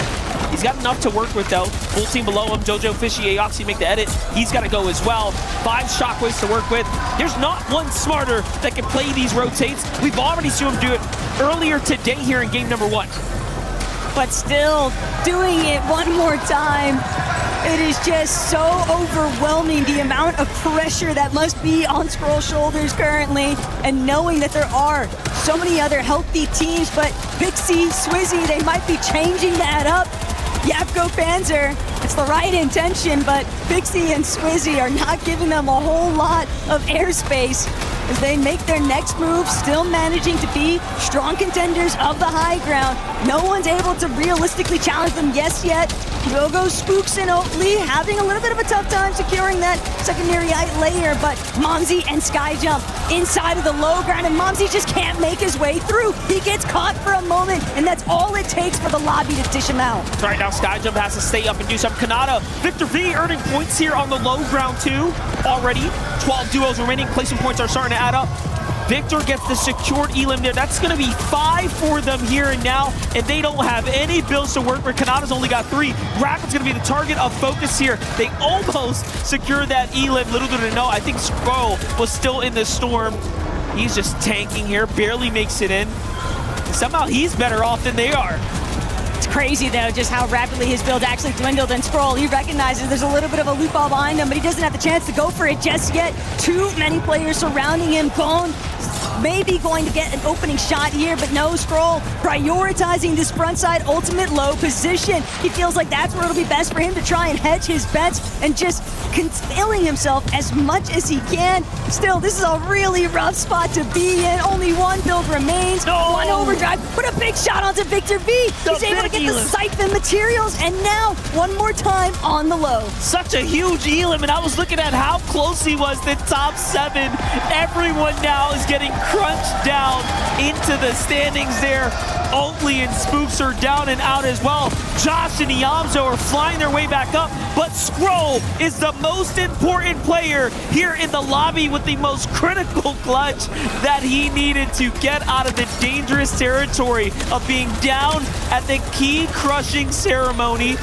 Speaker 13: He's got enough to work with, though. Full team below him. Jojo, Fishy, Aoxy make the edit. He's got to go as well. 5 shockwaves to work with. There's not one smarter that can play these rotates. We've already seen him do it earlier today here in game number 1.
Speaker 11: But still, doing it one more time, it is just so overwhelming, the amount of pressure that must be on Scroll's shoulders currently, and knowing that there are so many other healthy teams, but Pixie, Swizzy, they might be changing that up. Yapko Panzer, it's the right intention, but Pixie and Swizzy are not giving them a whole lot of airspace as they make their next move, still managing to be strong contenders of the high ground. No one's able to realistically challenge them yet. Yogo, Spooks, and Oatly having a little bit of a tough time securing that secondary height layer, but Momsy and Skyjump inside of the low ground, and Momsy just can't make his way through. He gets caught for a moment, and that's all it takes for the lobby to dish him out.
Speaker 13: So right now, Skyjump has to stay up and do some. Kanata, Victor V earning points here on the low ground too. Already 12 duos remaining. Placement points are starting to add up. Victor gets the secured elim there. That's going to be 5 for them here and now, and they don't have any builds to work with. Kanata's only got 3. Rapid's going to be the target of focus here. They almost secured that elim. Little did they know, I think Scroll was still in the storm. He's just tanking here, barely makes it in. Somehow he's better off than they are.
Speaker 11: crazy, though, just how rapidly his build actually dwindled. And Scroll, he recognizes there's a little bit of a loop ball behind him, but he doesn't have the chance to go for it just yet. Too many players surrounding him. Gone. Maybe going to get an opening shot here, but no, Scroll prioritizing this frontside ultimate low position. He feels like that's where it'll be best for him to try and hedge his bets and just concealing himself as much as he can. Still, this is a really rough spot to be in. Only one build remains. One overdrive, but a big shot onto Victor V. He's able to get the siphon materials, and now one more time on the low.
Speaker 13: Such a huge elim, and I was looking at how close he was to top 7. Everyone now is getting crunched down into the standings there. Oatly and Spooks are down and out as well. Josh and Iamzo are flying their way back up, but Scroll is the most important player here in the lobby with the most critical clutch that he needed to get out of the dangerous territory of being down at the key crushing ceremony.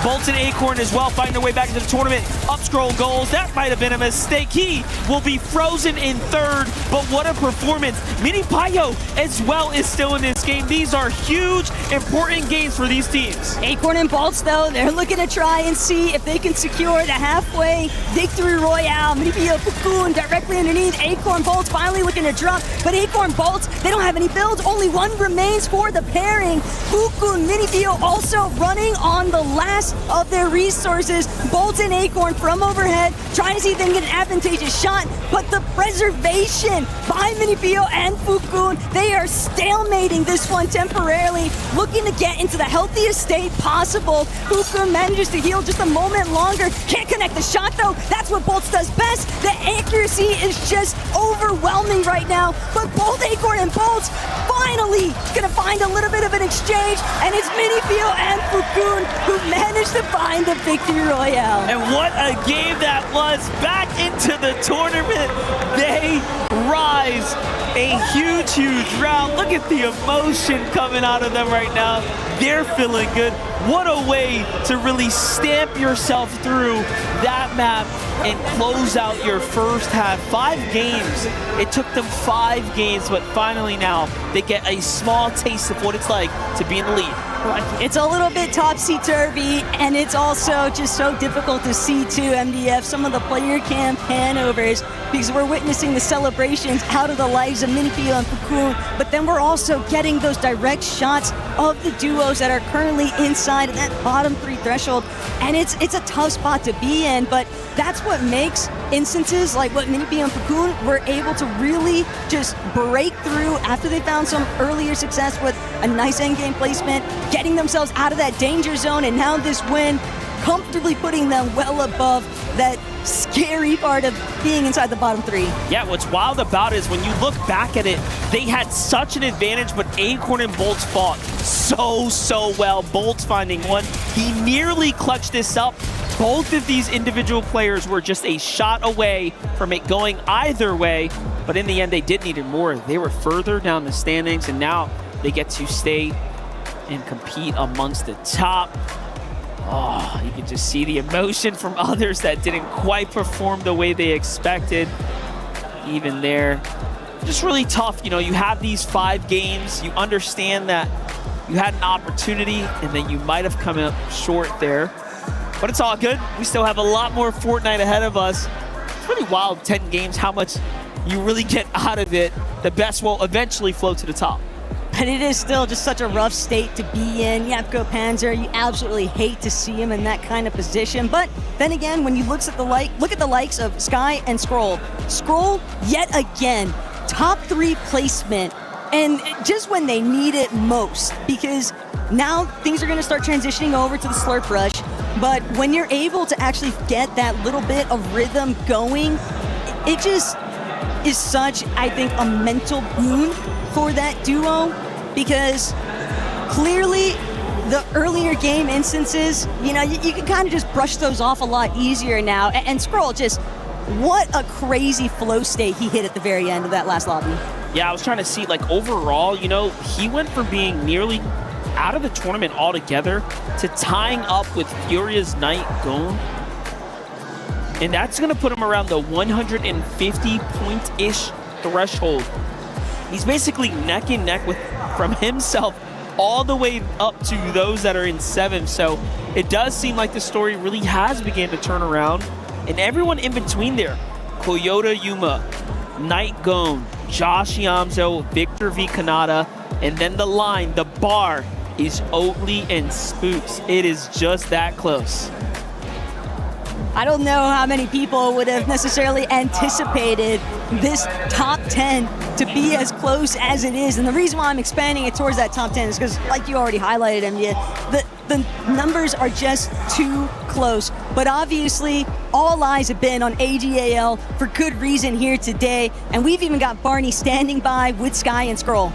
Speaker 13: Bolt and Acorn as well finding their way back into the tournament. Up Scroll goals, that might have been a mistake. He will be frozen in 3rd, but what a performance. Mini Payo as well is still in this game. These are huge, important games for these teams.
Speaker 11: Acorn and Bolts, though, they're looking to try and see if they can secure the halfway victory royale. Minipio Cocoon directly underneath. Acorn Bolts finally looking to drop, but Acorn Bolts, they don't have any builds. Only one remains for the pairing. Cocoon, Minipio also running on the last of their resources. Bolt and Acorn from overhead, trying to see if they can get an advantageous shot, but the preservation by Minipio and Fukun, they are stalemating this one temporarily, looking to get into the healthiest state possible. Fukun manages to heal just a moment longer, can't connect the shot though. That's what Bolts does best. The accuracy is just overwhelming right now, but both Acorn and Bolts finally gonna find a little bit of an exchange, and it's Minipio and Fukun who managed to find the victory royale.
Speaker 13: And what a game that was. Back into the tournament. They rise. A huge, huge round. Look at the emotion coming out of them right now. They're feeling good. What a way to really stamp yourself through that map and close out your first half. 5 games. It took them 5 games, but finally now they get a small taste of what it's like to be in the lead.
Speaker 11: It's a little bit topsy-turvy, and it's also just so difficult to see, too, MDF, some of the player cam panovers, because we're witnessing the celebrations out of the lives of Minipio and Fukun, but then we're also getting those direct shots of the duos that are currently inside that bottom 3 threshold, and it's a tough spot to be in, but that's what makes instances like what Minipio and Fukun were able to really just break through after they found some earlier success with a nice endgame placement, getting themselves out of that danger zone, and now this win comfortably putting them well above that scary part of being inside the bottom 3.
Speaker 13: Yeah, what's wild about it is when you look back at it, they had such an advantage, but Acorn and Bolts fought so well. Bolts finding one. He nearly clutched this up. Both of these individual players were just a shot away from it going either way, but in the end, they did need it more. They were further down the standings, and now they get to stay and compete amongst the top. Oh, you can just see the emotion from others that didn't quite perform the way they expected. Even there, just really tough. You know, you have these 5 games, you understand that you had an opportunity and then you might have come up short there, but it's all good. We still have a lot more Fortnite ahead of us. It's pretty wild, 10 games, how much you really get out of it. The best will eventually float to the top.
Speaker 11: But it is still just such a rough state to be in. Yapko Panzer, you absolutely hate to see him in that kind of position. But then again, when you look at the likes of Sky and Scroll, yet again, top 3 placement, and just when they need it most, because now things are going to start transitioning over to the Slurp Rush. But when you're able to actually get that little bit of rhythm going, it just is such, I think, a mental boon for that duo, because clearly the earlier game instances, you know, you can kind of just brush those off a lot easier now. And Scroll, just what a crazy flow state he hit at the very end of that last lobby.
Speaker 13: Yeah, I was trying to see, like, overall, you know, he went from being nearly out of the tournament altogether to tying up with Furia's Knight Gone. And that's going to put him around the 150 point-ish threshold. He's basically neck and neck with, from himself, all the way up to those that are in 7th. So it does seem like the story really has begun to turn around. And everyone in between there, Koyota Yuma, Night Gone, Josh Yamzo, Victor V. Kanata, and then the line, the bar, is Oatly and Spooks. It is just that close.
Speaker 11: I don't know how many people would have necessarily anticipated this top 10 to be as close as it is. And the reason why I'm expanding it towards that top 10 is because, like you already highlighted, the numbers are just too close. But obviously, all eyes have been on AGAL for good reason here today. And we've even got Barney standing by with Sky and Scroll.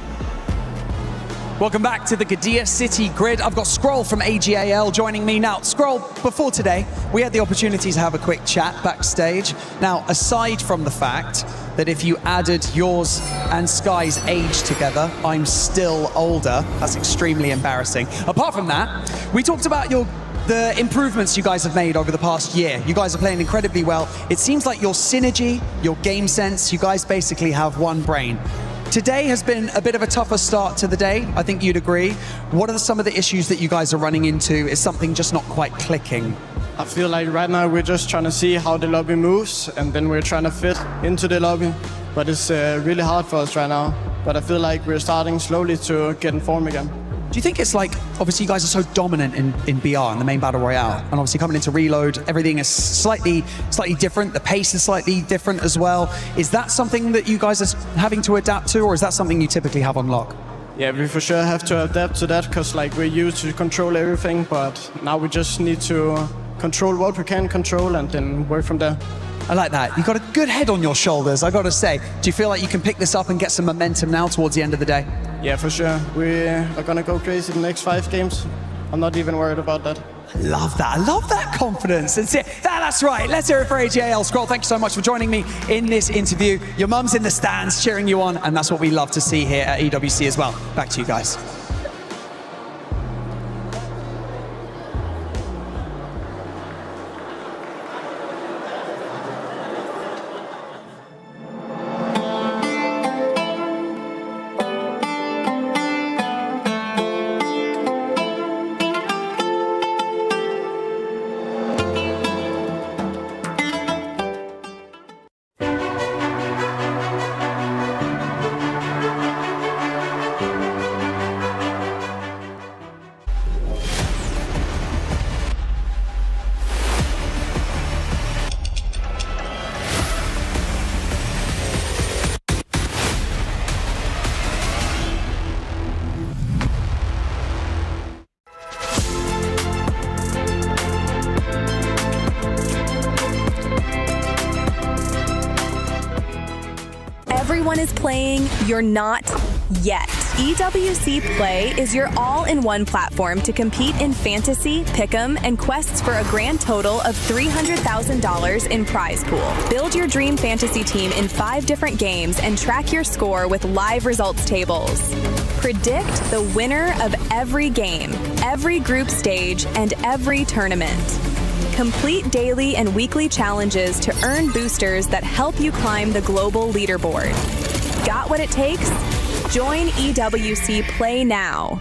Speaker 15: Welcome back to the Gadia City Grid. I've got Scroll from AGAL joining me now. Scroll, before today, we had the opportunity to have a quick chat backstage. Now, aside from the fact that if you added yours and Sky's age together, I'm still older, that's extremely embarrassing. Apart from that, we talked about the improvements you guys have made over the past year. You guys are playing incredibly well. It seems like your synergy, your game sense, you guys basically have one brain. Today has been a bit of a tougher start to the day, I think you'd agree. What are some of the issues that you guys are running into? Is something just not quite clicking?
Speaker 12: I feel like right now we're just trying to see how the lobby moves, and then we're trying to fit into the lobby. But it's really hard for us right now. But I feel like we're starting slowly to get in form again.
Speaker 15: Do you think it's like, obviously you guys are so dominant in BR, in the main Battle Royale, and obviously coming into Reload, everything is slightly different, the pace is slightly different as well. Is that something that you guys are having to adapt to, or is that something you typically have on lock?
Speaker 12: Yeah, we for sure have to adapt to that, because like we're used to control everything, but now we just need to control what we can control and then work from there.
Speaker 15: I like that. You've got a good head on your shoulders, I got to say. Do you feel like you can pick this up and get some momentum now towards the end of the day?
Speaker 12: Yeah, for sure. We are going to go crazy the next 5 games. I'm not even worried about that.
Speaker 15: I love that. I love that confidence. That's right. Let's hear it for AGAL. Scroll, thank you so much for joining me in this interview. Your mum's in the stands cheering you on, and that's what we love to see here at EWC as well. Back to you guys.
Speaker 16: Everyone is playing, you're not yet. EWC Play is your all-in-one platform to compete in fantasy, pick'em, and quests for a grand total of $300,000 in prize pool. Build your dream fantasy team in 5 different games and track your score with live results tables. Predict the winner of every game, every group stage, and every tournament. Complete daily and weekly challenges to earn boosters that help you climb the global leaderboard. Got what it takes? Join EWC Play now.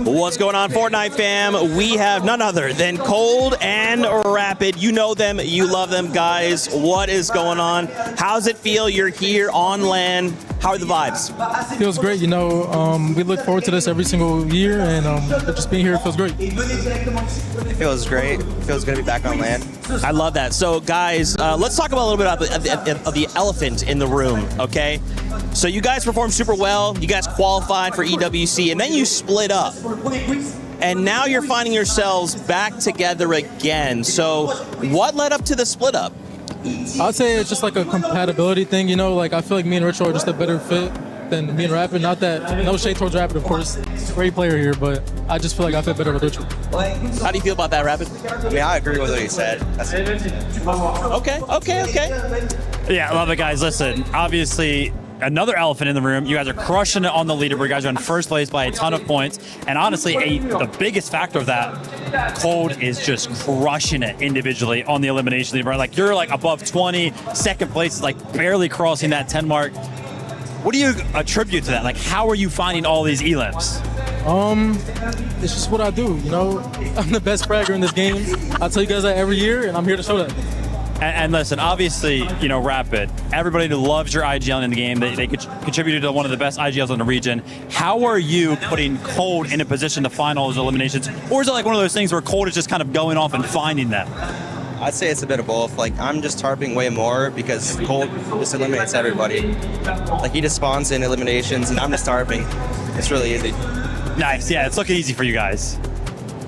Speaker 17: What's going on, Fortnite fam? We have none other than Cold and Rapid. You know them, you love them, guys. What is going on? How's it feel? You're here on LAN. How are the vibes?
Speaker 20: Feels great, you know. We look forward to this every single year, and just being here feels great.
Speaker 17: It feels great. It feels good to be back on LAN. I love that. So, guys, let's talk about a little bit about the elephant in the room, okay? So you guys performed super well. You guys qualified for EWC, and then you split up. And now you're finding yourselves back together again. So what led up to the split up?
Speaker 20: I'd say it's just like a compatibility thing, you know. Like, I feel like me and Rich are just a better fit than me and Rapid. Not that, no shade towards Rapid, of course. Great player here, but I just feel like I fit better with Rich.
Speaker 17: How do you feel about that, Rapid?
Speaker 22: I mean, I agree with what he said.
Speaker 17: Okay.
Speaker 24: Yeah, I love it, guys. Listen, obviously,
Speaker 5: another elephant in the room. You guys are crushing it on the leaderboard. You guys are in first place by a ton of points. And honestly, the biggest factor of that, Cold is just crushing it individually on the elimination leaderboard. Like, you're like above 20. Second place is like barely crossing that 10 mark. What do you attribute to that? Like, how are you finding all these elims?
Speaker 20: It's just what I do, you know. I'm the best fragger in this game. I tell you guys that every year, and I'm here to show that.
Speaker 5: And listen, obviously, you know, Rapid, everybody loves your IGL in the game. They contributed to one of the best IGLs in the region. How are you putting Cold in a position to find all those eliminations? Or is it like one of those things where Cold is just kind of going off and finding them?
Speaker 2: I'd say it's a bit of both. Like, I'm just tarping way more because Cold just eliminates everybody. Like, he just spawns in eliminations, and I'm just tarping. It's really easy.
Speaker 5: Nice. Yeah, it's looking easy for you guys.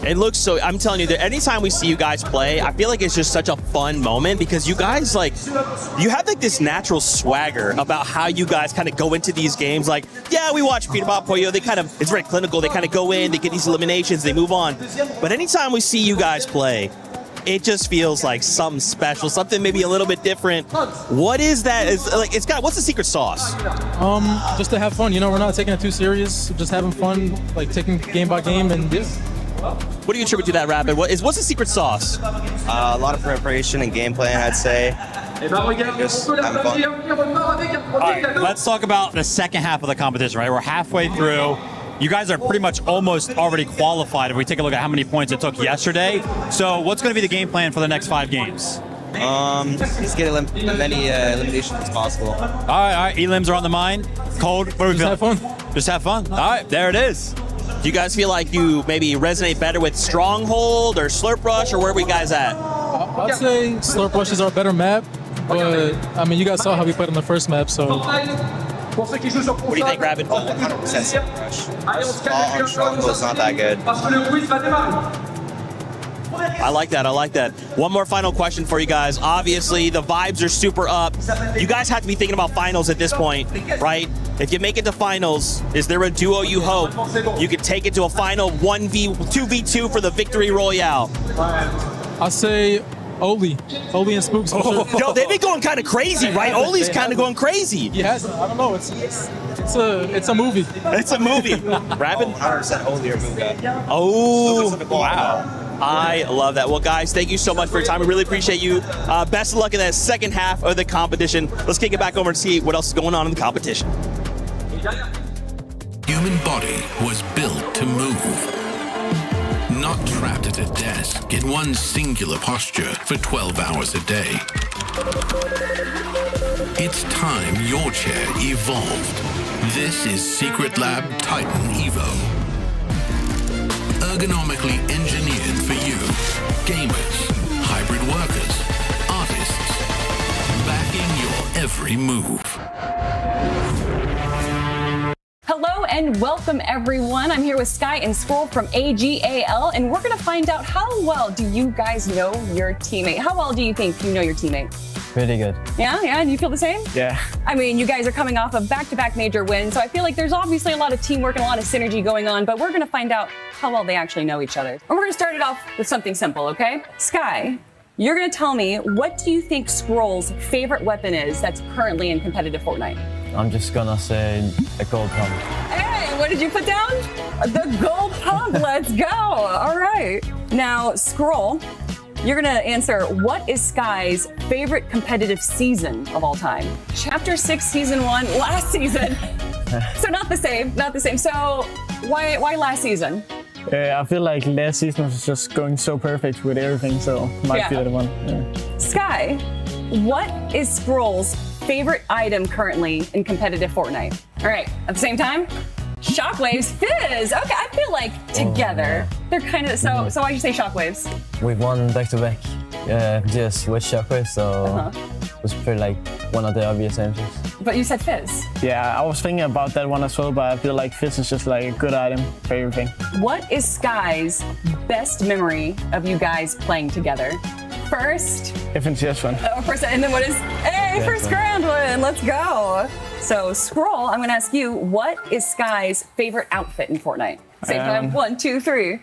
Speaker 17: It looks so, I'm telling you, that anytime we see you guys play, I feel like it's just such a fun moment because you guys, like, you have like this natural swagger about how you guys kind of go into these games. Like, yeah, we watch Peter Bob Pollo, they kind of, it's very clinical. They kind of go in, they get these eliminations, they move on. But anytime we see you guys play, it just feels like something special, something maybe a little bit different. What is that? What's the secret sauce?
Speaker 20: Just to have fun, you know, we're not taking it too serious, just having fun, like taking game by game, and just.
Speaker 17: What do you attribute to that, Rapid? What's the secret sauce?
Speaker 2: A lot of preparation and game plan, I'd say. Just having fun.
Speaker 5: All right, let's talk about the second half of the competition, right? We're halfway through. You guys are pretty much almost already qualified if we take a look at how many points it took yesterday. So what's going to be the game plan for the next 5 games?
Speaker 2: Just get as many eliminations as possible.
Speaker 5: All right, elims are on the mind. Cold, what are we feeling?
Speaker 20: Just have fun.
Speaker 5: Just have fun. All right, there it is.
Speaker 17: Do you guys feel like you maybe resonate better with Stronghold or Slurp Rush, or where are we guys at?
Speaker 20: I'd say Slurp Rush is our better map, but I mean, you guys saw how we played on the first map, so.
Speaker 17: What do you think, Rapid?
Speaker 2: 100% Slurp Rush. All on Stronghold is not that good.
Speaker 17: I like that. I like that. One more final question for you guys. Obviously, the vibes are super up. You guys have to be thinking about finals at this point, right? If you make it to finals, is there a duo you hope you could take it to a final 2v2 for the victory royale?
Speaker 20: I say Oli and Spooks.
Speaker 17: Yo, they've been going kind of crazy, right? Oli's kind of going crazy.
Speaker 20: Yes, I don't know. It's a movie.
Speaker 17: It's a movie. Rapid?
Speaker 2: 100% Oli or Muga.
Speaker 17: Oh, wow. I love that. Well, guys, thank you so much for your time. We really appreciate you. Best of luck in that second half of the competition. Let's kick it back over and see what else is going on in the competition.
Speaker 14: Human body was built to move. Not trapped at a desk in one singular posture for 12 hours a day. It's time your chair evolved. This is Secret Lab Titan Evo. Ergonomically engineered for you, gamers, hybrid workers, artists, backing your every move.
Speaker 25: Hello and welcome everyone. I'm here with Sky and Scroll from AGAL, and we're gonna find out how well do you guys know your teammate? How well do you think you know your teammate?
Speaker 18: Pretty good.
Speaker 25: Yeah, and you feel the same?
Speaker 18: Yeah.
Speaker 25: I mean, you guys are coming off of back-to-back major wins, so I feel like there's obviously a lot of teamwork and a lot of synergy going on, but we're gonna find out how well they actually know each other. And we're gonna start it off with something simple, okay? Sky, you're gonna tell me, what do you think Scroll's favorite weapon is that's currently in competitive Fortnite?
Speaker 18: I'm just gonna say a gold pump.
Speaker 25: Hey, what did you put down? The gold pump, let's go. All right. Now, Scroll, you're gonna answer, what is Sky's favorite competitive season of all time? Chapter 6, Season 1, last season. So not the same. So why last season?
Speaker 18: I feel like last season was just going so perfect with everything, so might be that one. Yeah.
Speaker 25: Sky, what is Scroll's favorite item currently in competitive Fortnite? All right, at the same time? Shockwaves, Fizz. Okay, I feel like together they're kind of so. Why'd you say Shockwaves?
Speaker 18: We've won back-to-back just with Shockwaves, so it was pretty like one of the obvious answers.
Speaker 25: But you said Fizz.
Speaker 18: Yeah, I was thinking about that one as well, but I feel like Fizz is just like a good item for everything.
Speaker 25: What is Sky's best memory of you guys playing together? First.
Speaker 18: FNCS one.
Speaker 25: Oh, first, and then what is? Hey, first grand one. Let's go. So, Scroll, I'm going to ask you, what is Sky's favorite outfit in Fortnite? Same time. 1, 2, 3.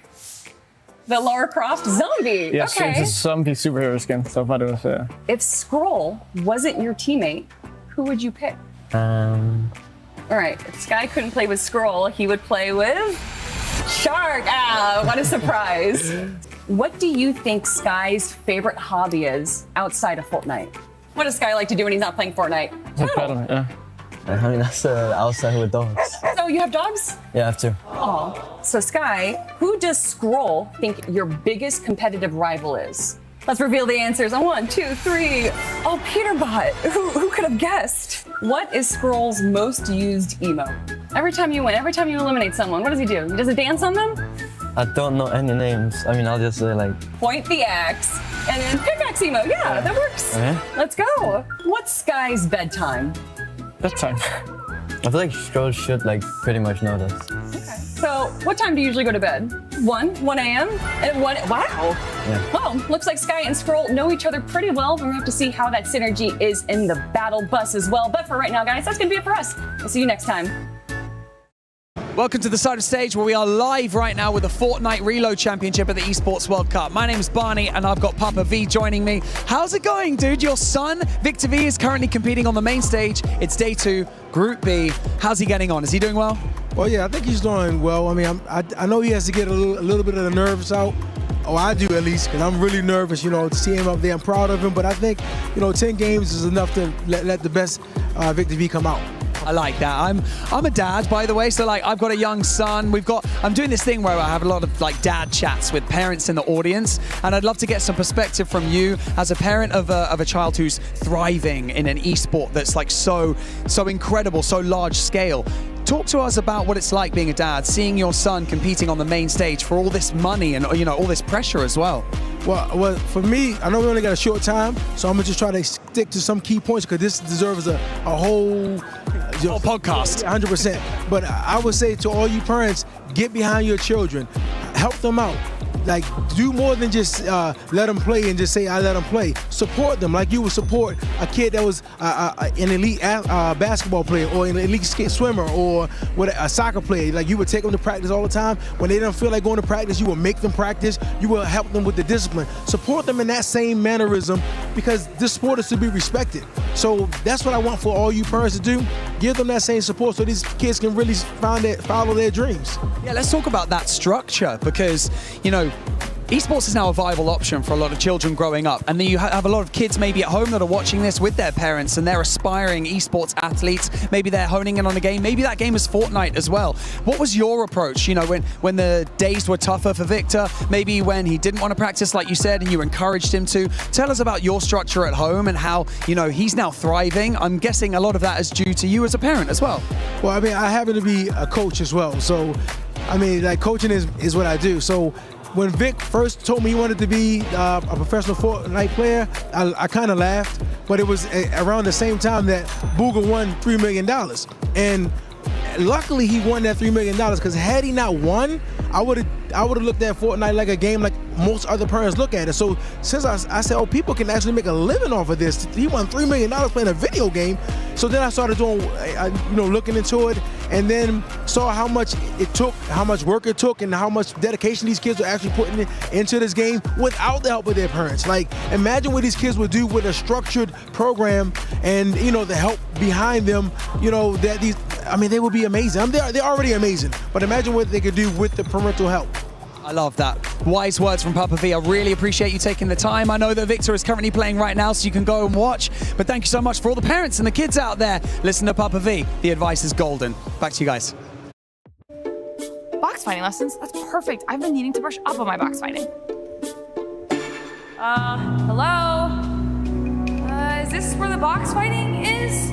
Speaker 25: The Lara Croft zombie.
Speaker 18: Yes,
Speaker 25: okay.
Speaker 18: it's a zombie superhero skin. So I thought it was.
Speaker 25: If Scroll wasn't your teammate, who would you pick?
Speaker 9: All right, if Sky couldn't play with Scroll, he would play with Shark. Ah, what a surprise. What do you think Sky's favorite hobby is outside of Fortnite? What does Sky like to do when he's not playing Fortnite?
Speaker 18: I mean, that's outside with dogs.
Speaker 9: So you have dogs?
Speaker 18: Yeah, I have to.
Speaker 9: Oh, so Sky, who does Scroll think your biggest competitive rival is? Let's reveal the answers on 1, 2, 3. Oh, Peterbot. Who could have guessed? What is Scroll's most used emo? Every time you win, every time you eliminate someone, what does he do? Does he dance on them?
Speaker 18: I don't know any names. I mean, I'll just say like...
Speaker 9: Point the axe. And then pickaxe emo. Yeah, that works.
Speaker 18: Okay.
Speaker 9: Let's go. What's Sky's bedtime?
Speaker 18: Bedtime. I feel like Scroll should like pretty much know this.
Speaker 9: So what time do you usually go to bed? 1 a.m.? And 1, wow.
Speaker 18: Yeah.
Speaker 9: Well, looks like Sky and Scroll know each other pretty well. We're gonna have to see how that synergy is in the battle bus as well. But for right now, guys, that's gonna be it for us. We'll see you next time.
Speaker 15: Welcome to the side of stage where we are live right now with the Fortnite Reload Championship at the Esports World Cup. My name is Barney and I've got Papa V joining me. How's it going, dude? Your son, Victor V, is currently competing on the main stage. It's day 2, Group B. How's he getting on? Is he doing well?
Speaker 10: Well, yeah, I think he's doing well. I mean, I know he has to get a little bit of the nerves out. Oh, I do at least, because I'm really nervous, you know, to see him up there. I'm proud of him, but I think, you know, 10 games is enough to let the best Victor V come out.
Speaker 15: I like that. I'm a dad, by the way, so like I've got a young son. I'm doing this thing where I have a lot of like dad chats with parents in the audience, and I'd love to get some perspective from you as a parent of a child who's thriving in an esport that's like so incredible, so large scale. Talk to us about what it's like being a dad, seeing your son competing on the main stage for all this money and, you know, all this pressure as well.
Speaker 10: Well, for me, I know we only got a short time, so I'm gonna just try to stick to some key points because this deserves a whole
Speaker 15: podcast.
Speaker 10: 100%. But I would say to all you parents, get behind your children, help them out. Like, do more than just let them play and just say, I let them play. Support them like you would support a kid that was an elite basketball player or an elite swimmer or a soccer player. Like, you would take them to practice all the time. When they don't feel like going to practice, you will make them practice. You will help them with the discipline. Support them in that same mannerism because this sport is to be respected. So that's what I want for all you parents to do. Give them that same support so these kids can really follow their dreams.
Speaker 15: Yeah, let's talk about that structure because, you know, esports is now a viable option for a lot of children growing up, and then you have a lot of kids maybe at home that are watching this with their parents and they're aspiring esports athletes. Maybe they're honing in on a game. Maybe that game is Fortnite as well. What was your approach, you know, when the days were tougher for Victor, maybe when he didn't want to practice like you said and you encouraged him to? Tell us about your structure at home and how, you know, he's now thriving. I'm guessing a lot of that is due to you as a parent as well.
Speaker 10: Well, I mean, I happen to be a coach as well. So, I mean, like, coaching is what I do. So when Vic first told me he wanted to be a professional Fortnite player, I kind of laughed, but it was around the same time that Booga won $3 million. And luckily he won that $3 million because had he not won, I would have looked at Fortnite like a game like most other parents look at it. So since I said, oh, people can actually make a living off of this. He won $3 million playing a video game. So then I started doing, looking into it, and then saw how much it took, how much work it took, and how much dedication these kids were actually putting into this game without the help of their parents. Like, imagine what these kids would do with a structured program and, you know, the help behind them, you know, they would be amazing. They're already amazing, but imagine what they could do with the parental help.
Speaker 15: I love that. Wise words from Papa V. I really appreciate you taking the time. I know that Victor is currently playing right now, so you can go and watch. But thank you so much for all the parents and the kids out there. Listen to Papa V. The advice is golden. Back to you guys.
Speaker 19: Box fighting lessons? That's perfect. I've been needing to brush up on my box fighting. Hello? Is this where the box fighting is?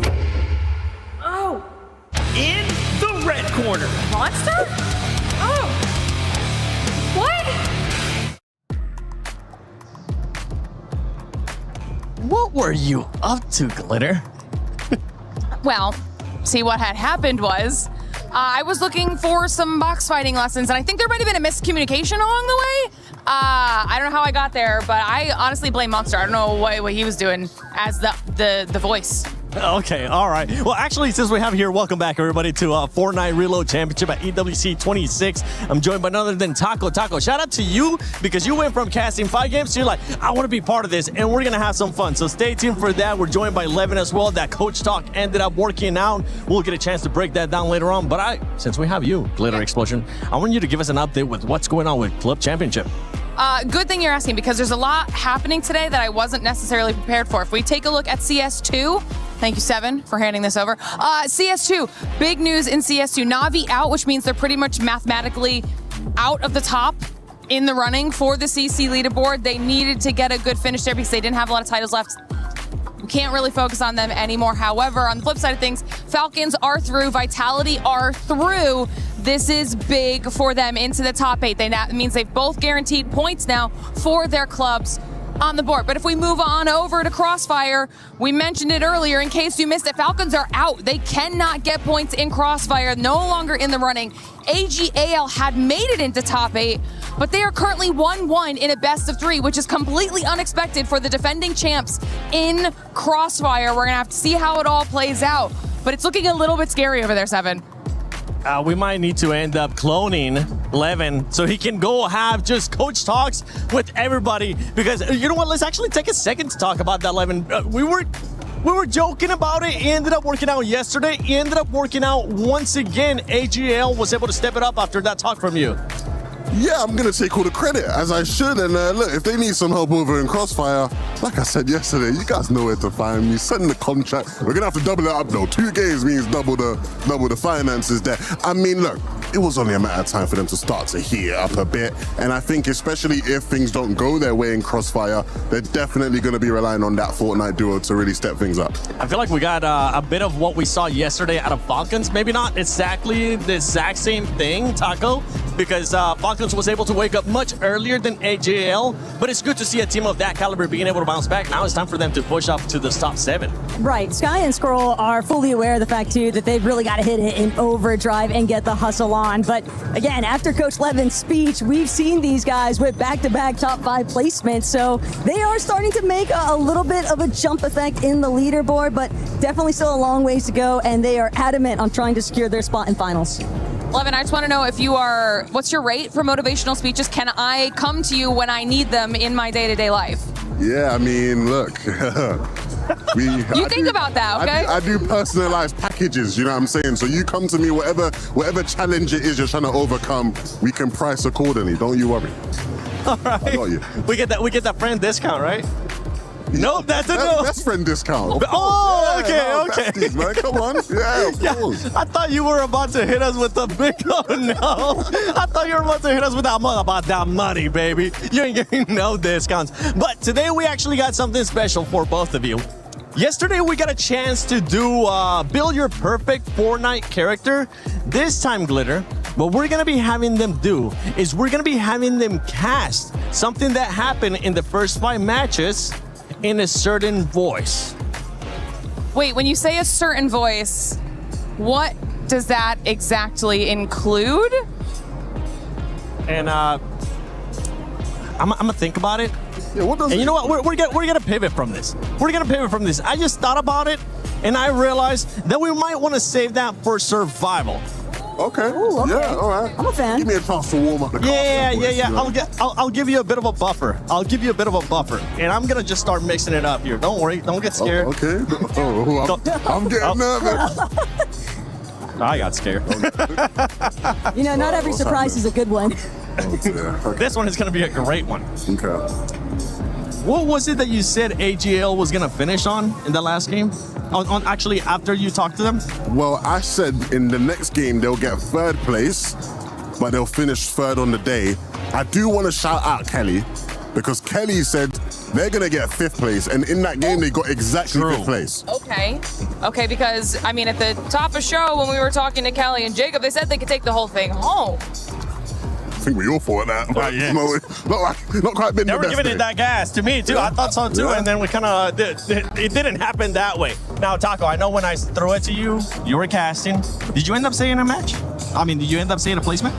Speaker 19: Oh.
Speaker 13: In the red corner.
Speaker 19: Monster? Oh. What?
Speaker 4: What were you up to, Glitter?
Speaker 19: Well, see, what had happened was I was looking for some box fighting lessons, and I think there might have been a miscommunication along the way. I don't know how I got there, but I honestly blame Monster. I don't know what he was doing as the voice.
Speaker 4: Okay, all right. Well, actually, since we have here, welcome back, everybody, to Fortnite Reload Championship at EWC 26. I'm joined by none other than Taco. Taco, shout out to you because you went from casting 5 games to you're like, I want to be part of this, and we're going to have some fun. So stay tuned for that. We're joined by Levin as well. That coach talk ended up working out. We'll get a chance to break that down later on. But since we have you, Glitter Explosion, I want you to give us an update with what's going on with Club Championship.
Speaker 19: Good thing you're asking because there's a lot happening today that I wasn't necessarily prepared for. If we take a look at CS2, thank you, Seven, for handing this over. CS2, big news in CS2. Na'Vi out, which means they're pretty much mathematically out of the top in the running for the CC leaderboard. They needed to get a good finish there because they didn't have a lot of titles left. We can't really focus on them anymore. However, on the flip side of things, Falcons are through, Vitality are through. This is big for them into the top 8. That means they've both guaranteed points now for their clubs on the board. But if we move on over to Crossfire, we mentioned it earlier in case you missed it, Falcons are out. They cannot get points in Crossfire, no longer in the running. AGAL had made it into top 8, but they are currently 1-1 in a best of 3, which is completely unexpected for the defending champs in Crossfire. We're gonna have to see how it all plays out, but it's looking a little bit scary over there, Seven.
Speaker 4: We might need to end up cloning Levin so he can go have just coach talks with everybody, because you know what, let's actually take a second to talk about that, Levin. We were joking about it. It ended up working out yesterday. It ended up working out once again. AGL was able to step it up after that talk from you.
Speaker 3: Yeah, I'm going to take all the credit, as I should. And look, if they need some help over in Crossfire, like I said yesterday, you guys know where to find me. Send the contract. We're going to have to double it up, though. 2 games means double the finances there. I mean, look, it was only a matter of time for them to start to heat it up a bit. And I think especially if things don't go their way in Crossfire, they're definitely going to be relying on that Fortnite duo to really step things up.
Speaker 4: I feel like we got a bit of what we saw yesterday out of Falcons. Maybe not exactly the exact same thing, Taco, because Falcons was able to wake up much earlier than AJL, but it's good to see a team of that caliber being able to bounce back. Now it's time for them to push up to the top 7.
Speaker 11: Right. Sky and Scroll are fully aware of the fact, too, that they've really got to hit it in overdrive and get the hustle on. But again, after Coach Levin's speech, we've seen these guys with back-to-back top 5 placements. So they are starting to make a little bit of a jump effect in the leaderboard, but definitely still a long ways to go. And they are adamant on trying to secure their spot in finals.
Speaker 19: Levin, I just want to know if you are, what's your rate for motivational speeches? Can I come to you when I need them in my day-to-day life?
Speaker 3: Yeah, I mean, look.
Speaker 19: You think about that, okay?
Speaker 3: I do personalized packages, you know what I'm saying? So you come to me, whatever challenge it is you're trying to overcome, we can price accordingly. Don't you worry.
Speaker 4: All right.
Speaker 3: I got you.
Speaker 4: We get that friend discount, right? Nope, that's a no.
Speaker 3: Best friend discount.
Speaker 4: Oh,
Speaker 3: yeah,
Speaker 4: okay,
Speaker 3: no,
Speaker 4: okay.
Speaker 3: Besties, man. Come on. Yeah, of course.
Speaker 4: I thought you were about to hit us with the big, oh no. I thought you were about to hit us with that about that money, baby. You ain't getting no discounts. But today we actually got something special for both of you. Yesterday we got a chance to do build your perfect Fortnite character. This time, Glitter, what we're gonna be having them do is we're gonna be having them cast something that happened in the first 5 matches in a certain voice.
Speaker 19: Wait, when you say a certain voice, what does that exactly include?
Speaker 4: And I'm gonna think about it.
Speaker 3: Yeah, what does
Speaker 4: and you know what? We're gonna pivot from this. We're gonna pivot from this. I just thought about it, and I realized that we might want to save that for survival.
Speaker 3: Okay.
Speaker 11: Ooh, okay.
Speaker 3: Yeah, all right.
Speaker 11: I'm a fan.
Speaker 3: Give me a chance to warm up the
Speaker 4: Yeah.
Speaker 3: voice, you know?
Speaker 4: I'll give you a bit of a buffer. And I'm gonna just start mixing it up here. Don't worry. Don't get scared.
Speaker 3: Okay. I'm getting nervous.
Speaker 4: I got scared.
Speaker 11: You know, not every surprise is a good one.
Speaker 4: This one is gonna be a great one.
Speaker 3: Okay.
Speaker 4: What was it that you said AGL was gonna finish on in the last game? On actually after you talked to them?
Speaker 3: Well, I said in the next game they'll get 3rd place, but they'll finish 3rd on the day. I do want to shout out Kelly, because Kelly said they're gonna get 5th place, and in that game they got exactly 5th place.
Speaker 19: Okay, because I mean at the top of show when we were talking to Kelly and Jacob, they said they could take the whole thing home.
Speaker 3: I think we all thought that. But,
Speaker 4: yes.
Speaker 3: not quite been
Speaker 4: They
Speaker 3: the
Speaker 4: were
Speaker 3: best
Speaker 4: giving
Speaker 3: day.
Speaker 4: it that gas to me too. I thought so too, and then we kind of it didn't happen that way. Now, Taco, I know when I threw it to you, you were casting. Did you end up saying a match? I mean, did you end up saying a placement?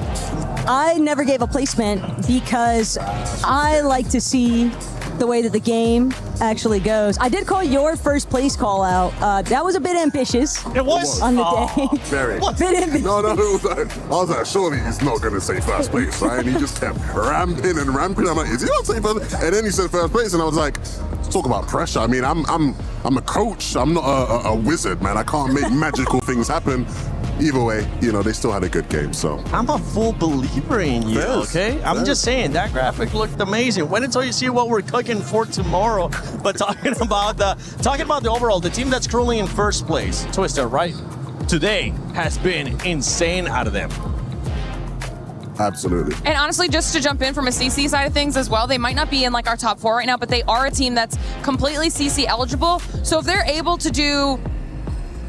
Speaker 11: I never gave a placement because I like to see the way that the game actually goes. I did call your first place call out. That was a bit ambitious.
Speaker 4: It was
Speaker 11: on the day.
Speaker 3: Very.
Speaker 11: A bit ambitious.
Speaker 3: No, it was like, I was like, surely he's not going to say first place, right? And he just kept ramping and ramping. I'm like, is he not saying first place? And then he said first place, and I was like, let's talk about pressure. I mean, I'm a coach. I'm not a wizard, man. I can't make magical things happen. Either way, you know, they still had a good game, so.
Speaker 4: I'm a full believer in you, okay? I'm just saying, that graphic looked amazing. Wait until you see what we're cooking for tomorrow. But talking about the overall, the team that's currently in first place, Twister, right? Today has been insane out of them.
Speaker 3: Absolutely.
Speaker 19: And honestly, just to jump in from a CC side of things as well, they might not be in like our top 4 right now, but they are a team that's completely CC eligible. So if they're able to do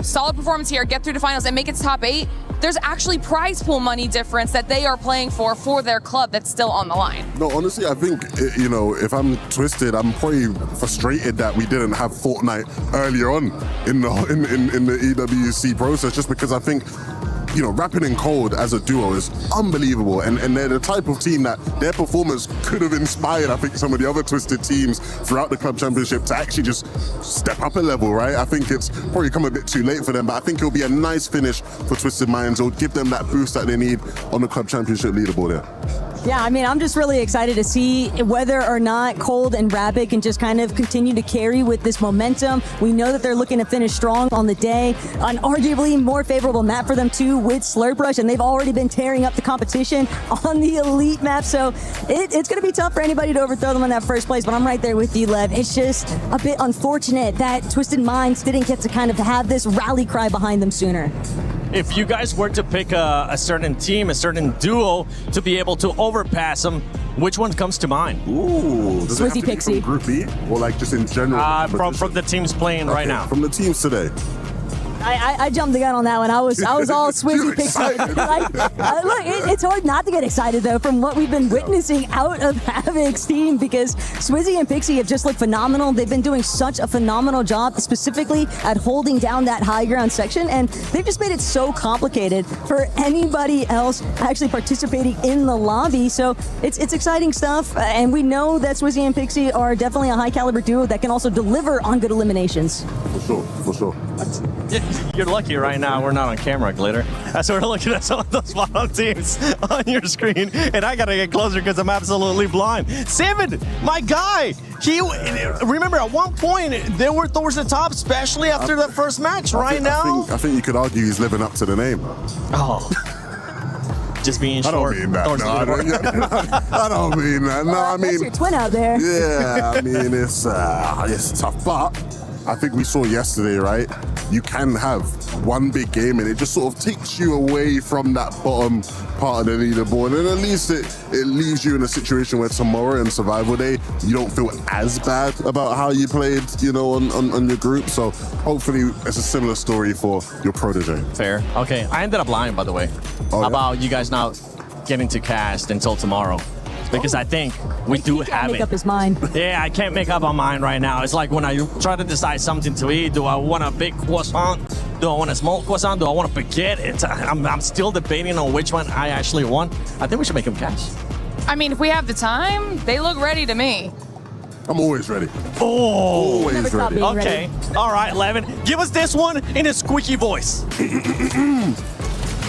Speaker 19: solid performance here, get through to finals, and make it top 8, there's actually prize pool money difference that they are playing for their club that's still on the line.
Speaker 3: No, honestly, I think, you know, if I'm Twisted, I'm probably frustrated that we didn't have Fortnite earlier on in the EWC process, just because I think, you know, Rapid and Cold as a duo is unbelievable, and they're the type of team that their performance could have inspired, I think, some of the other Twisted teams throughout the Club Championship to actually just step up a level, right? I think it's probably come a bit too late for them, but I think it'll be a nice finish for Twisted Minds. It'll give them that boost that they need on the Club Championship leaderboard there.
Speaker 11: Yeah, I mean, I'm just really excited to see whether or not Cold and Rapid can just kind of continue to carry with this momentum. We know that they're looking to finish strong on the day. An arguably more favorable map for them too with Slurp Rush, and they've already been tearing up the competition on the elite map. So it's going to be tough for anybody to overthrow them in that first place, but I'm right there with you, Lev. It's just a bit unfortunate that Twisted Minds didn't get to kind of have this rally cry behind them sooner.
Speaker 4: If you guys were to pick a certain team, a certain duo to be able to overpass them, which one comes to mind?
Speaker 3: Ooh, does it have to be from Group B or like just in general?
Speaker 4: From the teams playing right now.
Speaker 3: From the teams today.
Speaker 11: I jumped the gun on that one. I was all Swizzy Pixie. Look, it's hard not to get excited though from what we've been witnessing out of Havoc's team, because Swizzy and Pixie have just looked phenomenal. They've been doing such a phenomenal job, specifically at holding down that high ground section, and they've just made it so complicated for anybody else actually participating in the lobby. So it's exciting stuff, and we know that Swizzy and Pixie are definitely a high caliber duo that can also deliver on good eliminations.
Speaker 3: For sure.
Speaker 4: You're lucky right now we're not on camera, Glitter. That's why we're looking at some of those bottom teams on your screen, and I gotta get closer because I'm absolutely blind. Seven, my guy, remember at one point they were towards the top, especially after that first match. I
Speaker 3: think you could argue he's living up to the name.
Speaker 4: Oh. Just being short.
Speaker 3: I don't mean that. No, I don't mean that. No, I mean,
Speaker 11: that's your twin out there.
Speaker 3: Yeah, I mean, it's tough, but I think we saw yesterday, right? You can have one big game and it just sort of takes you away from that bottom part of the leaderboard, and at least it leaves you in a situation where tomorrow in Survival Day, you don't feel as bad about how you played, you know, on your group. So hopefully it's a similar story for your protege.
Speaker 4: Fair. Okay, I ended up lying, by the way, about you guys not getting to cast until tomorrow. Because I think we do have it.
Speaker 11: Make up his mind.
Speaker 4: Yeah, I can't make up my mind right now. It's like when I try to decide something to eat. Do I want a big croissant? Do I want a small croissant? Do I want a baguette? I'm still debating on which one I actually want. I think we should make them cash.
Speaker 19: I mean, if we have the time, they look ready to me.
Speaker 3: I'm always ready.
Speaker 4: Oh,
Speaker 3: always ready.
Speaker 4: Okay. All right, Levin. Give us this one in a squeaky voice.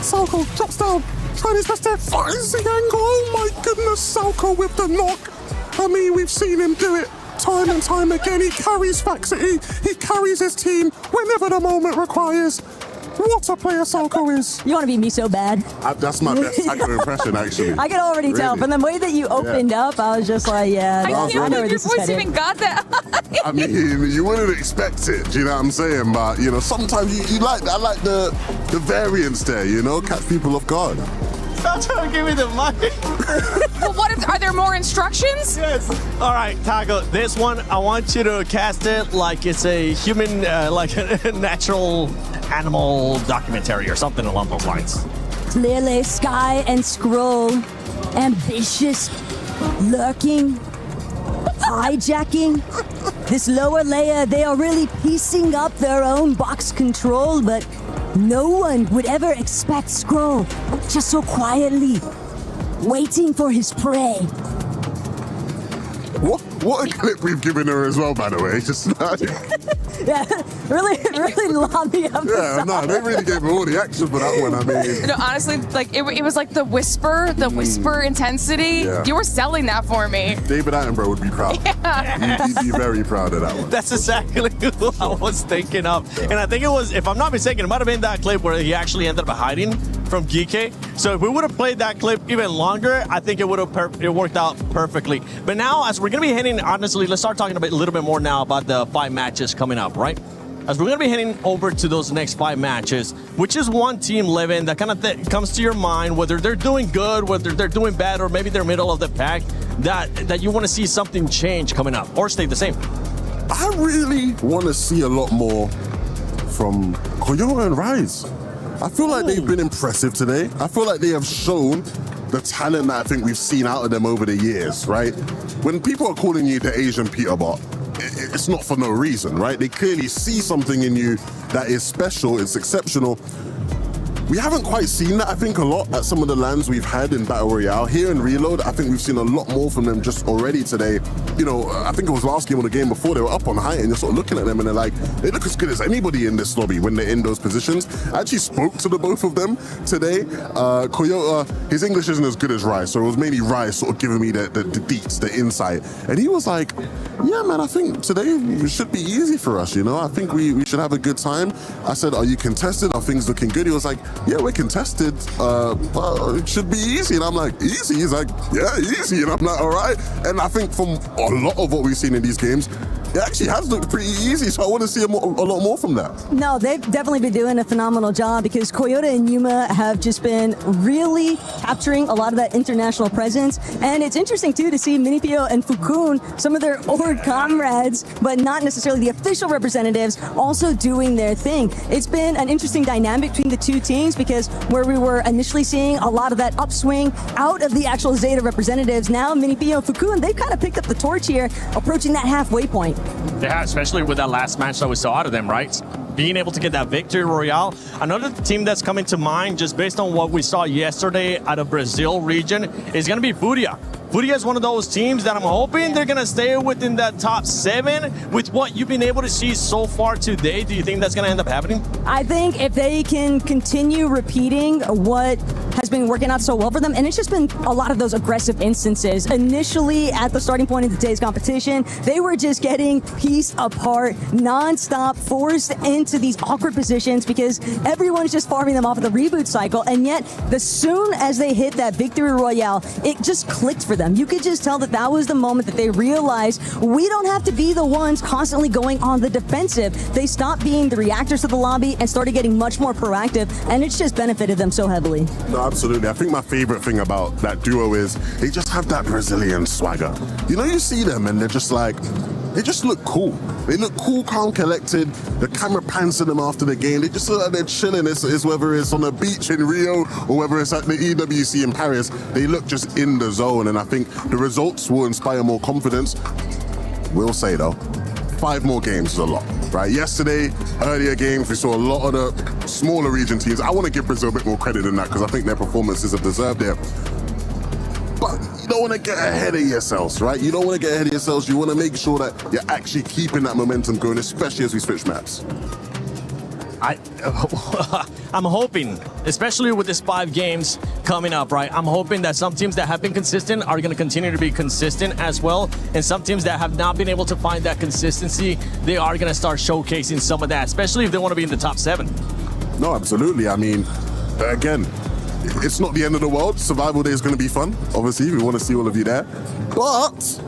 Speaker 3: Salco drops down. Trying his best to find the angle. Oh my goodness, Salco with the knock. I mean, we've seen him do it time and time again. He carries Faxity. He carries his team whenever the moment requires. What a player Salco is.
Speaker 11: You want to be me so bad.
Speaker 3: That's my best Taco impression, actually.
Speaker 11: I can already tell. From the way that you opened up, I was just like, yeah.
Speaker 19: I can't believe your voice even got that.
Speaker 3: I mean, you wouldn't expect it, do you know what I'm saying? But, you know, sometimes you like, I like the variance there, you know, catch people off guard.
Speaker 4: Stop trying to give me the mic.
Speaker 19: Well, are there more instructions?
Speaker 4: Yes. All right, Taco, this one, I want you to cast it like it's a human, like a natural animal documentary or something along those lines.
Speaker 11: Clearly, Sky and Scroll, ambitious, lurking, hijacking. This lower layer, they are really piecing up their own box control, but no one would ever expect Scroll just so quietly waiting for his prey.
Speaker 3: What a clip we've given her as well, by the way. Just
Speaker 11: Yeah, really lobbed me up.
Speaker 3: yeah, no, they really gave her all the action for that one. I mean,
Speaker 19: You know, honestly, like it was like the whisper intensity.
Speaker 3: Yeah.
Speaker 19: You were selling that for me.
Speaker 3: David Attenborough would be proud.
Speaker 19: Yeah.
Speaker 3: He'd be very proud of that one.
Speaker 4: That's exactly who I was thinking of. And I think it was, if I'm not mistaken, it might have been that clip where he actually ended up hiding from Geeky. So if we would have played that clip even longer, I think it would have it worked out perfectly. But now, as we're going to be heading, honestly, let's start talking a little bit more now about the 5 matches coming up, right? As we're going to be heading over to those next 5 matches, which is one team, Levin, that kind of comes to your mind, whether they're doing good, whether they're doing bad, or maybe they're middle of the pack, that you want to see something change coming up or stay the same?
Speaker 3: I really want to see a lot more from Coyote and Rise. I feel like they've been impressive today. I feel like they have shown the talent that I think we've seen out of them over the years, right? When people are calling you the Asian Peterbot, it's not for no reason, right? They clearly see something in you that is special, it's exceptional. We haven't quite seen that, I think, a lot at some of the lands we've had in Battle Royale. Here in Reload, I think we've seen a lot more from them just already today. You know, I think it was last game or the game before, they were up on height and you're sort of looking at them and they're like, they look as good as anybody in this lobby when they're in those positions. I actually spoke to the both of them today. Coyote, his English isn't as good as Rice, so it was mainly Rice sort of giving me the deets, the insight. And he was like, yeah, man, I think today should be easy for us, you know? I think we should have a good time. I said, are you contested? Are things looking good? He was like, yeah, we're contested, but it should be easy. And I'm like, easy? He's like, yeah, easy. And I'm like, all right. And I think from a lot of what we've seen in these games, it actually has looked pretty easy, so I want to see a lot more from that.
Speaker 11: No, they've definitely been doing a phenomenal job because Coyote and Yuma have just been really capturing a lot of that international presence. And it's interesting, too, to see Minipio and Fukun, some of their old comrades, but not necessarily the official representatives, also doing their thing. It's been an interesting dynamic between the two teams because where we were initially seeing a lot of that upswing out of the actual Zeta representatives, now Minipio and Fukun, they've kind of picked up the torch here, approaching that halfway point.
Speaker 4: Yeah, especially with that last match that we saw out of them, right? Being able to get that victory royale. Another team that's coming to mind, just based on what we saw yesterday out of Brazil region, is going to be Furia. Furia is one of those teams that I'm hoping they're going to stay within that top 7. With what you've been able to see so far today, do you think that's going to end up happening?
Speaker 11: I think if they can continue repeating what has been working out so well for them, and it's just been a lot of those aggressive instances. Initially, at the starting point of today's competition, they were just getting pieced apart, non-stop, forced into these awkward positions because everyone's just farming them off of the reboot cycle, and yet, as soon as they hit that victory royale, it just clicked for them. You could just tell that that was the moment that they realized we don't have to be the ones constantly going on the defensive. They stopped being the reactors to the lobby and started getting much more proactive, and it's just benefited them so heavily.
Speaker 3: No, absolutely. I think my favorite thing about that duo is they just have that Brazilian swagger. You know, you see them and they're just like, they just look cool. They look cool, calm, collected. The camera pans to them after the game. They just look like they're chilling. It's whether it's on the beach in Rio or whether it's at the EWC in Paris. They look just in the zone, and I think the results will inspire more confidence. We'll say, though, 5 more games is a lot, right? Yesterday, earlier games, we saw a lot of the smaller region teams. I want to give Brazil a bit more credit than that because I think their performances have deserved it. But you don't want to get ahead of yourselves, right? You don't want to get ahead of yourselves. You want to make sure that you're actually keeping that momentum going, especially as we switch maps.
Speaker 4: I'm hoping, especially with this 5 games coming up, right? I'm hoping that some teams that have been consistent are going to continue to be consistent as well. And some teams that have not been able to find that consistency, they are going to start showcasing some of that, especially if they want to be in the top 7.
Speaker 3: No, absolutely. I mean, again, it's not the end of the world. Survival Day is going to be fun. Obviously, we want to see all of you there. But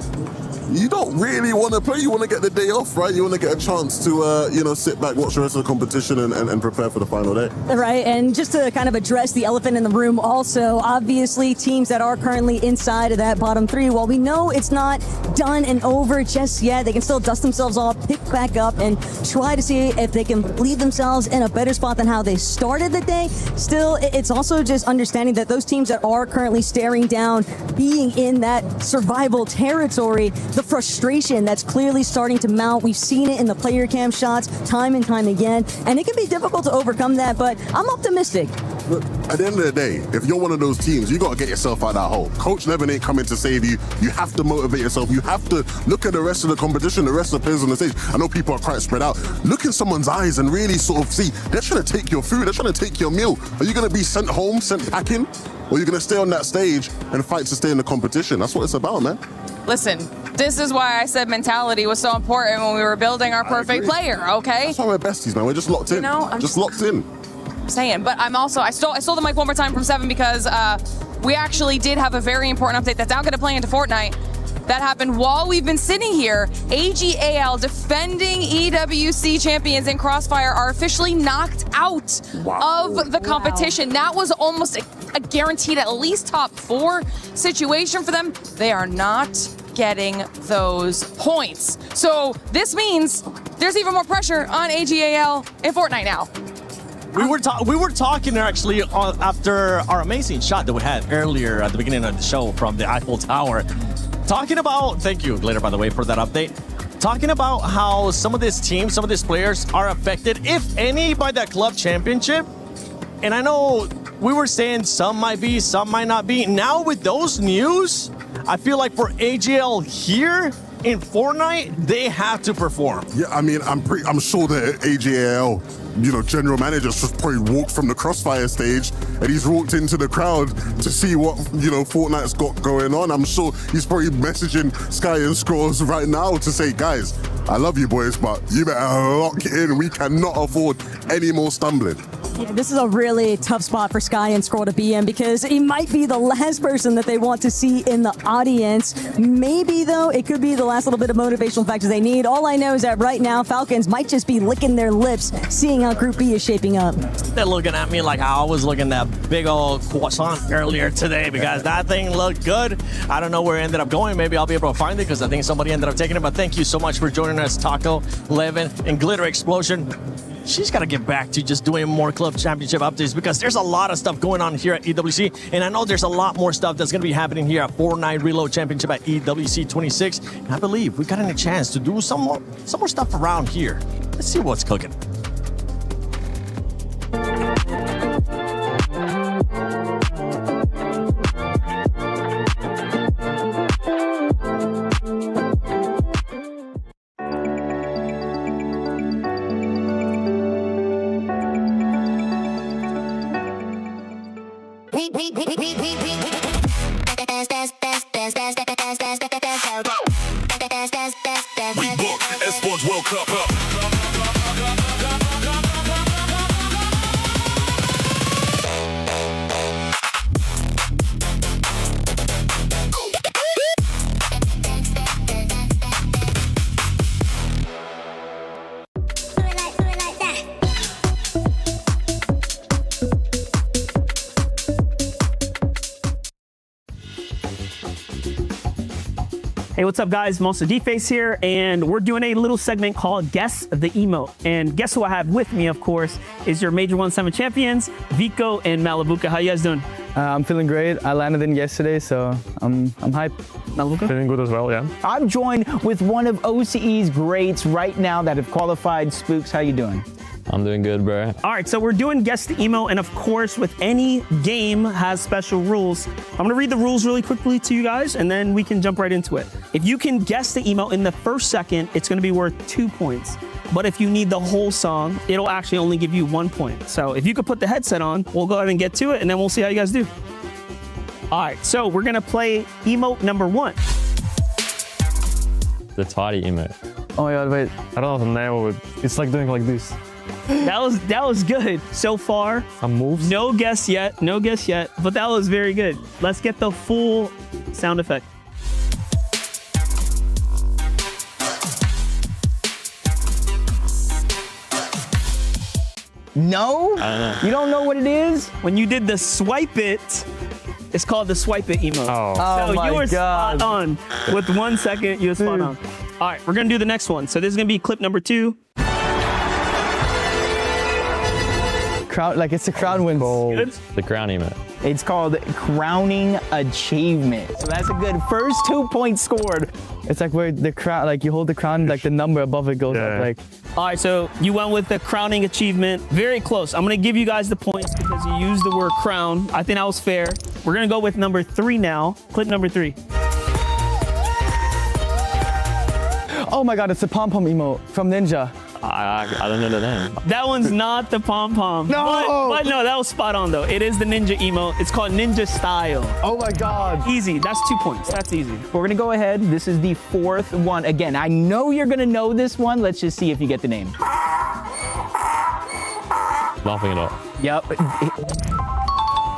Speaker 3: you don't really want to play. You want to get the day off, right? You want to get a chance to, sit back, watch the rest of the competition and prepare for the final day.
Speaker 11: Right, and just to kind of address the elephant in the room also, obviously teams that are currently inside of that bottom 3, while we know it's not done and over just yet, they can still dust themselves off, pick back up, and try to see if they can leave themselves in a better spot than how they started the day. Still, it's also just understanding that those teams that are currently staring down, being in that survival territory, the frustration that's clearly starting to mount. We've seen it in the player cam shots time and time again, and it can be difficult to overcome that, but I'm optimistic.
Speaker 3: Look, at the end of the day, if you're one of those teams, you got to get yourself out of that hole. Coach Nevin ain't coming to save you. You have to motivate yourself. You have to look at the rest of the competition, the rest of the players on the stage. I know people are quite spread out. Look in someone's eyes and really sort of see, they're trying to take your food, they're trying to take your meal. Are you going to be sent home, sent packing? Or are you going to stay on that stage and fight to stay in the competition? That's what it's about, man.
Speaker 19: Listen, this is why I said mentality was so important when we were building our perfect player, okay?
Speaker 3: That's why we're besties, man. We're just locked in.
Speaker 19: You know, I'm
Speaker 3: just locked in.
Speaker 19: Saying, but I'm also, I stole the mic one more time from Seven because we actually did have a very important update that's now going to play into Fortnite. That happened while we've been sitting here. AGAL, defending EWC champions in Crossfire, are officially knocked out of the competition. That was almost a guaranteed at least top 4 situation for them. They are not getting those points. So this means there's even more pressure on AGAL in Fortnite now.
Speaker 4: We were talking actually after our amazing shot that we had earlier at the beginning of the show from the Eiffel Tower. Talking about, thank you, Glitter, by the way, for that update. Talking about how some of these teams, some of these players are affected, if any, by that club championship. And I know we were saying some might be, some might not be. Now with those news, I feel like for AGL here in Fortnite, they have to perform.
Speaker 3: Yeah, I mean, I'm sure that AGAL, general manager just probably walked from the Crossfire stage and he's walked into the crowd to see what, Fortnite's got going on. I'm sure he's probably messaging Sky and Scrolls right now to say, guys, I love you boys, but you better lock in. We cannot afford any more stumbling.
Speaker 11: Yeah, this is a really tough spot for Sky and Scroll to be in because he might be the last person that they want to see in the audience. Maybe, though, it could be the last little bit of motivational factors they need. All I know is that right now, Falcons might just be licking their lips, seeing how Group B is shaping up.
Speaker 4: They're looking at me like how I was looking at that big old croissant earlier today because that thing looked good. I don't know where it ended up going. Maybe I'll be able to find it because I think somebody ended up taking it. But thank you so much for joining us, Taco, Levin, and Glitter Explosion. She's got to get back to just doing more club championship updates because there's a lot of stuff going on here at EWC. And I know there's a lot more stuff that's going to be happening here at Fortnite Reload Championship at EWC 26. And I believe we got a chance to do some more stuff around here. Let's see what's cooking.
Speaker 14: We book Esports World Cup up.
Speaker 13: Hey, what's up, guys? Monster D-Face here, and we're doing a little segment called Guess the Emote. And guess who I have with me, of course, is your Major 1-7 champions, Vico and Malabuka. How you guys doing?
Speaker 6: I'm feeling great. I landed in yesterday, so I'm hyped.
Speaker 13: Malabuka?
Speaker 6: Feeling good as well, yeah.
Speaker 7: I'm joined with one of OCE's greats right now that have qualified. Spooks, how you doing?
Speaker 6: I'm doing good, bro.
Speaker 13: All right, so we're doing Guess the Emo, and of course, with any game has special rules. I'm gonna read the rules really quickly to you guys, and then we can jump right into it. If you can guess the emo in the first second, it's gonna be worth 2 points. But if you need the whole song, it'll actually only give you 1 point. So if you could put the headset on, we'll go ahead and get to it, and then we'll see how you guys do. All right, so we're gonna play emote number 1.
Speaker 6: The tidy emote. Oh my god, wait. I don't know the name of it. It's like doing like this.
Speaker 13: That was good so far.
Speaker 6: Some moves.
Speaker 13: No guess yet, but that was very good. Let's get the full sound effect.
Speaker 7: No? You don't know what it is?
Speaker 13: When you did the swipe it, it's called the swipe it emote.
Speaker 6: Oh
Speaker 13: So
Speaker 6: my
Speaker 13: you were
Speaker 6: god.
Speaker 13: spot on. With 1 second, you were spot on. All right, we're gonna do the next one. So this is gonna be clip number 2.
Speaker 7: crown, like it's a crown wins.
Speaker 6: The crown emote.
Speaker 7: It's called crowning achievement. So that's a good first 2 points scored. It's like where the crown, like you hold the crown, like the number above it goes up. Like.
Speaker 13: All right, so you went with the crowning achievement. Very close. I'm gonna give you guys the points because you used the word crown. I think that was fair. We're gonna go with number 3 now. Clip number 3.
Speaker 7: Oh my God, it's the pom-pom emote from Ninja.
Speaker 6: I don't know the name.
Speaker 13: That one's not the pom-pom.
Speaker 7: No!
Speaker 13: But no, that was spot on though. It is the Ninja emote. It's called Ninja Style.
Speaker 7: Oh my God.
Speaker 13: Easy, that's 2 points. That's easy.
Speaker 7: We're gonna go ahead. This is the 4th one. Again, I know you're gonna know this one. Let's just see if you get the name.
Speaker 6: Laughing it out.
Speaker 7: Yep.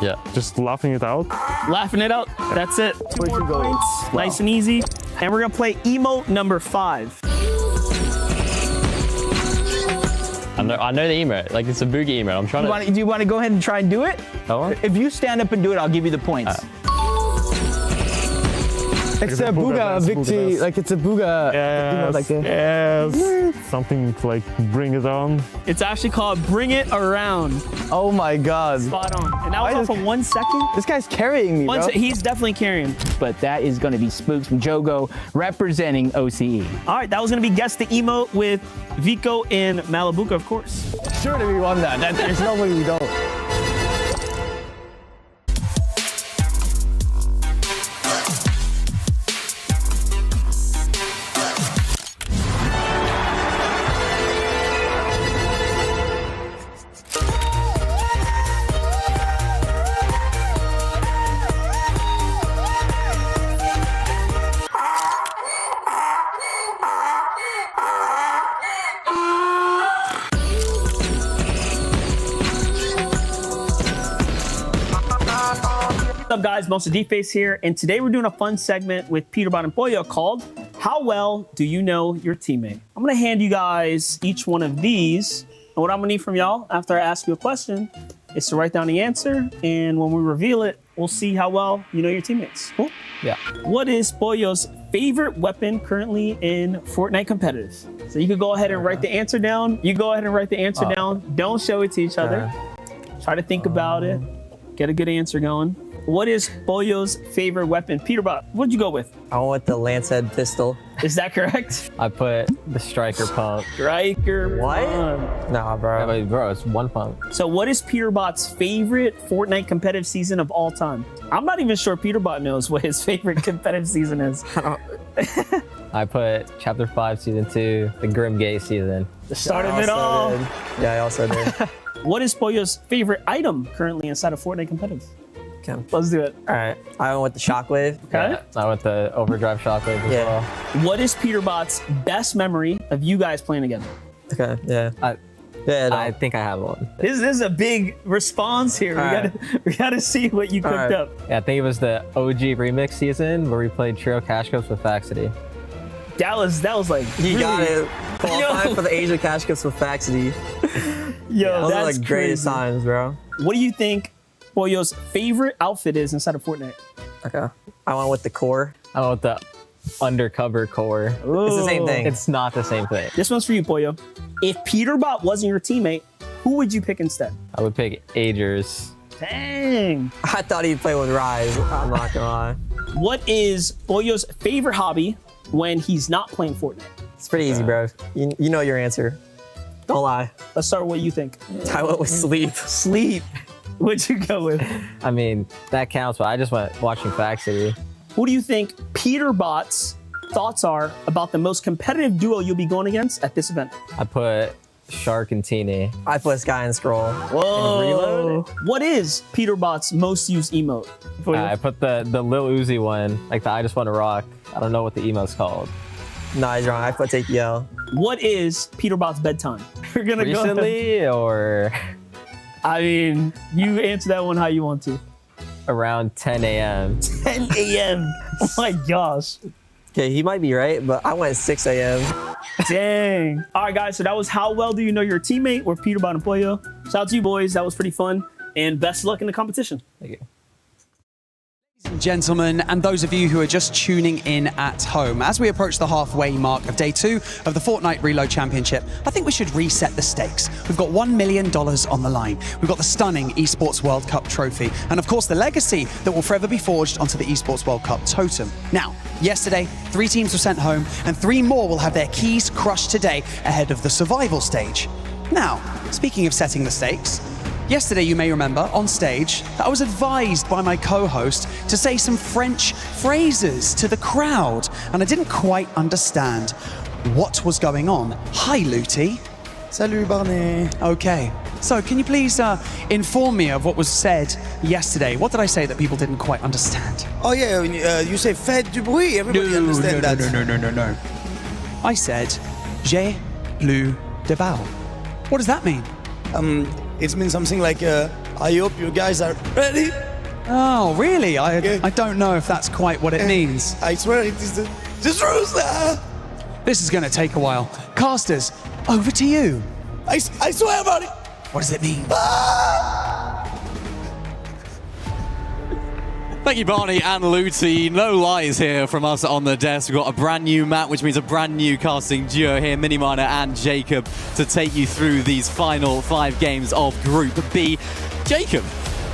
Speaker 6: Yeah, just laughing it out.
Speaker 13: Laughing it out. That's it. 2 more points. Wow. Nice and easy. And we're gonna play emote number 5.
Speaker 6: I know the emote. Like it's a boogie emote. I'm trying to.
Speaker 7: Do you want to go ahead and try and do it?
Speaker 6: Oh.
Speaker 7: If you stand up and do it, I'll give you the points. It's a booga victory. Like it's a booga.
Speaker 6: Yes.
Speaker 7: Like
Speaker 6: yes. Something like bring it on.
Speaker 13: It's actually called Bring It Around.
Speaker 7: Oh my God.
Speaker 13: Spot on. And that was off of 1 second.
Speaker 7: This guy's carrying me, bro.
Speaker 13: He's definitely carrying.
Speaker 7: But that is going to be Spooks from Jogo representing OCE.
Speaker 13: All right, that was going to be Guess the Emote with Vico and Malibuca, of course.
Speaker 7: Sure that we won that. There's no way we don't.
Speaker 13: What's up, guys? Monster D-Face here, and today we're doing a fun segment with Peterbot and Pollo called How Well Do You Know Your Teammate? I'm gonna hand you guys each one of these, and what I'm gonna need from y'all after I ask you a question is to write down the answer, and when we reveal it, we'll see how well you know your teammates. Cool?
Speaker 7: Yeah.
Speaker 13: What is Pollo's favorite weapon currently in Fortnite competitive? So you could go ahead and write the answer down. You go ahead and write the answer down. Don't show it to each other. Try to think about it. Get a good answer going. What is Pollo's favorite weapon? Peterbot, what'd you go with?
Speaker 18: I went with the Lancehead pistol.
Speaker 13: Is that correct?
Speaker 18: I put the striker pump.
Speaker 13: Striker pump.
Speaker 18: Nah, bro. Yeah, but bro, it's one pump.
Speaker 13: So what is Peterbot's favorite Fortnite competitive season of all time? I'm not even sure Peterbot knows what his favorite competitive season is.
Speaker 18: I put Chapter 5, Season 2, the Grim Gate season.
Speaker 13: The start of it all.
Speaker 18: Yeah, I also did.
Speaker 13: What is Pollo's favorite item currently inside of Fortnite competitive?
Speaker 18: Okay.
Speaker 13: Let's do it.
Speaker 18: All right. I went with the Shockwave.
Speaker 13: Okay.
Speaker 18: Yeah, I went with the Overdrive Shockwave as well.
Speaker 13: What is Peterbot's best memory of you guys playing together?
Speaker 18: Okay, yeah. I think I have one.
Speaker 13: This is a big response here. We gotta see what you cooked up.
Speaker 18: Yeah, I think it was the OG remix season where we played Trio Cash Cups with Faxity.
Speaker 13: That was like
Speaker 18: You
Speaker 13: really,
Speaker 18: got it. Qualifying for the Asia Cash Cups with Faxity.
Speaker 13: Yo,
Speaker 18: those
Speaker 13: that's
Speaker 18: are like greatest
Speaker 13: crazy.
Speaker 18: times, bro.
Speaker 13: What do you think Pollo's favorite outfit is inside of Fortnite?
Speaker 18: Okay. I went with the core. I went with the undercover core. It's the same thing. It's not the same thing.
Speaker 13: This one's for you, Pollo. If Peterbot wasn't your teammate, who would you pick instead?
Speaker 18: I would pick Agers.
Speaker 13: Dang.
Speaker 18: I thought he'd play with Rise. I'm not gonna lie.
Speaker 13: What is Pollo's favorite hobby when he's not playing Fortnite?
Speaker 18: It's pretty easy, bro. You know your answer. Don't lie.
Speaker 13: Let's start with what you think.
Speaker 18: I went with sleep.
Speaker 13: Sleep. What'd you go with?
Speaker 18: I mean, that counts, but I just went watching Faxity.
Speaker 13: Who do you think Peterbot's thoughts are about the most competitive duo you'll be going against at this event?
Speaker 18: I put Shark and Teeny. I put Sky and Scroll.
Speaker 13: Whoa.
Speaker 18: And Reload.
Speaker 13: What is Peterbot's most used emote?
Speaker 18: I put the Lil Uzi one, like the I Just Want to Rock. I don't know what the emote's called. No, he's wrong. I put Take Yell.
Speaker 13: What is Peterbot's bedtime? We're gonna
Speaker 18: Recently or?
Speaker 13: I mean, you answer that one how you want to.
Speaker 18: Around 10 a.m.
Speaker 13: 10 a.m. Oh my gosh.
Speaker 18: Okay, he might be right, but I went 6 a.m.
Speaker 13: Dang. All right, guys, so that was How Well Do You Know Your Teammate with Peterbot and Pollo. Shout out to you boys. That was pretty fun. And best of luck in the competition.
Speaker 18: Thank you.
Speaker 15: Gentlemen, and those of you who are just tuning in at home, as we approach the halfway mark of day 2 of the Fortnite Reload Championship, I think we should reset the stakes. We've got $1 million on the line. We've got the stunning Esports World Cup trophy, and of course the legacy that will forever be forged onto the Esports World Cup totem. Now, yesterday, 3 teams were sent home, and 3 more will have their keys crushed today ahead of the survival stage. Now, speaking of setting the stakes, yesterday, you may remember, on stage, I was advised by my co-host to say some French phrases to the crowd, and I didn't quite understand what was going on. Hi, Luty. Salut, Barney. Okay, so can you please inform me of what was said yesterday? What did I say that people didn't quite understand?
Speaker 1: Oh yeah, you say faites du bruit, everybody understands that.
Speaker 15: No. I said, j'ai plus de balles. What does that mean?
Speaker 1: It means something like, I hope you guys are ready.
Speaker 15: Oh, really? I don't know if that's quite what it means.
Speaker 1: I swear it is the truth.
Speaker 15: This is going to take a while. Casters, over to you.
Speaker 1: I swear about it.
Speaker 15: What does it mean?
Speaker 8: Thank you, Barney and Luty. No lies here from us on the desk. We've got a brand new map, which means a brand new casting duo here, Miniminer and Jacob, to take you through these final 5 games of Group B. Jacob,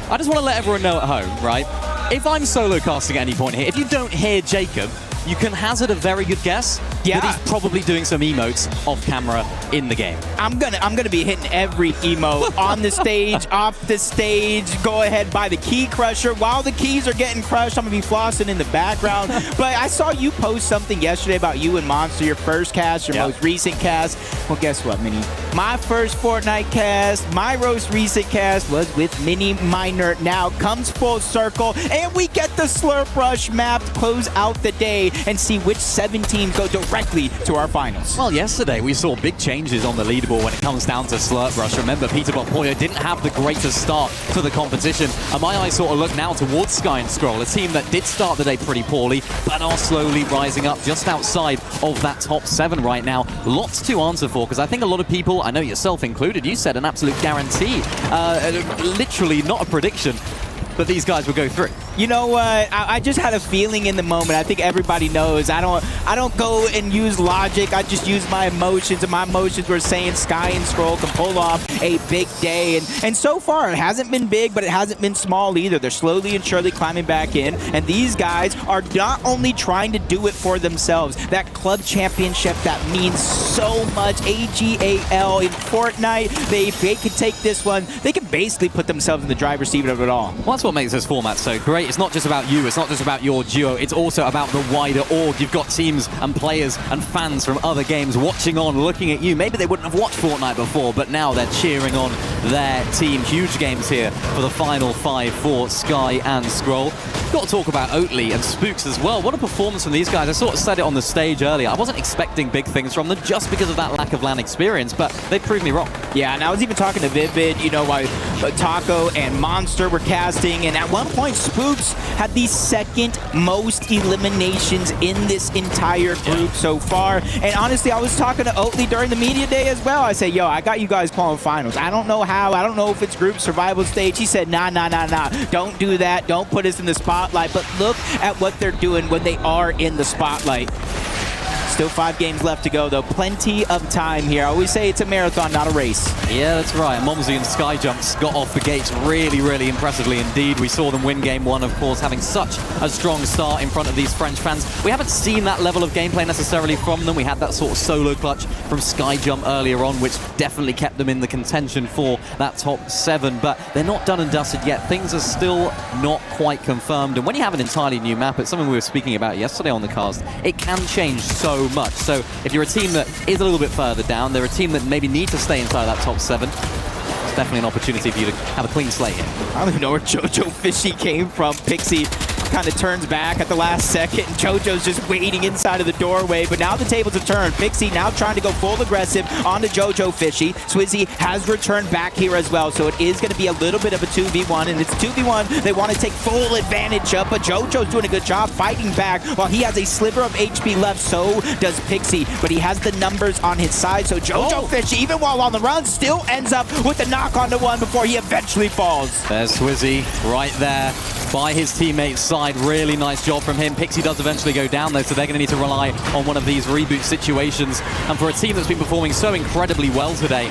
Speaker 8: I just want to let everyone know at home, right? If I'm solo casting at any point here, if you don't hear Jacob, you can hazard a very good guess that he's probably doing some emotes off camera in the game.
Speaker 21: I'm gonna be hitting every emote on the stage, off the stage. Go ahead, buy the key crusher. While the keys are getting crushed, I'm gonna be flossing in the background. But I saw you post something yesterday about you and Monster, your first cast, your most recent cast. Well, guess what, Mini? My first Fortnite cast, my most recent cast was with Miniminer. Now comes full circle, and we get the Slurp Rush map to close out the day and see which 7 teams go directly to our finals.
Speaker 8: Well, yesterday we saw big changes on the leaderboard when it comes down to Slurp Rush. Remember, Peterbot Porte didn't have the greatest start to the competition, and my eyes sort of look now towards Sky and Scroll, a team that did start the day pretty poorly, but are slowly rising up just outside of that top 7 right now. Lots to answer for, because I think a lot of people, I know yourself included, you said an absolute guarantee, literally not a prediction, but these guys will go through.
Speaker 21: You know what? I just had a feeling in the moment. I think everybody knows. I don't go and use logic. I just use my emotions, and my emotions were saying Sky and Scroll can pull off a big day. And so far, it hasn't been big, but it hasn't been small either. They're slowly and surely climbing back in, and these guys are not only trying to do it for themselves. That club championship, that means so much. AGAL in Fortnite, if they can take this one, they can basically put themselves in the driver's seat of it all.
Speaker 8: Well, that's what makes this format so great. It's not just about you, it's not just about your duo, it's also about the wider org. You've got teams and players and fans from other games watching on, looking at you. Maybe they wouldn't have watched Fortnite before, but now they're cheering on their team. Huge games here for the final 5 for Sky and Scroll. Got to talk about Oatly and Spooks as well. What a performance from these guys. I sort of said it on the stage earlier. I wasn't expecting big things from them just because of that lack of LAN experience, but they proved me wrong.
Speaker 21: Yeah, and I was even talking to Vivid, you know, while Taco and Monster were casting, and at one point Spooks had the 2nd most eliminations in this entire group so far. And honestly, I was talking to Oatly during the media day as well. I said, yo, I got you guys pulling finals. I don't know how. I don't know if it's group survival stage. He said, nah. Don't do that. Don't put us in the spotlight. But look at what they're doing when they are in the spotlight. Still 5 games left to go, though. Plenty of time here. I always say it's a marathon, not a race.
Speaker 8: Yeah, that's right. Momsy and Skyjumps got off the gates really, really impressively indeed. We saw them win game 1, of course, having such a strong start in front of these French fans. We haven't seen that level of gameplay necessarily from them. We had that sort of solo clutch from Skyjump earlier on, which definitely kept them in the contention for that top 7. But they're not done and dusted yet. Things are still not quite confirmed. And when you have an entirely new map, it's something we were speaking about yesterday on the cast, it can change so much. So if you're a team that is a little bit further down, they're a team that maybe need to stay inside that top 7, it's definitely an opportunity for you to have a clean slate here.
Speaker 21: I don't even know where Jojo Fishy came from. Pixie kind of turns back at the last second, and Jojo's just waiting inside of the doorway. But now the tables have turned. Pixie now trying to go full aggressive onto Jojo Fishy. Swizzy has returned back here as well, so it is going to be a little bit of a 2v1, and it's 2v1 they want to take full advantage of, but Jojo's doing a good job fighting back while he has a sliver of HP left. So does Pixie, but he has the numbers on his side, so Jojo Fishy, even while on the run, still ends up with the knock onto 1 before he eventually falls.
Speaker 8: There's Swizzy right there. by his teammate's side. Really nice job from him. Pixie does eventually go down though, so they're going to need to rely on one of these reboot situations. And for a team that's been performing so incredibly well today,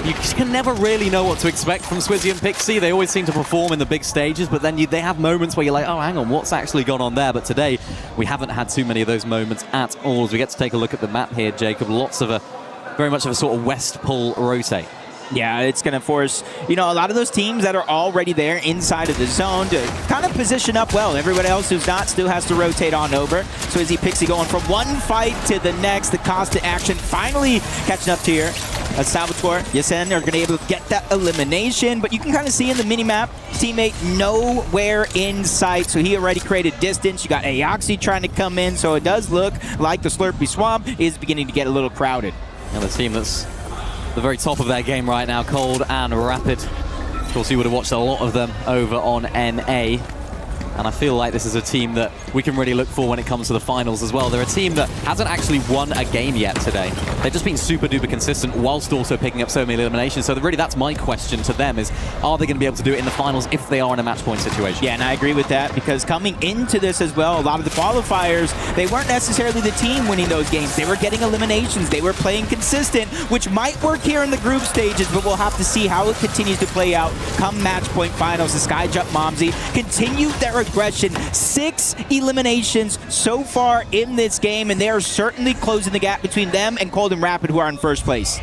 Speaker 8: you can never really know what to expect from Swizzy and Pixie. They always seem to perform in the big stages, but then they have moments where you're like, oh, hang on, what's actually gone on there? But today, we haven't had too many of those moments at all. As we get to take a look at the map here, Jacob, lots of very much of a sort of west pull rotate.
Speaker 21: Yeah, it's going to force, a lot of those teams that are already there inside of the zone to kind of position up well. Everybody else who's not still has to rotate on over. So Swizzy, Pixie going from one fight to the next. The cost of action finally catching up to here. Salvatore, Yasen are going to be able to get that elimination, but you can kind of see in the mini-map, teammate nowhere in sight, so he already created distance. You got EWC trying to come in, so it does look like the Slurpee Swamp is beginning to get a little crowded.
Speaker 8: And the team that's the very top of their game right now, Cold and Rapid. Of course, you would have watched a lot of them over on NA. And I feel like this is a team that we can really look for when it comes to the finals as well. They're a team that hasn't actually won a game yet today. They've just been super duper consistent whilst also picking up so many eliminations. So really that's my question to them is, are they going to be able to do it in the finals if they are in a match point situation?
Speaker 21: Yeah, and I agree with that because coming into this as well, a lot of the qualifiers, they weren't necessarily the team winning those games. They were getting eliminations. They were playing consistent, which might work here in the group stages, but we'll have to see how it continues to play out come match point finals. The Skyjump Momsy continue their aggression. 6 eliminations so far in this game, and they are certainly closing the gap between them and Cold and Rapid, who are in first place.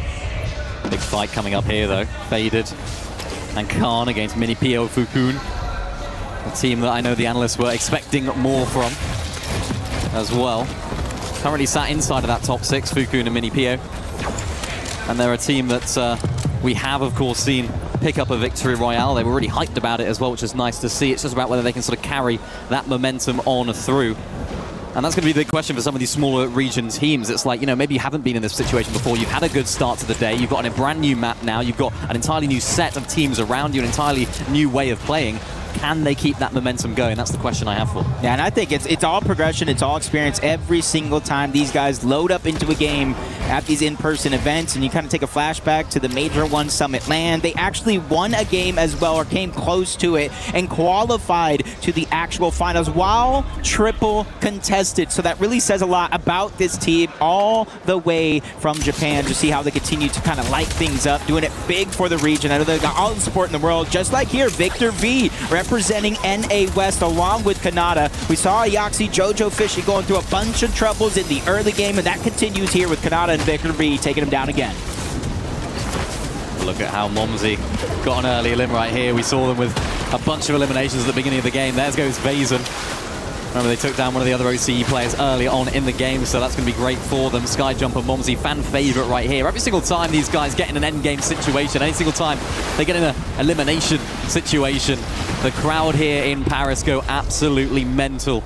Speaker 8: Big fight coming up here, though. Faded and Khan against Mini Pio Fukun. A team that I know the analysts were expecting more from as well. Currently sat inside of that top 6, Fukun and Mini Pio. And they're a team that we have, of course, seen pick up a victory royale. They were really hyped about it as well, which is nice to see. It's just about whether they can sort of carry that momentum on through. And that's going to be the big question for some of these smaller region teams. It's like, maybe you haven't been in this situation before. You've had a good start to the day. You've got a brand new map now. You've got an entirely new set of teams around you, an entirely new way of playing. Can they keep that momentum going? That's the question I have for them.
Speaker 21: Yeah, and I think it's all progression, it's all experience every single time these guys load up into a game at these in-person events, and you kind of take a flashback to the Major 1 Summit LAN. They actually won a game as well, or came close to it, and qualified to the actual finals while triple contested. So that really says a lot about this team all the way from Japan, to see how they continue to kind of light things up, doing it big for the region. I know they've got all the support in the world, just like here, Victor V representing NA West along with Kanata. We saw EWC Jojo Fishy going through a bunch of troubles in the early game, and that continues here with Kanata and Victor V taking him down again.
Speaker 8: Look at how Momsy got an early elim right here. We saw them with a bunch of eliminations at the beginning of the game. There goes Vazen. Remember, they took down one of the other OCE players early on in the game, so that's going to be great for them. Skyjump and Momsy, fan favorite right here. Every single time these guys get in an end game situation, any single time they get in an elimination situation, the crowd here in Paris go absolutely mental.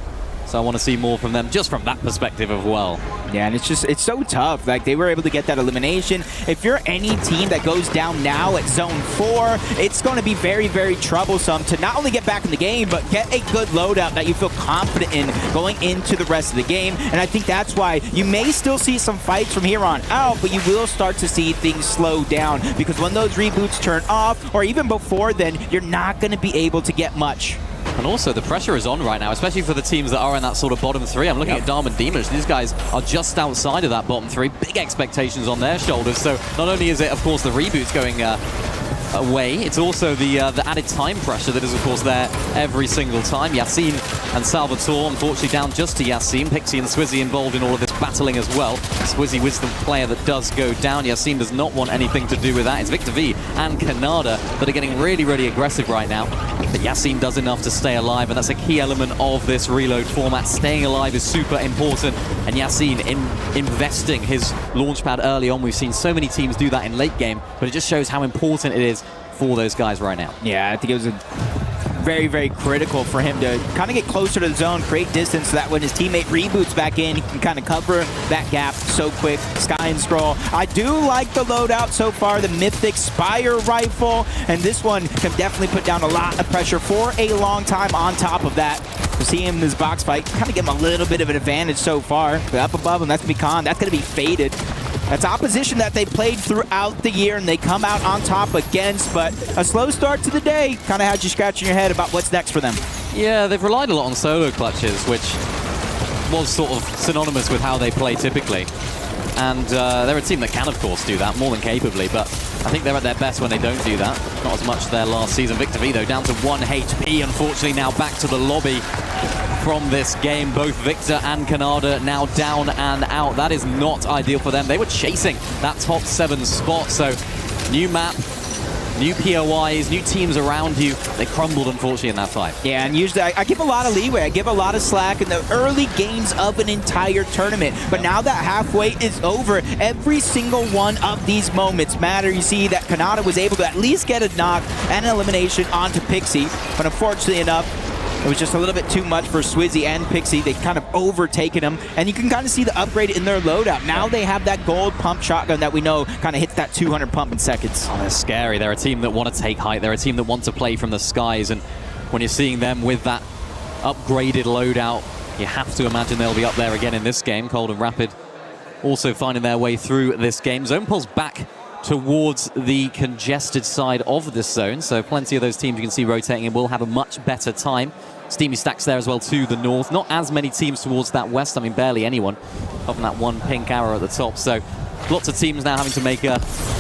Speaker 8: So I want to see more from them, just from that perspective as well.
Speaker 21: Yeah, and it's so tough. Like, they were able to get that elimination. If you're any team that goes down now at Zone 4, it's going to be very, very troublesome to not only get back in the game, but get a good loadout that you feel confident in going into the rest of the game. And I think that's why you may still see some fights from here on out, but you will start to see things slow down, because when those reboots turn off, or even before then, you're not going to be able to get much.
Speaker 8: And also, the pressure is on right now, especially for the teams that are in that sort of bottom 3. I'm looking at Dharma and Demosh. These guys are just outside of that bottom 3. Big expectations on their shoulders. So not only is it, of course, the reboots going away, it's also the added time pressure that is, of course, there every single time. Yasin and Salvatore, unfortunately, down just to Yasin. Pixie and Swizzy involved in all of this battling as well. Swizzy Wisdom player that does go down. Yasin does not want anything to do with that. It's Victor V and Kanada that are getting really, really aggressive right now. But Yasin does enough to stay alive, and that's a key element of this reload format. Staying alive is super important, and Yasin investing his launchpad early on. We've seen so many teams do that in late game, but it just shows how important it is for those guys right now.
Speaker 21: Yeah, I think it was very, very critical for him to kind of get closer to the zone, create distance, so that when his teammate reboots back in, he can kind of cover that gap so quick. Sky and Scroll. I do like the loadout so far, the Mythic Spire rifle, and this one can definitely put down a lot of pressure for a long time on top of that. We see him in this box fight, kind of give him a little bit of an advantage so far. But up above him, that's going to be Khan. That's going to be Faded. That's opposition that they played throughout the year, and they come out on top against, but a slow start to the day kind of had you scratching your head about what's next for them.
Speaker 8: Yeah, they've relied a lot on solo clutches, which was sort of synonymous with how they play typically. And they're a team that can, of course, do that more than capably, but I think they're at their best when they don't do that. Not as much their last season. Victor V, though, down to 1 HP. Unfortunately, now back to the lobby from this game. Both Victor and Canada now down and out. That is not ideal for them. They were chasing that top 7 spot, so new map, new POIs, new teams around you. They crumbled, unfortunately, in that fight.
Speaker 21: Yeah, and usually I give a lot of leeway. I give a lot of slack in the early games of an entire tournament. But now that halfway is over, every single one of these moments matter. You see that Kanata was able to at least get a knock and an elimination onto Pixie. But unfortunately enough, it was just a little bit too much for Swizzy and Pixie. They kind of overtaken him, and you can kind of see the upgrade in their loadout. Now they have that gold pump shotgun that we know kind of hits that 200 pump in seconds.
Speaker 8: Oh, they're scary. They're a team that want to take height. They're a team that want to play from the skies, and when you're seeing them with that upgraded loadout, you have to imagine they'll be up there again in this game. Cold and Rapid also finding their way through this game. Zone pulls back towards the congested side of this zone, so plenty of those teams you can see rotating and will have a much better time. Steamy Stacks there as well to the north. Not as many teams towards that west. I mean, barely anyone, other than that one pink arrow at the top. So lots of teams now having to make a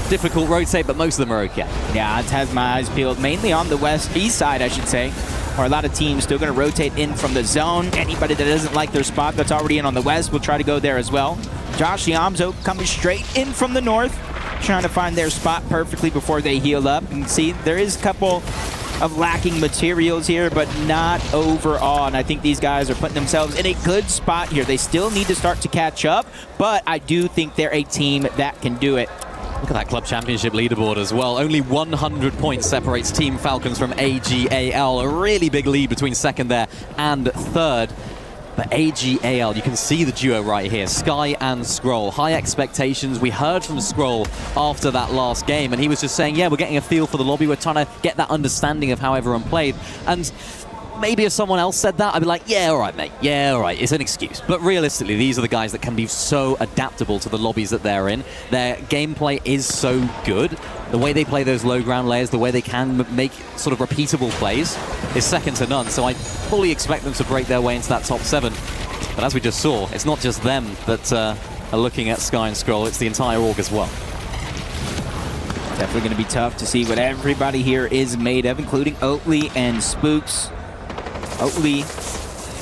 Speaker 8: difficult rotate, but most of them are okay.
Speaker 21: Yeah, it has my eyes peeled, mainly on the east side, I should say, where a lot of teams still going to rotate in from the zone. Anybody that doesn't like their spot that's already in on the west will try to go there as well. Josh Yamzo coming straight in from the north, trying to find their spot perfectly before they heal up. And see, there is a couple of lacking materials here, but not overall. And I think these guys are putting themselves in a good spot here. They still need to start to catch up, but I do think they're a team that can do it.
Speaker 8: Look at that Club Championship leaderboard as well. Only 100 points separates Team Falcons from AGAL. A really big lead between second there and third. But AGAL, you can see the duo right here, Sky and Scroll. High expectations. We heard from Scroll after that last game, and he was just saying, yeah, we're getting a feel for the lobby. We're trying to get that understanding of how everyone played. And maybe if someone else said that, I'd be like, yeah, all right, mate. Yeah, all right. It's an excuse. But realistically, these are the guys that can be so adaptable to the lobbies that they're in. Their gameplay is so good. The way they play those low ground layers, the way they can make sort of repeatable plays is second to none. So I fully expect them to break their way into that top 7. But as we just saw, it's not just them that are looking at Sky and Scroll. It's the entire org as well.
Speaker 21: Definitely going to be tough to see what everybody here is made of, including Oatly and Spooks. Oatly,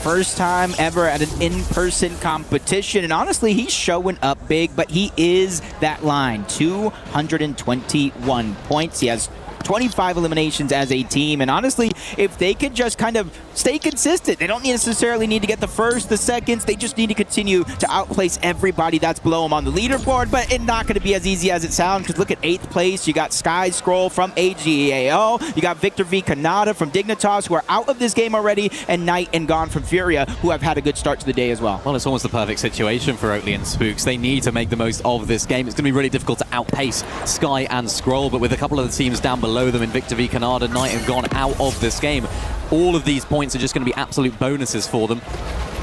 Speaker 21: first time ever at an in-person competition, and honestly, he's showing up big, but he is that line. 221 points. He has 25 eliminations as a team, and honestly, if they could just kind of stay consistent, they don't necessarily need to get the first, the seconds, they just need to continue to outplace everybody that's below them on the leaderboard, but it's not going to be as easy as it sounds, because look at 8th place, you got Sky Scroll from AGAL, you got Victor V Kanata from Dignitas, who are out of this game already, and Knight and Gone from Furia, who have had a good start to the day as well.
Speaker 8: Well, it's almost the perfect situation for Oatly and Spooks. They need to make the most of this game. It's going to be really difficult to outpace Sky and Scroll, but with a couple of the teams down below them in Victor V Canada, Knight and Gone out of this game, all of these points are just going to be absolute bonuses for them.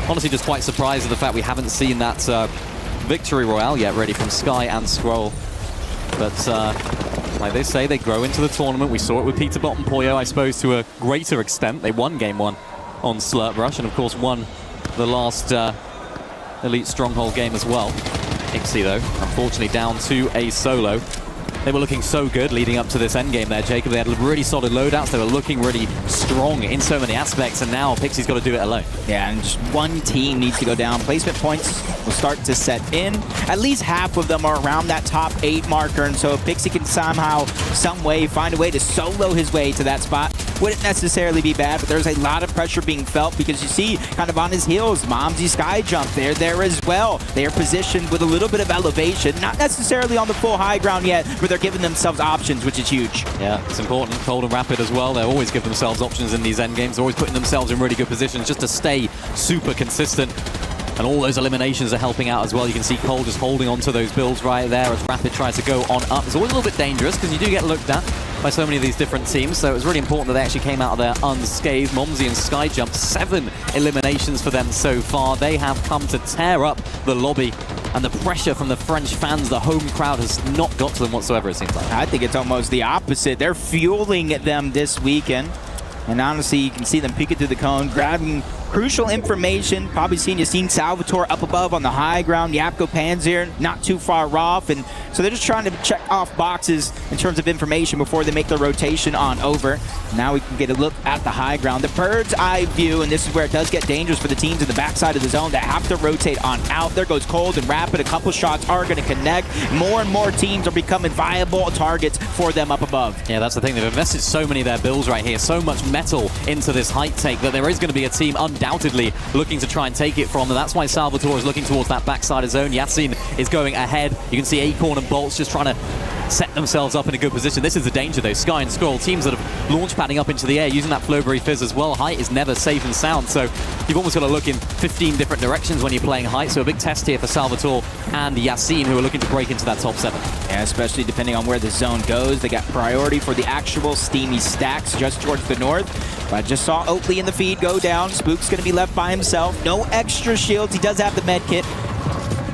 Speaker 8: Honestly, just quite surprised at the fact we haven't seen that victory royale yet ready from Sky and Scroll. But like they say, they grow into the tournament. We saw it with Peter Bot and Poyo, I suppose, to a greater extent. They won Game 1 on Slurp Rush, and of course won the last Elite Stronghold game as well. Ixie, though, unfortunately down to a solo. They were looking so good leading up to this endgame there, Jacob. They had really solid loadouts. They were looking really strong in so many aspects, and now Pixie's got to do it alone.
Speaker 21: Yeah, and just one team needs to go down. Placement points will start to set in. At least half of them are around that top 8 marker, and so if Pixie can somehow, some way, find a way to solo his way to that spot, wouldn't necessarily be bad, but there's a lot of pressure being felt because you see kind of on his heels, Momsy Sky Jump, they're there as well. They are positioned with a little bit of elevation, not necessarily on the full high ground yet, but they're giving themselves options, which is huge.
Speaker 8: Yeah, it's important. Cold and Rapid as well. They always give themselves options in these end games. They're always putting themselves in really good positions just to stay super consistent. And all those eliminations are helping out as well. You can see Cole just holding on to those builds right there as Rapid tries to go on up. It's always a little bit dangerous because you do get looked at by so many of these different teams. So it was really important that they actually came out of there unscathed. Momsy and Skyjump, 7 eliminations for them so far. They have come to tear up the lobby. And the pressure from the French fans, the home crowd, has not got to them whatsoever, it seems like.
Speaker 21: I think it's almost the opposite. They're fueling them this weekend. And honestly, you can see them peeking through the cone, grabbing crucial information. Probably seen Yassine Salvatore up above on the high ground. Yapko Panzer not too far off. And so they're just trying to check off boxes in terms of information before they make their rotation on over. Now we can get a look at the high ground. The bird's eye view, and this is where it does get dangerous for the teams in the backside of the zone that have to rotate on out. There goes Cold and Rapid. A couple shots are going to connect. More and more teams are becoming viable targets for them up above.
Speaker 8: Yeah, that's the thing. They've invested so many of their builds right here, so much metal into this height take that there is going to be a team undoubtedly looking to try and take it from them. That's why Salvatore is looking towards that backside of zone. Yassine is going ahead. You can see Acorn and Bolts just trying to set themselves up in a good position. This is the danger though. Sky and Scroll, teams that have launch padding up into the air using that Flowberry Fizz as well. Height is never safe and sound, so you've almost got to look in 15 different directions when you're playing height. So a big test here for Salvatore and Yassine, who are looking to break into that top 7.
Speaker 21: Yeah, especially depending on where the zone goes. They got priority for the actual steamy stacks just towards the north. But I just saw Oatley in the feed go down. Spook's going to be left by himself. No extra shields. He does have the med kit,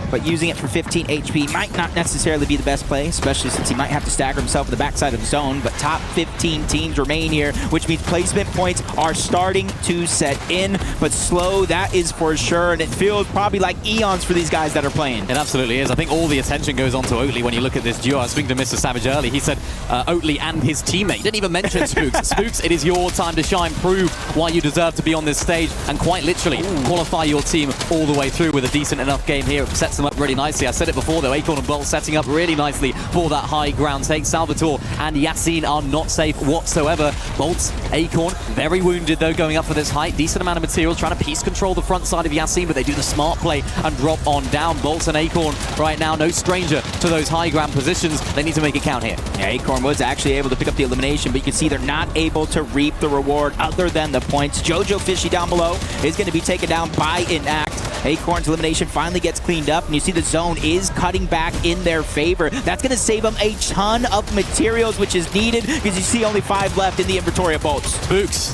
Speaker 21: but using it for 15 HP might not necessarily be the best play, especially since he might have to stagger himself to the backside of the zone. But top 15 teams remain here, which means placement points are starting to set in. But slow, that is for sure, and it feels probably like eons for these guys that are playing.
Speaker 8: It absolutely is. I think all the attention goes on to Oatley when you look at this duo. I was speaking to Mr. Savage early. He said Oatley and his teammate. He didn't even mention Spooks. Spooks, it is your time to shine. Prove why you deserve to be on this stage and quite literally qualify your team all the way through with a decent enough game here. It sets them up really nicely. I said it before though, Acorn and Bolt setting up really nicely for that high ground take. Salvatore and Yassine are not safe whatsoever. Bolt, Acorn, very wounded though going up for this height. Decent amount of materials, trying to piece control the front side of Yassine, but they do the smart play and drop on down. Bolt and Acorn right now, no stranger to those high ground positions. They need to make it count here.
Speaker 21: Yeah, Acorn was actually able to pick up the elimination, but you can see they're not able to reap the reward other than the points. Jojo Fishy down below is going to be taken down by Inact. Acorn's elimination finally gets cleaned up, and you see the zone is cutting back in their favor. That's going to save them a ton of materials, which is needed because you see only 5 left in the inventory of bolts.
Speaker 8: Spooks,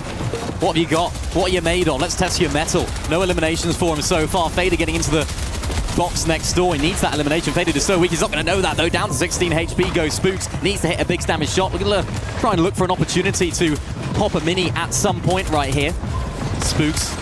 Speaker 8: what have you got? What are you made of? Let's test your metal. No eliminations for him so far. Fader getting into the box next door. He needs that elimination. Faded is so weak. He's not going to know that though. Down to 16 HP goes Spooks. Needs to hit a big damage shot. We're going to try and look for an opportunity to pop a mini at some point right here. Spooks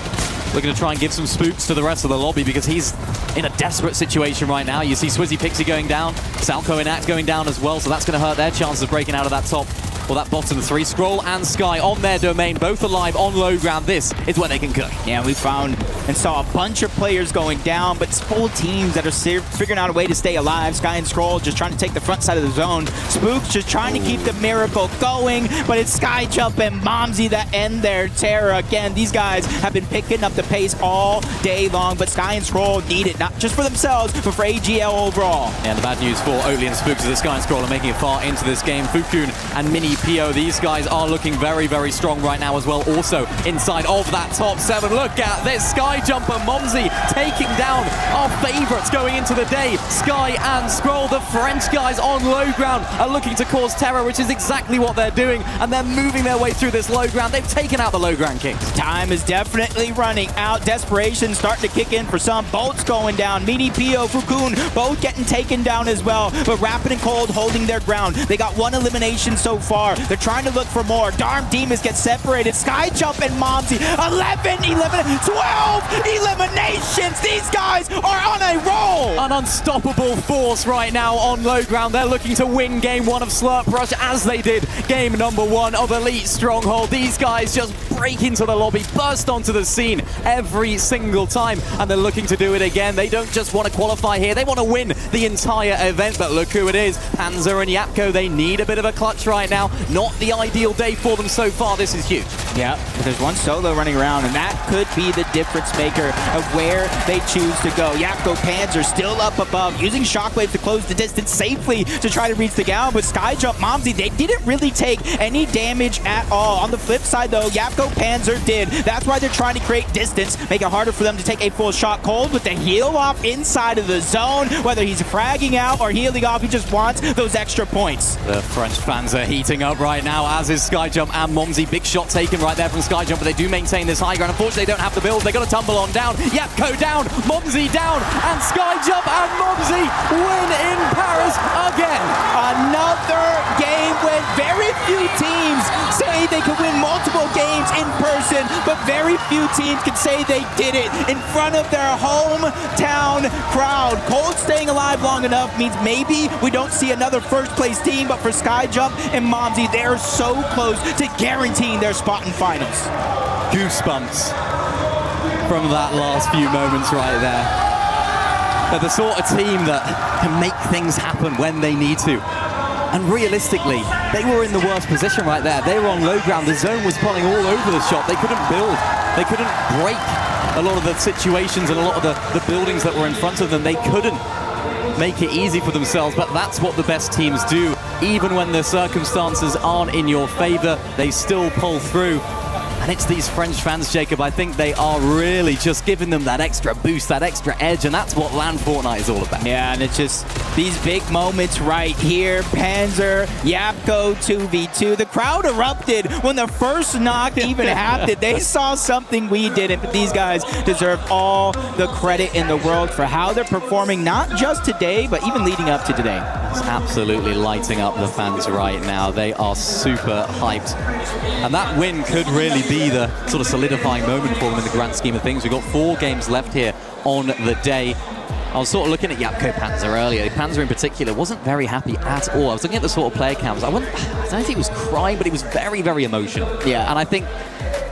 Speaker 8: looking to try and give some spooks to the rest of the lobby because he's in a desperate situation right now. You see Swizzy Pixie going down, Salco and Act going down as well, so that's going to hurt their chances of breaking out of that top or that bottom 3. Scroll and Sky on their domain, both alive on low ground. This is where they can cook.
Speaker 21: Yeah, we found and saw a bunch of players going down, but it's full teams that are figuring out a way to stay alive. Sky and Scroll just trying to take the front side of the zone. Spooks just trying to keep the miracle going, but it's Sky Jump and Momsy that end their terror. Again, these guys have been picking up the pace all day long, but Sky and Scroll need it, not just for themselves, but for AGL overall.
Speaker 8: And the bad news for Oatley and Spooks is that Sky and Scroll are making it far into this game. Fukun and Mini Pio, these guys are looking very, very strong right now as well. Also inside of that top 7. Look at this, Sky Jumper Momsy taking down our favorites going into the day. Sky and Scroll, the French guys on low ground, are looking to cause terror, which is exactly what they're doing, and they're moving their way through this low ground. They've taken out the low ground kings.
Speaker 21: Time is definitely running out. Desperation starting to kick in for some. Bolts going down. Mini Pio, Fukun, both getting taken down as well, but Rapid and Cold holding their ground. They got 1 elimination so far. They're trying to look for more. Darm Demons get separated. Sky Jump and Momsy, 12 eliminations. These guys are on a roll.
Speaker 8: An unstoppable force right now on low ground. They're looking to win game 1 of Slurp Rush as they did game number 1 of Elite Stronghold. These guys just break into the lobby, burst onto the scene every single time, and they're looking to do it again. They don't just want to qualify here, they want to win the entire event, but look who it is. Panzer and Yapko, they need a bit of a clutch right now. Not the ideal day for them so far. This is huge.
Speaker 21: Yeah, there's one solo running around, and that could be the difference maker of where they choose to go. Yapko Panzer still up above, using Shockwave to close the distance safely to try to reach the ground, but Skyjump Momsy, they didn't really take any damage at all. On the flip side though, Yapko Panzer did. That's why they're trying to create distance, make it harder for them to take a full shot. Cold with the heal off inside of the zone, whether he's fragging out or healing off, he just wants those extra points.
Speaker 8: The French fans are heating up right now, as is Skyjump and Momsy. Big shot taken right there from Skyjump, but they do maintain this high ground. Unfortunately, they don't have the build. They got to tumble on down. Yapko down, Momsy down, and Skyjump and Momsy win in Paris again.
Speaker 21: Another game game when very few teams say they can win multiple games in person, but very few teams can say they did it in front of their hometown crowd. Cold staying alive long enough means maybe we don't see another first place team, but for Skyjump and Momsy, they're so close to guaranteeing their spot in finals.
Speaker 8: Goosebumps from that last few moments right there. They're the sort of team that can make things happen when they need to. And realistically, they were in the worst position right there. They were on low ground. The zone was pulling all over the shop. They couldn't build. They couldn't break a lot of the situations and a lot of the buildings that were in front of them. They couldn't make it easy for themselves, but that's what the best teams do. Even when the circumstances aren't in your favor, they still pull through. And it's these French fans, Jacob, I think they are really just giving them that extra boost, that extra edge, and that's what LAN Fortnite is all about.
Speaker 21: Yeah, and it's just these big moments right here. Panzer, Yapko 2v2. The crowd erupted when the first knock even happened. They saw something we didn't, but these guys deserve all the credit in the world for how they're performing, not just today, but even leading up to today.
Speaker 8: It's absolutely lighting up the fans right now. They are super hyped. And that win could really be the sort of solidifying moment for them in the grand scheme of things. We've got 4 games left here on the day. I was sort of looking at Yapko Panzer earlier. Panzer in particular wasn't very happy at all. I was looking at the sort of player cams. I don't think he was crying, but he was very, very emotional.
Speaker 21: Yeah.
Speaker 8: And I think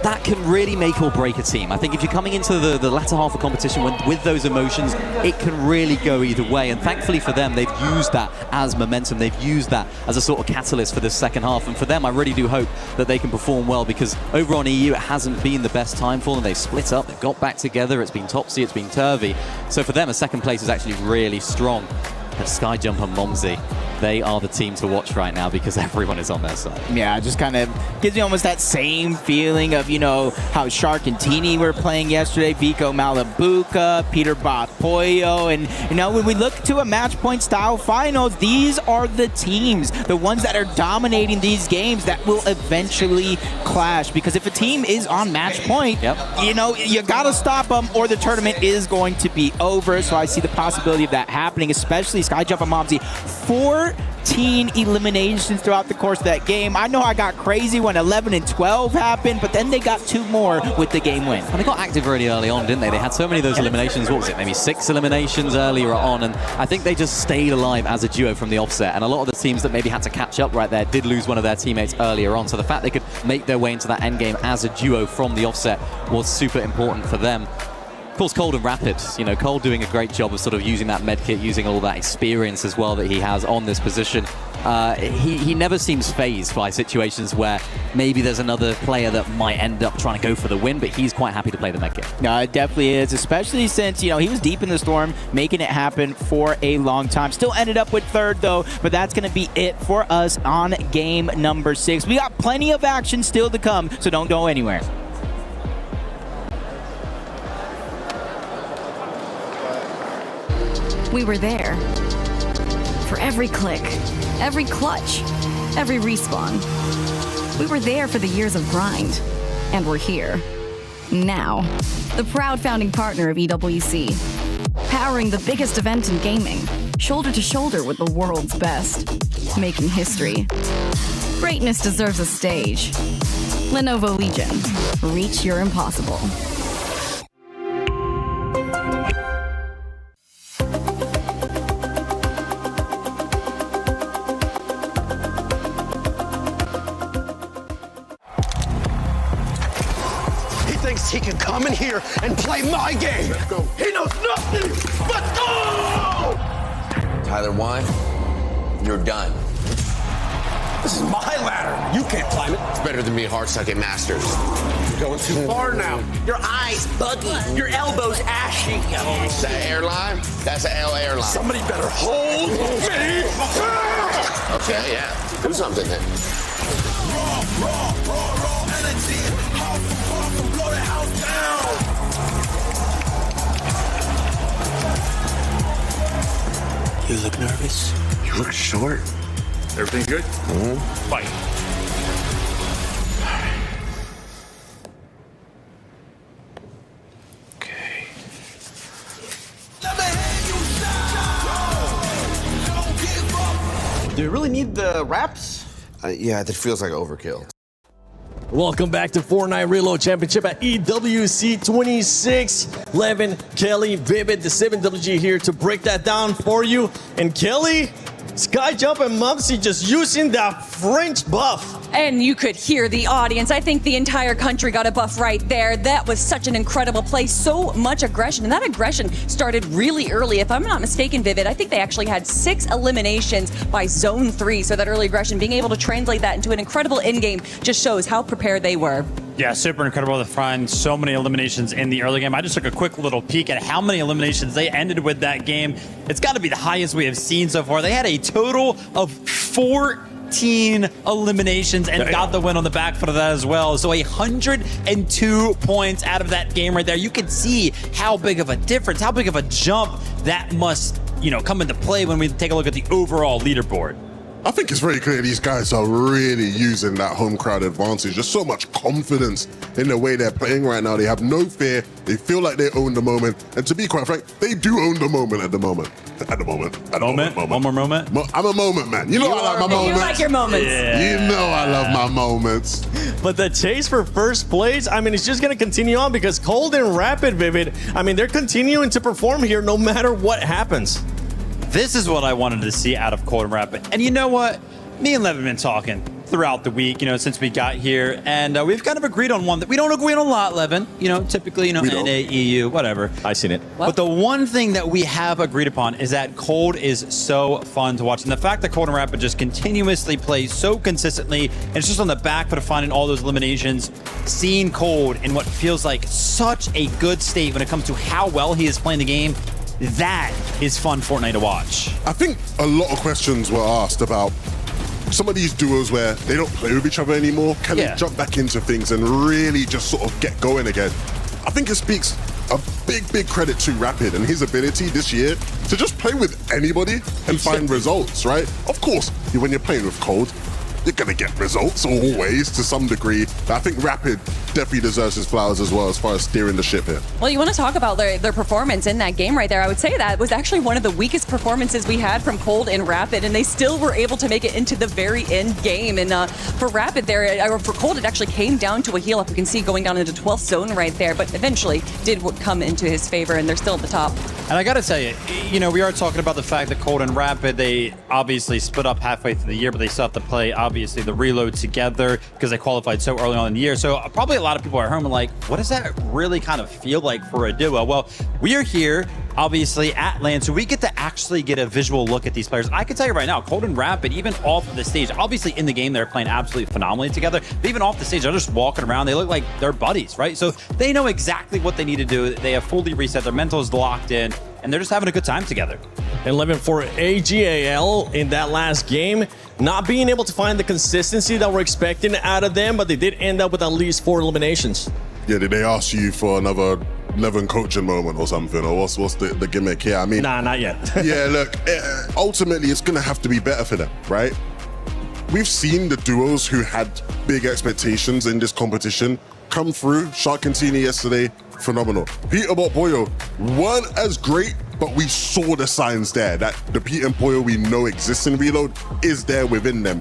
Speaker 8: that can really make or break a team. I think if you're coming into the latter half of competition with those emotions, it can really go either way. And thankfully for them, they've used that as momentum. They've used that as a sort of catalyst for this second half. And for them, I really do hope that they can perform well, because over on EU, it hasn't been the best time for them. They've split up, they've got back together. It's been topsy, it's been turvy. So for them, a second place is actually really strong. But Skyjump and Momsy, they are the team to watch right now because everyone is on their side.
Speaker 21: Yeah, it just kind of gives me almost that same feeling of, you know, how Shark and Teeny were playing yesterday, Vico Malabuca, Peter Bot Pollo, and, you know, when we look to a match point style finals, these are the teams, the ones that are dominating these games that will eventually clash, because if a team is on match point, you know, you gotta stop them or the tournament is going to be over. So I see the possibility of that happening, especially Skyjump and Momsy. 14 eliminations throughout the course of that game. I know I got crazy when 11 and 12 happened, but then they got 2 more with the game win.
Speaker 8: And they got active really early on, didn't they? They had so many of those eliminations. What was it? Maybe 6 eliminations earlier on. And I think they just stayed alive as a duo from the offset. And a lot of the teams that maybe had to catch up right there did lose one of their teammates earlier on. So the fact they could make their way into that end game as a duo from the offset was super important for them. Of course, Cold and Rapid, you know, Cold doing a great job of sort of using that med kit, using all that experience as well that he has on this position. He never seems phased by situations where maybe there's another player that might end up trying to go for the win, but he's quite happy to play the med kit.
Speaker 21: No, it definitely is, especially since, you know, he was deep in the storm, making it happen for a long time. Still ended up with 3rd, though, but that's going to be it for us on game number 6. We got plenty of action still to come, so don't go anywhere.
Speaker 12: We were there. For every click, every clutch, every respawn. We were there for the years of grind. And we're here. Now. The proud founding partner of EWC. Powering the biggest event in gaming. Shoulder to shoulder with the world's best. Making history. Greatness deserves a stage. Lenovo Legion. Reach your impossible.
Speaker 16: He can come in here and play my game. Let's go. He knows nothing. Let's go!
Speaker 22: Tyler 1, you're done.
Speaker 16: This is my ladder. You can't climb it.
Speaker 22: It's better than me hard-sucking masters.
Speaker 16: You're going too far now.
Speaker 23: Your eyes buggy. Your elbows ashy.
Speaker 22: That airline? That's an L airline.
Speaker 16: Somebody better hold me.
Speaker 22: Okay, yeah. Do something then.
Speaker 16: Raw energy. Blow the house down.
Speaker 23: You look nervous.
Speaker 22: You look short.
Speaker 24: Everything good?
Speaker 22: Mm-hmm.
Speaker 24: Fight. Okay.
Speaker 26: Do you really need the wraps?
Speaker 22: Yeah, it feels like overkill.
Speaker 4: Welcome back to Fortnite Reload Championship at EWC 26. Levin, Kelly, Vivid, the 7WG here to break that down for you. And Kelly, Skyjump and Mumsy just using that French buff.
Speaker 25: And you could hear the audience. I think the entire country got a buff right there. That was such an incredible play. So much aggression. And that aggression started really early. If I'm not mistaken, Vivid, I think they actually had 6 eliminations by Zone 3. So that early aggression, being able to translate that into an incredible in-game just shows how prepared they were.
Speaker 2: Yeah, super incredible to find so many eliminations in the early game. I just took a quick little peek at how many eliminations they ended with that game. It's got to be the highest we have seen so far. They had a total of 14 eliminations and got the win on the back foot of that as well. So 102 points out of that game right there. You can see how big of a difference, how big of a jump that must, come into play when we take a look at the overall leaderboard.
Speaker 3: I think it's very clear these guys are really using that home crowd advantage. There's so much confidence in the way they're playing right now. They have no fear. They feel like they own the moment. And to be quite frank, they do own the moment at the moment.
Speaker 2: One more moment?
Speaker 3: I'm a moment man. You know I like my moments.
Speaker 25: You like your moments.
Speaker 3: Yeah. You know I love my moments.
Speaker 4: But the chase for first place, it's just going to continue on because Cold and Rapid, Vivid, they're continuing to perform here no matter what happens.
Speaker 2: This is what I wanted to see out of Cold and Rapid. And you know what? Me and Lev have been talking throughout the week, since we got here. And we've kind of agreed on one that we don't agree on a lot, Levin. Typically, NA, EU, whatever.
Speaker 4: I seen it.
Speaker 2: But the one thing that we have agreed upon is that Cold is so fun to watch. And the fact that Cold and Rapid just continuously plays so consistently, and it's just on the back foot of finding all those eliminations, seeing Cold in what feels like such a good state when it comes to how well he is playing the game, that is fun Fortnite to watch.
Speaker 3: I think a lot of questions were asked about some of these duos where they don't play with each other anymore. Can they jump back into things and really just sort of get going again? I think it speaks a big credit to Rapid and his ability this year to just play with anybody and find results, right? Of course, when you're playing with Cold, you're going to get results always to some degree. But I think Rapid definitely deserves his flowers as well as far as steering the ship here.
Speaker 25: Well, you want to talk about their performance in that game right there. I would say that was actually one of the weakest performances we had from Cold and Rapid, and they still were able to make it into the very end game. And for Rapid there, or for Cold, it actually came down to a heal up. You can see going down into 12th zone right there, but eventually did come into his favor, and they're still at the top.
Speaker 2: And I got to tell you, we are talking about the fact that Cold and Rapid, they obviously split up halfway through the year, but they still have to play, obviously, the reload together because they qualified so early on in the year. So probably a lot of people at home are like, what does that really kind of feel like for a duo? Well, we are here, obviously, at LAN, so we get to actually get a visual look at these players. I can tell you right now, Cold and Rapid, even off of the stage, obviously in the game, they're playing absolutely phenomenally together, but even off the stage, they're just walking around. They look like they're buddies, right? So they know exactly what they need to do. They have fully reset. Their mental is locked in, and they're just having a good time together.
Speaker 4: And Levin, for AGAL in that last game, not being able to find the consistency that we're expecting out of them, but they did end up with at least 4 eliminations.
Speaker 3: Yeah, did they ask you for another Levin coaching moment or something? Or what's the gimmick here?
Speaker 4: Nah, not yet.
Speaker 3: Yeah, look, ultimately it's going to have to be better for them, right? We've seen the duos who had big expectations in this competition come through. Shark and Tina yesterday, phenomenal. Peterbot Boyo weren't as great, but we saw the signs there that the Pete and Boyo we know exists in Reload is there within them.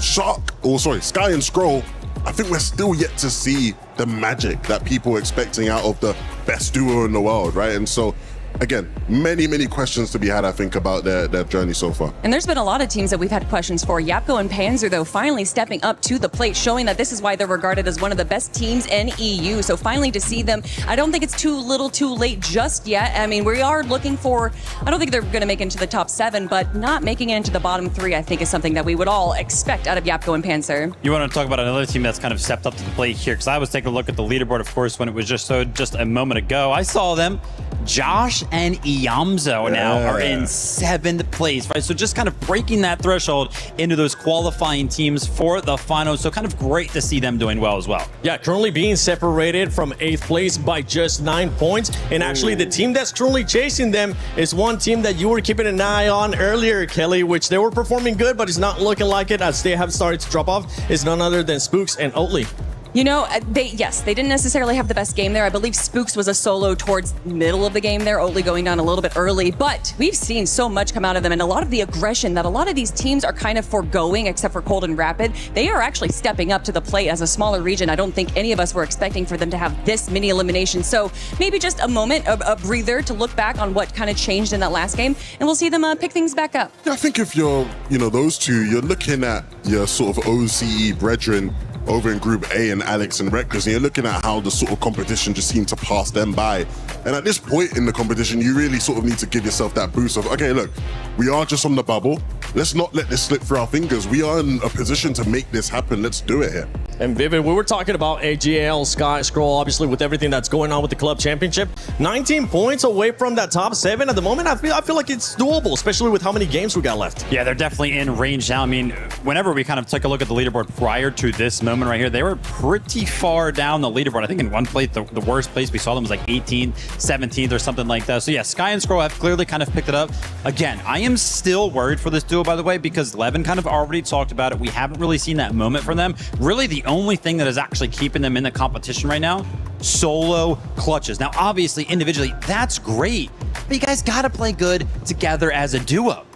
Speaker 3: Sky and Scroll, I think we're still yet to see the magic that people are expecting out of the best duo in the world, right? And so, again, many questions to be had, I think, about their journey so far.
Speaker 25: And there's been a lot of teams that we've had questions for. Yapko and Panzer, though, finally stepping up to the plate, showing that this is why they're regarded as one of the best teams in EU. So finally to see them, I don't think it's too little too late just yet. We are looking for, I don't think they're going to make it into the top 7, but not making it into the bottom 3, I think, is something that we would all expect out of Yapko and Panzer.
Speaker 2: You want to talk about another team that's kind of stepped up to the plate here, because I was taking a look at the leaderboard, of course, when it was just a moment ago. I saw them. Josh and Iamzo now are in 7th place, right? So just kind of breaking that threshold into those qualifying teams for the finals. So kind of great to see them doing well as well.
Speaker 4: Yeah, currently being separated from 8th place by just 9 points. And actually the team that's truly chasing them is one team that you were keeping an eye on earlier, Kelly, which they were performing good, but it's not looking like it as they have started to drop off. Is none other than Spooks and Oatly.
Speaker 25: You know, they didn't necessarily have the best game there. I believe Spooks was a solo towards the middle of the game there, only going down a little bit early. But we've seen so much come out of them, and a lot of the aggression that a lot of these teams are kind of foregoing, except for Cold and Rapid. They are actually stepping up to the plate as a smaller region. I don't think any of us were expecting for them to have this many eliminations. So maybe just a moment, a breather to look back on what kind of changed in that last game, and we'll see them pick things back up.
Speaker 3: Yeah, I think if you're, those two, you're looking at your sort of OCE brethren over in Group A and Alex and Reckless, and you're looking at how the sort of competition just seemed to pass them by. And at this point in the competition, you really sort of need to give yourself that boost of, okay, look, we are just on the bubble. Let's not let this slip through our fingers. We are in a position to make this happen. Let's do it here.
Speaker 4: And Vivid, we were talking about AGL, Sky, Scroll, obviously with everything that's going on with the club championship. 19 points away from that top 7 at the moment. I feel like it's doable, especially with how many games we got left.
Speaker 2: Yeah, they're definitely in range now. I mean, whenever we kind of took a look at the leaderboard prior to this moment right here, they were pretty far down the leaderboard. I think in one place, the worst place we saw them was like 18th, 17th or something like that. So yeah, Sky and Scroll have clearly kind of picked it up. Again, I am still worried for this duo, by the way, because Levin kind of already talked about it. We haven't really seen that moment from them. Really, the only thing that is actually keeping them in the competition right now, solo clutches. Now, obviously, individually, that's great, but you guys got to play good together as a duo.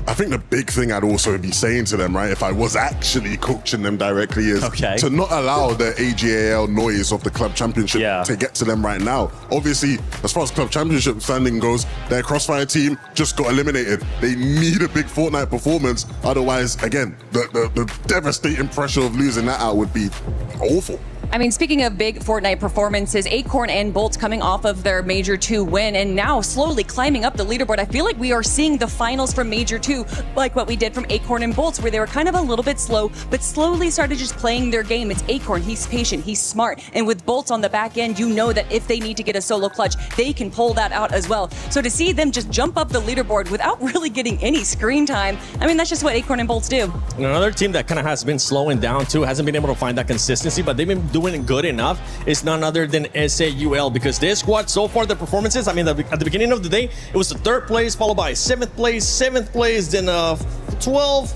Speaker 3: I think the big thing I'd also be saying to them, right, if I was actually coaching them directly, is to not allow the AGAL noise of the club championship to get to them right now. Obviously, as far as club championship standing goes, their Crossfire team just got eliminated. They need a big Fortnite performance. Otherwise, again, the devastating pressure of losing that out would be awful.
Speaker 25: I mean, speaking of big Fortnite performances, Acorn and Bolt coming off of their Major 2 win and now slowly climbing up the leaderboard. I feel like we are seeing the finals from Major 2 like what we did from Acorn and Bolts, where they were kind of a little bit slow, but slowly started just playing their game. It's Acorn, he's patient, he's smart, and with Bolts on the back end, you know that if they need to get a solo clutch, they can pull that out as well. So to see them just jump up the leaderboard without really getting any screen time, I mean, that's just what Acorn and Bolts do.
Speaker 4: And another team that kind of has been slowing down too, hasn't been able to find that consistency, but they've been doing it good enough, is none other than SAUL, because this squad, so far, the performances, I mean, at the beginning of the day, it was the 3rd place, followed by 7th place, then 12th,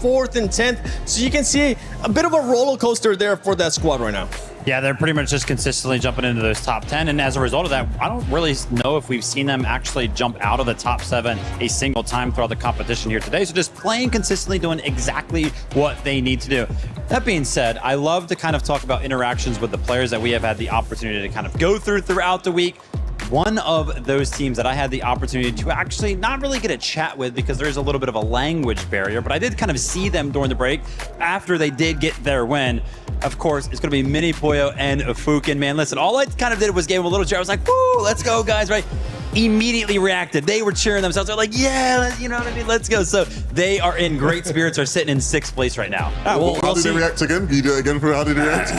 Speaker 4: 4th, and 10th. So you can see a bit of a roller coaster there for that squad right now.
Speaker 2: Yeah, they're pretty much just consistently jumping into those top 10. And as a result of that, I don't really know if we've seen them actually jump out of the top 7 a single time throughout the competition here today. So just playing consistently, doing exactly what they need to do. That being said, I love to kind of talk about interactions with the players that we have had the opportunity to kind of go throughout the week. One of those teams that I had the opportunity to actually not really get a chat with because there's a little bit of a language barrier, but I did kind of see them during the break after they did get their win. Of course, it's going to be Mini Pollo and Fukin. Man, listen, all I kind of did was give them a little cheer. I was like, woo, let's go, guys, right? Immediately reacted. They were cheering themselves. They're like, yeah, you know what I mean? Let's go. So they are in great spirits, are sitting in 6th place right now.
Speaker 3: How did they react again? Can you do it again for how did they react?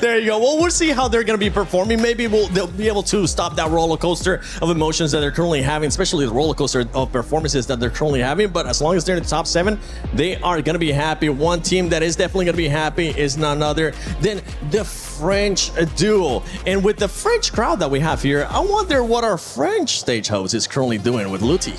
Speaker 4: There you go. Well, we'll see how they're going to be performing. Maybe they'll be able to stop that roller coaster of emotions that they're currently having, especially the roller coaster of performances that they're currently having. But as long as they're in the top 7, they are going to be happy. One team that is definitely going to be happy is none other than the French duo. And with the French crowd that we have here, I wonder what our French stage host is currently doing with Luti.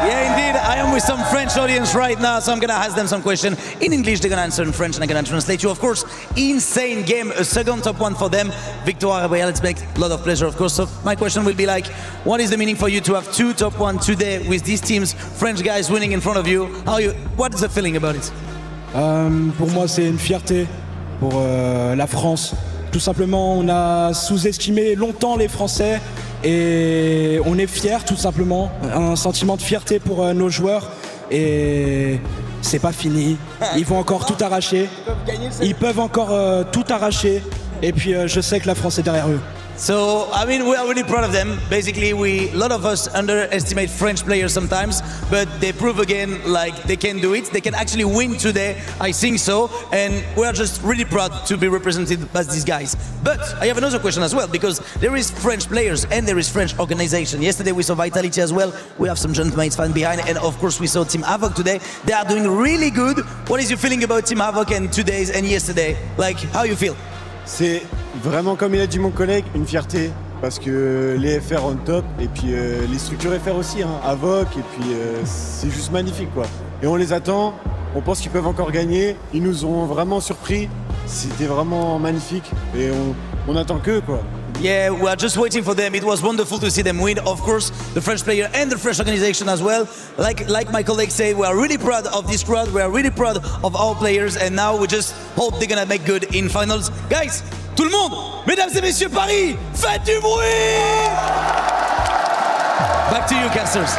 Speaker 1: Yeah, indeed. I am with some French audience right now, so I'm going to ask them some question in English. They're going to answer in French, and I'm going to translate you. Of course, insane game. A second top 1 for them. Victoire, it's make a lot of pleasure, of course. So my question will be like, what is the meaning for you to have 2 top 1 today with these teams, French guys winning in front of you? What is the feeling about it?
Speaker 10: Pour moi, c'est une fierté pour la France. Tout simplement, on a sous-estimé longtemps les Français et on est fiers, tout simplement. Un sentiment de fierté pour nos joueurs et c'est pas fini. Ils vont encore tout arracher. Ils peuvent encore tout arracher et puis je sais que la France est derrière eux.
Speaker 1: So, I mean, we are really proud of them. Basically, a lot of us underestimate French players sometimes, but they prove again, like, they can do it. They can actually win today, I think so, and we are just really proud to be represented by these guys. But I have another question as well, because there is French players and there is French organization. Yesterday we saw Vitality as well. We have some Gentlemen's fan behind, and of course we saw Team Havoc today. They are doing really good. What is your feeling about Team Havoc and today's and yesterday? Like, how you feel?
Speaker 5: C'est vraiment, comme il a dit mon collègue, une fierté parce que les FR on top et puis les structures FR aussi, hein, Avoc, et puis c'est juste magnifique quoi. et on les attend. On pense qu'ils peuvent encore gagner. Ils nous ont vraiment surpris. C'était vraiment magnifique et on attend qu'eux, quoi.
Speaker 1: Yeah, we are just waiting for them. It was wonderful to see them win. Of course, the French player and the French organization as well. Like my colleagues say, we are really proud of this crowd. We are really proud of our players, and now we just hope they're gonna make good in finals. Guys, tout le monde, mesdames et messieurs, Paris, faites du bruit! Back to you, casters.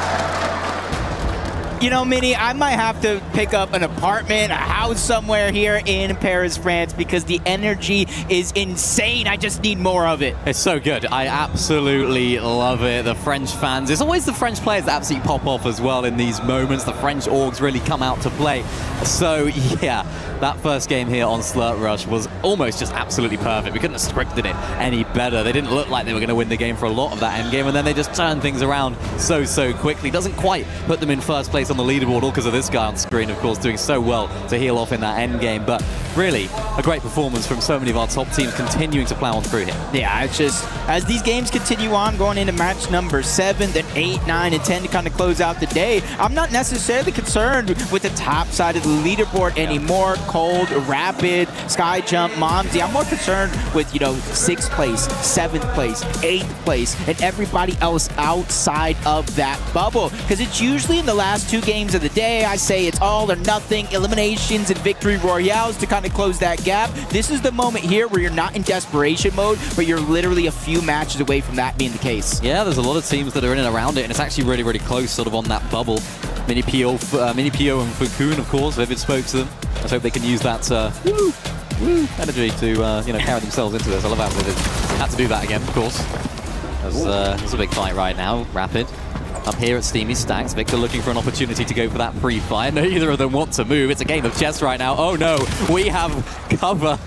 Speaker 21: You know, Minnie, I might have to pick up an apartment, a house somewhere here in Paris, France, because the energy is insane. I just need more of it.
Speaker 8: It's so good. I absolutely love it. The French fans. It's always the French players that absolutely pop off as well in these moments. The French orgs really come out to play. So, yeah, that first game here on Slurp Rush was almost just absolutely perfect. We couldn't have scripted it any better. They didn't look like they were going to win the game for a lot of that end game, and then they just turned things around so quickly. Doesn't quite put them in first place on the leaderboard, all because of this guy on screen, of course, doing so well to heal off in that end game. But really, a great performance from so many of our top teams continuing to plow on through here.
Speaker 21: Yeah, it's just, as these games continue on, going into match number 7, then 8, 9, and 10 to kind of close out the day, I'm not necessarily concerned with the top side of the leaderboard anymore. Cold, Rapid, Sky Jump, Momsy. I'm more concerned with, you know, 6th place, 7th place, 8th place, and everybody else outside of that bubble. Because it's usually in the last 2 games of the day, I say it's all or nothing, eliminations and victory royales to kind of close that gap. This is the moment here where you're not in desperation mode, but you're literally a few matches away from that being the case.
Speaker 8: Yeah, there's a lot of teams that are in and around it, and it's actually really close, sort of on that bubble. Mini Pio and Fukun, of course. Vivid spoke to them. Let's hope they can use that energy to you know, carry themselves into this. I love how Vivid had to do that again, of course. There's a big fight right now. Rapid up here at Steamy Stacks. Victor looking for an opportunity to go for that pre-fire. Neither of them want to move. It's a game of chess right now. Oh no, we have cover.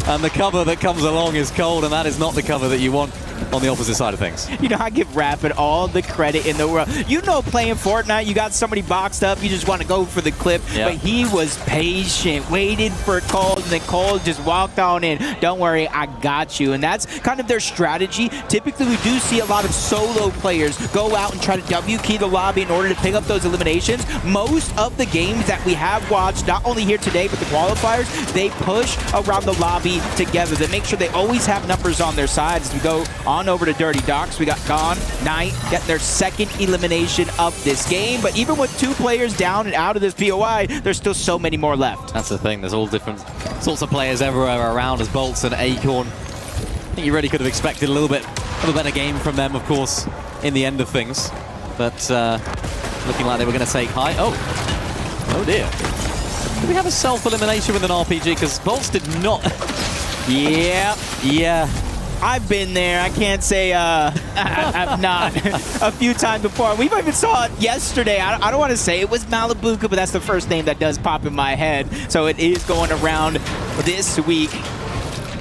Speaker 8: And the cover that comes along is cold, and that is not the cover that you want on the opposite side of things.
Speaker 21: You know, I give Rapid all the credit in the world. You know, playing Fortnite, you got somebody boxed up, you just want to go for the clip, but he was patient, waited for Cold, and then Cold just walked on in. Don't worry, I got you. And that's kind of their strategy. Typically, we do see a lot of solo players go out and try to W-key the lobby in order to pick up those eliminations. Most of the games that we have watched, not only here today, but the qualifiers, they push around the lobby together. They make sure they always have numbers on their side. As we go on over to Dirty Docks, we got Gone, Knight, get their 2nd elimination of this game. But even with 2 players down and out of this POI, there's still so many more left.
Speaker 8: That's the thing. There's all different sorts of players everywhere around as Bolts and Acorn. I think you really could have expected a little better game from them, of course, in the end of things. But looking like they were going to take high. Oh dear. Did we have a self-elimination with an RPG? Because Bolts did not.
Speaker 21: Yeah. I've been there. I can't say I've not a few times before. We even saw it yesterday. I don't want to say it was Malibuka, but that's the first name that does pop in my head. So it is going around this week.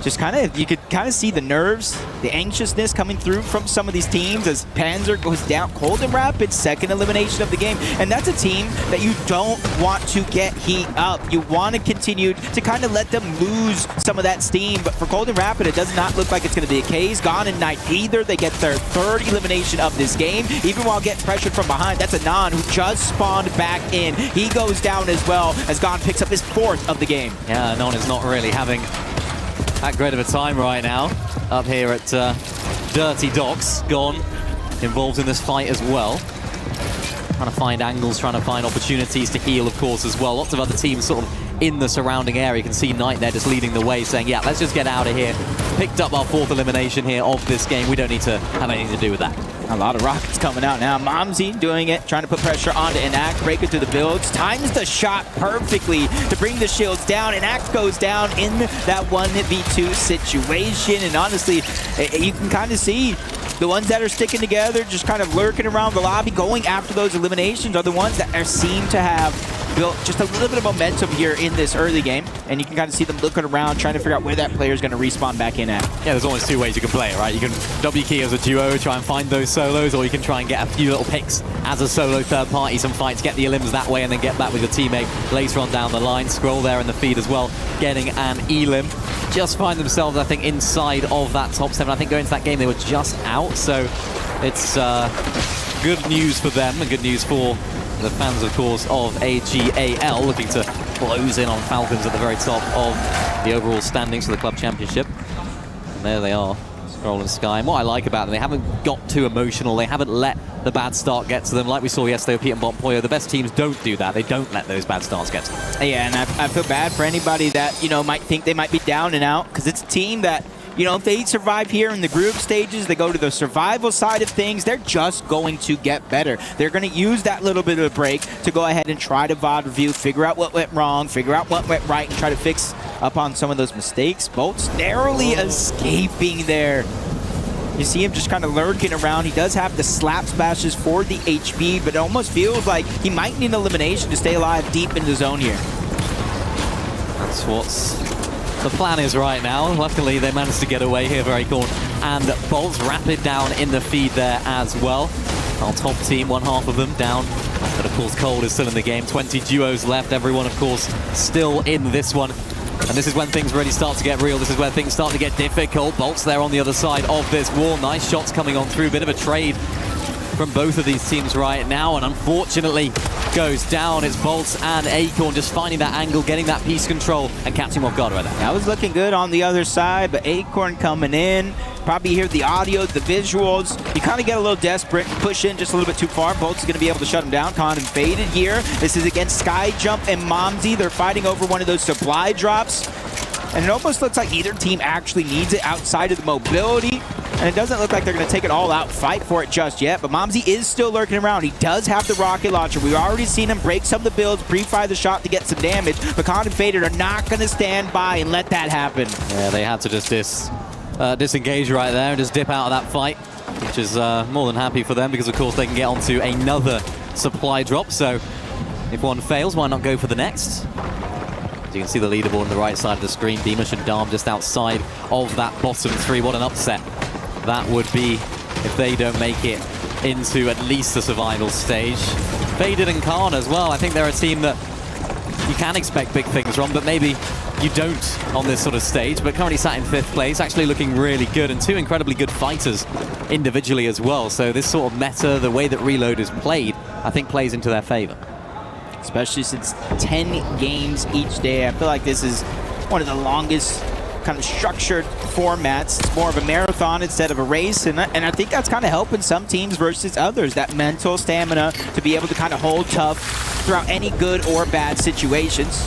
Speaker 21: Just you could kind of see the nerves, the anxiousness coming through from some of these teams as Panzer goes down. Cold and Rapid, 2nd elimination of the game. And that's a team that you don't want to get heat up. You want to continue to kind of let them lose some of that steam. But for Cold and Rapid, it does not look like it's going to be the case. Gone and Knight either. They get their 3rd elimination of this game. Even while getting pressured from behind, that's Anon who just spawned back in. He goes down as well as Gone picks up his 4th of the game.
Speaker 8: Yeah, Anon is not really having that great of a time right now up here at Dirty Docks. Gone involved in this fight as well. Trying to find angles, trying to find opportunities to heal, of course, as well. Lots of other teams sort of in the surrounding area. You can see Knight there just leading the way, saying, yeah, let's just get out of here. Picked up our 4th elimination here of this game. We don't need to have anything to do with that.
Speaker 21: A lot of rockets coming out now. Momsy doing it, trying to put pressure onto Enact, breaking through the builds. Times the shot perfectly to bring the shields down. Enact goes down in that 1v2 situation. And honestly, you can kind of see the ones that are sticking together, just kind of lurking around the lobby, going after those eliminations, are the ones that seem to have built just a little bit of momentum here in this early game. And you can kind of see them looking around, trying to figure out where that player is going to respawn back in at.
Speaker 8: Yeah, there's almost 2 ways you can play it, right? You can W-key as a duo, try and find those solos, or you can try and get a few little picks as a solo third party, some fights, get the elims that way, and then get back with your teammate later on down the line. Scroll there in the feed as well, getting an elim. Just find themselves, I think, inside of that top 7. I think going into that game, they were just out, so it's good news for them and good news for the fans, of course, of AGAL looking to close in on Falcons at the very top of the overall standings for the Club Championship. And there they are, Scroll and Sky. And what I like about them, they haven't got too emotional. They haven't let the bad start get to them. Like we saw yesterday with Pete and Bonpoyo, the best teams don't do that. They don't let those bad starts get to them.
Speaker 21: Yeah, and I feel bad for anybody that, you know, might think they might be down and out, because it's a team that, you know, if they survive here in the group stages, they go to the survival side of things, they're just going to get better. They're going to use that little bit of a break to go ahead and try to VOD review, figure out what went wrong, figure out what went right, and try to fix upon some of those mistakes. Bolt's narrowly escaping there. You see him just kind of lurking around. He does have the slap smashes for the HP, but it almost feels like he might need an elimination to stay alive deep in the zone here.
Speaker 8: That's what's the plan is right now. Luckily, they managed to get away here, very cool. And Bolt's Rapid down in the feed there as well. Our top team, one half of them down. But of course, Cold is still in the game. 20 duos left. Everyone, of course, still in this one. And this is when things really start to get real. This is where things start to get difficult. Bolt's there on the other side of this wall. Nice shots coming on through. Bit of a trade from both of these teams right now. And unfortunately, goes down. It's Boltz and Acorn just finding that angle, getting that piece control, and catching him off guard right there.
Speaker 21: That was looking good on the other side, but Acorn coming in. Probably hear the audio, the visuals. You kind of get a little desperate, push in just a little bit too far. Bolt's going to be able to shut him down. Con and Faded here. This is against Sky Jump and Momsy. They're fighting over one of those supply drops. And it almost looks like either team actually needs it outside of the mobility. And it doesn't look like they're going to take an all-out fight for it just yet. But Momsy is still lurking around. He does have the rocket launcher. We've already seen him break some of the builds, pre-fire the shot to get some damage. But Con and Faded are not going to stand by and let that happen.
Speaker 8: Yeah, they had to just disengage right there and just dip out of that fight, which is more than happy for them because, of course, they can get onto another supply drop. So if one fails, why not go for the next? As you can see the leaderboard on the right side of the screen, Beamish and Darm just outside of that bottom three. What an upset that would be if they don't make it into at least the survival stage. Faded and Khan as well. I think they're a team that you can expect big things from, but maybe you don't on this sort of stage. But currently sat in 5th place, actually looking really good, and two incredibly good fighters individually as well. So this sort of meta, the way that Reload is played, I think plays into their favor.
Speaker 21: Especially since 10 games each day. I feel like this is one of the longest kind of structured formats. It's more of a marathon instead of a race, and I think that's kind of helping some teams versus others. That mental stamina to be able to kind of hold tough throughout any good or bad situations.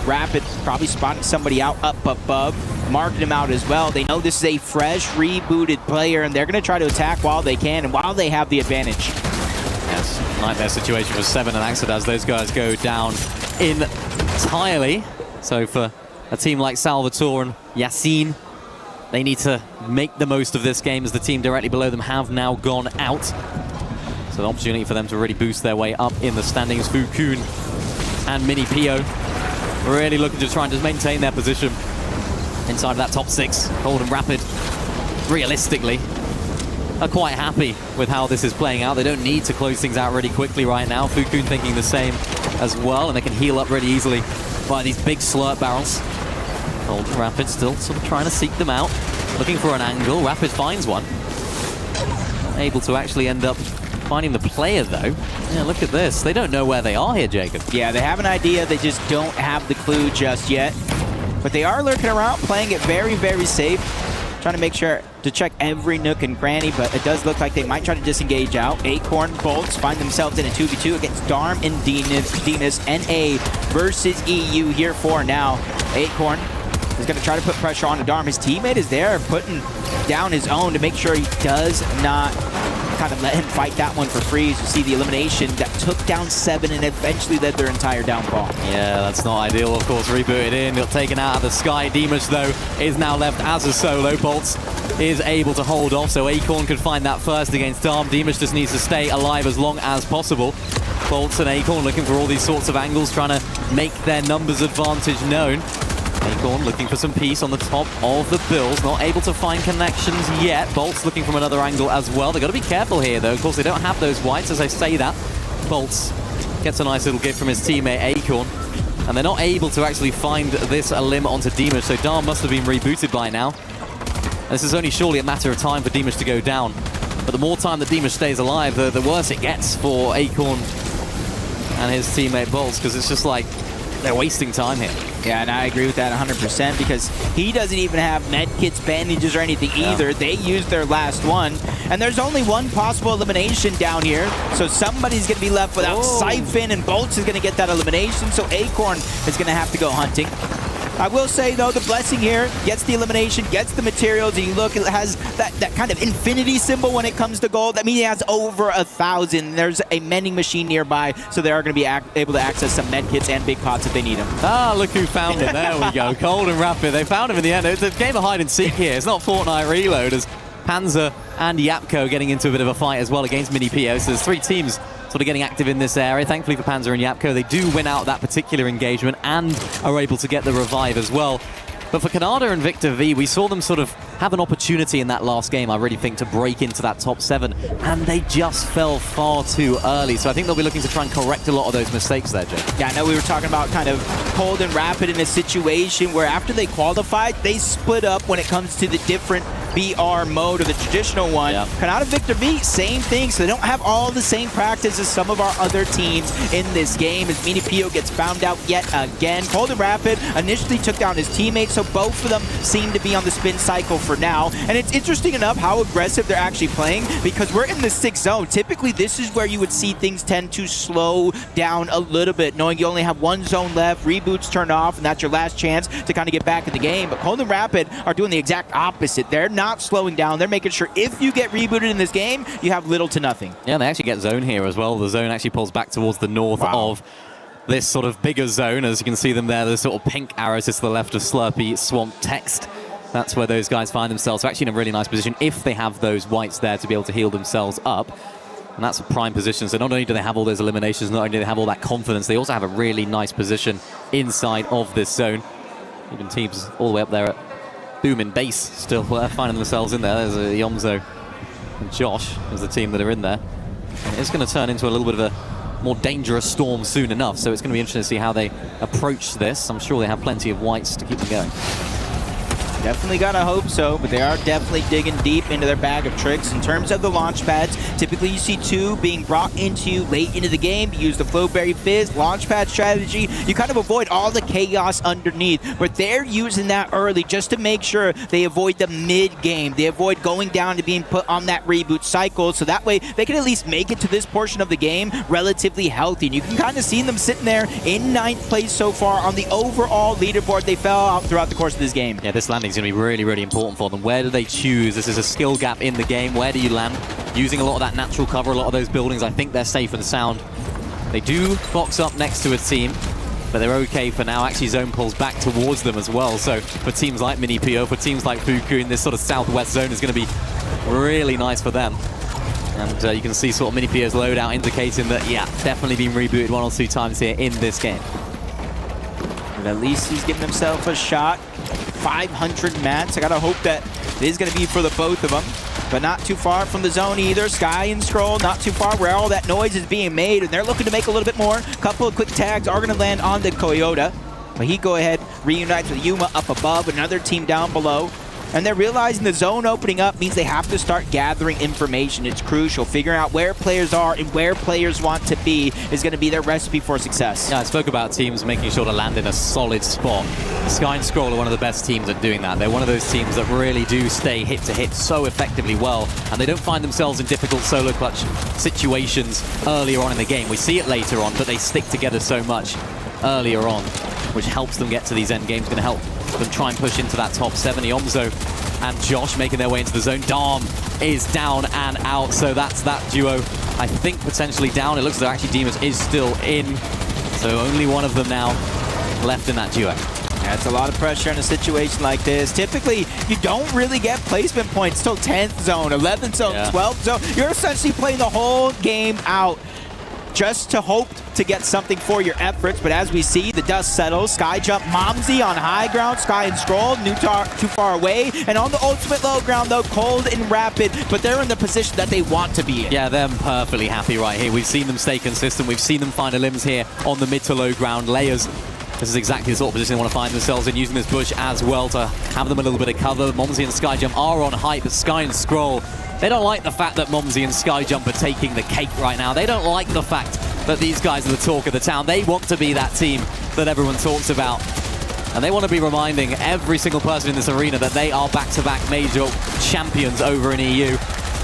Speaker 21: Rapid probably spotting somebody out up above, marking him out as well. They know this is a fresh, rebooted player, and they're going to try to attack while they can and while they have the advantage.
Speaker 8: Yes, nightmare situation for Seven and Axel as those guys go down entirely. So for a team like Salvatore and Yassine, they need to make the most of this game as the team directly below them have now gone out. So an opportunity for them to really boost their way up in the standings. Fukun and Mini Pio really looking to try and just maintain their position inside of that top 6. Cold and Rapid, realistically, are quite happy with how this is playing out. They don't need to close things out really quickly right now. Fukun thinking the same as well, and they can heal up really easily by these big slurp barrels. Cold and Rapid still sort of trying to seek them out, looking for an angle. Rapid finds one. Not able to actually end up finding the player, though. Yeah, look at this. They don't know where they are here, Jacob.
Speaker 21: Yeah, they have an idea. They just don't have the clue just yet. But they are lurking around, playing it very, very safe. Trying to make sure to check every nook and cranny, but it does look like they might try to disengage out. Acorn Boltz find themselves in a 2v2 against Darm and Demus. NA versus EU here for now. Acorn is going to try to put pressure on Darm. His teammate is there putting down his own to make sure he does not kind of let him fight that one for free. As you see the elimination that took down 7 and eventually led their entire downfall.
Speaker 8: Yeah, that's not ideal, of course. Rebooted in, got taken out of the sky. Demus, though, is now left as a solo. Boltz is able to hold off, so Acorn could find that first against Darm. Demus just needs to stay alive as long as possible. Boltz and Acorn looking for all these sorts of angles, trying to make their numbers advantage known. Acorn looking for some peace on the top of the bills, not able to find connections yet. Boltz looking from another angle as well. They've got to be careful here, though. Of course, they don't have those whites, as I say that. Boltz gets a nice little gift from his teammate Acorn, and they're not able to actually find this limb onto Demus, so Darm must have been rebooted by now. This is only surely a matter of time for Demus to go down, but the more time that Demus stays alive, the worse it gets for Acorn and his teammate Bolts, because it's just like they're wasting time here.
Speaker 21: Yeah, and I agree with that 100% because he doesn't even have med kits, bandages, or anything either. They used their last one, and there's only one possible elimination down here, so somebody's going to be left without Siphon, and Bolts is going to get that elimination, so Acorn is going to have to go hunting. I will say, though, the Blessing here gets the elimination, gets the materials, and you look, it has that kind of infinity symbol when it comes to gold. That means he has over 1,000. There's a mending machine nearby, so they are going to be able to access some med kits and big pots if they need them.
Speaker 8: Ah, look who found him. There we go. Cold and Rapid. They found him in the end. It's a game of hide and seek here. It's not Fortnite Reload, as Panzer and Yapko getting into a bit of a fight as well against Mini PO. So there's 3 teams sort of getting active in this area. Thankfully for Panzer and Yapko, they do win out that particular engagement and are able to get the revive as well. But for Canada and Victor V, we saw them sort of have an opportunity in that last game, I really think, to break into that top 7, and they just fell far too early. So I think they'll be looking to try and correct a lot of those mistakes there, Jay.
Speaker 21: Yeah, I know we were talking about kind of Cold and Rapid in a situation where after they qualified, they split up when it comes to the different BR mode or the traditional one. Canada Victor V, same thing, so they don't have all the same practice as some of our other teams in this game as Mini Pio gets found out yet again. Cold and Rapid initially took down his teammates, so both of them seem to be on the spin cycle for now. And it's interesting enough how aggressive they're actually playing because we're in the 6th zone. Typically, this is where you would see things tend to slow down a little bit, knowing you only have 1 zone left, reboots turn off, and that's your last chance to kind of get back in the game. But Cold and Rapid are doing the exact opposite. They're not slowing down. They're making sure if you get rebooted in this game, you have little to nothing.
Speaker 8: Yeah, they actually get zone here as well. The zone actually pulls back towards the north of this sort of bigger zone. As you can see them there, the sort of pink arrows just to the left of Slurpee Swamp Text. That's where those guys find themselves. They're actually in a really nice position if they have those whites there to be able to heal themselves up. And that's a prime position. So not only do they have all those eliminations, not only do they have all that confidence, they also have a really nice position inside of this zone. Even teams all the way up there at Boom in base still finding themselves in there. There's a Yomzo and Josh as the team that are in there. And it's going to turn into a little bit of a more dangerous storm soon enough. So it's going to be interesting to see how they approach this. I'm sure they have plenty of whites to keep them going.
Speaker 21: Definitely gotta hope so, but they are definitely digging deep into their bag of tricks. In terms of the launch pads, typically you see 2 being brought into you late into the game. You use the Flowberry Fizz launch pad strategy. You kind of avoid all the chaos underneath, but they're using that early just to make sure they avoid the mid-game. They avoid going down to being put on that reboot cycle, so that way they can at least make it to this portion of the game relatively healthy. And you can kind of see them sitting there in 9th place so far on the overall leaderboard. They fell out throughout the course of this game.
Speaker 8: Yeah, this landing is going to be really, really important for them. Where do they choose? This is a skill gap in the game. Where do you land? Using a lot of that natural cover, a lot of those buildings, I think they're safe and sound. They do box up next to a team, but they're okay for now. Actually, zone pulls back towards them as well. So for teams like Mini PO, for teams like Fuku in this sort of southwest zone is going to be really nice for them. And you can see sort of Mini PO's loadout indicating that, yeah, definitely been rebooted 1 or 2 times here in this game.
Speaker 21: But at least he's giving himself a shot. 500 mats. I gotta hope that it is gonna be for the both of them, but not too far from the zone either. Sky and Scroll not too far where all that noise is being made, and they're looking to make a little bit more. Couple of quick tags are gonna land on the Toyota, but he go ahead, reunites with Yuma up above, another team down below. And they're realizing the zone opening up means they have to start gathering information. It's crucial. Figuring out where players are and where players want to be is going to be their recipe for success.
Speaker 8: Yeah, I spoke about teams making sure to land in a solid spot. Sky and Scroll are one of the best teams at doing that. They're one of those teams that really do stay hit to hit so effectively well, and they don't find themselves in difficult solo clutch situations earlier on in the game. We see it later on, but they stick together so much earlier on, which helps them get to these end games, going to help them try and push into that top 7. Yomzo and Josh making their way into the zone. Dom is down and out, so that's that duo, I think, potentially down. It looks as though actually Demas is still in, so only one of them now left in that duo.
Speaker 21: Yeah, it's a lot of pressure in a situation like this. Typically, you don't really get placement points till 10th zone, 11th zone, 12th zone. You're essentially playing the whole game out just to hope to get something for your efforts, but as we see, the dust settles. Sky jump Momsy on high ground, Sky and Scroll too far away, and on the ultimate low ground though, Cold and Rapid, but they're in the position that they want to be in.
Speaker 8: Yeah, they're perfectly happy right here. We've seen them stay consistent. We've seen them find a limbs here on the mid to low ground layers. This is exactly the sort of position they want to find themselves in, using this bush as well to have them a little bit of cover. Momsy and Skyjump are on height, but Sky and Scroll, they don't like the fact that Momsy and Skyjump are taking the cake right now. They don't like the fact that these guys are the talk of the town. They want to be that team that everyone talks about. And they want to be reminding every single person in this arena that they are back-to-back major champions over in EU.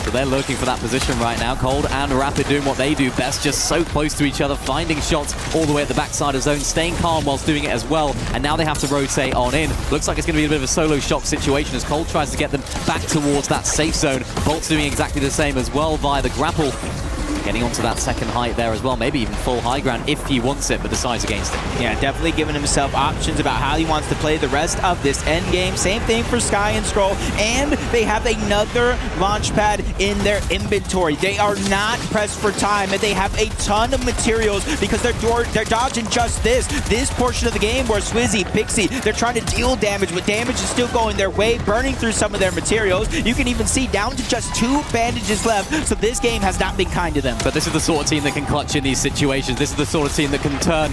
Speaker 8: So they're looking for that position right now. Cold and Rapid doing what they do best, just so close to each other, finding shots all the way at the backside of zone, staying calm whilst doing it as well. And now they have to rotate on in. Looks like it's going to be a bit of a solo shot situation as Cold tries to get them back towards that safe zone. Bolt's doing exactly the same as well via the grapple. Getting onto that second height there as well, maybe even full high ground if he wants it, but decides against it.
Speaker 21: Yeah, definitely giving himself options about how he wants to play the rest of this end game. Same thing for Sky and Scroll, and they have another launch pad in their inventory. They are not pressed for time, and they have a ton of materials because they're dodging just this portion of the game where Swizzy, Pixie, they're trying to deal damage, but damage is still going their way, burning through some of their materials. You can even see down to just 2 bandages left, so this game has not been kind to them.
Speaker 8: But this is the sort of team that can clutch in these situations. This is the sort of team that can turn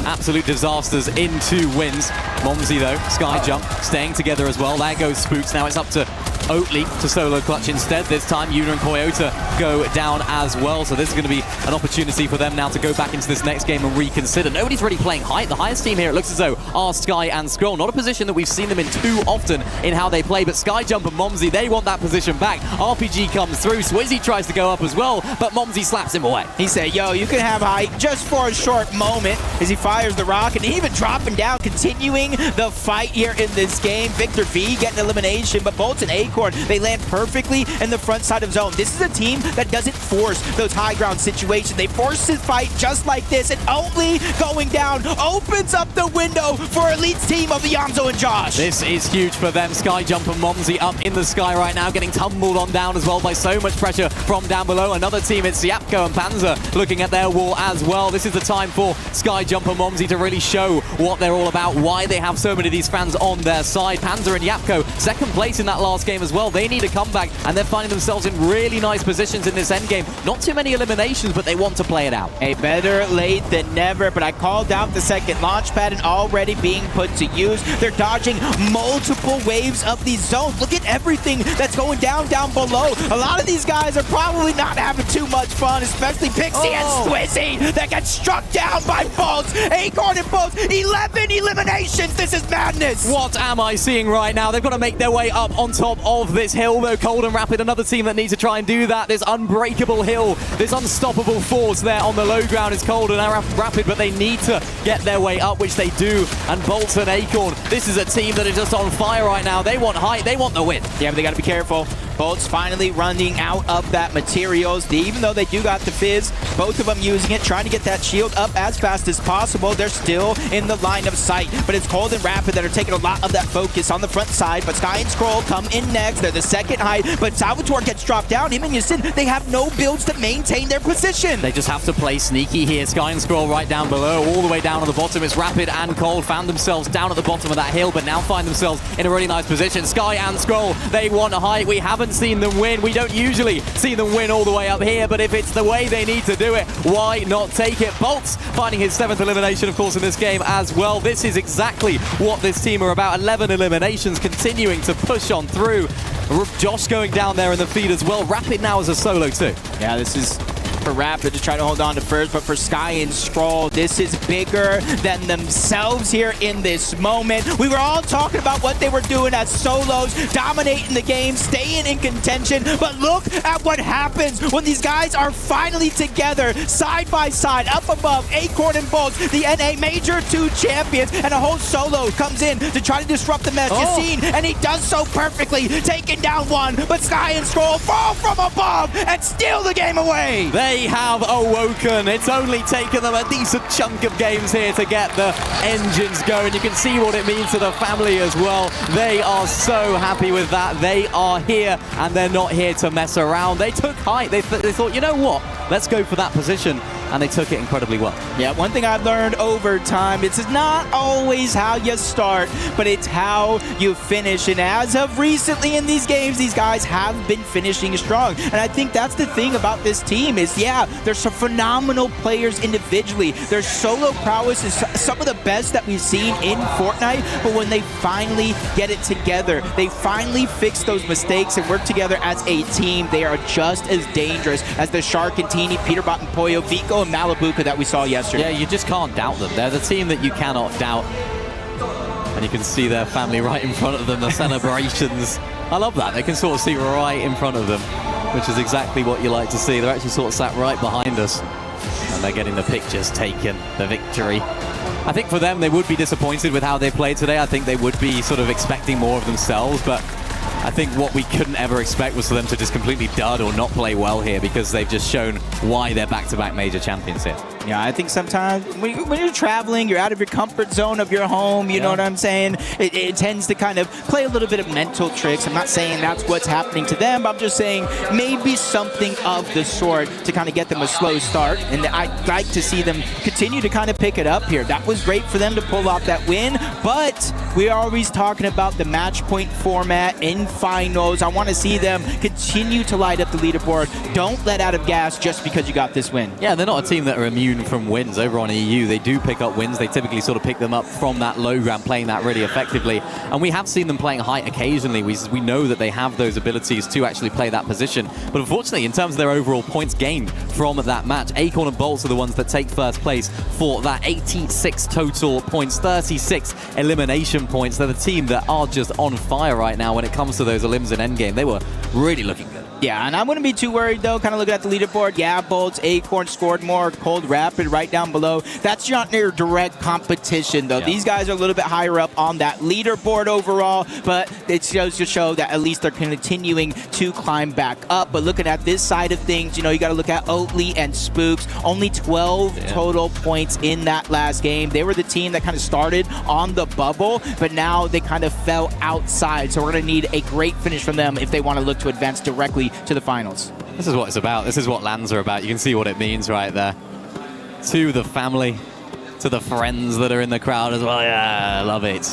Speaker 8: absolute disasters into wins. Momsy though, Sky Jump, staying together as well. There goes Spooks. Now it's up to Oatly to solo clutch instead. This time Yuna and Koyota go down as well. So this is going to be an opportunity for them now to go back into this next game and reconsider. Nobody's really playing height. The highest team here, it looks as though, are Sky and Scroll. Not a position that we've seen them in too often in how they play, but Sky Jump and Momsy, they want that position back. RPG comes through. Swizzy tries to go up as well, but Momsy slaps him away.
Speaker 21: He said, yo, you can have height just for a short moment as he fires the rock and even dropping down, continuing the fight here in this game. Victor V getting elimination, but Bolts and Acorn, they land perfectly in the front side of zone. This is a team that doesn't force those high ground situations. They force this fight just like this, and only going down opens up the window for Elite's team of the Yamzo and Josh.
Speaker 8: This is huge for them. Sky Jump and Momsy up in the sky right now, getting tumbled on down as well by so much pressure from down below. Another team, it's Yapko and Panzer looking at their wall as well. This is the time for Sky Jump and Momsy to really show what they're all about, why they have so many of these fans on their side. Panzer and Yapko, second place in that last game as well. They need a comeback, and they're finding themselves in really nice positions in this endgame. Not too many eliminations, but they want to play it out.
Speaker 21: Hey, better late than never, but I called out the second launch pad and already being put to use. They're dodging multiple waves of these zones. Look at everything that's going down below. A lot of these guys are probably not having too much fun, especially Pixie and Swizzy that gets struck down by Bolts. Acorn and Bolts, 11 eliminations. This is madness.
Speaker 8: What am I seeing right now? They've got to make their way up on top of this hill, though. Cold and Rapid, another team that needs to try and do that. This unbreakable hill, this unstoppable force there on the low ground is Cold and Rapid, but they need to get their way up, which they do. And Bolts and Acorn, this is a team that is just on fire right now. They want height, they want the win.
Speaker 21: Yeah, but they got to be careful. Bolts finally running out of that materials. Even though they do got the fizz, both of them using it, trying to get that shield up as fast as possible. They're still in the line of sight, but it's Cold and Rapid that are taking a lot of that focus on the front side. But Sky and Scroll come in next. They're the second height, but Salvatore gets dropped down. Him and Yasin, they have no builds to maintain their position.
Speaker 8: They just have to play sneaky here. Sky and Scroll right down below, all the way down on the bottom. It's Rapid and Cold found themselves down at the bottom of that hill, but now find themselves in a really nice position. Sky and Scroll, they want height. We haven't seen them win. We don't usually see them win all the way up here, but if it's the way they need to do it, why not take it? Bolts finding his 7th elimination, of course, in this game as well. This is exactly what this team are about. 11 eliminations, continuing to push on through. Josh going down there in the feed as well. Rapid now as a solo too.
Speaker 21: Yeah, this is for Rapid to try to hold on to first, but for Sky and Scroll, this is bigger than themselves here in this moment. We were all talking about what they were doing as solos, dominating the game, staying in contention, but look at what happens when these guys are finally together, side by side, up above, Acorn and Bolts, the NA Major 2 champions, and a whole solo comes in to try to disrupt the mess. Yasin, and he does so perfectly, taking down one, but Sky and Scroll fall from above and steal the game away.
Speaker 8: They have awoken. It's only taken them a decent chunk of games here to get the engines going. You can see what it means to the family as well. They are so happy with that. They are here, and they're not here to mess around. They took height. They thought, you know what? Let's go for that position. And they took it incredibly well.
Speaker 21: Yeah, one thing I've learned over time, it's not always how you start, but it's how you finish. And as of recently in these games, these guys have been finishing strong. And I think that's the thing about this team is, yeah, there's some phenomenal players individually. Their solo prowess is some of the best that we've seen in Fortnite, but when they finally get it together, they finally fix those mistakes and work together as a team, they are just as dangerous as the Shark and Teeny, Peterbot and Poyo, Vico Taco and Malibuca that we saw yesterday.
Speaker 8: Yeah, you just can't doubt them. They're the team that you cannot doubt. And you can see their family right in front of them, the celebrations. I love that. They can sort of see right in front of them, which is exactly what you like to see. They're actually sort of sat right behind us. And they're getting the pictures taken, the victory. I think for them, they would be disappointed with how they played today. I think they would be sort of expecting more of themselves, but I think what we couldn't ever expect was for them to just completely dud or not play well here, because they've just shown why they're back-to-back major champions here.
Speaker 21: Yeah, I think sometimes when you're traveling, you're out of your comfort zone of your home, you know what I'm saying? It tends to kind of play a little bit of mental tricks. I'm not saying that's what's happening to them, but I'm just saying maybe something of the sort to kind of get them a slow start. And I'd like to see them continue to kind of pick it up here. That was great for them to pull off that win, but we're always talking about the match point format in finals. I want to see them continue to light up the leaderboard. Don't let out of gas just because you got this win.
Speaker 8: Yeah, they're not a team that are immune from wins. Over on EU, they do pick up wins. They typically sort of pick them up from that low ground, playing that really effectively. And we have seen them playing height occasionally. We know that they have those abilities to actually play that position. But unfortunately, in terms of their overall points gained from that match, Acorn and Bolts are the ones that take first place for that 86 total points, 36 elimination points. They're the team that are just on fire right now when it comes to those elims in endgame. They were really looking good.
Speaker 21: Yeah, and I wouldn't be too worried, though, kind of looking at the leaderboard. Yeah, Bolts, Acorn scored more, Cold Rapid right down below. That's not their direct competition, though. Yeah. These guys are a little bit higher up on that leaderboard overall, but it goes to show that at least they're continuing to climb back up. But looking at this side of things, you know, you got to look at Oatly and Spooks. Only 12 total points in that last game. They were the team that kind of started on the bubble, but now they kind of fell outside. So we're going to need a great finish from them if they want to look to advance directly to the finals.
Speaker 8: This is what it's about. This is what LANs are about. You can see what it means right there. To the family, to the friends that are in the crowd as well. Yeah, I love it.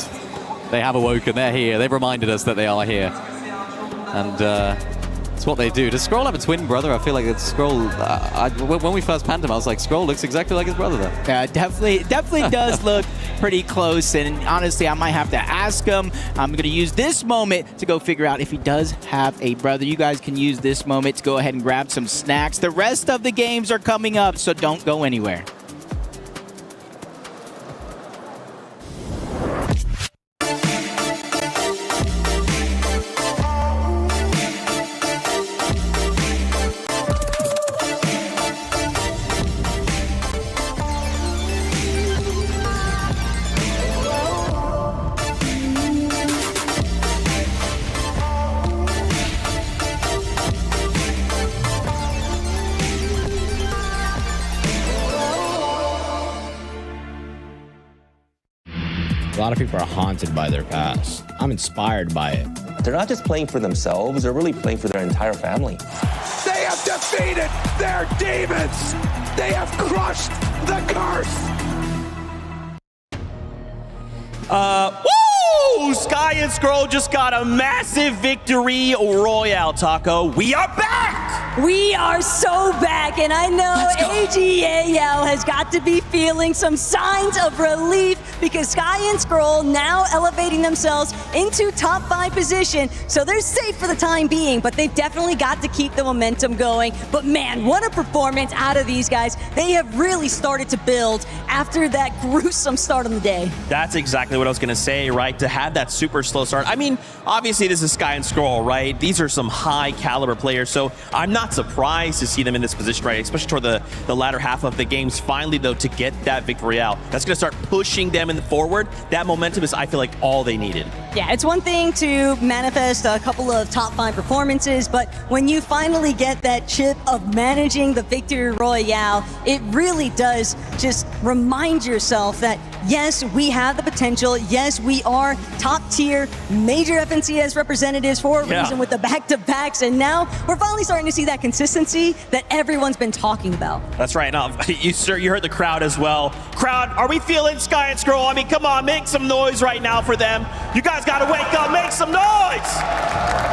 Speaker 8: They have awoken. They're here. They've reminded us that they are here. And it's what they do. Does Scroll have a twin brother? I feel like it's Scroll. When we first panned him, I was like, Scroll looks exactly like his brother there.
Speaker 21: Yeah, definitely does look pretty close. And honestly, I might have to ask him. I'm going to use this moment to go figure out if he does have a brother. You guys can use this moment to go ahead and grab some snacks. The rest of the games are coming up, so don't go anywhere.
Speaker 9: A lot of people are haunted by their past. I'm inspired by it.
Speaker 17: They're not just playing for themselves, they're really playing for their entire family.
Speaker 16: They have defeated their demons! They have crushed the curse!
Speaker 4: Woo! Sky and Scroll just got a massive victory royale, Taco. We are back!
Speaker 11: We are so back, and I know AGAL has got to be feeling some signs of relief because Sky and Scroll now elevating themselves into top 5 position, so they're safe for the time being, but they've definitely got to keep the momentum going. But man, what a performance out of these guys. They have really started to build after that gruesome start on the day.
Speaker 4: That's exactly what I was going to say, right? To have that super slow start. I mean, obviously this is Sky and Scroll, right? These are some high caliber players, so I'm not surprised to see them in this position, right? Especially toward the latter half of the games. Finally, though, to get that victory out, that's going to start pushing them in the forward. That momentum is, I feel like, all they needed.
Speaker 11: Yeah, it's one thing to manifest a couple of top 5 performances, but when you finally get that chip of managing the victory royale, it really does just remind yourself that yes, we have the potential. Yes, we are top tier major FNCS representatives for a reason with the back-to-backs. And now we're finally starting to see that consistency that everyone's been talking about.
Speaker 4: That's right. Now, you heard the crowd as well. Crowd, are we feeling Sky and Scroll? I mean, come on, make some noise right now for them. You guys got to wake up, make some noise.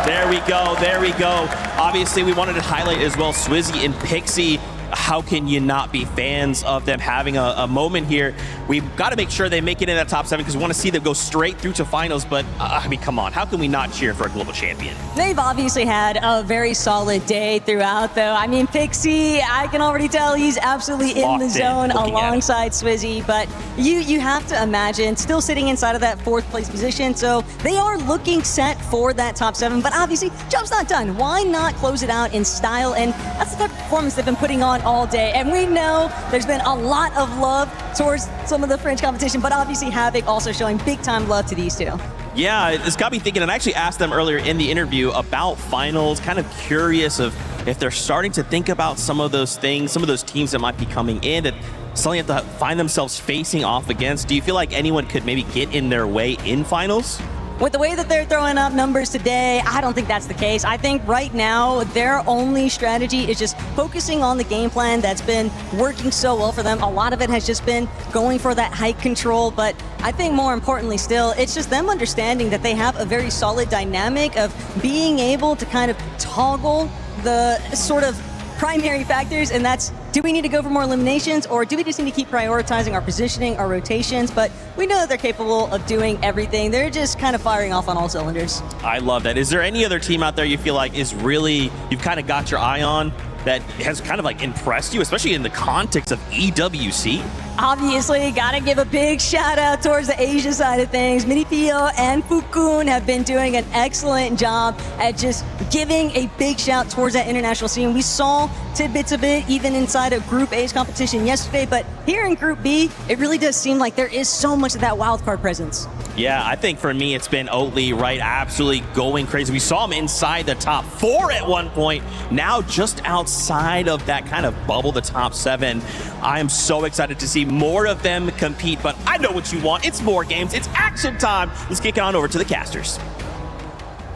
Speaker 4: There we go. There we go. Obviously, we wanted to highlight as well Swizzy and Pixie. how can you not be fans of them having a moment here? We've got to make sure they make it in that top 7 because we want to see them go straight through to finals. But I mean, come on, how can we not cheer for a global champion?
Speaker 11: They've obviously had a very solid day throughout, though. I mean, Pixie, I can already tell he's absolutely in the zone alongside Swizzy. But you have to imagine still sitting inside of that 4th place position. So they are looking set for that top 7. But obviously, job's not done. Why not close it out in style? And that's the type of performance they've been putting on all day. And we know there's been a lot of love towards some of the French competition, but obviously Havoc also showing big time love to these two.
Speaker 4: Yeah, it's got me thinking, and I actually asked them earlier in the interview about finals, kind of curious of if they're starting to think about some of those things, some of those teams that might be coming in that suddenly have to find themselves facing off against. Do you feel like anyone could maybe get in their way in finals?
Speaker 11: With the way that they're throwing up numbers today, I don't think that's the case. I think right now, their only strategy is just focusing on the game plan that's been working so well for them. A lot of it has just been going for that height control, but I think more importantly still, it's just them understanding that they have a very solid dynamic of being able to kind of toggle the sort of primary factors, and that's, do we need to go for more eliminations, or do we just need to keep prioritizing our positioning, our rotations? But we know that they're capable of doing everything. They're just kind of firing off on all cylinders.
Speaker 4: I love that. Is there any other team out there you feel like is really, you've kind of got your eye on that has kind of like impressed you, especially in the context of EWC?
Speaker 11: Obviously, gotta give a big shout out towards the Asia side of things. Minipio and Fukun have been doing an excellent job at just giving a big shout towards that international scene. We saw tidbits of it even inside of Group A's competition yesterday, but here in Group B, it really does seem like there is so much of that wildcard presence.
Speaker 4: Yeah, I think for me, it's been Oatly, right? Absolutely going crazy. We saw him inside the top 4 at one point. Now just outside of that kind of bubble, the top 7. I am so excited to see more of them compete, but I know what you want. It's more games. It's action time. Let's kick it on over to the casters.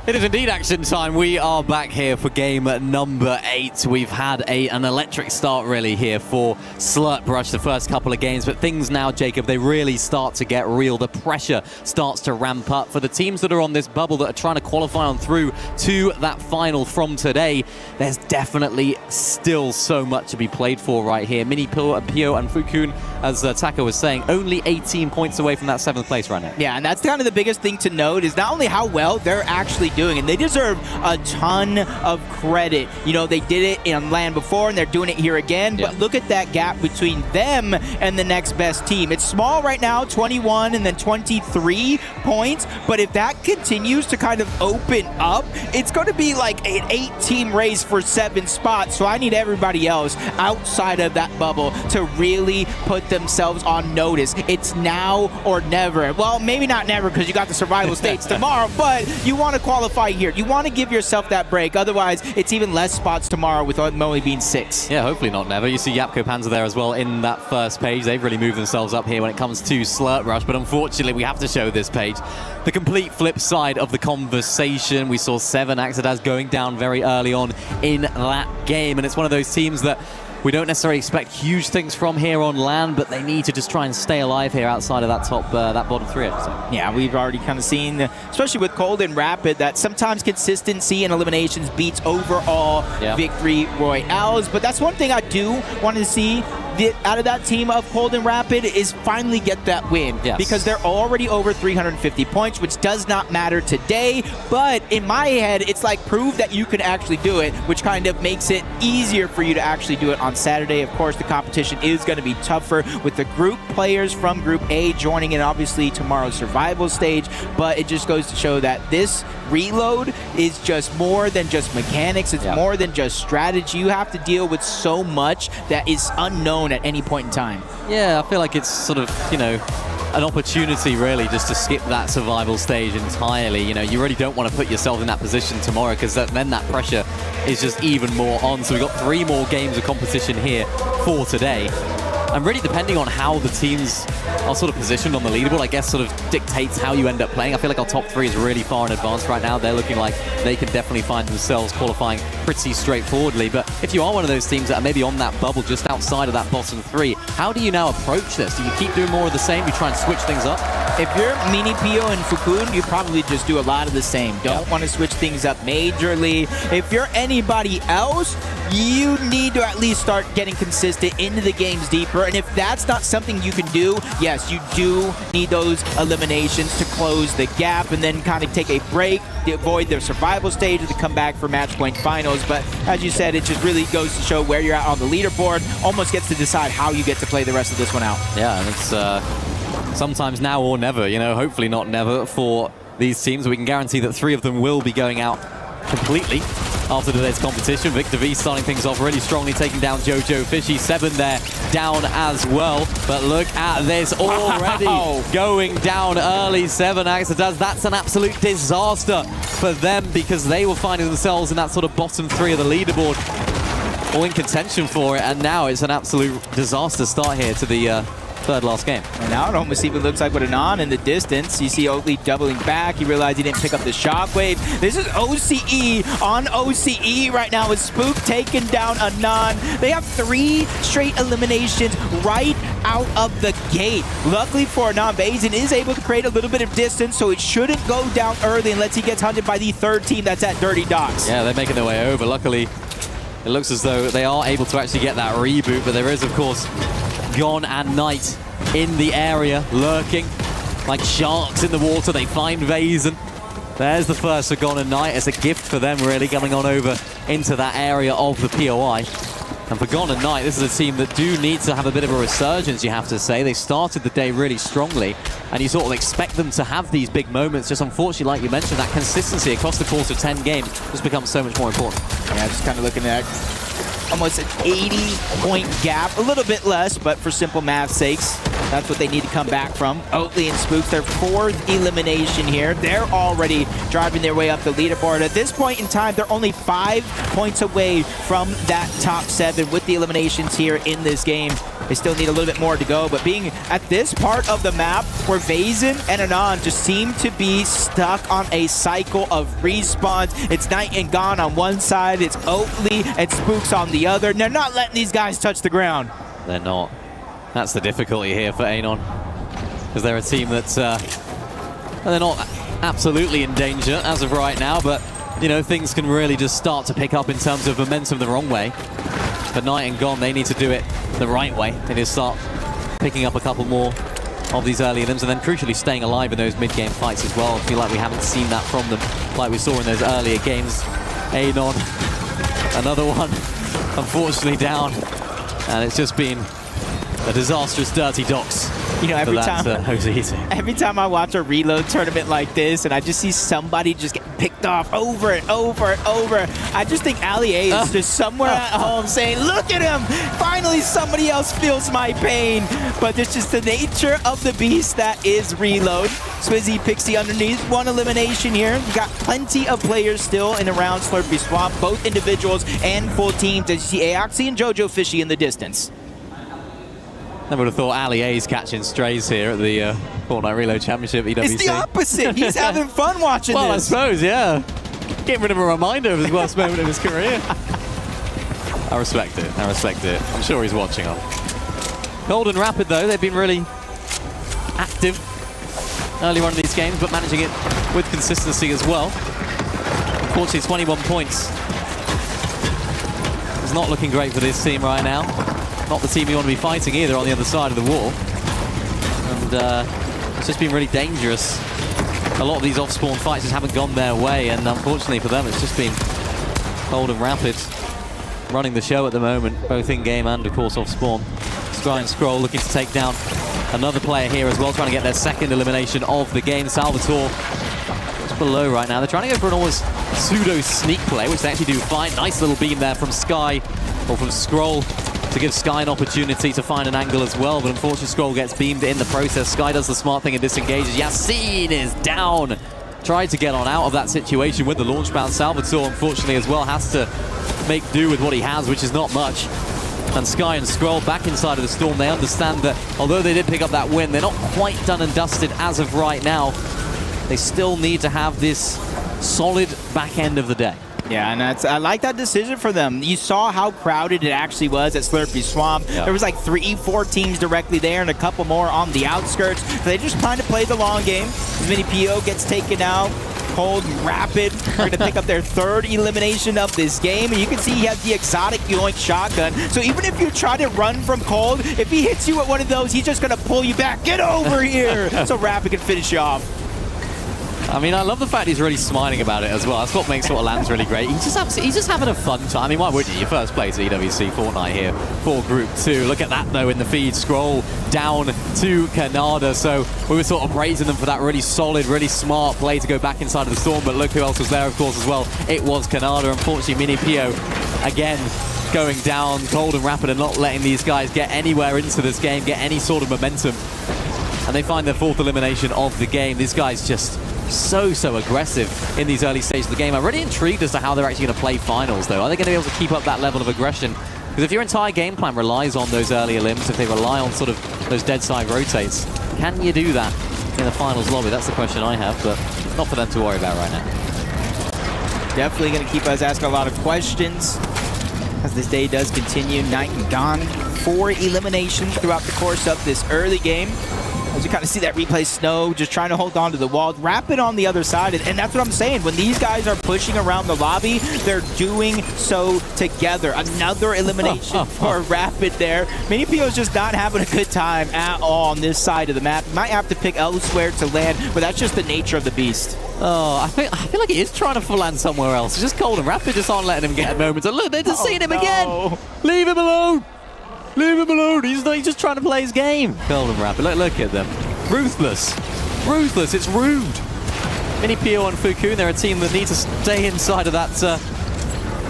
Speaker 8: It is indeed action time. We are back here for game number 8. We've had an electric start really here for Slurt Brush the first couple of games, but things now, Jacob, they really start to get real. The pressure starts to ramp up for the teams that are on this bubble that are trying to qualify on through to that final from today. There's definitely still so much to be played for right here. Mini Pio and Fukun, as Taka was saying, only 18 points away from that 7th place right now.
Speaker 21: Yeah, and that's kind of the biggest thing to note is not only how well they're actually doing, and they deserve a ton of credit. You know, they did it in LAN before, and they're doing it here again, but look at that gap between them and the next best team. It's small right now, 21 and then 23 points, but if that continues to kind of open up, it's going to be like an 8-team race for 7 spots, so I need everybody else outside of that bubble to really put themselves on notice. It's now or never. Well, maybe not never because you got the survival states tomorrow, but you want to qualify here. You want to give yourself that break. Otherwise, it's even less spots tomorrow with only being 6.
Speaker 8: Yeah, hopefully not never. You see Yapko Panzer there as well in that first page. They've really moved themselves up here when it comes to Slurt Rush, but unfortunately, we have to show this page. The complete flip side of the conversation. We saw 7 Axedas going down very early on in that game, and it's one of those teams that we don't necessarily expect huge things from here on LAN, but they need to just try and stay alive here outside of that top, that bottom 3.
Speaker 21: Yeah, we've already kind of seen, especially with Cold and Rapid, that sometimes consistency and eliminations beats overall victory royales. But that's one thing I do want to see out of that team of Cold and Rapid is finally get that win. Because they're already over 350 points, which does not matter today. But in my head, it's like prove that you can actually do it, which kind of makes it easier for you to actually do it on Saturday. Of course, the competition is going to be tougher with the group players from Group A joining in, obviously, tomorrow's survival stage. But it just goes to show that this reload is just more than just mechanics. It's more than just strategy. You have to deal with so much that is unknown at any point in time.
Speaker 8: Yeah, I feel like it's sort of, you know, an opportunity really just to skip that survival stage entirely. You know, you really don't want to put yourself in that position tomorrow because then that pressure is just even more on. So we've got 3 more games of competition here for today. And really depending on how the teams are sort of positioned on the leaderboard, I guess sort of dictates how you end up playing. I feel like our top 3 is really far in advance right now. They're looking like they can definitely find themselves qualifying pretty straightforwardly. But if you are one of those teams that are maybe on that bubble just outside of that bottom 3, how do you now approach this? Do you keep doing more of the same? You try and switch things up?
Speaker 21: If you're Mini Pio and Fukun, you probably just do a lot of the same. Don't want to switch things up majorly. If you're anybody else, you need to at least start getting consistent into the games deeper. And if that's not something you can do, yes, you do need those eliminations to close the gap and then kind of take a break, to avoid the survival stage to come back for match point finals. But as you said, it just really goes to show where you're at on the leaderboard. Almost gets to decide how you get to play the rest of this one out.
Speaker 8: Yeah, and it's sometimes now or never, you know, hopefully not never for these teams. We can guarantee that 3 of them will be going out completely after today's competition. Victor V starting things off really strongly, taking down Jojo Fishy. 7 there, down as well. But look at this, already going down early. 7 Axadaz. That's an absolute disaster for them because they were finding themselves in that sort of bottom 3 of the leaderboard, all in contention for it. And now it's an absolute disaster start here to the third last game.
Speaker 21: And now it almost even looks like with Anon in the distance. You see Oatly doubling back. He realized he didn't pick up the shockwave. This is OCE on OCE right now with Spook taking down Anon. They have 3 straight eliminations right out of the gate. Luckily for Anon, Bazin is able to create a little bit of distance, so it shouldn't go down early unless he gets hunted by the 3rd team that's at Dirty Docks.
Speaker 8: Yeah, they're making their way over. Luckily, it looks as though they are able to actually get that reboot, but there is, of course, Gon and Knight in the area, lurking like sharks in the water. They find Vazen. There's the first for Gon and Knight. It's a gift for them, really, coming on over into that area of the POI. And for Gon and Knight, this is a team that do need to have a bit of a resurgence, you have to say. They started the day really strongly, and you sort of expect them to have these big moments. Just unfortunately, like you mentioned, that consistency across the course of 10 games just becomes so much more important.
Speaker 21: Yeah, just kind of looking at almost an 80-point gap, a little bit less, but for simple math's sakes, that's what they need to come back from. Oatly and Spooks, their 4th elimination here. They're already driving their way up the leaderboard. At this point in time, they're only 5 points away from that top 7 with the eliminations here in this game. They still need a little bit more to go, but being at this part of the map where Vazen and Anon just seem to be stuck on a cycle of respawns. It's Knight and Gon on one side, it's Oatly and Spooks on the other, and they're not letting these guys touch the ground.
Speaker 8: They're not. That's the difficulty here for Anon, because they're a team that's they're not absolutely in danger as of right now, but you know, things can really just start to pick up in terms of momentum the wrong way. But Knight and Gon, they need to do it the right way. They need to start picking up a couple more of these early innings and then crucially staying alive in those mid-game fights as well. I feel like we haven't seen that from them like we saw in those earlier games. Anon, another one, unfortunately down. And it's just been a disastrous Dirty Docks.
Speaker 21: You know, every time I watch a reload tournament like this and I just see somebody just get picked off over and over and over, I just think Ali A is just somewhere at home saying, look at him! Finally somebody else feels my pain. But it's just the nature of the beast that is reload. Swizzy, Pixie underneath, 1 elimination here. You got plenty of players still in around Slurpee Swamp, both individuals and full teams. As you see Aoxy and Jojo Fishy in the distance.
Speaker 8: I would have thought Ali A's catching strays here at the Fortnite Reload Championship EWC.
Speaker 21: It's the opposite. He's having fun watching
Speaker 8: well,
Speaker 21: this.
Speaker 8: I suppose, yeah. Getting rid of a reminder of his worst moment of his career. I respect it. I respect it. I'm sure he's watching on. Golden Rapid, though, they've been really active early on in these games, but managing it with consistency as well. Unfortunately, 21 points. It's not looking great for this team right now. Not the team you want to be fighting either on the other side of the wall. And it's just been really dangerous. A lot of these off-spawn fights just haven't gone their way, and unfortunately for them, it's just been Golden Rapid running the show at the moment, both in-game and, of course, off-spawn. Scry and Scroll looking to take down another player here as well, trying to get their 2nd elimination of the game. Salvatore just below right now. They're trying to go for an almost pseudo-sneak play, which they actually do fine. Nice little beam there from Sky, or from Scroll, to give Sky an opportunity to find an angle as well, but unfortunately Scroll gets beamed in the process. Sky does the smart thing and disengages. Yassine is down. Tried to get on out of that situation with the launch bound. Salvatore, unfortunately, as well, has to make do with what he has, which is not much. And Sky and Scroll back inside of the Storm. They understand that although they did pick up that win, they're not quite done and dusted as of right now. They still need to have this solid back end of the day.
Speaker 21: Yeah, and I like that decision for them. You saw how crowded it actually was at Slurpee Swamp.
Speaker 2: Yeah.
Speaker 21: There was like 3-4 teams directly there and a couple more on the outskirts. So they just trying to play the long game. As Mini PO gets taken out. Cold and Rapid are going to pick up their third elimination of this game. And you can see he has the exotic Yoink shotgun. So even if you try to run from Cold, if he hits you at one of those, he's just going to pull you back. Get over here! So Rapid can finish you off.
Speaker 8: I mean, I love the fact he's really smiling about it as well. That's what makes Lands really great. He's just having a fun time. I mean, why wouldn't you? Your first place at EWC Fortnite here for Group 2. Look at that, though, in the feed. Scroll down to Canada. So we were sort of praising them for that really solid, really smart play to go back inside of the storm. But look who else was there, of course, as well. It was Canada. Unfortunately, Mini Pio, again, going down cold and rapid and not letting these guys get anywhere into this game, get any sort of momentum. And they find their fourth elimination of the game. These guys just so aggressive in these early stages of the game. I'm really intrigued as to how they're actually going to play finals, though. Are they going to be able to keep up that level of aggression? Because if your entire game plan relies on those early elims, if they rely on sort of those dead side rotates, can you do that in the finals lobby? That's the question I have, but not for them to worry about right now.
Speaker 21: Definitely going to keep us asking a lot of questions as this day does continue. Night and Dawn, 4 eliminations throughout the course of this early game. As you kind of see that replay, Snow just trying to hold on to the wall. Rapid on the other side, and that's what I'm saying. When these guys are pushing around the lobby, they're doing so together. Another elimination for Rapid there. Mini Pio's just not having a good time at all on this side of the map. Might have to pick elsewhere to land, but that's just the nature of the beast.
Speaker 8: Oh, I feel like he is trying to full land somewhere else. It's just cold, and Rapid just aren't letting him get a moment. And look, they're just seeing him again. Leave him alone. Leave him alone. He's just trying to play his game. Cold and Rapid. Look at them. Ruthless. Ruthless. It's rude. Mini Pio and Fukun, they're a team that need to stay inside of that,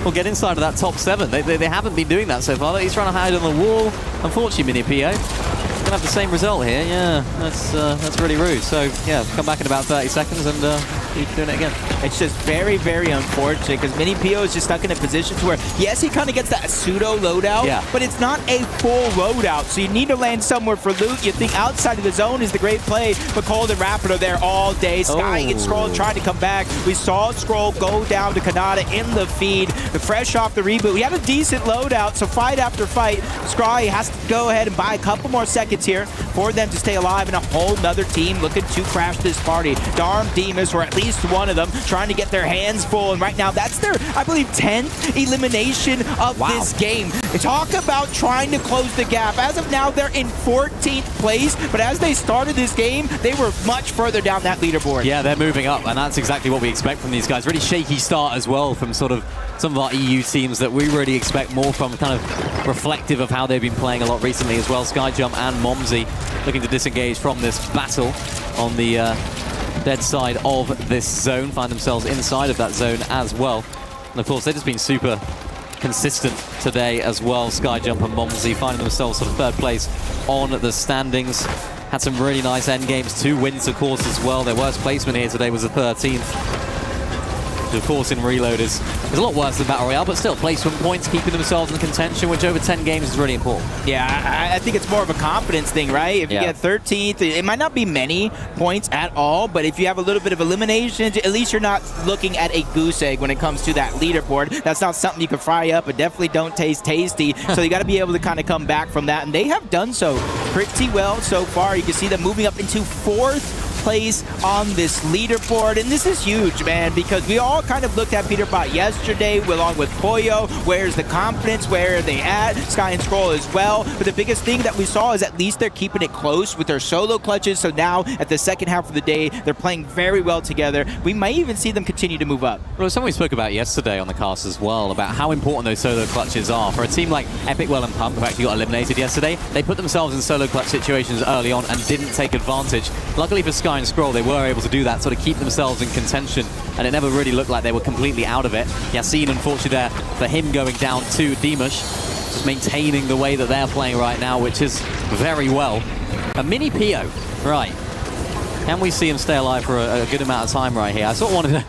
Speaker 8: or get inside of that top 7. They haven't been doing that so far. He's trying to hide on the wall. Unfortunately, Mini Pio going to have the same result here. Yeah, that's really rude. So, yeah, come back in about 30 seconds and keep doing it again.
Speaker 21: It's just very unfortunate because Mini Pio is just stuck in a position to where, yes, he kind of gets that pseudo loadout, but it's not a full loadout. So you need to land somewhere for loot. You think outside of the zone is the great play, but Cold and Rapid are there all day. Sky and Scroll trying to come back. We saw Scroll go down to Kanata in the feed. Fresh off the reboot. We had a decent loadout, so fight after fight, Scry has to go ahead and buy a couple more seconds here for them to stay alive, and a whole nother team looking to crash this party. Darm Demas, or at least one of them, trying to get their hands full, and right now that's their, I believe, 10th elimination of this game. Talk about trying to close the gap. As of now, they're in 14th place, but as they started this game, they were much further down that leaderboard.
Speaker 8: Yeah, they're moving up, and that's exactly what we expect from these guys. Really shaky start as well from sort of some of our EU teams that we really expect more from, kind of reflective of how they've been playing a lot recently as well. Skyjump and Momsy looking to disengage from this battle on the dead side of this zone, find themselves inside of that zone as well. And of course, they've just been super consistent today as well. Skyjump and Momsy finding themselves sort of third place on the standings. Had some really nice end games, 2 wins of course as well. Their worst placement here today was the 13th. Of course, in Reload is a lot worse than Battle Royale, but still placement points, keeping themselves in contention, which over 10 games is really important.
Speaker 21: Yeah, I think it's more of a confidence thing, right? If you get 13th, it might not be many points at all, but if you have a little bit of elimination, at least you're not looking at a goose egg when it comes to that leaderboard. That's not something you can fry up, but definitely don't taste tasty. So you got to be able to kind of come back from that, and they have done so pretty well so far. You can see them moving up into 4th place on this leaderboard, and this is huge, man, because we all kind of looked at Peter Bot yesterday along with Pollo. Where's the confidence? Where are they at? Sky and Scroll as well. But the biggest thing that we saw is at least they're keeping it close with their solo clutches. So now at the second half of the day, they're playing very well together. We might even see them continue to move up.
Speaker 8: Well, it's something we spoke about yesterday on the cast as well, about how important those solo clutches are. For a team like Epic Well and Pump, who actually got eliminated yesterday, they put themselves in solo clutch situations early on and didn't take advantage. Luckily for Sky and Scroll, they were able to do that, sort of keep themselves in contention, and it never really looked like they were completely out of it. Yassine, unfortunately, there for him going down to Dimash, just maintaining the way that they're playing right now, which is very well. A Mini Pio, right. Can we see him stay alive for a good amount of time right here? I sort of wanted to...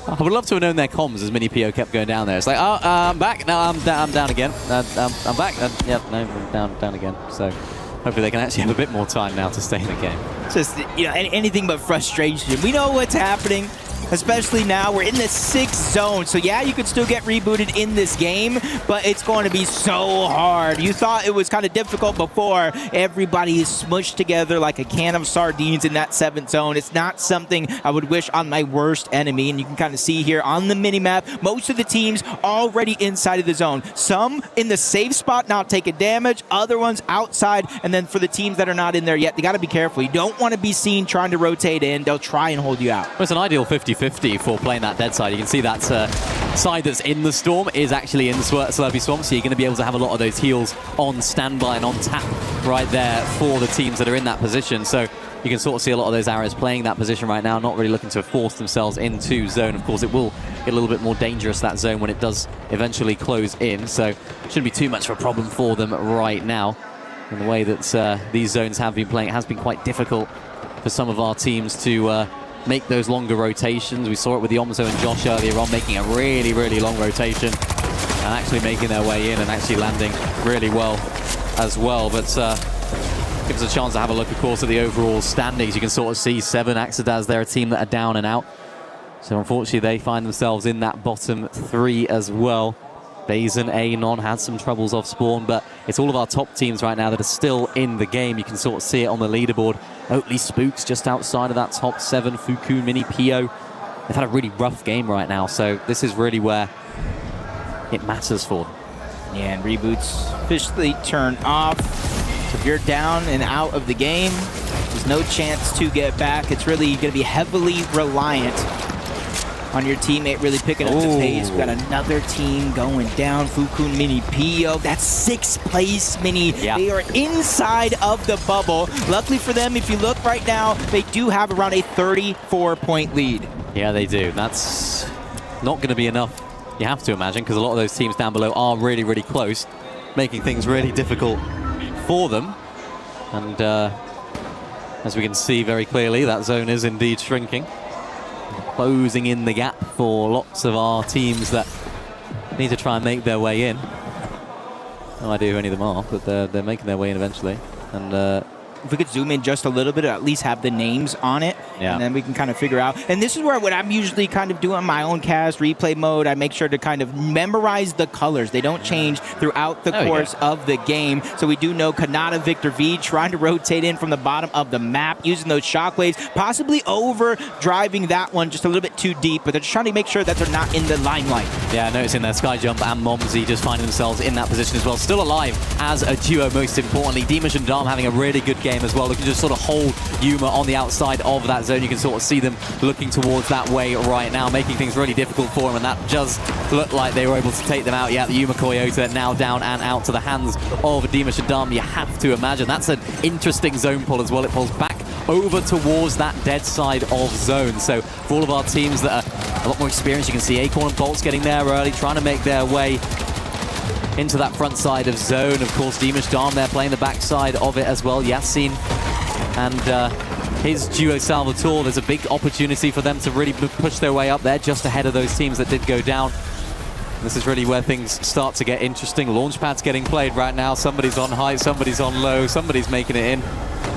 Speaker 8: I would love to have known their comms as Mini Pio kept going down there. It's like, oh, I'm back. No, I'm down again. I'm back. Yep, no, I'm down again. So hopefully they can actually have a bit more time now to stay in the game.
Speaker 21: Just, you know, anything but frustration. We know what's happening. especially now. We're in the 6th zone. So yeah, you could still get rebooted in this game, but it's going to be so hard. You thought it was kind of difficult before. Everybody is smushed together like a can of sardines in that 7th zone. It's not something I would wish on my worst enemy. And you can kind of see here on the minimap, most of the teams already inside of the zone. Some in the safe spot, not taking damage, other ones outside. And then for the teams that are not in there yet, they got to be careful. You don't want to be seen trying to rotate in. They'll try and hold you out.
Speaker 8: Well, it's an ideal 50-50 for playing that dead side. You can see that side that's in the storm is actually in the Slurpy Swamp, so you're going to be able to have a lot of those heals on standby and on tap right there for the teams that are in that position. So you can sort of see a lot of those arrows playing that position right now, not really looking to force themselves into zone. Of course, it will get a little bit more dangerous, that zone, when it does eventually close in. So shouldn't be too much of a problem for them right now. In the way that these zones have been playing, it has been quite difficult for some of our teams to make those longer rotations. We saw it with the Omzo and Josh earlier on, making a really, really long rotation and actually making their way in and actually landing really well as well. But gives us a chance to have a look, of course, at the overall standings. You can sort of see 7 Axadaz, they're a team that are down and out. So unfortunately, they find themselves in that bottom 3 as well. Basin, Anon had some troubles off spawn, but it's all of our top teams right now that are still in the game. You can sort of see it on the leaderboard. Oatley Spooks just outside of that top 7. Fuku, Mini, Pio. They've had a really rough game right now, so this is really where it matters for them.
Speaker 21: Yeah, and reboots officially turn off. So if you're down and out of the game, there's no chance to get back. It's really going to be heavily reliant on your teammate really picking up the pace. We've got another team going down. Fukun, Mini, Pio. That's 6th place, Mini. Yeah. They are inside of the bubble. Luckily for them, if you look right now, they do have around a 34-point lead.
Speaker 8: Yeah, they do. That's not going to be enough, you have to imagine, because a lot of those teams down below are really, really close, making things really difficult for them. And as we can see very clearly, that zone is indeed shrinking. Closing in the gap for lots of our teams that need to try and make their way in. No idea who any of them are, but they're making their way in eventually. And
Speaker 21: if we could zoom in just a little bit, or at least have the names on it, and then we can kind of figure out. And this is where what I'm usually kind of doing my own cast replay mode. I make sure to kind of memorize the colors. They don't change throughout the course of the game. So we do know Kanata, Victor V trying to rotate in from the bottom of the map, using those shockwaves, possibly over driving that one just a little bit too deep, but they're just trying to make sure that they're not in the limelight.
Speaker 8: Yeah, noticing that Skyjump and Momsy just finding themselves in that position as well. Still alive as a duo, most importantly. Dimash and Dom having a really good game as well. They can just sort of hold Yuma on the outside of that zone. You can sort of see them looking towards that way right now, making things really difficult for them, and that does look like they were able to take them out. Yeah, the Yuma Koyota now down and out to the hands of Dimash and Dom. You have to imagine that's an interesting zone pull as well. It pulls back over towards that dead side of zone. So for all of our teams that are a lot more experienced, you can see Acorn and Bolts getting there early, trying to make their way into that front side of zone. Of course, Dimash Dom there playing the back side of it as well. Yassin and his duo Salvatore. There's a big opportunity for them to really push their way up there just ahead of those teams that did go down. This is really where things start to get interesting. Launchpad's getting played right now. Somebody's on high, somebody's on low, somebody's making it in,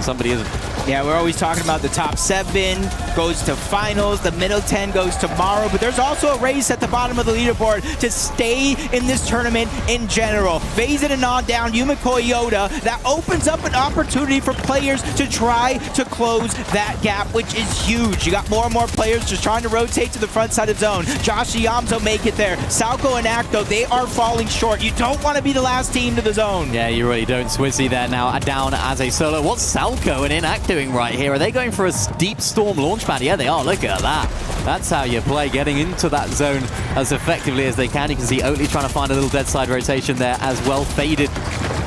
Speaker 8: somebody isn't.
Speaker 21: Yeah, we're always talking about the top 7 goes to finals, the middle 10 goes tomorrow, but there's also a race at the bottom of the leaderboard to stay in this tournament in general. Phase-in and on down, Yuma Koyota, that opens up an opportunity for players to try to close that gap, which is huge. You got more and more players just trying to rotate to the front side of zone. Josh and Yamzo make it there. Salco and Acto, they are falling short. You don't want to be the last team to the zone.
Speaker 8: Yeah, you really don't. Swizzy there now down as a solo. What's Salco and Inac doing right here? Are they going for a deep storm launchpad? Yeah, they are. Look at that. That's how you play, getting into that zone as effectively as they can. You can see Oatley trying to find a little dead side rotation there as well. Faded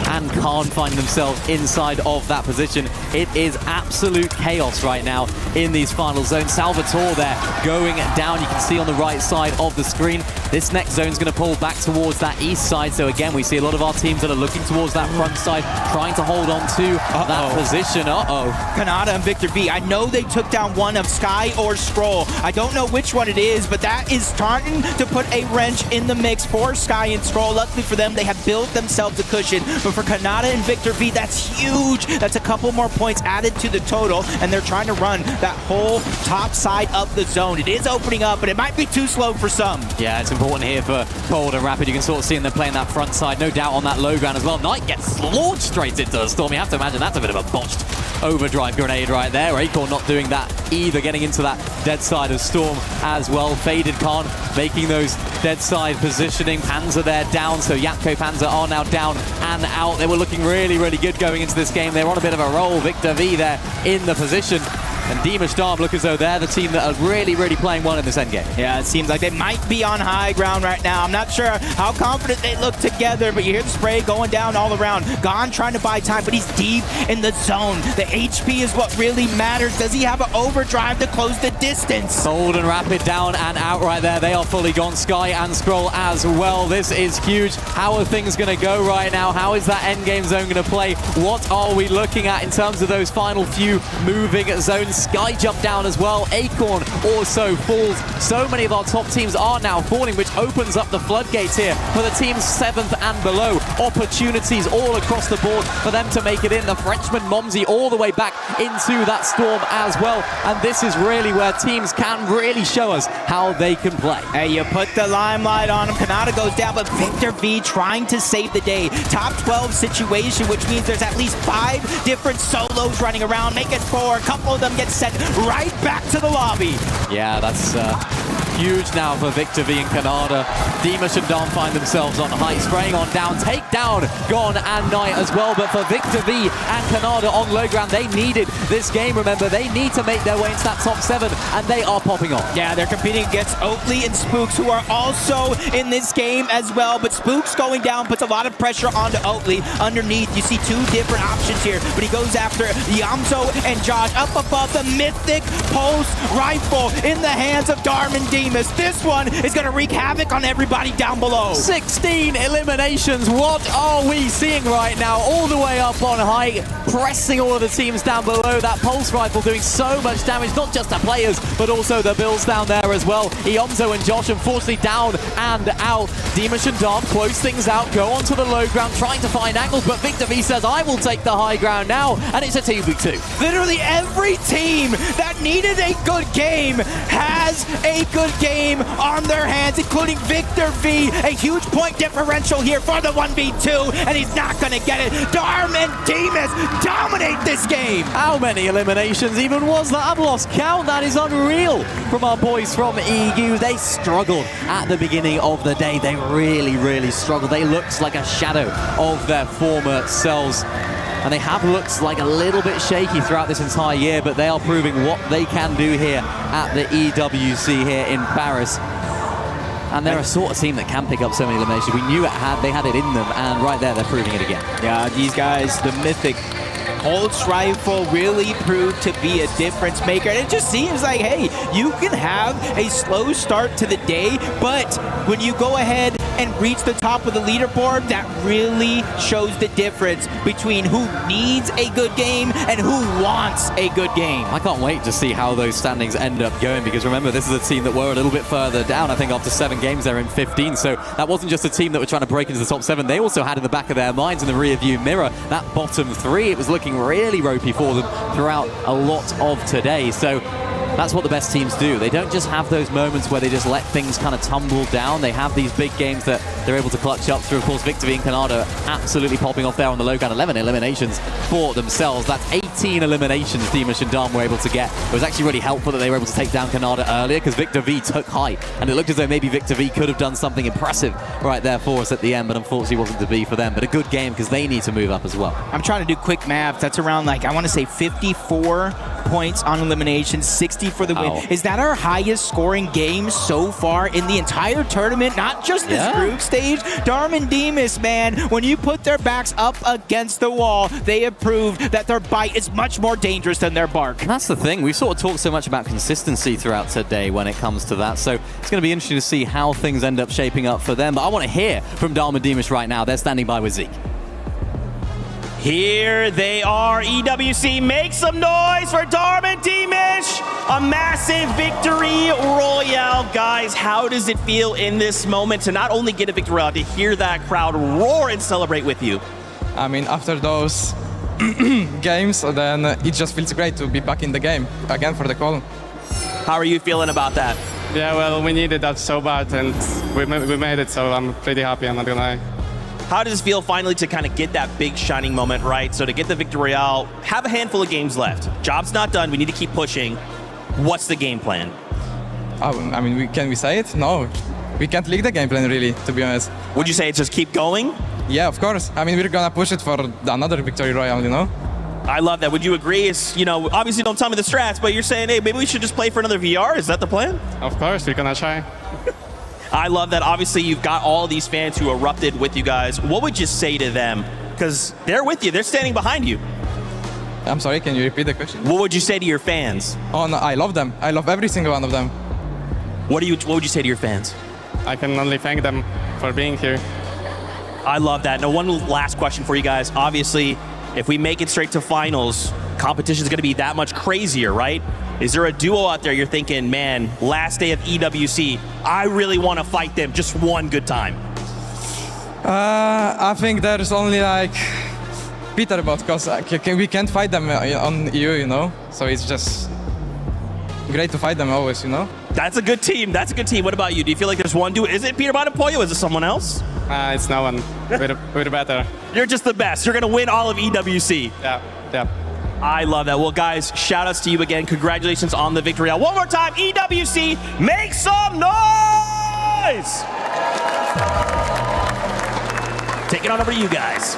Speaker 8: and Khan find themselves inside of that position. It is absolute chaos right now in these final zones. Salvatore there going down. You can see on the right side of the screen. This next zone is going to pull back towards that east side. So again, we see a lot of our teams that are looking towards that front side, trying to hold on to that position.
Speaker 21: Kanata and Victor V. I know they took down one of Sky or Scroll. I don't know which one it is, but that is starting to put a wrench in the mix for Sky and Scroll. Luckily for them, they have built themselves a cushion. But for for Kanata and Victor V. That's huge. That's a couple more points added to the total, and they're trying to run that whole top side of the zone. It is opening up, but it might be too slow for some.
Speaker 8: Yeah, it's important here for Cold and Rapid. You can sort of see them playing that front side, no doubt on that low ground as well. Knight gets launched straight into the Storm. You have to imagine that's a bit of a botched overdrive grenade right there. Acorn not doing that either, getting into that dead side of Storm as well. Faded Khan making those dead side positioning. Panzer there down, so Yapko Panzer are now down and out. They were looking really, really good going into this game. They're on a bit of a roll. Victor V there in the position. And Dimash Darm look as though they're the team that are really, really playing well in this endgame.
Speaker 21: Yeah, it seems like they might be on high ground right now. I'm not sure how confident they look together, but you hear the spray going down all around. Gon trying to buy time, but he's deep in the zone. The HP is what really matters. Does he have an overdrive to close the distance?
Speaker 8: Cold and Rapid down and out right there. They are fully gone. Sky and Scroll as well. This is huge. How are things going to go right now? How is that endgame zone going to play? What are we looking at in terms of those final few moving zones? Sky jump down as well. Acorn also falls. So many of our top teams are now falling, which opens up the floodgates here for the teams 7th and below. Opportunities all across the board for them to make it in. The Frenchman Momsy all the way back into that Storm as well. And this is really where teams can really show us how they can play.
Speaker 21: Hey, you put the limelight on him. Kanata goes down, but Victor V trying to save the day. Top 12 situation, which means there's at least 5 different solos running around. Make it 4. A couple of them get sent right back to the lobby.
Speaker 8: Yeah, that's huge now for Victor V and Kanada. Dimash and Dom find themselves on height, spraying on down, take down Gon and Knight as well. But for Victor V and Kanada on low ground, they needed this game. Remember, they need to make their way into that top 7, and they are popping off.
Speaker 21: Yeah, they're competing against Oatly and Spooks, who are also in this game as well. But Spooks going down puts a lot of pressure onto Oatly. Underneath, you see 2 different options here, but he goes after Yamzo and Josh up above the mythic pulse rifle in the hands of Darman Demas. This one is going to wreak havoc on everybody down below.
Speaker 8: 16 eliminations. What are we seeing right now? All the way up on height, pressing all of the teams down below. That pulse rifle doing so much damage, not just the players, but also the builds down there as well. Iomzo and Josh, unfortunately, down and out. Dimash and Dom close things out, go onto the low ground, trying to find angles, but Victor V says, I will take the high ground now, and it's a 2v2.
Speaker 21: Literally every team that needed a good game has a good game on their hands, including Victor V. A huge point differential here for the 1v2, and he's not going to get it. Darm and Demas dominate this game.
Speaker 8: How many eliminations even was that? I've lost count. That is unreal from our boys from EU. They struggled at the beginning of the day. They really, really struggled. They looked like a shadow of their former selves. And they have looked like a little bit shaky throughout this entire year, but they are proving what they can do here at the EWC here in Paris. And they're a sort of team that can pick up so many eliminations. We knew they had it in them, and right there, they're proving it again.
Speaker 21: Yeah, these guys, the mythic pulse rifle really proved to be a difference maker. And it just seems like, hey, you can have a slow start to the day, but when you go ahead and reach the top of the leaderboard, that really shows the difference between who needs a good game and who wants a good game.
Speaker 8: I can't wait to see how those standings end up going, because remember, this is a team that were a little bit further down. I think after 7 games, they're in 15. So that wasn't just a team that were trying to break into the top 7. They also had in the back of their minds, in the rear view mirror, that bottom 3. It was looking really ropey for them throughout a lot of today. So that's what the best teams do. They don't just have those moments where they just let things kind of tumble down. They have these big games that they're able to clutch up through. Of course, Victor V and Canada absolutely popping off there on the low ground. 11 eliminations for themselves. That's 18 eliminations Dimash and Dom were able to get. It was actually really helpful that they were able to take down Canada earlier, because Victor V took high, and it looked as though maybe Victor V could have done something impressive right there for us at the end, but unfortunately wasn't to be for them. But a good game, because they need to move up as well.
Speaker 21: I'm trying to do quick math. That's around, like, I want to say 54 points on elimination, 60 for the win. Is that our highest scoring game so far in the entire tournament? Not just this group stage. Darman Demas, man, when you put their backs up against the wall, they have proved that their bite is much more dangerous than their bark.
Speaker 8: And that's the thing. We've sort of talked so much about consistency throughout today when it comes to that. So it's going to be interesting to see how things end up shaping up for them. But I want to hear from Darman Demas right now. They're standing by with Zeke.
Speaker 13: Here they are, EWC. Make some noise for Darman Demas. A massive victory royale. Guys, how does it feel in this moment to not only get a victory royale, to hear that crowd roar and celebrate with you?
Speaker 6: I mean, after those games, then it just feels great to be back in the game again for the call.
Speaker 13: How are you feeling about that?
Speaker 14: Yeah, well, we needed that so bad, and we made it, so I'm pretty happy, I'm not gonna lie.
Speaker 13: How does it feel finally to kind of get that big shining moment, right? So to get the Victory Royale, have a handful of games left. Job's not done, we need to keep pushing. What's the game plan?
Speaker 6: I mean, can we say it? No, we can't leak the game plan really, to be honest.
Speaker 13: Would you say it's just keep going?
Speaker 6: Yeah, of course. I mean, we're gonna push it for another Victory Royale, you know?
Speaker 13: I love that. Would you agree? It's, you know, obviously don't tell me the strats, but you're saying, hey, maybe we should just play for another VR? Is that the plan?
Speaker 14: Of course, we're gonna try.
Speaker 13: I love that. Obviously, you've got all these fans who erupted with you guys. What would you say to them? Because they're with you. They're standing behind you.
Speaker 6: I'm sorry, can you repeat the question?
Speaker 13: What would you say to your fans?
Speaker 6: Oh, no, I love them. I love every single one of them.
Speaker 13: What would you say to your fans?
Speaker 14: I can only thank them for being here.
Speaker 13: I love that. Now, one last question for you guys. Obviously, if we make it straight to finals, competition is going to be that much crazier, right? Is there a duo out there you're thinking, man, last day of EWC, I really want to fight them just one good time?
Speaker 6: I think there's only like Peter, because we can't fight them on EU, you know? So it's just great to fight them always, you know?
Speaker 13: That's a good team. That's a good team. What about you? Do you feel like there's one duo? Is it Peter Bonapoyo? Is it someone else?
Speaker 14: It's no one. We're better.
Speaker 13: You're just the best. You're going to win all of EWC.
Speaker 14: Yeah.
Speaker 13: I love that. Well, guys, shout outs to you again. Congratulations on the victory. One more time, EWC, make some noise! Take it on over to you guys.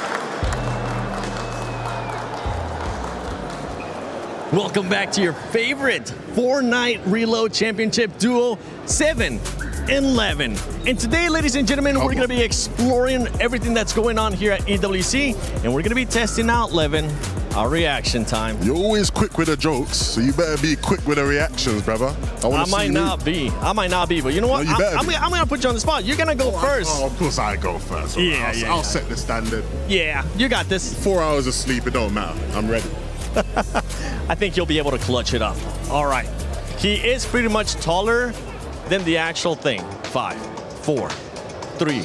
Speaker 4: Welcome back to your favorite Fortnite Reload Championship duo, 7-11. And today, ladies and gentlemen, we're going to be exploring everything that's going on here at EWC, and we're going to be testing out, Levin, our reaction time.
Speaker 3: You're always quick with the jokes, so you better be quick with the reactions, brother.
Speaker 4: I might not be, but you know what?
Speaker 3: No,
Speaker 4: I'm going to put you on the spot. You're going to go first.
Speaker 3: Oh, of course I go first. I'll set the standard.
Speaker 4: Yeah, you got this.
Speaker 3: 4 hours of sleep, it don't matter. I'm ready.
Speaker 4: I think you'll be able to clutch it up. All right. He is pretty much taller than the actual thing. 5, 4, 3,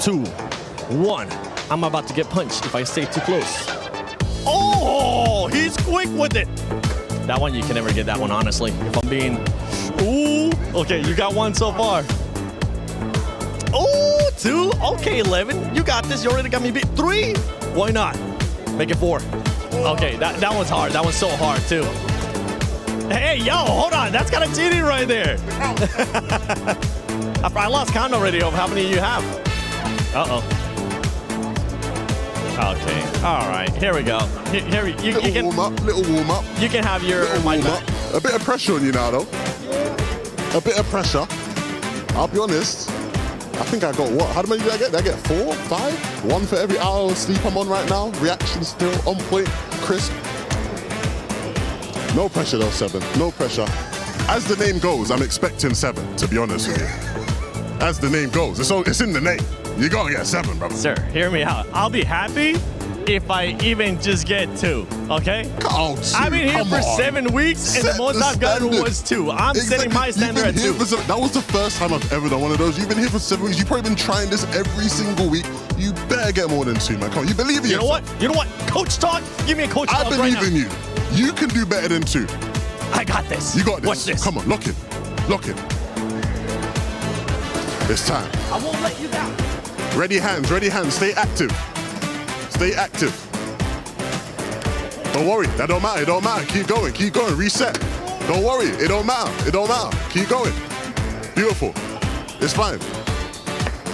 Speaker 4: 2, 1. I'm about to get punched if I stay too close. Oh, he's quick with it. That one, you can never get that one, honestly. If I'm being... Ooh. Okay, you got one so far. Oh, 2. Okay, 11. You got this. You already got me beat. 3. Why not? Make it 4. Okay, that one's hard. That one's so hard, too. Hey, yo, hold on. That's kind of cheating right there. I lost count already of how many you have. Uh-oh. Okay, all right. Here we go. Here you can
Speaker 3: little warm up.
Speaker 4: You can have your
Speaker 3: warm up. A bit of pressure on you now, though. A bit of pressure. I'll be honest. I think I got what? How many did I get? Did I get 4, 5? 1 for every hour of sleep I'm on right now. Reaction still on point, crisp. No pressure though, 7. No pressure. As the name goes, I'm expecting 7, to be honest with you. As the name goes, it's in the name. You gotta get 7, brother.
Speaker 4: Sir, hear me out. I'll be happy if I even just get 2, okay?
Speaker 3: Oh,
Speaker 4: I've been here for 7 weeks, and the most I've gotten was 2. I'm setting my standard at 2.
Speaker 3: That was the first time I've ever done one of those. You've been here for 7 weeks. You've probably been trying this every single week. You better get more than 2, man. Come on, you believe in yourself.
Speaker 4: You know what? Coach talk. Give me a coach talk right now.
Speaker 3: I believe in you. You can do better than 2.
Speaker 4: I got this.
Speaker 3: You got this.
Speaker 4: Watch this.
Speaker 3: Come on, lock in. Lock in. It's time.
Speaker 4: I won't let you down.
Speaker 3: Ready hands, ready hands. Stay active. Stay active. Don't worry, that don't matter, it don't matter. Keep going, reset. Don't worry, it don't matter, it don't matter. Keep going. Beautiful. It's fine.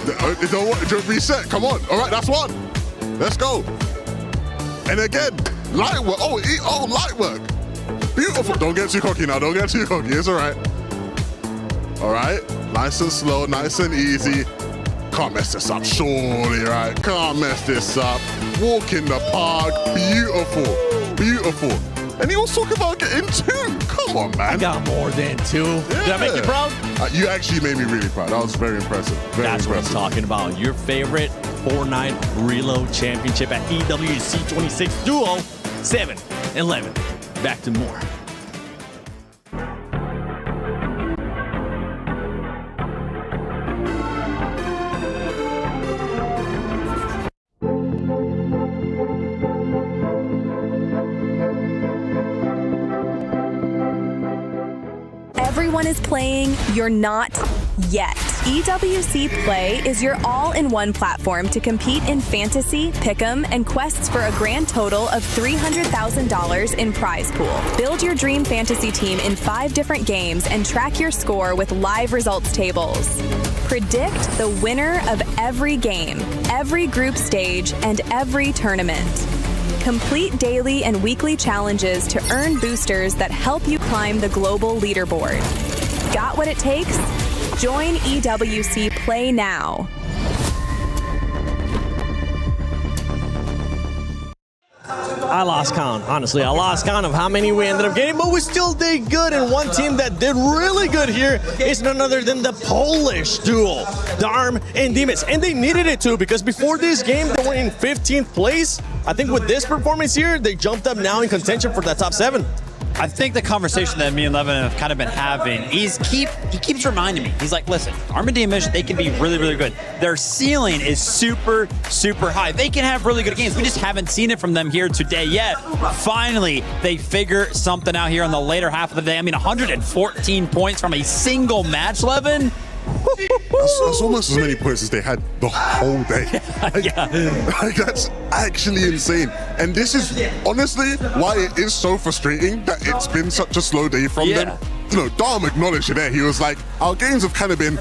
Speaker 3: It don't just reset, come on. All right, that's 1. Let's go. And again, light work. Oh, light work. Beautiful. Don't get too cocky now, don't get too cocky, it's all right. All right, nice and slow, nice and easy. Can't mess this up, surely, right? Can't mess this up. Walk in the park, beautiful. Beautiful. And he was talking about getting 2. Come on, man.
Speaker 4: I got more than 2. Yeah. Did I make you proud?
Speaker 3: You actually made me really proud. That was very impressive.
Speaker 4: That's what I'm talking about. Your favorite Fortnite Reload Championship at EWC 26 Duo 7-11. Back to more.
Speaker 7: is playing, you're not yet. EWC Play is your all-in-one platform to compete in fantasy, pick'em, and quests for a grand total of $300,000 in prize pool. Build your dream fantasy team in 5 different games and track your score with live results tables. Predict the winner of every game, every group stage, and every tournament. Complete daily and weekly challenges to earn boosters that help you climb the global leaderboard. Got what it takes? Join EWC Play now.
Speaker 4: I lost count, honestly. I lost count of how many we ended up getting, but we still did good. And one team that did really good here is none other than the Polish duo, Darm and Dimas. And they needed it too, because before this game, they were in 15th place. I think with this performance here, they jumped up now in contention for that top 7.
Speaker 2: I think the conversation that me and Levin have kind of been having, he keeps reminding me. He's like, listen, Armadimish, they can be really, really good. Their ceiling is super, super high. They can have really good games. We just haven't seen it from them here today yet. Finally, they figure something out here in the later half of the day. I mean, 114 points from a single match, Levin.
Speaker 3: That's almost as many points as they had the whole day. Like, that's actually insane. And this is honestly why it is so frustrating that it's been such a slow day from them. You know, Dom acknowledged it there. He was like, our games have kind of been,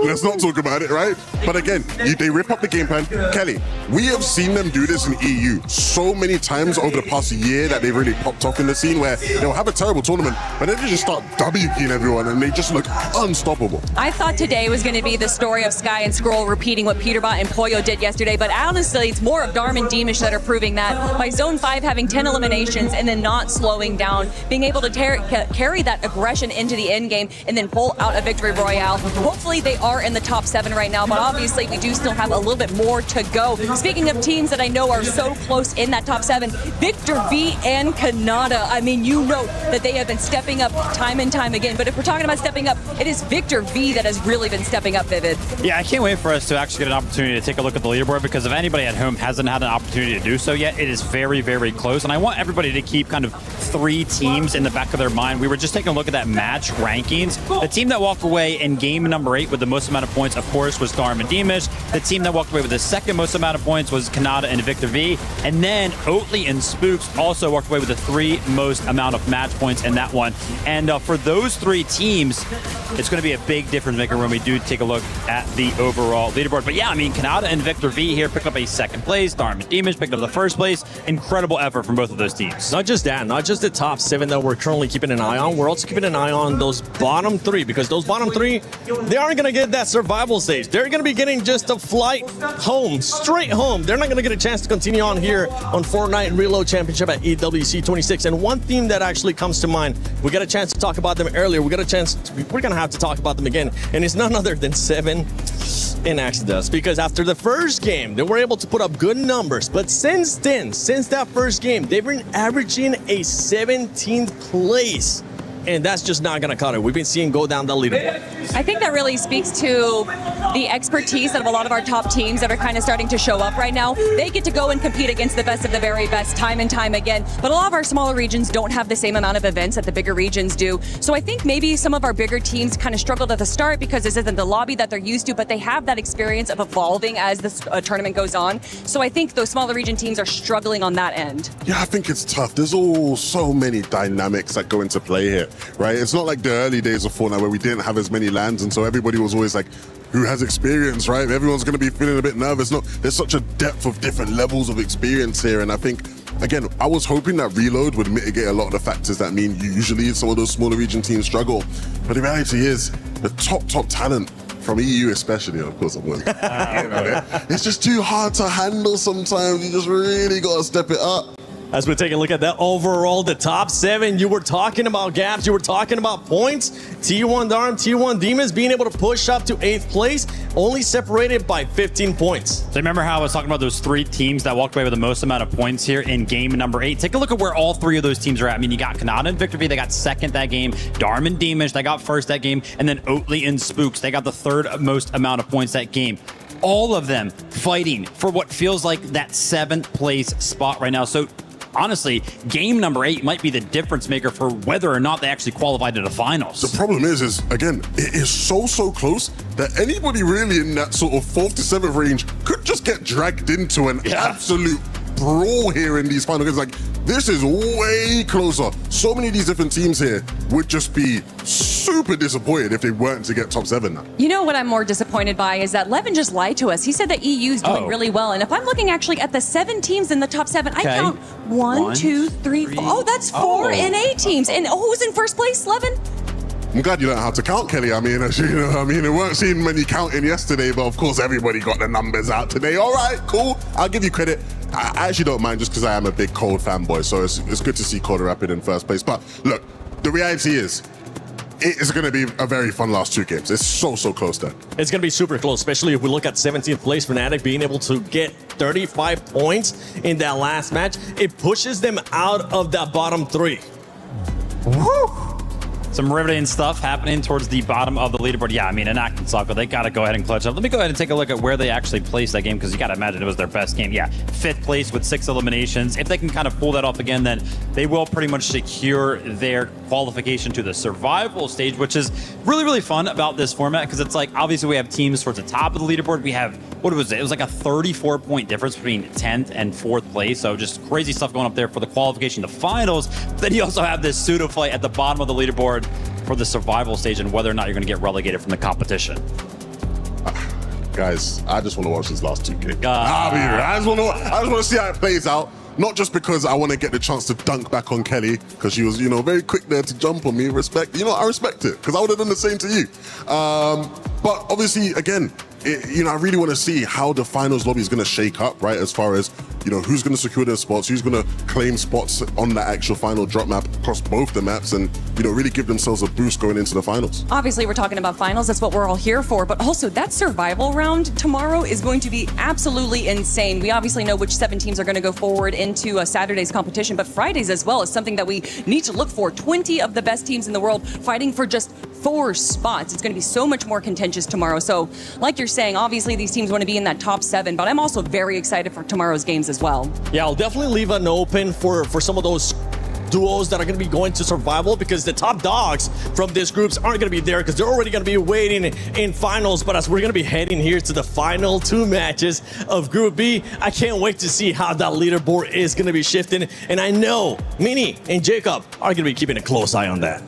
Speaker 3: let's not talk about it, right? But again, they rip up the game plan. Kelly, we have seen them do this in EU so many times over the past year that they've really popped off in the scene where they'll have a terrible tournament, but then they just start W-keying everyone and they just look unstoppable.
Speaker 25: I thought today was going to be the story of Sky and Scroll repeating what Peterbot and Poyo did yesterday, but honestly, it's more of Darm and Demish that are proving that by Zone 5 having 10 eliminations and then not slowing down, being able to carry that aggression into the end game and then pull out a victory royale. Hopefully they are in the top 7 right now, but obviously we do still have a little bit more to go. Speaking of teams that I know are so close in that top 7, Victor V and Canada. I mean, you know that they have been stepping up time and time again, but if we're talking about stepping up, it is Victor V that has really been stepping up, Vivid.
Speaker 2: Yeah, I can't wait for us to actually get an opportunity to take a look at the leaderboard, because if anybody at home hasn't had an opportunity to do so yet, it is very, very close. And I want everybody to keep kind of 3 teams in the back of their mind. We were just taking a look at that match rankings. The team that walked away in game number 8 with the most amount of points, of course, was Darm and Demish. The team that walked away with the second most amount of points was Canada and Victor V. And then Oatly and Spooks also walked away with the 3 most amount of match points in that one. And for those 3 teams, it's going to be a big difference maker when we do take a look at the overall leaderboard. But yeah, I mean, Canada and Victor V here picked up a 2nd place. Darm and Demish picked up the 1st place. Incredible effort from both of those teams.
Speaker 4: Not just that, not just the top 7 that we're currently keeping an eye on. We're also keeping an eye on those bottom 3, because those bottom 3, they aren't going to get that survival stage. They're going to be getting just a flight home, straight home. They're not going to get a chance to continue on here on Fortnite and Reload Championship at EWC 26. And one theme that actually comes to mind, we got a chance to talk about them earlier. We're going to have to talk about them again. And it's none other than 7 in Exodus, because after the first game, they were able to put up good numbers. But since then, since that first game, they've been averaging a 17th place. And that's just not going to cut it. We've been seeing go down the leaderboard.
Speaker 25: I think that really speaks to the expertise of a lot of our top teams that are kind of starting to show up right now. They get to go and compete against the best of the very best time and time again. But a lot of our smaller regions don't have the same amount of events that the bigger regions do. So I think maybe some of our bigger teams kind of struggled at the start because this isn't the lobby that they're used to, but they have that experience of evolving as this tournament goes on. So I think those smaller region teams are struggling on that end.
Speaker 3: Yeah, I think it's tough. There's so many dynamics that go into play here, right? It's not like the early days of Fortnite where we didn't have as many lands, and so everybody was always like, who has experience, right? Everyone's going to be feeling a bit nervous. No, there's such a depth of different levels of experience here, and I think, again, I was hoping that Reload would mitigate a lot of the factors that mean usually some of those smaller region teams struggle. But the reality is, the top talent from EU especially, of course, it's just too hard to handle sometimes. You just really got to step it up.
Speaker 4: As we take a look at that overall, the top 7, you were talking about gaps, you were talking about points. T1 Darm, T1 Demons being able to push up to 8th place, only separated by 15 points.
Speaker 2: So remember how I was talking about those 3 teams that walked away with the most amount of points here in game number 8? Take a look at where all 3 of those teams are at. I mean, you got Canada and Victor V, they got 2nd that game. Darm and Demish, they got 1st that game. And then Oatly and Spooks, they got the 3rd most amount of points that game. All of them fighting for what feels like that 7th place spot right now. So honestly, game number 8 might be the difference maker for whether or not they actually qualify to the finals.
Speaker 3: The problem is again, it is so close that anybody really in that sort of 4th to 7th range could just get dragged into an absolute brawl here in these final games. Like, this is way closer. So many of these different teams here would just be super disappointed if they weren't to get top 7 now.
Speaker 25: You know what I'm more disappointed by is that Levin just lied to us. He said that EU's doing really well. And if I'm looking actually at the 7 teams in the top 7, I count 1, 2, 3, 4. Oh, that's 4 NA teams. And who's in first place, Levin?
Speaker 3: I'm glad you don't know how to count, Kelly. I mean, you know, it weren't seeing many counting yesterday, but of course everybody got the numbers out today. All right, cool. I'll give you credit. I actually don't mind, just because I am a big Cold fanboy, so it's good to see Cold Rapid in first place. But look, the reality is, it is going to be a very fun last 2 games. It's so close there.
Speaker 4: It's going to be super close, especially if we look at 17th place Fnatic being able to get 35 points in that last match. It pushes them out of that bottom 3.
Speaker 2: Woo! Some riveting stuff happening towards the bottom of the leaderboard. Yeah, I mean, in Act and Soccer, they got to go ahead and clutch up. Let me go ahead and take a look at where they actually placed that game, because you got to imagine it was their best game. Yeah, 5th place with 6 eliminations. If they can kind of pull that off again, then they will pretty much secure their qualification to the survival stage, which is really fun about this format, because it's like, obviously we have teams towards the top of the leaderboard. We have, what was it? It was like a 34-point difference between 10th and 4th place. So just crazy stuff going up there for the qualification to finals. Then you also have this pseudo fight at the bottom of the leaderboard for the survival stage and whether or not you're going to get relegated from the competition.
Speaker 3: Guys, I just want to watch this last 2 games. I just want to see how it plays out. Not just because I want to get the chance to dunk back on Kelly, because she was, you know, very quick there to jump on me. Respect, you know, I respect it, because I would have done the same to you. But obviously, again, you know, I really want to see how the finals lobby is going to shake up, right? As far as, you know, who's going to secure their spots, who's going to claim spots on the actual final drop map across both the maps, and, you know, really give themselves a boost going into the finals.
Speaker 25: Obviously, we're talking about finals. That's what we're all here for. But also, that survival round tomorrow is going to be absolutely insane. We obviously know which 7 teams are going to go forward into Saturday's competition, but Fridays as well is something that we need to look for. 20 of the best teams in the world fighting for just 4 spots. It's going to be so much more contentious tomorrow. So, like you're saying, obviously these teams want to be in that top 7, but I'm also very excited for tomorrow's games as well.
Speaker 4: Yeah, I'll definitely leave an open for some of those duos that are going to be going to survival, because the top dogs from these groups aren't going to be there because they're already going to be waiting in finals. But as we're going to be heading here to the final 2 matches of Group B, I can't wait to see how that leaderboard is going to be shifting. And I know Mini and Jacob are going to be keeping a close eye on that.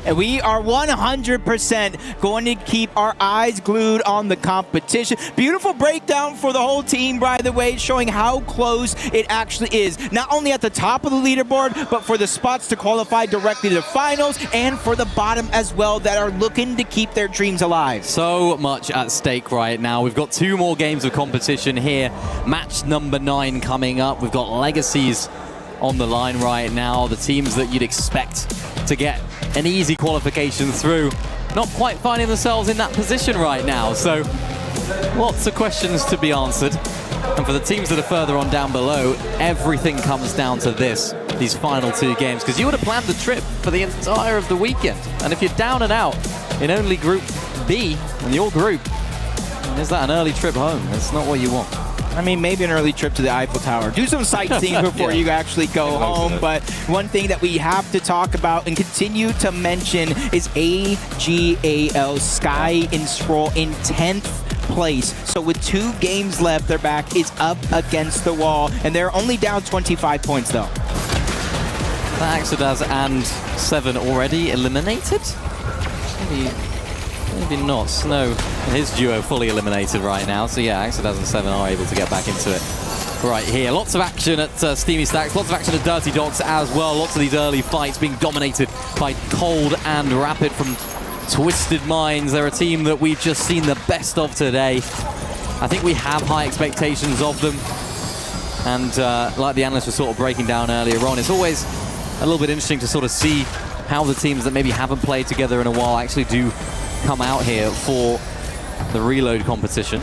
Speaker 21: And we are 100% going to keep our eyes glued on the competition. Beautiful breakdown for the whole team, by the way, showing how close it actually is. Not only at the top of the leaderboard, but for the spots to qualify directly to the finals, and for the bottom as well, that are looking to keep their dreams alive.
Speaker 8: So much at stake right now. We've got 2 more games of competition here. Match number 9 coming up. We've got Legacies on the line right now. The teams that you'd expect to get an easy qualification through, not quite finding themselves in that position right now. So lots of questions to be answered. And for the teams that are further on down below, everything comes down to these final 2 games, because you would have planned the trip for the entire of the weekend. And if you're down and out in only Group B, in your group, is that an early trip home? That's not what you want.
Speaker 21: I mean, maybe an early trip to the Eiffel Tower. Do some sightseeing before you actually go home. But one thing that we have to talk about and continue to mention is AGAL Sky and Scroll in 10th place. So with 2 games left, their back is up against the wall. And they're only down 25 points, though.
Speaker 8: Exodus and 7 already eliminated? Maybe not. Snow and his duo fully eliminated right now. So yeah, Exodus and 7 are able to get back into it right here. Lots of action at Steamy Stacks, lots of action at Dirty Dogs as well. Lots of these early fights being dominated by Cold and Rapid from Twisted Minds. They're a team that we've just seen the best of today. I think we have high expectations of them. And like the analysts were sort of breaking down earlier on, it's always a little bit interesting to sort of see how the teams that maybe haven't played together in a while actually do come out here for the reload competition.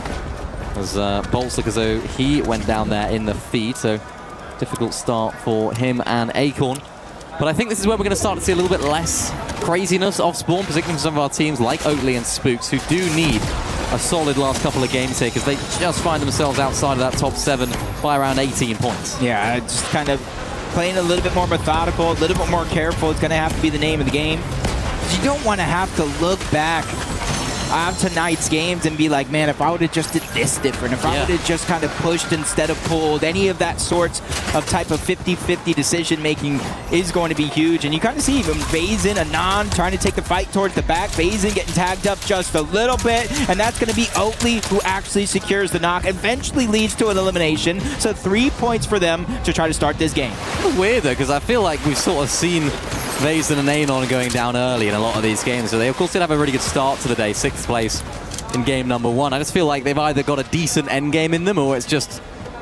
Speaker 8: As Bolts look as though he went down there in the feed, so difficult start for him and Acorn. But I think this is where we're going to start to see a little bit less craziness off spawn, particularly from some of our teams like Oatley and Spooks, who do need a solid last couple of games here because they just find themselves outside of that top 7 by around 18 points.
Speaker 21: Yeah, just kind of playing a little bit more methodical, a little bit more careful. It's going to have to be the name of the game. You don't want to have to look back on tonight's games and be like, man, if I would have just did this different, if I would have just kind of pushed instead of pulled, any of that sorts of type of 50-50 decision making is going to be huge. And you kind of see even Vazen, Anon trying to take the fight towards the back, Vazen getting tagged up just a little bit, and that's going to be Oatley who actually secures the knock, eventually leads to an elimination. So 3 points for them to try to start this game.
Speaker 8: Weird though, because I feel like we've sort of seen Vazen and Anon going down early in a lot of these games. So they, of course, did have a really good start to the day, 6th place in game number 1. I just feel like they've either got a decent end game in them or it's just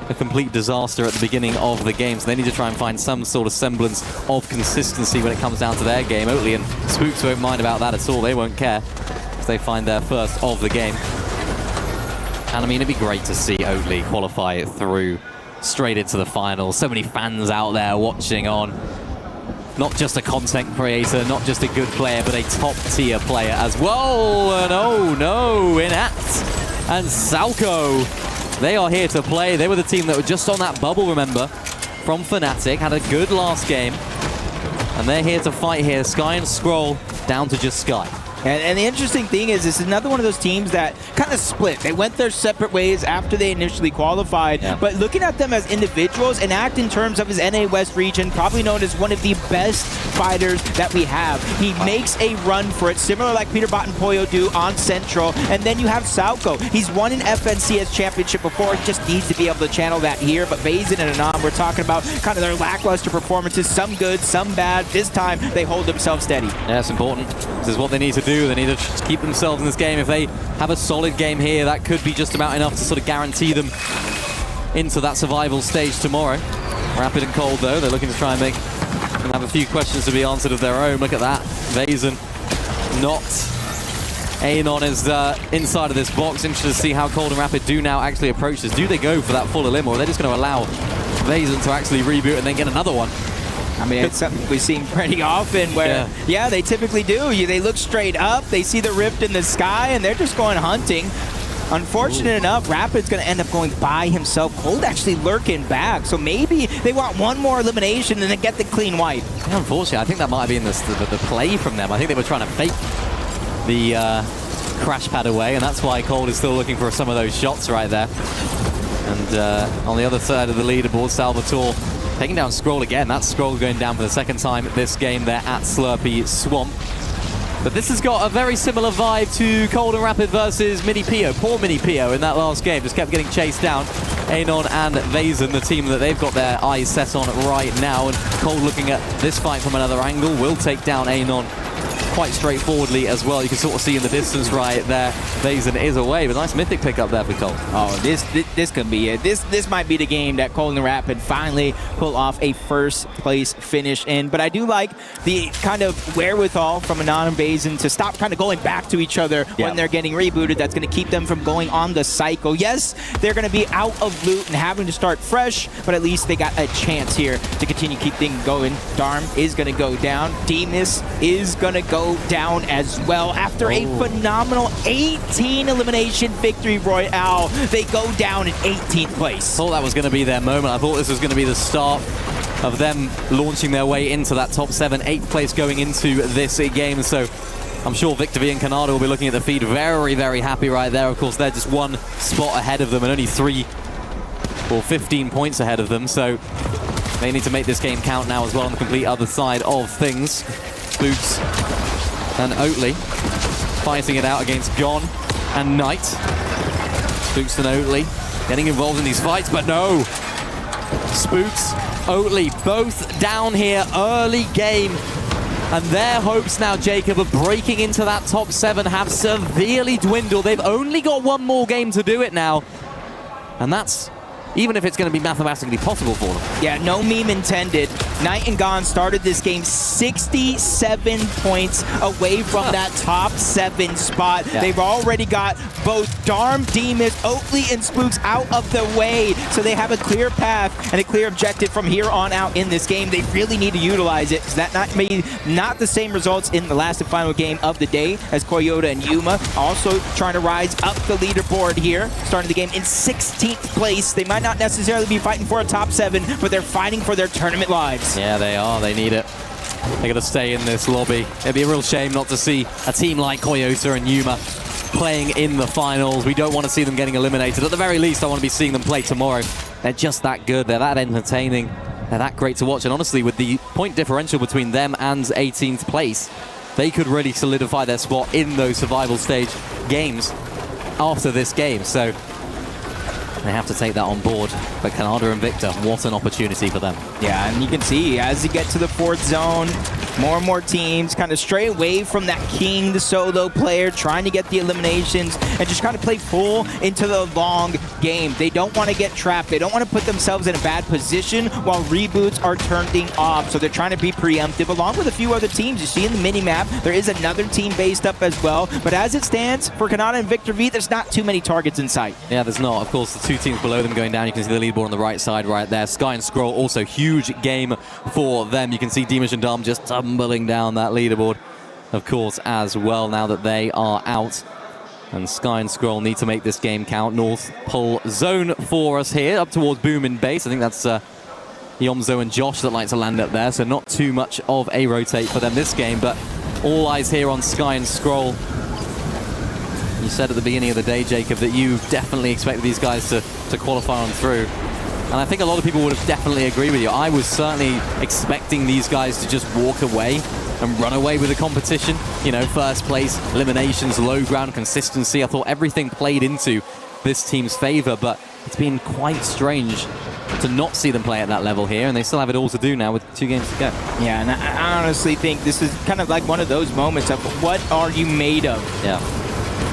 Speaker 8: a complete disaster at the beginning of the game. So they need to try and find some sort of semblance of consistency when it comes down to their game. Oatley and Spooks won't mind about that at all. They won't care because they find their first of the game. And I mean, it'd be great to see Oatley qualify through straight into the finals. So many fans out there watching on. Not just a content creator, not just a good player, but a top-tier player as well. And oh no, Inact and Salco, they are here to play. They were the team that were just on that bubble, remember, from Fnatic. Had a good last game. And they're here to fight here. Sky and Scroll down to just Sky.
Speaker 21: And the interesting thing is, this is another one of those teams that kind of split. They went their separate ways after they initially qualified. Yeah. But looking at them as individuals, Inact in terms of his NA West region, probably known as one of the best fighters that we have. He makes a run for it, similar like Peter Bot and Poyo do on Central. And then you have Salco. He's won an FNCS championship before. He just needs to be able to channel that here. But Vazen and Anon, we're talking about kind of their lackluster performances. Some good, some bad. This time, they hold themselves steady.
Speaker 8: Yeah, it's important. This is what they need to do. They need to just keep themselves in this game. If they have a solid game here, that could be just about enough to sort of guarantee them into that survival stage tomorrow. Rapid and Cold, though, they're looking to try and have a few questions to be answered of their own. Look at that. Vazen not. Anon is inside of this box. Interested to see how Cold and Rapid do now actually approach this. Do they go for that full elim, or are they just going to allow Vazen to actually reboot and then get another one?
Speaker 21: I mean, it's something we've seen pretty often where, yeah, they typically do. They look straight up, they see the rift in the sky, and they're just going hunting. Unfortunate enough, Rapid's going to end up going by himself. Cold actually lurking back, so maybe they want one more elimination and then get the clean wipe.
Speaker 8: Yeah, unfortunately, I think that might have been the play from them. I think they were trying to fake the crash pad away, and that's why Cold is still looking for some of those shots right there. And on the other side of the leaderboard, Salvatore taking down Scroll again. That's Scroll going down for the second time this game there at Slurpee Swamp. But this has got a very similar vibe to Cold and Rapid versus Mini Pio. Poor Mini Pio in that last game. Just kept getting chased down. Anon and Vazen, the team that they've got their eyes set on right now. And Cold looking at this fight from another angle will take down Anon quite straightforwardly as well. You can sort of see in the distance right there, Vazen is away, but nice mythic pick up there for Cold.
Speaker 21: Oh, this could be it. This might be the game that Cold and Rapid finally pull off a first place finish in. But I do like the kind of wherewithal from Anon and Vazen to stop kind of going back to each other when they're getting rebooted. That's going to keep them from going on the cycle. Yes, they're going to be out of loot and having to start fresh, but at least they got a chance here to continue keep things going. Darm is going to go down. Demus is going to go down as well. After a phenomenal 18 elimination victory royale, they go down in 18th place.
Speaker 8: I thought that was going to be their moment. I thought this was going to be the start of them launching their way into that top 7, 8th place going into this game. So I'm sure Victor V and Canada will be looking at the feed very, very happy right there. Of course, they're just one spot ahead of them and only 3 or 15 points ahead of them. So they need to make this game count now as well on the complete other side of things. Spooks and Oatley fighting it out against Gon and Knight. Spooks and Oatley getting involved in these fights, but no. Spooks, Oatley, both down here early game. And their hopes now, Jacob, of breaking into that top 7 have severely dwindled. They've only got one more game to do it now. And that's even if it's going to be mathematically possible for them.
Speaker 21: Yeah, no meme intended Night and Gone started this game 67 points away from that top 7 spot.
Speaker 8: Yeah.
Speaker 21: They've already got both Darm, Demus, Oatley, and Spooks out of the way, so they have a clear path and a clear objective from here on out in this game. They really need to utilize it, because that not the same results in the last and final game of the day, as Koyota and Yuma also trying to rise up the leaderboard here, starting the game in 16th place. They might not necessarily be fighting for a top 7, but they're fighting for their tournament lives.
Speaker 8: Yeah, they are. They need it. They're going to stay in this lobby. It'd be a real shame not to see a team like Koyota and Yuma playing in the finals. We don't want to see them getting eliminated. At the very least, I want to be seeing them play tomorrow. They're just that good. They're that entertaining. They're that great to watch. And honestly, with the point differential between them and 18th place, they could really solidify their spot in those survival stage games after this game. So they have to take that on board. But Canada and Victor, what an opportunity for them.
Speaker 21: Yeah, and you can see as you get to the 4th zone, more and more teams kind of stray away from that king, the solo player, trying to get the eliminations and just kind of play full into the long game. They don't want to get trapped. They don't want to put themselves in a bad position while reboots are turning off. So they're trying to be preemptive along with a few other teams. You see in the mini-map, there is another team based up as well. But as it stands, for Canada and Victor V, there's not too many targets in sight.
Speaker 8: Yeah, there's not. Of course, the 2 teams below them going down. You can see the leaderboard on the right side right there. Sky and Scroll, also huge game for them. You can see Demus and Dom just tumbling down that leaderboard, of course, as well, now that they are out. And Sky and Scroll need to make this game count. North Pole zone for us here, up towards Boom in base. I think that's Yomzo and Josh that like to land up there, so not too much of a rotate for them this game, but all eyes here on Sky and Scroll. You said at the beginning of the day, Jacob, that you definitely expected these guys to qualify on through. And I think a lot of people would have definitely agreed with you. I was certainly expecting these guys to just walk away and run away with the competition. You know, first place, eliminations, low ground, consistency. I thought everything played into this team's favor, but it's been quite strange to not see them play at that level here, and they still have it all to do now with 2 games to go.
Speaker 21: Yeah, and I honestly think this is kind of like one of those moments of what are you made of?
Speaker 8: Yeah.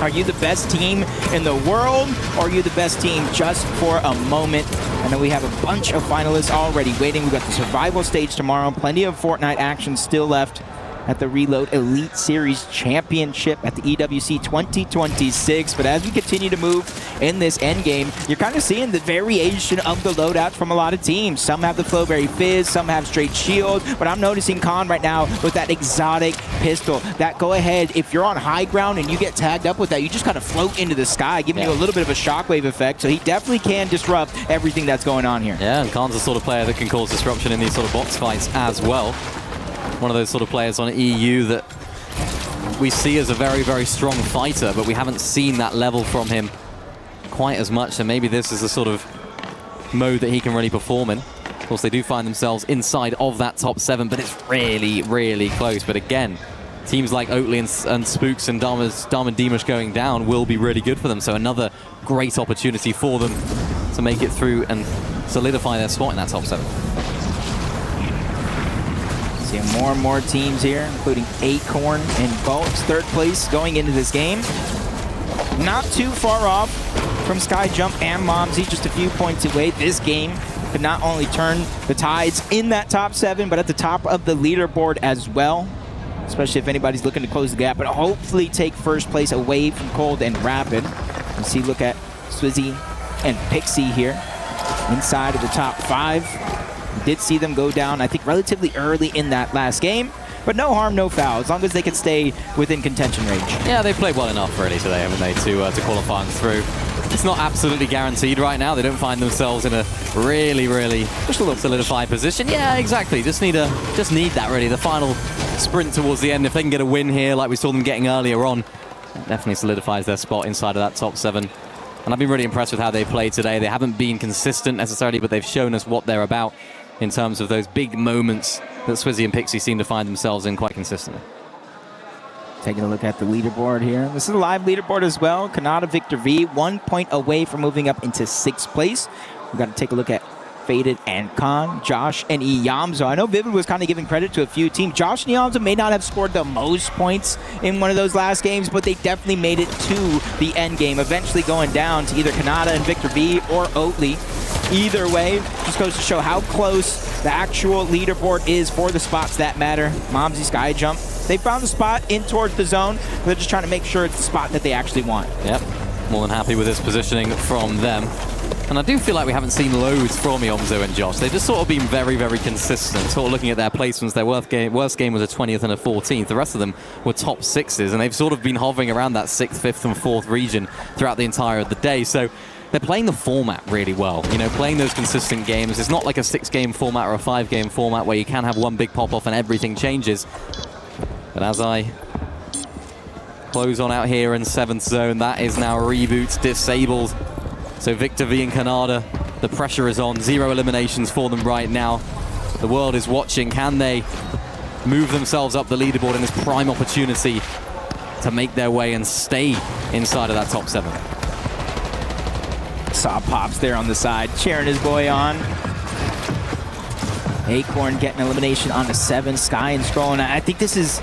Speaker 21: Are you the best team in the world, or are you the best team just for a moment? I know we have a bunch of finalists already waiting. We've got the survival stage tomorrow. Plenty of Fortnite action still left at the Reload Elite Series Championship at the EWC 2026. But as we continue to move in this endgame, you're kind of seeing the variation of the loadouts from a lot of teams. Some have the Flowberry Fizz, some have straight shield, but I'm noticing Khan right now with that exotic pistol. That go ahead, if you're on high ground and you get tagged up with that, you just kind of float into the sky, giving you a little bit of a shockwave effect. So he definitely can disrupt everything that's going on here.
Speaker 8: Yeah, and Khan's the sort of player that can cause disruption in these sort of box fights as well. One of those sort of players on EU that we see as a very, very strong fighter, but we haven't seen that level from him quite as much, so maybe this is the sort of mode that he can really perform in. Of course, they do find themselves inside of that top 7, but it's really, really close. But again, teams like Oatley and Spooks and Dharm and Demus going down will be really good for them, so another great opportunity for them to make it through and solidify their spot in that top 7.
Speaker 21: Seeing more and more teams here, including Acorn and Bolts, 3rd place going into this game. Not too far off from Sky Jump and Momsy, just a few points away. This game could not only turn the tides in that top 7, but at the top of the leaderboard as well, especially if anybody's looking to close the gap, but hopefully take 1st place away from Cold and Rapid. You see, look at Swizzy and Pixie here inside of the top 5. Did see them go down, I think, relatively early in that last game. But no harm, no foul, as long as they can stay within contention range.
Speaker 8: Yeah, they've played well enough, really, today, haven't they, to qualify on through. It's not absolutely guaranteed right now. They don't find themselves in a really, really just a little solidified position. Yeah, exactly. Just need that, really. The final sprint towards the end. If they can get a win here, like we saw them getting earlier on, it definitely solidifies their spot inside of that top 7. And I've been really impressed with how they played today. They haven't been consistent necessarily, but they've shown us what they're about in terms of those big moments that Swizzy and Pixie seem to find themselves in quite consistently.
Speaker 21: Taking a look at the leaderboard here. This is a live leaderboard as well. Canada Victor V, 1 point away from moving up into 6th place. We've got to take a look at Faded and Khan, Josh and Iyamzo. I know Vivid was kind of giving credit to a few teams. Josh and Iyamzo may not have scored the most points in one of those last games, but they definitely made it to the end game, eventually going down to either Canada and Victor V or Oatley. Either way, just goes to show how close the actual leaderboard is for the spots that matter. Momsy Sky Jump, they found the spot in towards the zone. They're just trying to make sure it's the spot that they actually want.
Speaker 8: Yep, more than happy with this positioning from them. And I do feel like we haven't seen loads from Yomzo and Josh. They've just sort of been very, very consistent. Sort of looking at their placements, their worst game was a 20th and a 14th. The rest of them were top 6s, and they've sort of been hovering around that 6th, 5th, and 4th region throughout the entire of the day. So they're playing the format really well. You know, playing those consistent games. It's not like a 6-game format or a 5-game format where you can have one big pop-off and everything changes. But as I close on out here in 7th zone, that is now Reboot disabled. So Victor V and Canada, the pressure is on. 0 eliminations for them right now. The world is watching. Can they move themselves up the leaderboard in this prime opportunity to make their way and stay inside of that top 7?
Speaker 21: Saw Pops there on the side, cheering his boy on. Acorn getting elimination on the 7, Sky and Scroll. And I think this is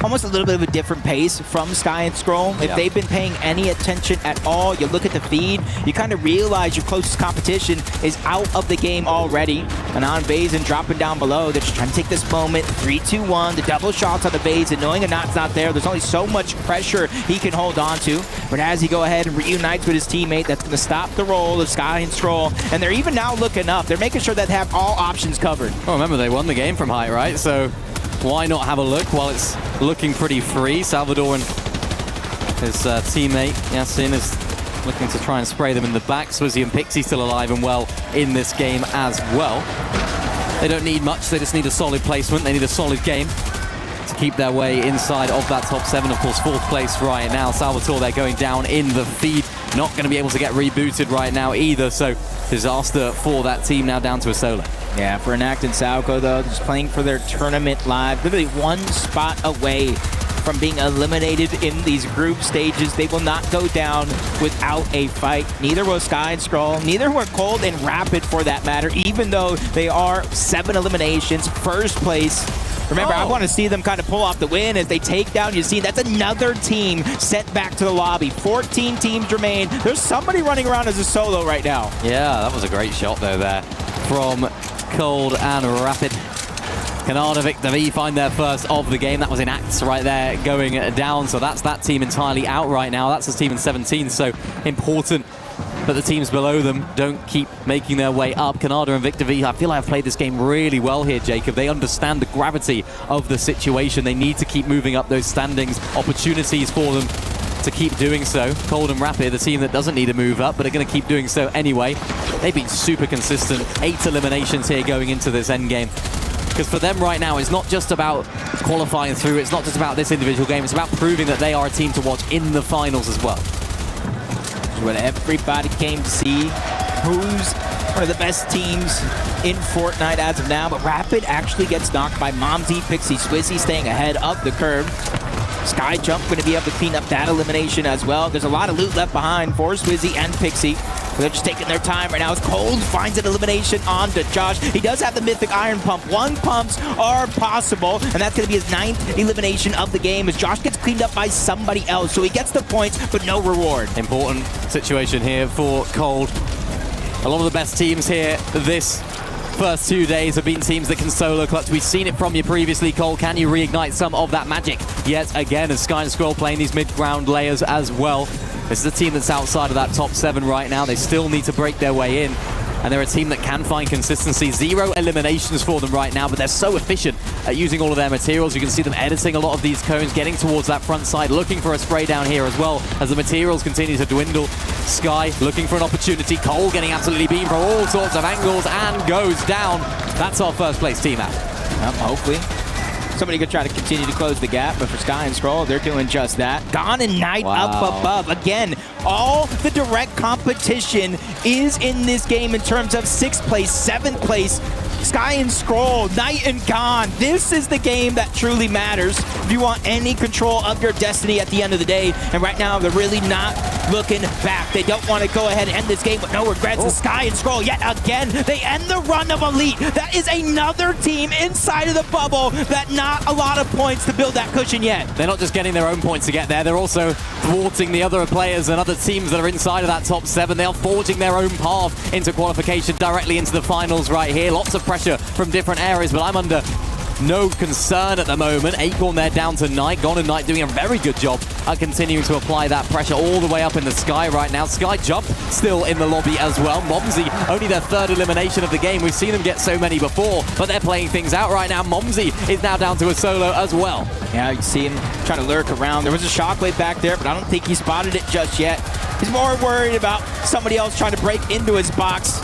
Speaker 21: almost a little bit of a different pace from Sky and Scroll. If they've been paying any attention at all, you look at the feed, you kind of realize your closest competition is out of the game already. And on Vazen dropping down below, they're just trying to take this moment. 3, 2, 1, the double shots on the Vazen, knowing a knot's not there. There's only so much pressure he can hold on to. But as he go ahead and reunites with his teammate, that's going to stop the roll of Sky and Scroll. And they're even now looking up. They're making sure that they have all options covered.
Speaker 8: Well, remember, they won the game from height, right? So why not have a look while it's looking pretty free? Salvador and his teammate Yasin is looking to try and spray them in the back. Swizzy and Pixie still alive and well in this game as well. They don't need much, they just need a solid placement. They need a solid game to keep their way inside of that top 7. Of course, 4th place right now. Salvatore, they're going down in the feed. Not going to be able to get rebooted right now either, so disaster for that team now down to a solo.
Speaker 21: Yeah, for Enact and Sauco, though, just playing for their tournament live, literally 1 spot away from being eliminated in these group stages. They will not go down without a fight. Neither will Sky and Scroll, neither were Cold and Rapid for that matter, even though they are 7 eliminations, 1st place. Remember, I want to see them kind of pull off the win as they take down. You see, that's another team sent back to the lobby. 14 teams remain. There's somebody running around as a solo right now.
Speaker 8: Yeah, that was a great shot though there from Cold and Rapid. Canada, Victor V find their first of the game. That was in Acts right there going down. So that's that team entirely out right now. That's his team in 17. So important that the teams below them don't keep making their way up. Canada and Victor V, I feel like I've played this game really well here, Jacob. They understand the gravity of the situation. They need to keep moving up those standings. Opportunities for them to keep doing so. Cold and Rapid, the team that doesn't need to move up, but are going to keep doing so anyway. They've been super consistent. 8 eliminations here going into this end game. Because for them right now, it's not just about qualifying through. It's not just about this individual game. It's about proving that they are a team to watch in the finals as well.
Speaker 21: What everybody came to see, who's one of the best teams in Fortnite as of now, but Rapid actually gets knocked by Momsy, Pixie, Swizzy staying ahead of the curve. Sky Jump going to be able to clean up that elimination as well. There's a lot of loot left behind for Swizzy and Pixie. They're just taking their time right now. As Cold finds an elimination onto Josh. He does have the Mythic Iron Pump. 1 pumps are possible, and that's going to be his 9th elimination of the game as Josh gets cleaned up by somebody else. So he gets the points, but no reward.
Speaker 8: Important situation here for Cold. A lot of the best teams here this first 2 days have been teams that can solo clutch. We've seen it from you previously, Cole. Can you reignite some of that magic yet again as Sky and Scroll playing these mid-ground layers as well? This is a team that's outside of that top 7 right now. They still need to break their way in. And they're a team that can find consistency. 0 eliminations for them right now, but they're so efficient at using all of their materials. You can see them editing a lot of these cones, getting towards that front side, looking for a spray down here as well as the materials continue to dwindle. Sky looking for an opportunity. Cole getting absolutely beamed from all sorts of angles and goes down. That's our first place team out.
Speaker 21: Hopefully somebody could try to continue to close the gap, but for Sky and Scroll, they're doing just that. Gone and Knight up above. Again, all the direct competition is in this game in terms of 6th place, 7th place. Sky and Scroll, Knight and Gone. This is the game that truly matters if you want any control of your destiny at the end of the day. And right now, they're really not looking back. They don't want to go ahead and end this game with no regrets. The Sky and Scroll yet again. They end the run of Elite. That is another team inside of the bubble that not a lot of points to build that cushion yet.
Speaker 8: They're not just getting their own points to get there, they're also thwarting the other players and other teams that are inside of that top 7. They are forging their own path into qualification directly into the finals right here. Lots of pressure from different areas, but I'm under no concern at the moment. Acorn there down to Knight. Gon and Knight doing a very good job at continuing to apply that pressure all the way up in the Sky right now. Sky Jump still in the lobby as well. Momsy, only their 3rd elimination of the game. We've seen them get so many before, but they're playing things out right now. Momsy is now down to a solo as well.
Speaker 21: Yeah, you see him trying to lurk around. There was a shockwave back there, but I don't think he spotted it just yet. He's more worried about somebody else trying to break into his box.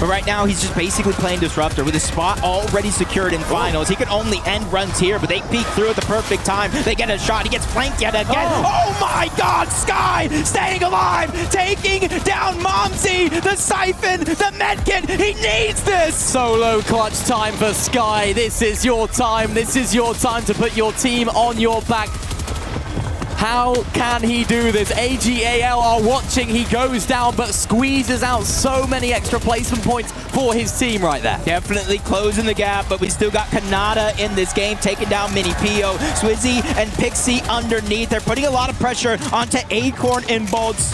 Speaker 21: But right now, he's just basically playing Disruptor with his spot already secured in finals. He could only end runs here, but they peek through at the perfect time. They get a shot. He gets flanked yet again. Oh my God, Sky staying alive, taking down Momsy, the Siphon, the Medkit. He needs this.
Speaker 8: Solo clutch time for Sky. This is your time. This is your time to put your team on your back. How can he do this? AGAL are watching. He goes down, but squeezes out so many extra placement points for his team right there.
Speaker 21: Definitely closing the gap, but we still got Kanata in this game, taking down Mini Pio. Swizzy and Pixie underneath. They're putting a lot of pressure onto Acorn and Bolts,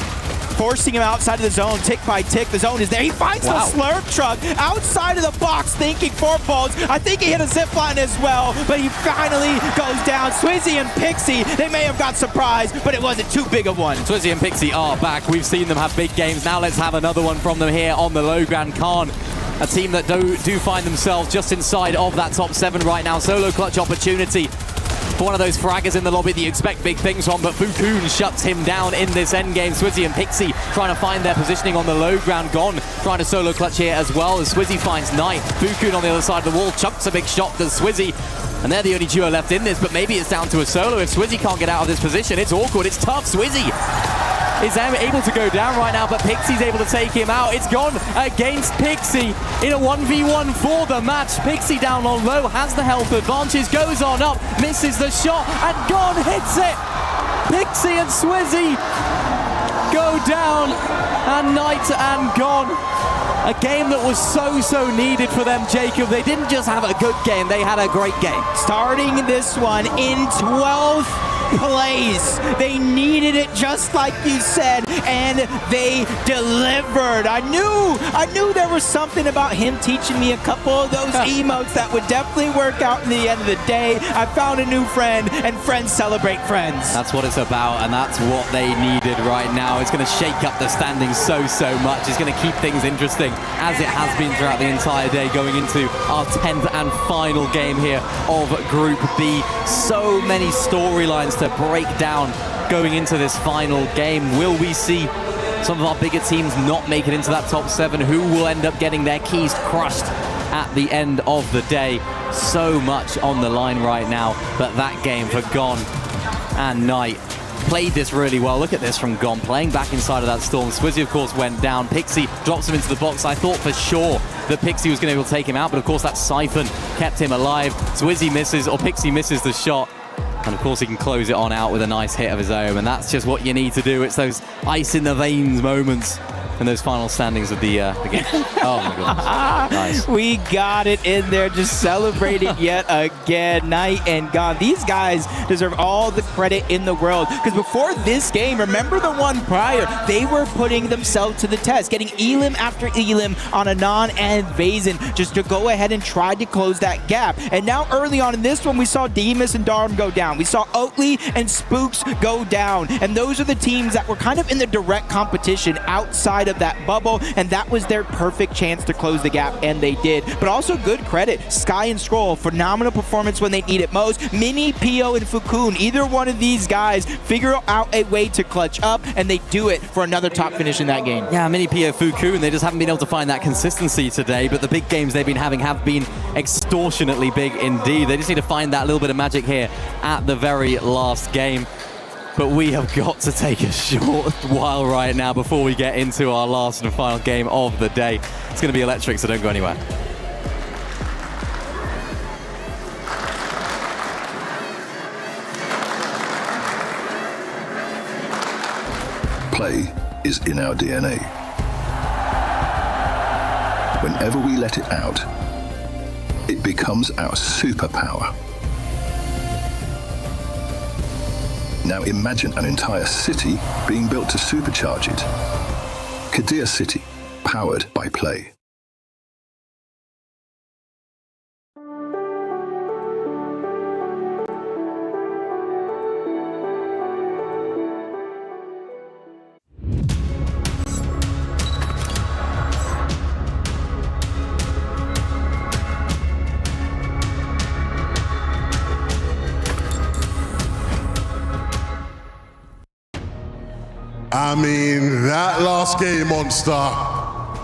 Speaker 21: forcing him outside of the zone, tick by tick. The zone is there. He finds the slurp truck outside of the box, thinking for Bolts. I think he hit a zip line as well, but he finally goes down. Swizzy and Pixie, they may have got surprised, but it wasn't too big of one.
Speaker 8: Swizzy and Pixie are back. We've seen them have big games. Now let's have another one from them here on the low ground. Khan, a team that do find themselves just inside of that top 7 right now. Solo clutch opportunity for one of those fraggers in the lobby that you expect big things from, but Fukun shuts him down in this endgame. Swizzy and Pixie trying to find their positioning on the low ground. Gon trying to solo clutch here as well as Swizzy finds Knight. Fukun on the other side of the wall chunks a big shot to Swizzy, and they're the only duo left in this, but maybe it's down to a solo. If Swizzy can't get out of this position, it's awkward, it's tough. Swizzy is able to go down right now, but Pixie's able to take him out. It's Gon against Pixie in a 1v1 for the match. Pixie down on low, has the health advantage, goes on up, misses the shot, and Gon hits it. Pixie and Swizzy go down, and Knight and Gon. A game that was so needed for them, Jacob. They didn't just have a good game, they had a great game.
Speaker 21: Starting this one in 12th place. They needed it just like you said, and they delivered. I knew there was something about him teaching me a couple of those emotes that would definitely work out in the end of the day. I found a new friend, and friends celebrate friends.
Speaker 8: That's what it's about, and that's what they needed right now. It's going to shake up the standings so much. It's going to keep things interesting, as it has been throughout the entire day, going into our 10th and final game here of Group B. So many storylines to break down going into this final game. Will we see some of our bigger teams not make it into that top 7? Who will end up getting their keys crushed at the end of the day? So much on the line right now, but that game for Gon and Knight played this really well. Look at this from Gon, playing back inside of that storm. Swizzy, of course, went down. Pixie drops him into the box. I thought for sure that Pixie was going to be able to take him out, but of course that Siphon kept him alive. Swizzy misses, or Pixie misses the shot. And of course he can close it on out with a nice hit of his own, and that's just what you need to do. It's those ice in the veins moments in those final standings of the game. Oh my goodness. Nice.
Speaker 21: We got it in there, just celebrating yet again. Knight and Gon. These guys deserve all the credit in the world, because before this game, remember the one prior, they were putting themselves to the test, getting elim after elim on Anon and Vazen just to go ahead and try to close that gap. And now early on in this one, we saw Demus and Darm go down. We saw Oatley and Spooks go down. And those are the teams that were kind of in the direct competition outside of that bubble, and that was their perfect chance to close the gap, and they did. But also good credit, Sky and Scroll, phenomenal performance when they need it most. Mini, Pio, and Fukun, either one of these guys figure out a way to clutch up, and they do it for another top finish in that game.
Speaker 8: Yeah, Mini, Pio, Fukun, they just haven't been able to find that consistency today, but the big games they've been having have been extortionately big indeed. They just need to find that little bit of magic here at the very last game. But we have got to take a short while right now before we get into our last and final game of the day. It's going to be electric, so don't go anywhere.
Speaker 15: Play is in our DNA. Whenever we let it out, it becomes our superpower. Now imagine an entire city being built to supercharge it. Kadir City, powered by Play.
Speaker 3: I mean, that last game, Monster,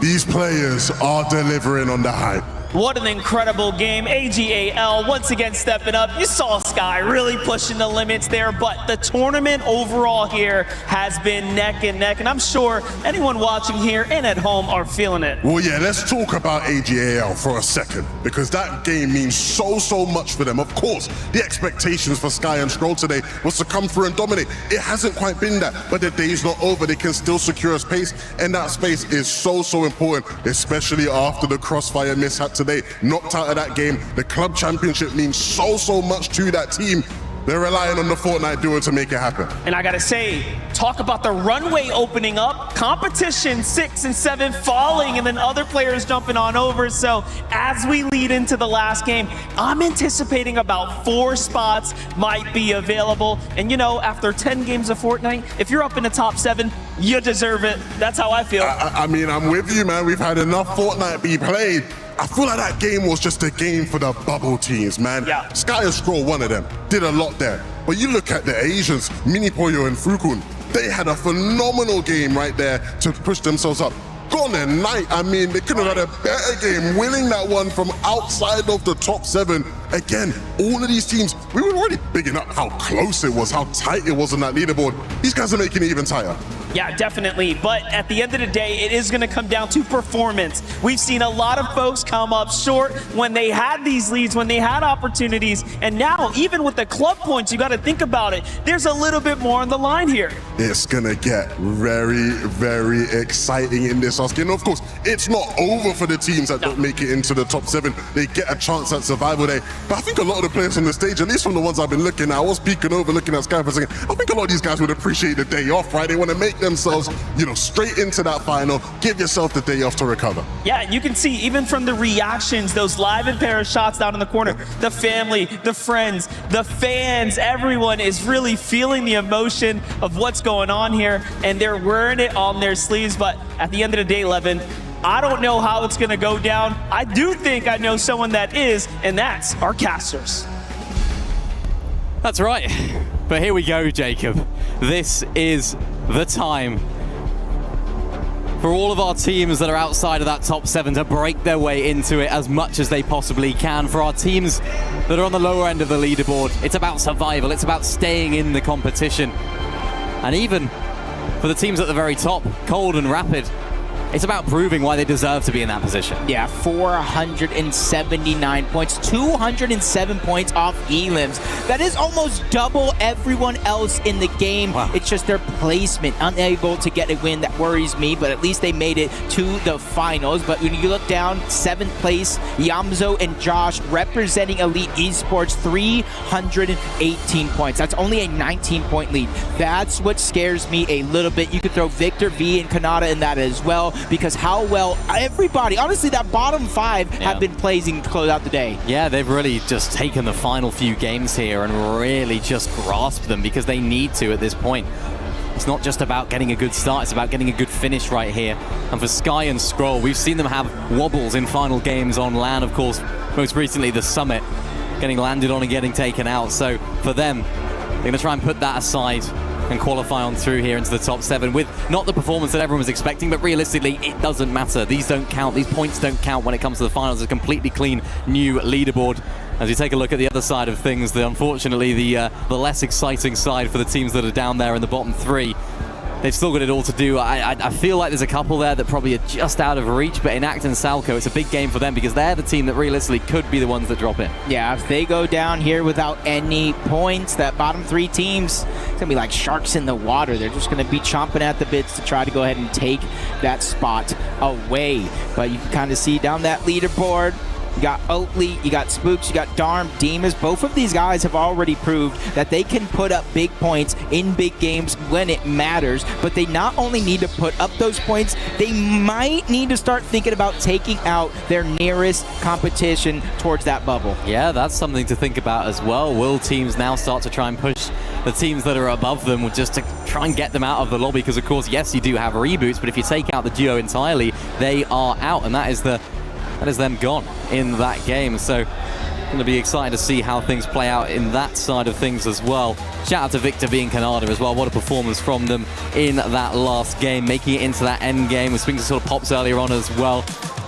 Speaker 3: these players are delivering on the hype.
Speaker 13: What an incredible game. AGAL once again stepping up. You saw Sky really pushing the limits there, but the tournament overall here has been neck and neck, and I'm sure anyone watching here and at home are feeling it.
Speaker 3: Well, yeah, let's talk about AGAL for a second, because that game means so much for them. Of course, the expectations for Sky and Scroll today was to come through and dominate. It hasn't quite been that, but the day's not over. They can still secure a space, and that space is so important, especially after the Crossfire mishap today. Knocked out of that game. The club championship means so much to that team. They're relying on the Fortnite duo to make it happen.
Speaker 13: And I gotta say, talk about the runway opening up, competition 6 and 7 falling, and then other players jumping on over. So as we lead into the last game, I'm anticipating about 4 spots might be available. And you know, after 10 games of Fortnite, if you're up in the top 7, you deserve it. That's how I feel.
Speaker 3: I mean, I'm with you, man. We've had enough Fortnite be played. I feel like that game was just a game for the bubble teams, man.
Speaker 13: Yeah.
Speaker 3: Sky and Scroll, one of them, did a lot there. But you look at the Asians, Mini Pollo and Fukun, they had a phenomenal game right there to push themselves up. Gone at night, I mean, they could have had a better game, winning that one from outside of the top 7. Again, all of these teams, we were already bigging up how close it was, how tight it was on that leaderboard. These guys are making it even tighter.
Speaker 13: Yeah, definitely. But at the end of the day, it is going to come down to performance. We've seen a lot of folks come up short when they had these leads, when they had opportunities. And now, even with the club points, you got to think about it. There's a little bit more on the line here.
Speaker 3: It's going to get very exciting in this last game. Of course, it's not over for the teams that don't make it into the top 7. They get a chance at survival day. But I think a lot of the players on the stage, at least from the ones I've been looking at, I was peeking over, looking at Sky for a second. I think a lot of these guys would appreciate the day off, right? They want to make themselves, you know, straight into that final. Give yourself the day off to recover.
Speaker 13: Yeah, you can see even from the reactions, those live and pair shots down in the corner, the family, the friends, the fans, everyone is really feeling the emotion of what's going on here, and they're wearing it on their sleeves. But at the end of the day, Levin, I don't know how it's going to go down. I do think I know someone that is, and that's our casters.
Speaker 8: That's right. But here we go, Jacob. This is the time for all of our teams that are outside of that top 7 to break their way into it as much as they possibly can. For our teams that are on the lower end of the leaderboard, it's about survival. It's about staying in the competition. And even for the teams at the very top, Cold and Rapid, it's about proving why they deserve to be in that position.
Speaker 21: Yeah, 479 points, 207 points off elims. That is almost double everyone else in the game. Wow. It's just their placement, unable to get a win. That worries me, but at least they made it to the finals. But when you look down, 7th place, Yamzo and Josh representing Elite Esports, 318 points. That's only a 19-point lead. That's what scares me a little bit. You could throw Victor V and Kanata in that as well, because how well everybody, honestly, that bottom 5 have been playing to close out the day.
Speaker 8: Yeah, they've really just taken the final few games here and really just grasped them because they need to at this point. It's not just about getting a good start, it's about getting a good finish right here. And for Sky and Scroll, we've seen them have wobbles in final games on LAN, of course, most recently the Summit, getting landed on and getting taken out. So for them, they're going to try and put that aside and qualify on through here into the top 7 with not the performance that everyone was expecting, but realistically, it doesn't matter. These don't count. These points don't count when it comes to the finals. It's a completely clean new leaderboard. As you take a look at the other side of things, unfortunately, the less exciting side for the teams that are down there in the bottom 3. they've still got it all to do. I feel like there's a couple there that probably are just out of reach, but Enact and Salco, it's a big game for them because they're the team that realistically could be the ones that drop in.
Speaker 21: Yeah, if they go down here without any points, that bottom 3 teams, it's going to be like sharks in the water. They're just going to be chomping at the bits to try to go ahead and take that spot away. But you can kind of see down that leaderboard, you got Oatly, you got Spooks, you got Darm, Demas. Both of these guys have already proved that they can put up big points in big games when it matters. But they not only need to put up those points, they might need to start thinking about taking out their nearest competition towards that bubble.
Speaker 8: Yeah, that's something to think about as well. Will teams now start to try and push the teams that are above them just to try and get them out of the lobby? Because, of course, yes, you do have reboots, but if you take out the duo entirely, they are out, and that is them gone in that game. So going to be excited to see how things play out in that side of things as well. Shout out to Victor being Canada as well. What a performance from them in that last game, making it into that end game. We're speaking to sort of Pops earlier on as well.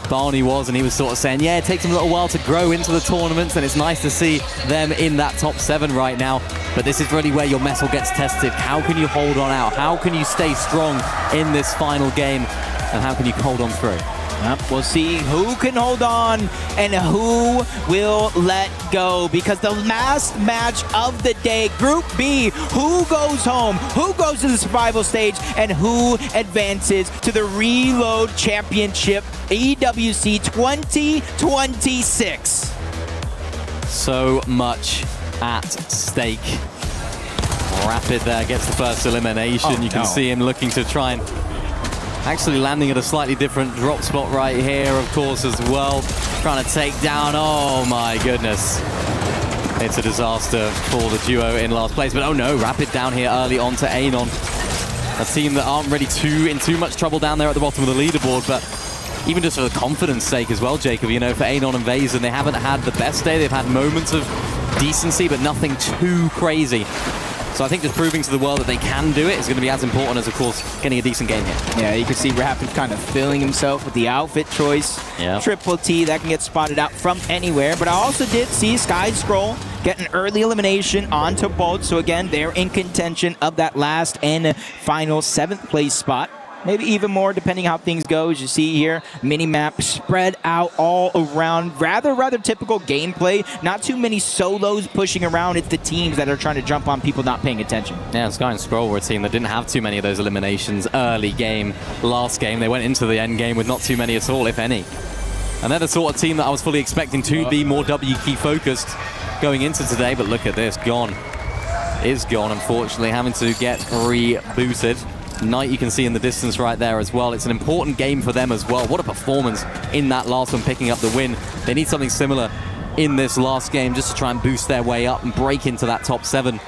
Speaker 8: Barney was, and he was sort of saying, yeah, it takes them a little while to grow into the tournaments, and it's nice to see them in that top 7 right now. But this is really where your mettle gets tested. How can you hold on out? How can you stay strong in this final game? And how can you hold on through?
Speaker 21: We'll see who can hold on and who will let go, because the last match of the day, Group B, who goes home, who goes to the survival stage, and who advances to the Reload Championship EWC 2026.
Speaker 8: So much at stake. Rapid there gets the first elimination. You can see him looking to try and actually landing at a slightly different drop spot right here, of course, as well. Trying to take down, oh my goodness. It's a disaster for the duo in last place. But oh no, Rapid down here early on to Anon. A team that aren't really in too much trouble down there at the bottom of the leaderboard, but even just for the confidence sake as well, Jacob, you know, for Anon and Vazen, they haven't had the best day. They've had moments of decency, but nothing too crazy. So I think just proving to the world that they can do it is going to be as important as, of course, getting a decent game here.
Speaker 21: Yeah, you can see Rapid kind of filling himself with the outfit choice.
Speaker 8: Yeah.
Speaker 21: Triple T, that can get spotted out from anywhere. But I also did see Sky Scroll get an early elimination onto Bolt. So again, they're in contention of that last and final 7th place spot. Maybe even more depending how things go. As you see here, mini-map spread out all around. Rather typical gameplay. Not too many solos pushing around. It's the teams that are trying to jump on people not paying attention.
Speaker 8: Yeah, Sky and Scroll were a team that didn't have too many of those eliminations early game. Last game, they went into the end game with not too many at all, if any. And they're the sort of team that I was fully expecting to be more W key focused going into today. But look at this, gone. Is gone, unfortunately, having to get rebooted. Knight you can see in the distance right there as well. It's an important game for them as well. What a performance in that last one, picking up the win. They need something similar in this last game just to try and boost their way up and break into that top 7.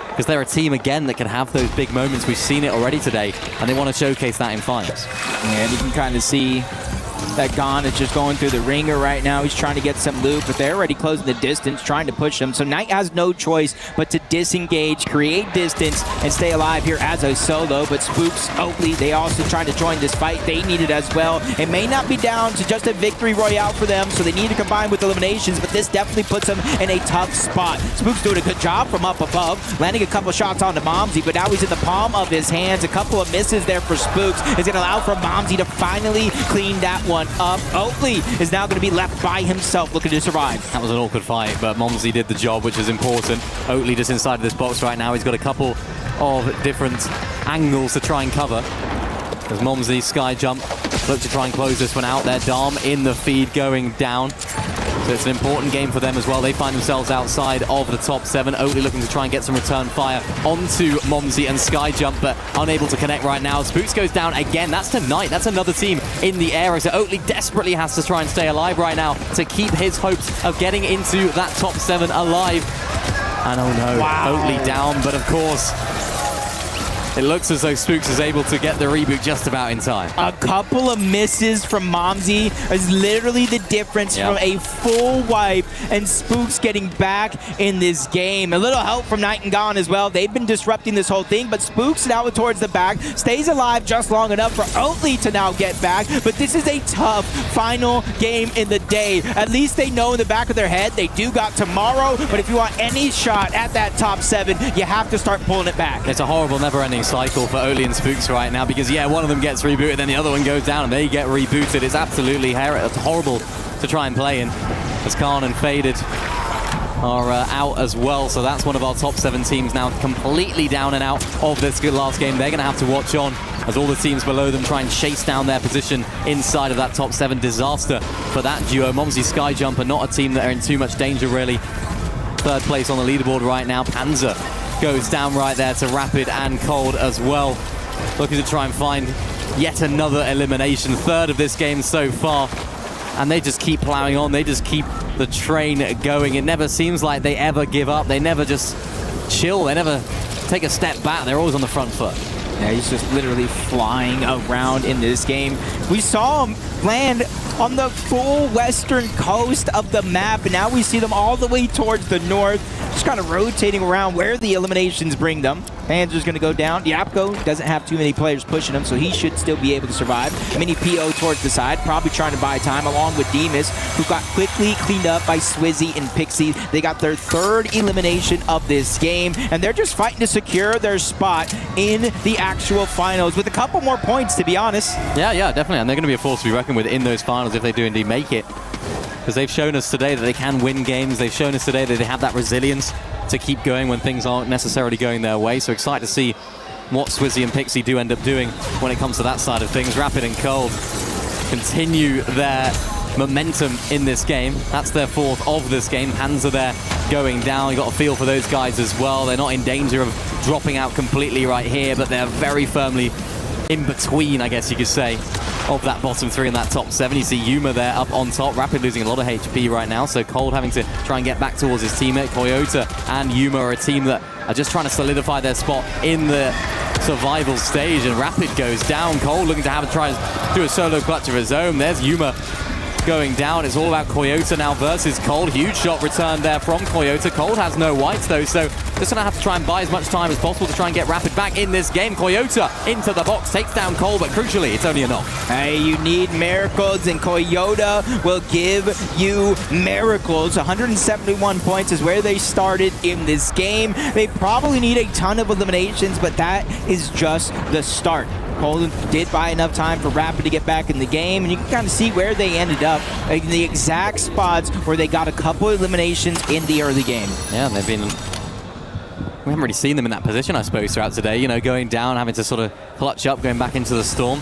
Speaker 8: Because they're a team, again, that can have those big moments. We've seen it already today, and they want to showcase that in finals.
Speaker 21: And you can kind of see that Gon is just going through the ringer right now. He's trying to get some loot, but they're already closing the distance, trying to push him. So Knight has no choice but to disengage, create distance, and stay alive here as a solo. But Spooks, Oakley, they also trying to join this fight. They need it as well. It may not be down to just a victory royale for them, so they need to combine with eliminations, but this definitely puts them in a tough spot. Spooks doing a good job from up above, landing a couple shots onto Momsy, but now he's in the palm of his hands. A couple of misses there for Spooks is going to allow for Momsy to finally clean that one up. Oakley is now going to be left by himself looking to survive.
Speaker 8: That was an awkward fight, but Momsy did the job, which is important. Oakley just inside of this box right now. He's got a couple of different angles to try and cover. As Momsy sky jump, look to try and close this one out there. Darm in the feed going down. So it's an important game for them as well. They find themselves outside of the top 7. Oakley looking to try and get some return fire onto Momsy and Sky Jump, but unable to connect right now. Spooks goes down again. That's tonight. That's another team in the air. So Oakley desperately has to try and stay alive right now to keep his hopes of getting into that top 7 alive. And oh no, Oakley down, but of course, it looks as though Spooks is able to get the reboot just about in time.
Speaker 21: A couple of misses from Momsy is literally the difference from a full wipe and Spooks getting back in this game. A little help from Knight and Gon as well. They've been disrupting this whole thing, but Spooks now towards the back, stays alive just long enough for Oakley to now get back. But this is a tough final game in the day. At least they know in the back of their head they do got tomorrow, but if you want any shot at that top 7, you have to start pulling it back.
Speaker 8: It's a horrible never-ending cycle for Oli and Spooks right now because, yeah, one of them gets rebooted, then the other one goes down and they get rebooted. It's absolutely horrible to try and play in as Khan and Faded are out as well. So that's one of our top 7 teams now completely down and out of this last game. They're going to have to watch on as all the teams below them try and chase down their position inside of that top 7. Disaster for that duo. Momsy Skyjump are not a team that are in too much danger, really. 3rd place on the leaderboard right now. Panzer goes down right there to Rapid and Cold as well. Looking to try and find yet another elimination. 3rd of this game so far. And they just keep plowing on. They just keep the train going. It never seems like they ever give up. They never just chill. They never take a step back. They're always on the front foot.
Speaker 21: Yeah, he's just literally flying around in this game. We saw him land on the full western coast of the map, and now we see them all the way towards the north, just kind of rotating around where the eliminations bring them. Panzer's going to go down. Yapko doesn't have too many players pushing him, so he should still be able to survive. Mini PO towards the side, probably trying to buy time, along with Demus, who got quickly cleaned up by Swizzy and Pixie. They got their 3rd elimination of this game, and they're just fighting to secure their spot in the actual finals with a couple more points, to be honest.
Speaker 8: Yeah, definitely, and they're going to be a force to be reckoned with in those finals if they do indeed make it. Because they've shown us today that they can win games. They've shown us today that they have that resilience to keep going when things aren't necessarily going their way. So excited to see what Swizzy and Pixie do end up doing when it comes to that side of things. Rapid and Cold continue their momentum in this game. That's their 4th of this game. Panzer there going down. You got a feel for those guys as well. They're not in danger of dropping out completely right here, but they're very firmly in between, I guess you could say, of that bottom 3 and that top 7. You see Yuma there up on top. Rapid losing a lot of HP right now, so Cold having to try and get back towards his teammate. Koyota and Yuma are a team that are just trying to solidify their spot in the survival stage, and Rapid goes down. Cold looking to have a try and do a solo clutch of his own. There's Yuma going down. It's all about Koyota now versus Cold. Huge shot returned there from Koyota. Cold has no whites though, so just gonna have to try and buy as much time as possible to try and get Rapid back in this game. Koyota into the box, takes down Cold, but crucially, it's only a knock.
Speaker 21: Hey, you need miracles, and Koyota will give you miracles. 171 points is where they started in this game. They probably need a ton of eliminations, but that is just the start. Cold did buy enough time for Rapid to get back in the game, and you can kind of see where they ended up in the exact spots where they got a couple eliminations in the early game.
Speaker 8: Yeah, they've been... We haven't really seen them in that position, I suppose, throughout today. You know, going down, having to sort of clutch up, going back into the storm.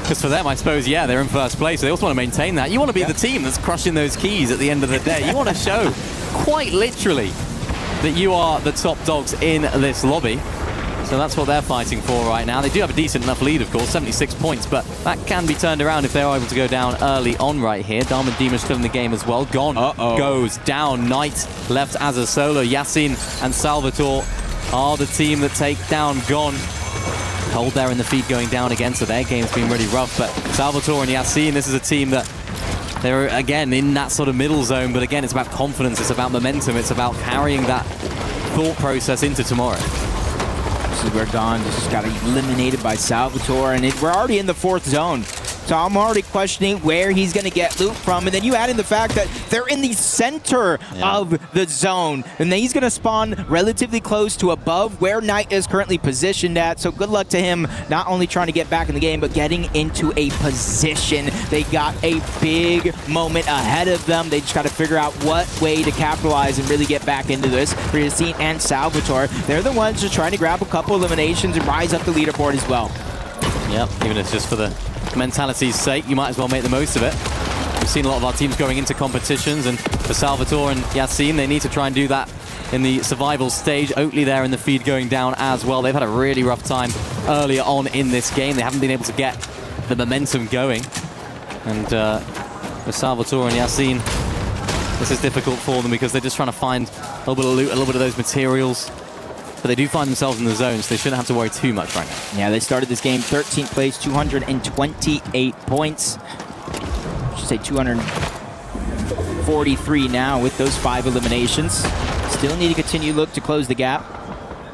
Speaker 8: Because for them, I suppose, yeah, they're in 1st place. So they also want to maintain that. You want to be the team that's crushing those keys at the end of the day. You want to show, quite literally, that you are the top dogs in this lobby. So that's what they're fighting for right now. They do have a decent enough lead, of course, 76 points, but that can be turned around if they're able to go down early on right here. Darman Demus still in the game as well. Gon goes down. Knight left as a solo. Yasin and Salvatore are the team that take down Gon. Cold there in the feed going down again, so their game's been really rough. But Salvatore and Yasin, this is a team that they're, again, in that sort of middle zone. But again, it's about confidence. It's about momentum. It's about carrying that thought process into tomorrow.
Speaker 21: This is where Gon just got eliminated by Salvatore, and we're already in the 4th zone. So I'm already questioning where he's going to get loot from. And then you add in the fact that they're in the center of the zone. And then he's going to spawn relatively close to above where Knight is currently positioned at. So good luck to him, not only trying to get back in the game, but getting into a position. They got a big moment ahead of them. They just got to figure out what way to capitalize and really get back into this. For Yassine and Salvatore, they're the ones just trying to grab a couple eliminations and rise up the leaderboard as well.
Speaker 8: Yep, even if it's just for the mentality's sake, you might as well make the most of it. We've seen a lot of our teams going into competitions, and for Salvatore and Yassine, they need to try and do that in the survival stage. Oatley there in the feed going down as well. They've had a really rough time earlier on in this game. They haven't been able to get the momentum going. And for Salvatore and Yassine, this is difficult for them because they're just trying to find a little bit of loot, a little bit of those materials. But they do find themselves in the zone, so they shouldn't have to worry too much right now.
Speaker 21: Yeah, they started this game 13th place, 228 points. I should say 243 now with those 5 eliminations. Still need to continue to look to close the gap,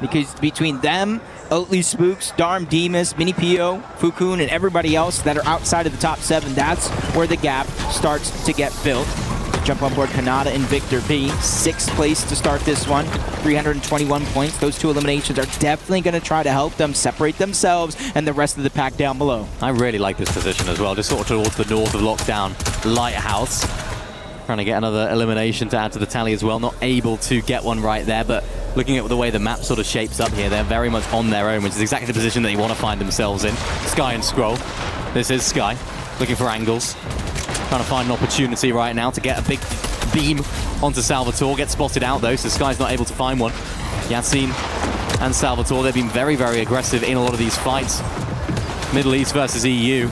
Speaker 21: because between them, Oatley, Spooks, Darm, Demus, Mini Pio, Fukun, and everybody else that are outside of the top 7, that's where the gap starts to get built. jump on board Kanata and Victor V. 6th place to start this one, 321 points. Those 2 eliminations are definitely going to try to help them separate themselves and the rest of the pack down below.
Speaker 8: I really like this position as well, just sort of towards the north of Lockdown Lighthouse. Trying to get another elimination to add to the tally as well. Not able to get one right there, but looking at the way the map sort of shapes up here, they're very much on their own, which is exactly the position they want to find themselves in. Sky and Scroll. This is Sky, looking for angles. Trying to find an opportunity right now to get a big beam onto Salvatore. Gets spotted out though, so Sky's not able to find one. Yassine and Salvatore, they've been very, very aggressive in a lot of these fights. Middle East versus EU.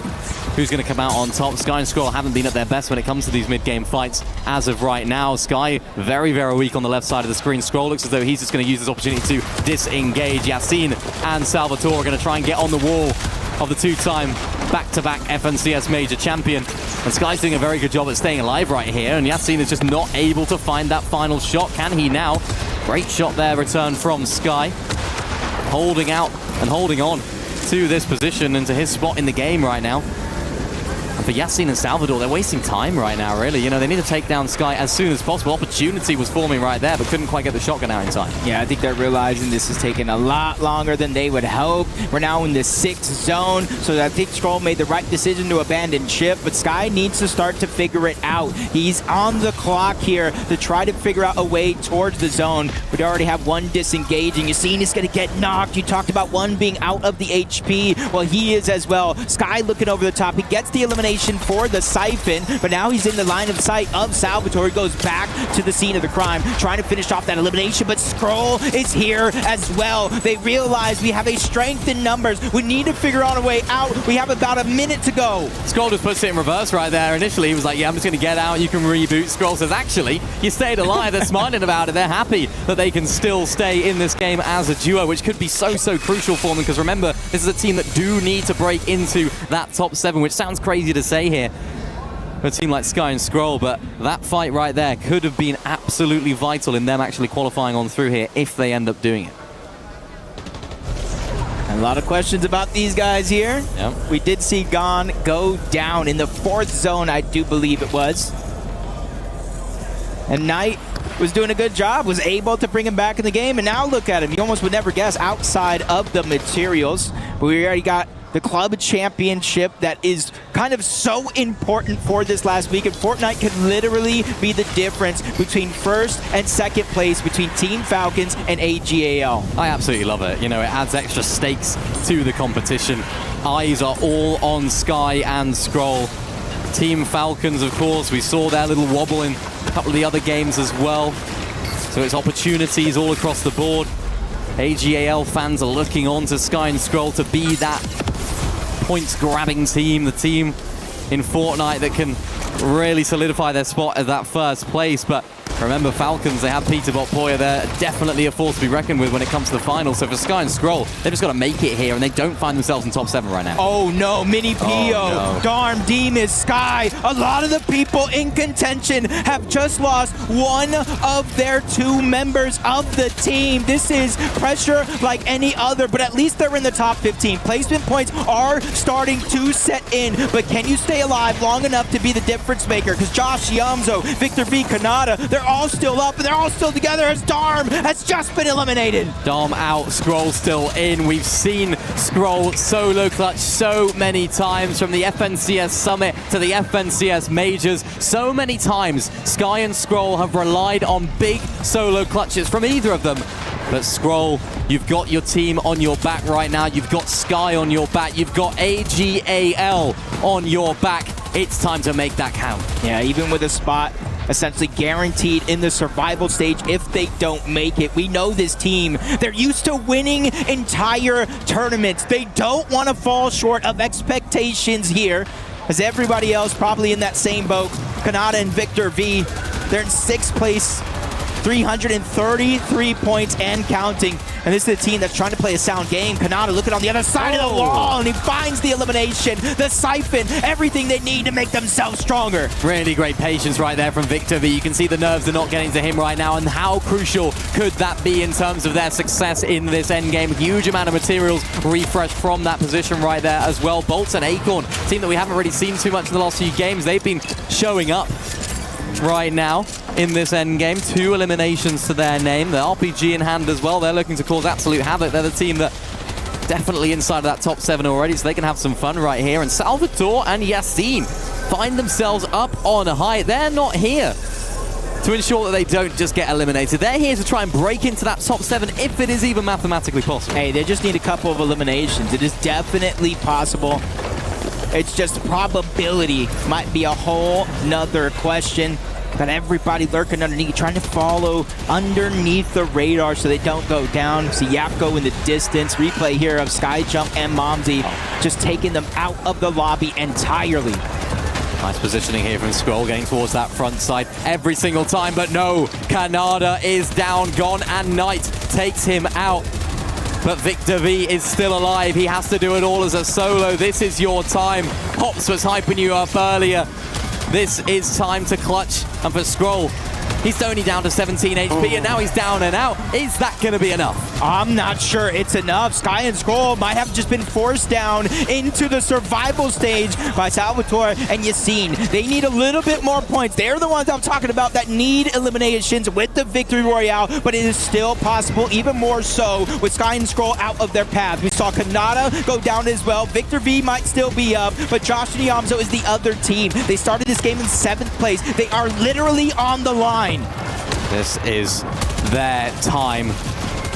Speaker 8: Who's going to come out on top? Sky and Scroll haven't been at their best when it comes to these mid-game fights as of right now. Sky very, very weak on the left side of the screen. Scroll looks as though he's just going to use this opportunity to disengage. Yassine and Salvatore are going to try and get on the wall of the 2-time back-to-back FNCS major champion. And Sky's doing a very good job at staying alive right here, and Yassine is just not able to find that final shot. Can he now? Great shot there, return from Sky. Holding out and holding on to this position and to his spot in the game right now. And for Yassine and Salvatore, they're wasting time right now, really. You know, they need to take down Sky as soon as possible. Opportunity was forming right there, but couldn't quite get the shotgun out in time.
Speaker 21: Yeah, I think they're realizing this is taking a lot longer than they would hope. We're now in the 6th zone, so I think Scroll made the right decision to abandon ship, but Sky needs to start to figure it out. He's on the clock here to try to figure out a way towards the zone. We already have one disengaging. Yassine is going to get knocked. You talked about one being out of the HP. Well, he is as well. Sky looking over the top. He gets the elimination for the Siphon, but now he's in the line of sight of Salvatore. He goes back to the scene of the crime, trying to finish off that elimination, but Scroll is here as well. They realize we have a strength in numbers. We need to figure out a way out. We have about a minute to go.
Speaker 8: Scroll just puts it in reverse right there. Initially, he was like, yeah, I'm just going to get out. You can reboot. Scroll says, actually, you stayed alive. They're smiling about it. They're happy that they can still stay in this game as a duo, which could be so, so crucial for them, because remember, this is a team that do need to break into that top 7, which sounds crazy to say here for a team like Sky and Scroll, but that fight right there could have been absolutely vital in them actually qualifying on through here if they end up doing it.
Speaker 21: A lot of questions about these guys here.
Speaker 8: Yep.
Speaker 21: We did see Gon go down in the 4th zone, I do believe it was. And Knight was doing a good job, was able to bring him back in the game, and now look at him. You almost would never guess outside of the materials. But we already got the club championship that is kind of so important for this last week, and Fortnite could literally be the difference between 1st and 2nd place between Team Falcons and AGAL.
Speaker 8: I absolutely love it. You know, it adds extra stakes to the competition. Eyes are all on Sky and Scroll. Team Falcons, of course, we saw their little wobble in a couple of the other games as well. So it's opportunities all across the board. AGAL fans are looking on to Sky and Scroll to be that points-grabbing team, the team in Fortnite that can really solidify their spot at that 1st place. But remember, Falcons, they have Peter Botpoya. They're definitely a force to be reckoned with when it comes to the final. So for Sky and Scroll, they've just got to make it here, and they don't find themselves in top 7 right now.
Speaker 21: Oh no, Mini Pio,
Speaker 8: no.
Speaker 21: Darm, Demas, Sky. A lot of the people in contention have just lost one of their 2 members of the team. This is pressure like any other, but at least they're in the top 15. Placement points are starting to set in, but can you stay alive long enough to be the difference maker? Because Josh Yumzo, Victor V, Kanata, they're all still up, and they're all still together as Darm has just been eliminated.
Speaker 8: Dom out, Scroll still in. We've seen Scroll solo clutch so many times, from the FNCS Summit to the FNCS Majors. So many times Sky and Scroll have relied on big solo clutches from either of them. But Scroll, you've got your team on your back right now. You've got Sky on your back. You've got AGAL on your back. It's time to make that count.
Speaker 21: Yeah, even with a spot essentially guaranteed in the survival stage if they don't make it. We know this team, they're used to winning entire tournaments. They don't want to fall short of expectations here, as everybody else probably in that same boat. Kanata and Victor V, they're in 6th place, 333 points and counting. And this is a team that's trying to play a sound game. Kanata looking on the other side of the wall, and he finds the elimination, the Siphon, everything they need to make themselves stronger.
Speaker 8: Really great patience right there from Victor V. You can see the nerves are not getting to him right now, and how crucial could that be in terms of their success in this endgame? Huge amount of materials refreshed from that position right there as well. Bolts and Acorn, team that we haven't really seen too much in the last few games, they've been showing up right now in this endgame. 2 eliminations to their name. The RPG in hand as well. They're looking to cause absolute havoc. They're the team that definitely inside of that top 7 already, so they can have some fun right here. And Salvatore and Yassine find themselves up on high. They're not here to ensure that they don't just get eliminated. They're here to try and break into that top 7 if it is even mathematically possible.
Speaker 21: Hey, they just need a couple of eliminations. It is definitely possible. It's just probability might be a whole nother question. Got everybody lurking underneath, trying to follow underneath the radar so they don't go down. See Yapko in the distance. Replay here of Skyjump and Momsy just taking them out of the lobby entirely.
Speaker 8: Nice positioning here from Skrull, getting towards that front side every single time, but no, Canada is down, gone, and Knight takes him out. But Victor V is still alive. He has to do it all as a solo. This is your time. Hops was hyping you up earlier. This is time to clutch. And for Skrull, he's only down to 17 HP, and now he's down and out. Is that going to be enough?
Speaker 21: I'm not sure it's enough. Sky and Skrull might have just been forced down into the survival stage by Salvatore and Yassine. They need a little bit more points. They're the ones I'm talking about that need eliminations with the Victory Royale, but it is still possible, even more so with Sky and Skrull out of their path. We saw Kanata go down as well. Victor V might still be up, but Josh and Yamzo is the other team. They started this game in 7th place. They are literally on the line.
Speaker 8: This is their time.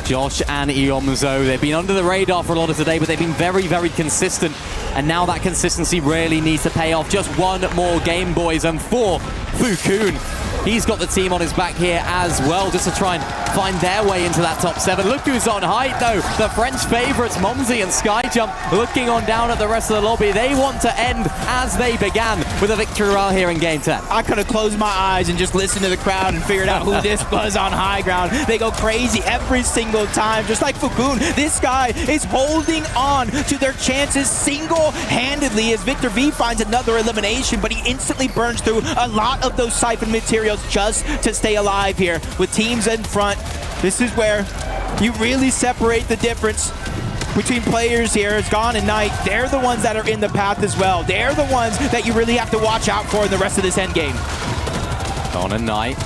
Speaker 8: Josh and Iomzo, they've been under the radar for a lot of today, but they've been very, very consistent. And now that consistency really needs to pay off. Just one more game, boys. And for Fukun, he's got the team on his back here as well, just to try and find their way into that top 7. Look who's on height, though. The French favorites, Momsy and Skyjump, looking on down at the rest of the lobby. They want to end as they began, with a victory royale here in Game 10.
Speaker 21: I could have closed my eyes and just listened to the crowd and figured out who this was on high ground. They go crazy every single time, just like Fukun. This guy is holding on to their chances single-handedly as Victor V finds another elimination, but he instantly burns through a lot of those siphon materials just to stay alive here. With teams in front, this is where you really separate the difference between players here. It's Gone and Knight. They're the ones that are in the path as well. They're the ones that you really have to watch out for in the rest of this endgame.
Speaker 8: Gone and Knight.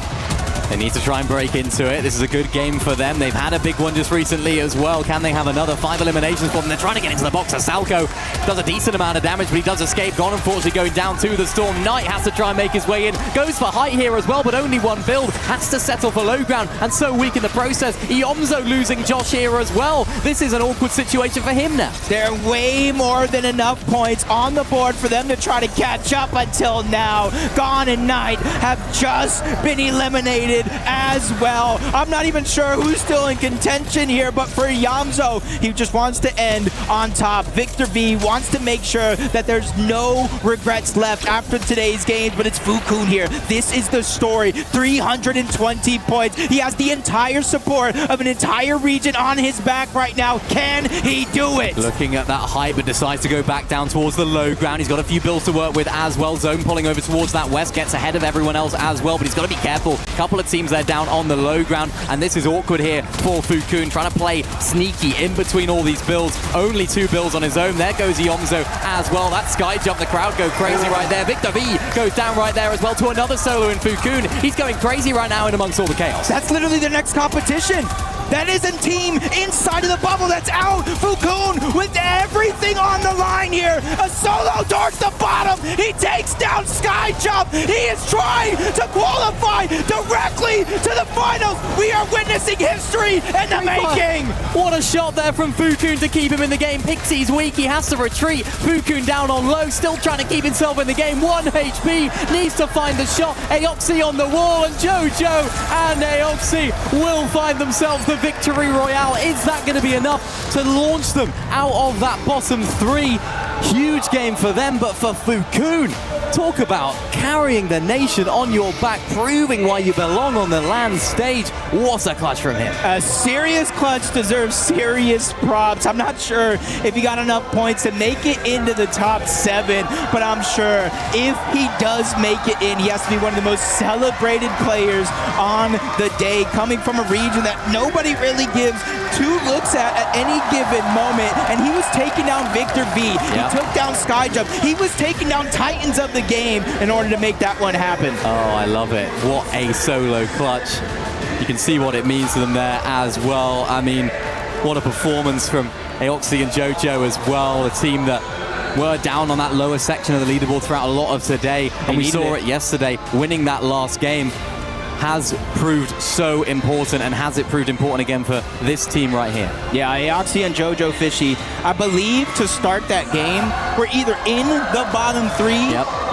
Speaker 8: They need to try and break into it. This is a good game for them. They've had a big one just recently as well. Can they have another 5 eliminations for them? They're trying to get into the box. Salco does a decent amount of damage, but he does escape. Gone, unfortunately, going down to the storm. Knight has to try and make his way in. Goes for height here as well, but only one build. Has to settle for low ground, and so weak in the process. Iomzo losing Josh here as well. This is an awkward situation for him now.
Speaker 21: There are way more than enough points on the board for them to try to catch up until now. Gone and Knight have just been eliminated as well. I'm not even sure who's still in contention here, but for Yamzo, he just wants to end on top. Victor V wants to make sure that there's no regrets left after today's games, but it's Fukun here. This is the story. 320 points. He has the entire support of an entire region on his back right now. Can he do it?
Speaker 8: Looking at that height, but decides to go back down towards the low ground. He's got a few builds to work with as well. Zone pulling over towards that west, gets ahead of everyone else as well, but he's got to be careful. A couple of teams there down on the low ground, and this is awkward here for Fukun, trying to play sneaky in between all these builds. Only 2 builds on his own. There goes Iomzo as well. That Skyjump, the crowd go crazy right there. Victor V goes down right there as well to another solo in Fukun. He's going crazy right now in amongst all the chaos.
Speaker 21: That's literally their next competition. That is a team inside of the bubble that's out. Fukun with everything on the line here. A solo towards the bottom. He takes down Skyjump. He is trying to qualify directly to the finals. We are witnessing history in the making.
Speaker 8: What a shot there from Fukun to keep him in the game. Pixie's weak. He has to retreat. Fukun down on low, still trying to keep himself in the game. 1 HP, needs to find the shot. Aoxy on the wall, and Jojo and Aoxy will find themselves the victory royale. Is that going to be enough to launch them out of that bottom 3? Huge game for them, but for Fukun, talk about carrying the nation on your back, proving why you belong on the LAN stage. What a clutch from him.
Speaker 21: A serious clutch deserves serious props. I'm not sure if he got enough points to make it into the top 7, but I'm sure if he does make it in, he has to be one of the most celebrated players on the day, coming from a region that nobody really gives 2 looks at any given moment, and he was taking down Victor V.
Speaker 8: Yeah.
Speaker 21: He took down Skyjump. He was taking down Titans of the game in order to make that one happen.
Speaker 8: Oh, I love it. What a solo clutch. You can see what it means to them there as well. I mean, what a performance from Eoxy and JoJo as well, a team that were down on that lower section of the leaderboard throughout a lot of today, and we saw it yesterday. Winning that last game has proved so important, and has it proved important again for this team right here?
Speaker 21: Yeah, Eoxy and JoJo Fishy, I believe to start that game, we're either in the bottom 3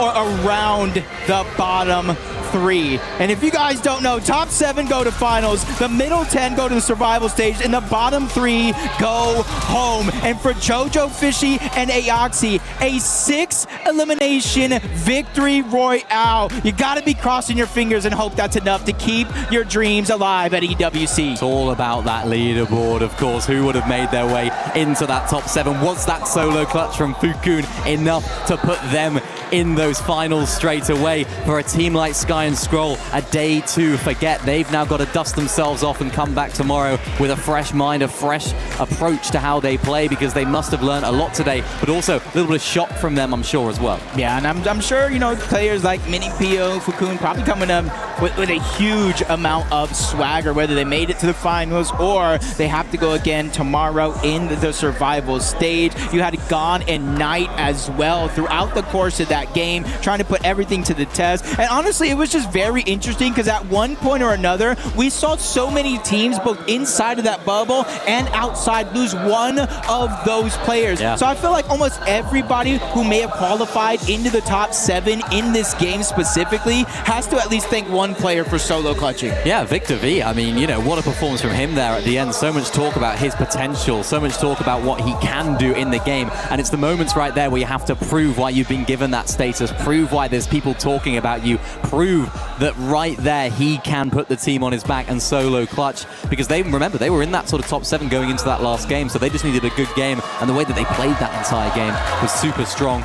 Speaker 21: or around the bottom 3. And if you guys don't know, top 7 go to finals, the middle 10 go to the survival stage, and the bottom 3 go home. And for JoJo Fishy and Eoxy, a 6 elimination victory royale. You gotta be crossing your fingers and hope that's enough to keep your dreams alive at EWC.
Speaker 8: It's all about that leaderboard, of course. Who would have made their way into that top 7? Was that solo clutch from Fukun enough to put them in those finals straight away? For a team like Sky and Scroll, a day to forget. They've now got to dust themselves off and come back tomorrow with a fresh mind, a fresh approach to how they play, because they must have learned a lot today, but also a little bit of shock from them, I'm sure, as well.
Speaker 21: Yeah, and I'm sure, you know, players like Mini Pio, Fukun probably coming up with a huge amount of swagger, whether they made it to the finals or they have to go again tomorrow in the survival stage. You had Gone and Knight as well throughout the course of that game, trying to put everything to the test. And honestly, it was just very interesting, because at one point or another, we saw so many teams, both inside of that bubble and outside, lose one of those players.
Speaker 8: Yeah.
Speaker 21: So I feel like almost everybody who may have qualified into the top 7 in this game specifically has to at least thank one player for solo clutching.
Speaker 8: Yeah, Victor V, I mean, you know, what a performance from him there at the end. So much talk about his potential, so much talk about what he can do in the game. And it's the moments right there where you have to prove why you've been given that status, prove why there's people talking about you, prove that right there he can put the team on his back and solo clutch, because they, remember, they were in that sort of top 7 going into that last game, so they just needed a good game, and the way that they played that entire game was super strong.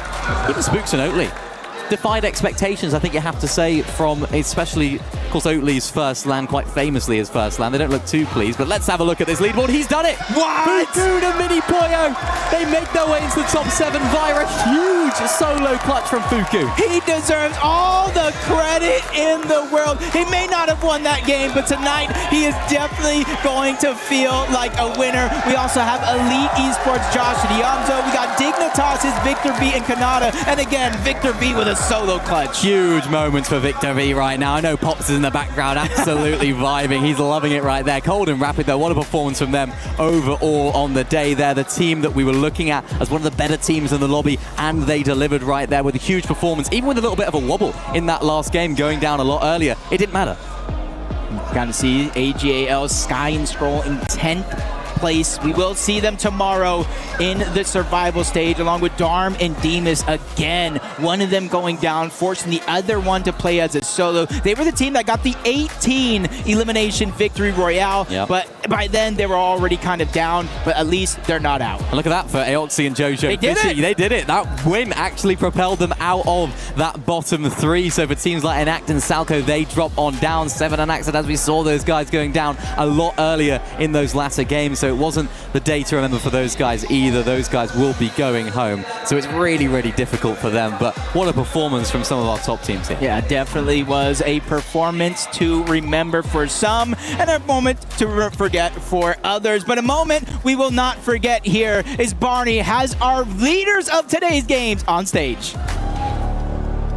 Speaker 8: Even Spooks and Oatly defied expectations, I think you have to say, from especially, of course, Oatly's first land, quite famously his first land. They don't look too pleased, but let's have a look at this leaderboard. He's done it!
Speaker 21: What?
Speaker 8: Fukun and Mini Poyo, they make their way into the top 7 via a huge solo clutch from Fukun.
Speaker 21: He deserves all the credit in the world. He may not have won that game, but tonight he is definitely going to feel like a winner. We also have Elite Esports Josh Diamzo. We got Dignitas' Victor V and Kanata. And again, Victor V with a solo clutch.
Speaker 8: Huge moments for Victor V right now. I know Pops is in the background, absolutely vibing. He's loving it right there. Cold and Rapid, though, what a performance from them overall on the day there. The team that we were looking at as one of the better teams in the lobby, and they delivered right there with a huge performance, even with a little bit of a wobble in that last game, going down a lot earlier. It didn't matter.
Speaker 21: Got to see AGAL, Sky and Scroll in 10th place. We will see them tomorrow in the survival stage, along with Darm and Demas again. One of them going down, forcing the other one to play as a solo. They were the team that got the 18 elimination victory royale, but by then they were already kind of down, but at least they're not out.
Speaker 8: And look at that for Eoxy and JoJo Fishy. They did it. That win actually propelled them out of that bottom 3. So for teams like Enact and Salco, they drop on down. 7 Enact, as we saw those guys going down a lot earlier in those latter games. So it wasn't the day to remember for those guys either. Those guys will be going home. So it's really, really difficult for them. But what a performance from some of our top teams here.
Speaker 21: Yeah, definitely was a performance to remember for some, and a moment to forget for others. But a moment we will not forget here is Barney has our leaders of today's games on stage.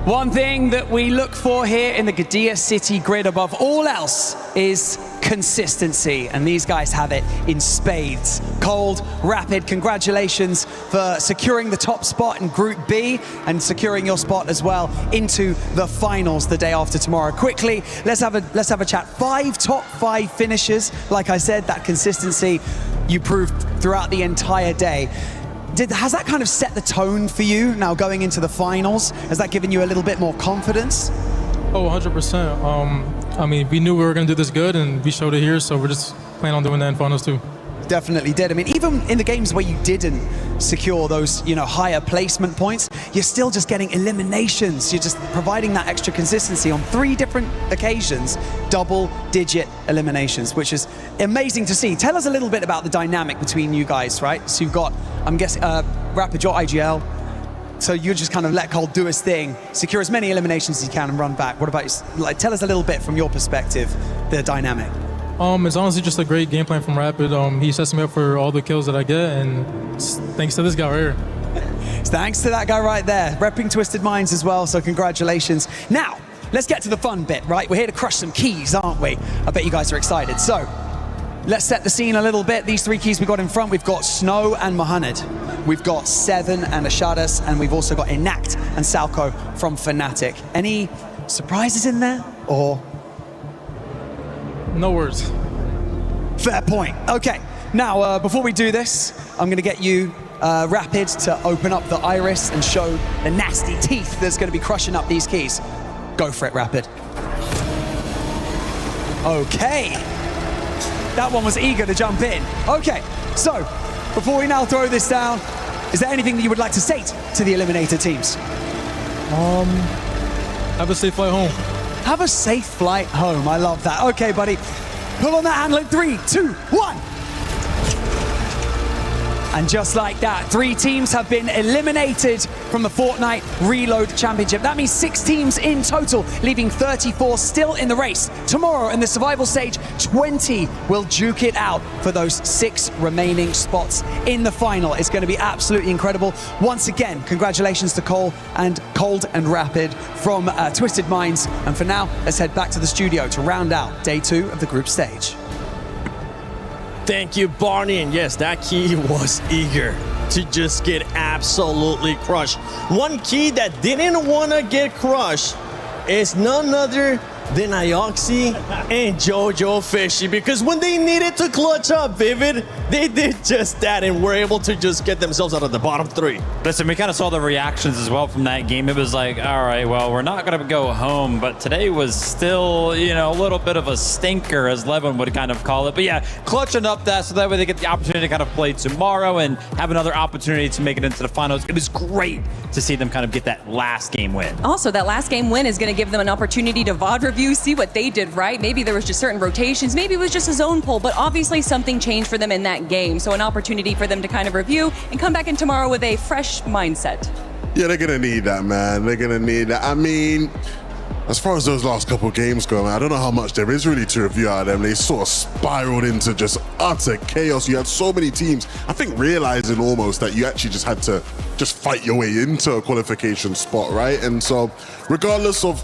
Speaker 12: One thing that we look for here in the Qiddiya City grid above all else is consistency, and these guys have it in spades. Cold, Rapid, congratulations for securing the top spot in Group B and securing your spot as well into the finals the day after tomorrow. Quickly, let's have a chat. 5 top 5 finishes. Like I said, that consistency you proved throughout the entire day. Has that kind of set the tone for you now going into the finals? Has that given you a little bit more confidence?
Speaker 18: Oh, 100%. I mean, we knew we were going to do this good, and we showed it here, so we're just planning on doing that in finals too.
Speaker 12: definitely did. I mean, even in the games where you didn't secure those, you know, higher placement points, you're still just getting eliminations. You're just providing that extra consistency on 3 different occasions, double-digit eliminations, which is amazing to see. Tell us a little bit about the dynamic between you guys, right? So you've got, I'm guessing, Rapid, your IGL. So you just kind of let Cold do his thing, secure as many eliminations as he can and run back. What about, like, tell us a little bit from your perspective, the dynamic.
Speaker 18: It's honestly just a great game plan from Rapid. He sets me up for all the kills that I get, and thanks to this guy right here.
Speaker 12: Thanks to that guy right there, repping Twisted Minds as well, so congratulations. Now, let's get to the fun bit, right? We're here to crush some keys, aren't we? I bet you guys are excited. So, let's set the scene a little bit. These 3 keys we got in front, we've got Snow and Mohamed. We've got Seven and Ashadas, and we've also got Enact and Salco from Fnatic. Any surprises in there, or?
Speaker 18: No words.
Speaker 12: Fair point. Okay, now before we do this, I'm gonna get you, Rapid, to open up the iris and show the nasty teeth that's gonna be crushing up these keys. Go for it, Rapid. Okay. That one was eager to jump in. Okay, so before we now throw this down, is there anything that you would like to say to the eliminator teams?
Speaker 18: Have a safe flight home.
Speaker 12: Have a safe flight home. I love that. Okay, buddy. Pull on that handle in 3, 2, 1. And just like that, 3 teams have been eliminated from the Fortnite Reload Championship. That means 6 teams in total, leaving 34 still in the race. Tomorrow in the survival stage, 20 will duke it out for those 6 remaining spots in the final. It's going to be absolutely incredible. Once again, congratulations to Cold and Rapid from Twisted Minds. And for now, let's head back to the studio to round out day 2 of the group stage.
Speaker 4: Thank you, Barney. And yes, that key was eager to just get absolutely crushed. One key that didn't want to get crushed is none other than Ioxy and Jojo Fishy, because when they needed to clutch up Vivid, they did just that and were able to just get themselves out of the bottom 3.
Speaker 2: Listen, we kind of saw the reactions as well from that game. It was like, all right, well, we're not going to go home, but today was still, you know, a little bit of a stinker, as Levin would kind of call it. But yeah, clutching up that so that way they get the opportunity to kind of play tomorrow and have another opportunity to make it into the finals. It was great to see them kind of get that last game win.
Speaker 25: Also, that last game win is going to give them an opportunity to VOD review, see what they did right. Maybe there was just certain rotations. Maybe it was just a zone pull, but obviously something changed for them in that game. So an opportunity for them to kind of review and come back in tomorrow with a fresh mindset.
Speaker 3: Yeah, they're going to need that, man. They're going to need that. I mean, as far as those last couple of games go, man, I don't know how much there is really to review out of them. They sort of spiraled into just utter chaos. You had so many teams, I think, realizing almost that you actually just had to just fight your way into a qualification spot, right? And so regardless of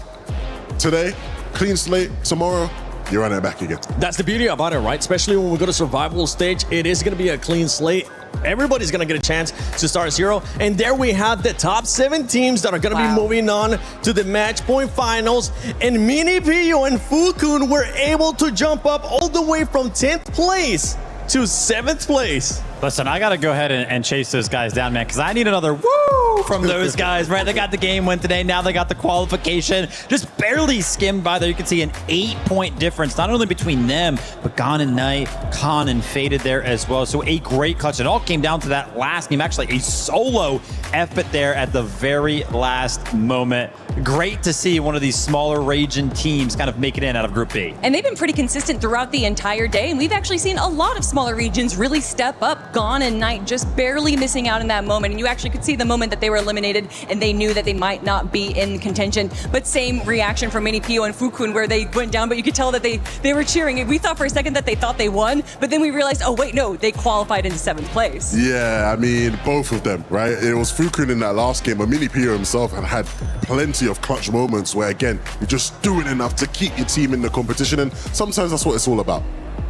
Speaker 3: today, clean slate, tomorrow, you're on it back again.
Speaker 4: That's the beauty about it, right? Especially when we go to survival stage, it is going to be a clean slate. Everybody's going to get a chance to start 0. And there we have the top 7 teams that are going to be moving on to the match point finals. And Mini Pio and Fukun were able to jump up all the way from 10th place to 7th place.
Speaker 2: Listen, I got to go ahead and chase those guys down, man, because I need another woo from those guys, right? They got the game win today. Now they got the qualification. Just barely skimmed by there. You can see an 8-point difference, not only between them, but Gone and Night, Khan and Faded there as well. So a great clutch. It all came down to that last game, actually a solo effort there at the very last moment. Great to see one of these smaller region teams kind of make it in out of Group B.
Speaker 25: And they've been pretty consistent throughout the entire day. And we've actually seen a lot of smaller regions really step up. Gone and Night just barely missing out in that moment. And you actually could see the moment that they were eliminated and they knew that they might not be in contention. But same reaction from Mini Pio and Fukun where they went down, but you could tell that they were cheering. We thought for a second that they thought they won, but then we realized, oh wait, no, they qualified into 7th place.
Speaker 3: Yeah, I mean, both of them, right? It was Fukun in that last game, but Mini Pio himself had plenty of clutch moments where, again, you're just doing enough to keep your team in the competition, and sometimes that's what it's all about.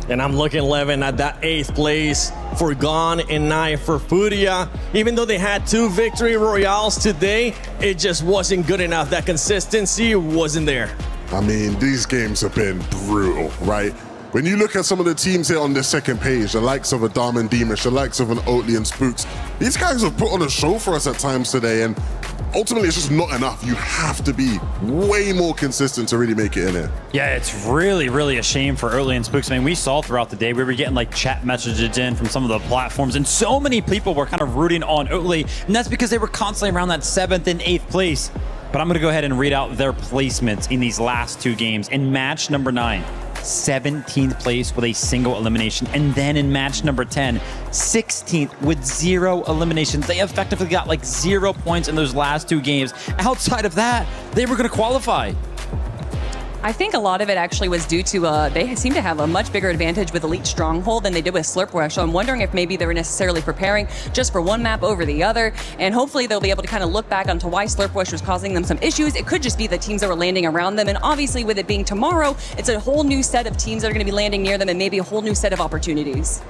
Speaker 4: And I'm looking, Levin, at that 8th place for Gone and Night for Furia. Even though they had 2 victory royales today, it just wasn't good enough. That consistency wasn't there.
Speaker 3: I mean, these games have been brutal, right? When you look at some of the teams here on this second page, the likes of a Darman Demish, the likes of an Oatly and Spooks, these guys have put on a show for us at times today, and ultimately it's just not enough. You have to be way more consistent to really make it in here.
Speaker 2: Yeah, it's really, really a shame for Early and Spooks. I mean, we saw throughout the day, we were getting like chat messages in from some of the platforms, and so many people were kind of rooting on Early, and that's because they were constantly around that 7th and 8th place. But I'm going to go ahead and read out their placements in these last 2 games. In match number 9, 17th place with a single elimination. And then in match number 10, 16th with 0 eliminations. They effectively got like 0 points in those last 2 games. Outside of that, they were going to qualify.
Speaker 25: I think a lot of it actually was due to they seem to have a much bigger advantage with Elite Stronghold than they did with Slurpware. So I'm wondering if maybe they were necessarily preparing just for one map over the other. And hopefully they'll be able to kind of look back onto why Slurpware was causing them some issues. It could just be the teams that were landing around them. And obviously with it being tomorrow, it's a whole new set of teams that are going to be landing near them and maybe a whole new set of opportunities.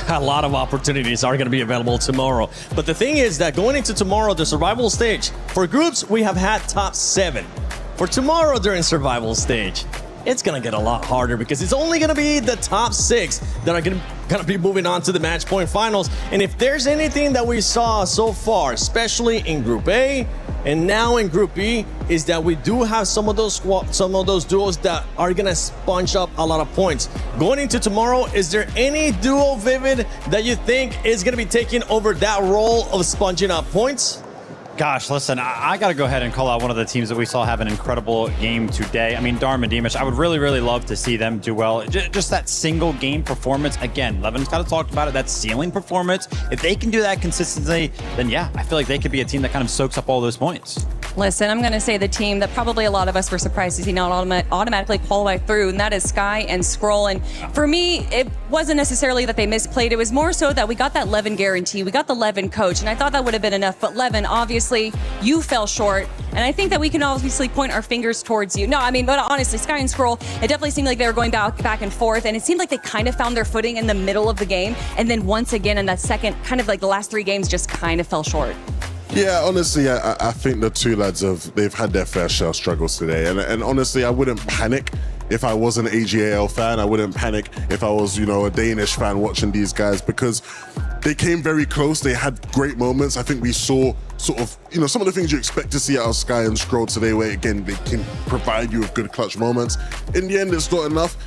Speaker 4: A lot of opportunities are going to be available tomorrow. But the thing is that going into tomorrow, the survival stage, for groups, we have had top 7. For tomorrow during survival stage, it's going to get a lot harder because it's only going to be the top 6 that are going to be moving on to the match point finals. And if there's anything that we saw so far, especially in Group A and now in Group B, is that we do have some of those duos that are going to sponge up a lot of points. Going into tomorrow, is there any duo, Vivid, that you think is going to be taking over that role of sponging up points?
Speaker 2: Gosh, listen, I got to go ahead and call out one of the teams that we saw have an incredible game today. I mean, Dharma Demish, I would really, really love to see them do well. Just that single game performance. Again, Levin's kind of talked about it, that ceiling performance. If they can do that consistently, then yeah, I feel like they could be a team that kind of soaks up all those points.
Speaker 25: Listen, I'm going to say the team that probably a lot of us were surprised to see not automatically qualify through, and that is Sky and Scroll. And for me, it wasn't necessarily that they misplayed. It was more so that we got that Levin guarantee. We got the Levin coach, and I thought that would have been enough. But Levin, obviously, you fell short. And I think that we can obviously point our fingers towards you. No, I mean, but honestly, Sky and Scroll, it definitely seemed like they were going back and forth. And it seemed like they kind of found their footing in the middle of the game. And then once again, in that second, kind of like the last 3 games, just kind of fell short.
Speaker 3: Yeah, honestly, I think the 2 lads they've had their fair share of struggles today. And honestly, I wouldn't panic if I was an AGAL fan. I wouldn't panic if I was, a Danish fan watching these guys, because they came very close. They had great moments. I think we saw sort of, some of the things you expect to see out of Sky and Scroll today, where again, they can provide you with good clutch moments. In the end, it's not enough.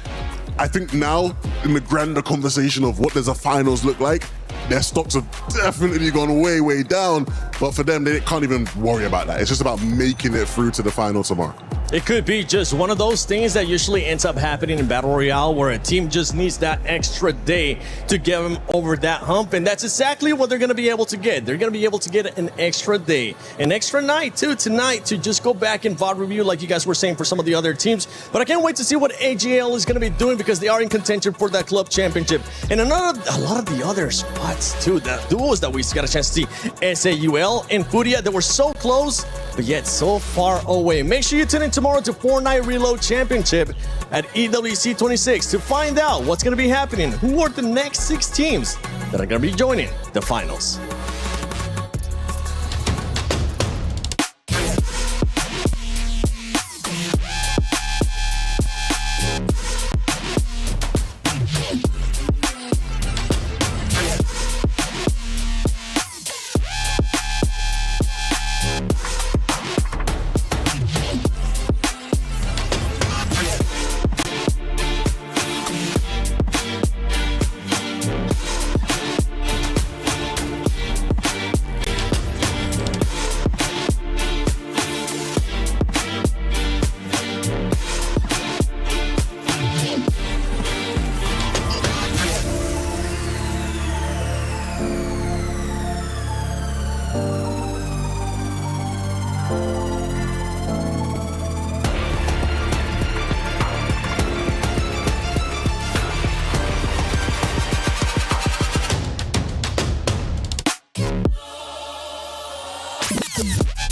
Speaker 3: I think now, in the grander conversation of what does a finals look like, their stocks have definitely gone way, way down. But for them, they can't even worry about that. It's just about making it through to the final tomorrow.
Speaker 4: It could be just one of those things that usually ends up happening in Battle Royale, where a team just needs that extra day to get them over that hump. And that's exactly what they're going to be able to get. They're going to be able to get an extra day, an extra night too, tonight, to just go back and VOD review like you guys were saying for some of the other teams. But I can't wait to see what AGL is going to be doing, because they are in contention for that club championship. And a lot of the other spots too, the duos that we got a chance to see, SAUL and Furia, that were so close, but yet so far away. Make sure you tune in tomorrow to Fortnite Reload Championship at EWC 26 to find out what's going to be happening. Who are the next 6 teams that are going to be joining the finals?
Speaker 19: Yeah.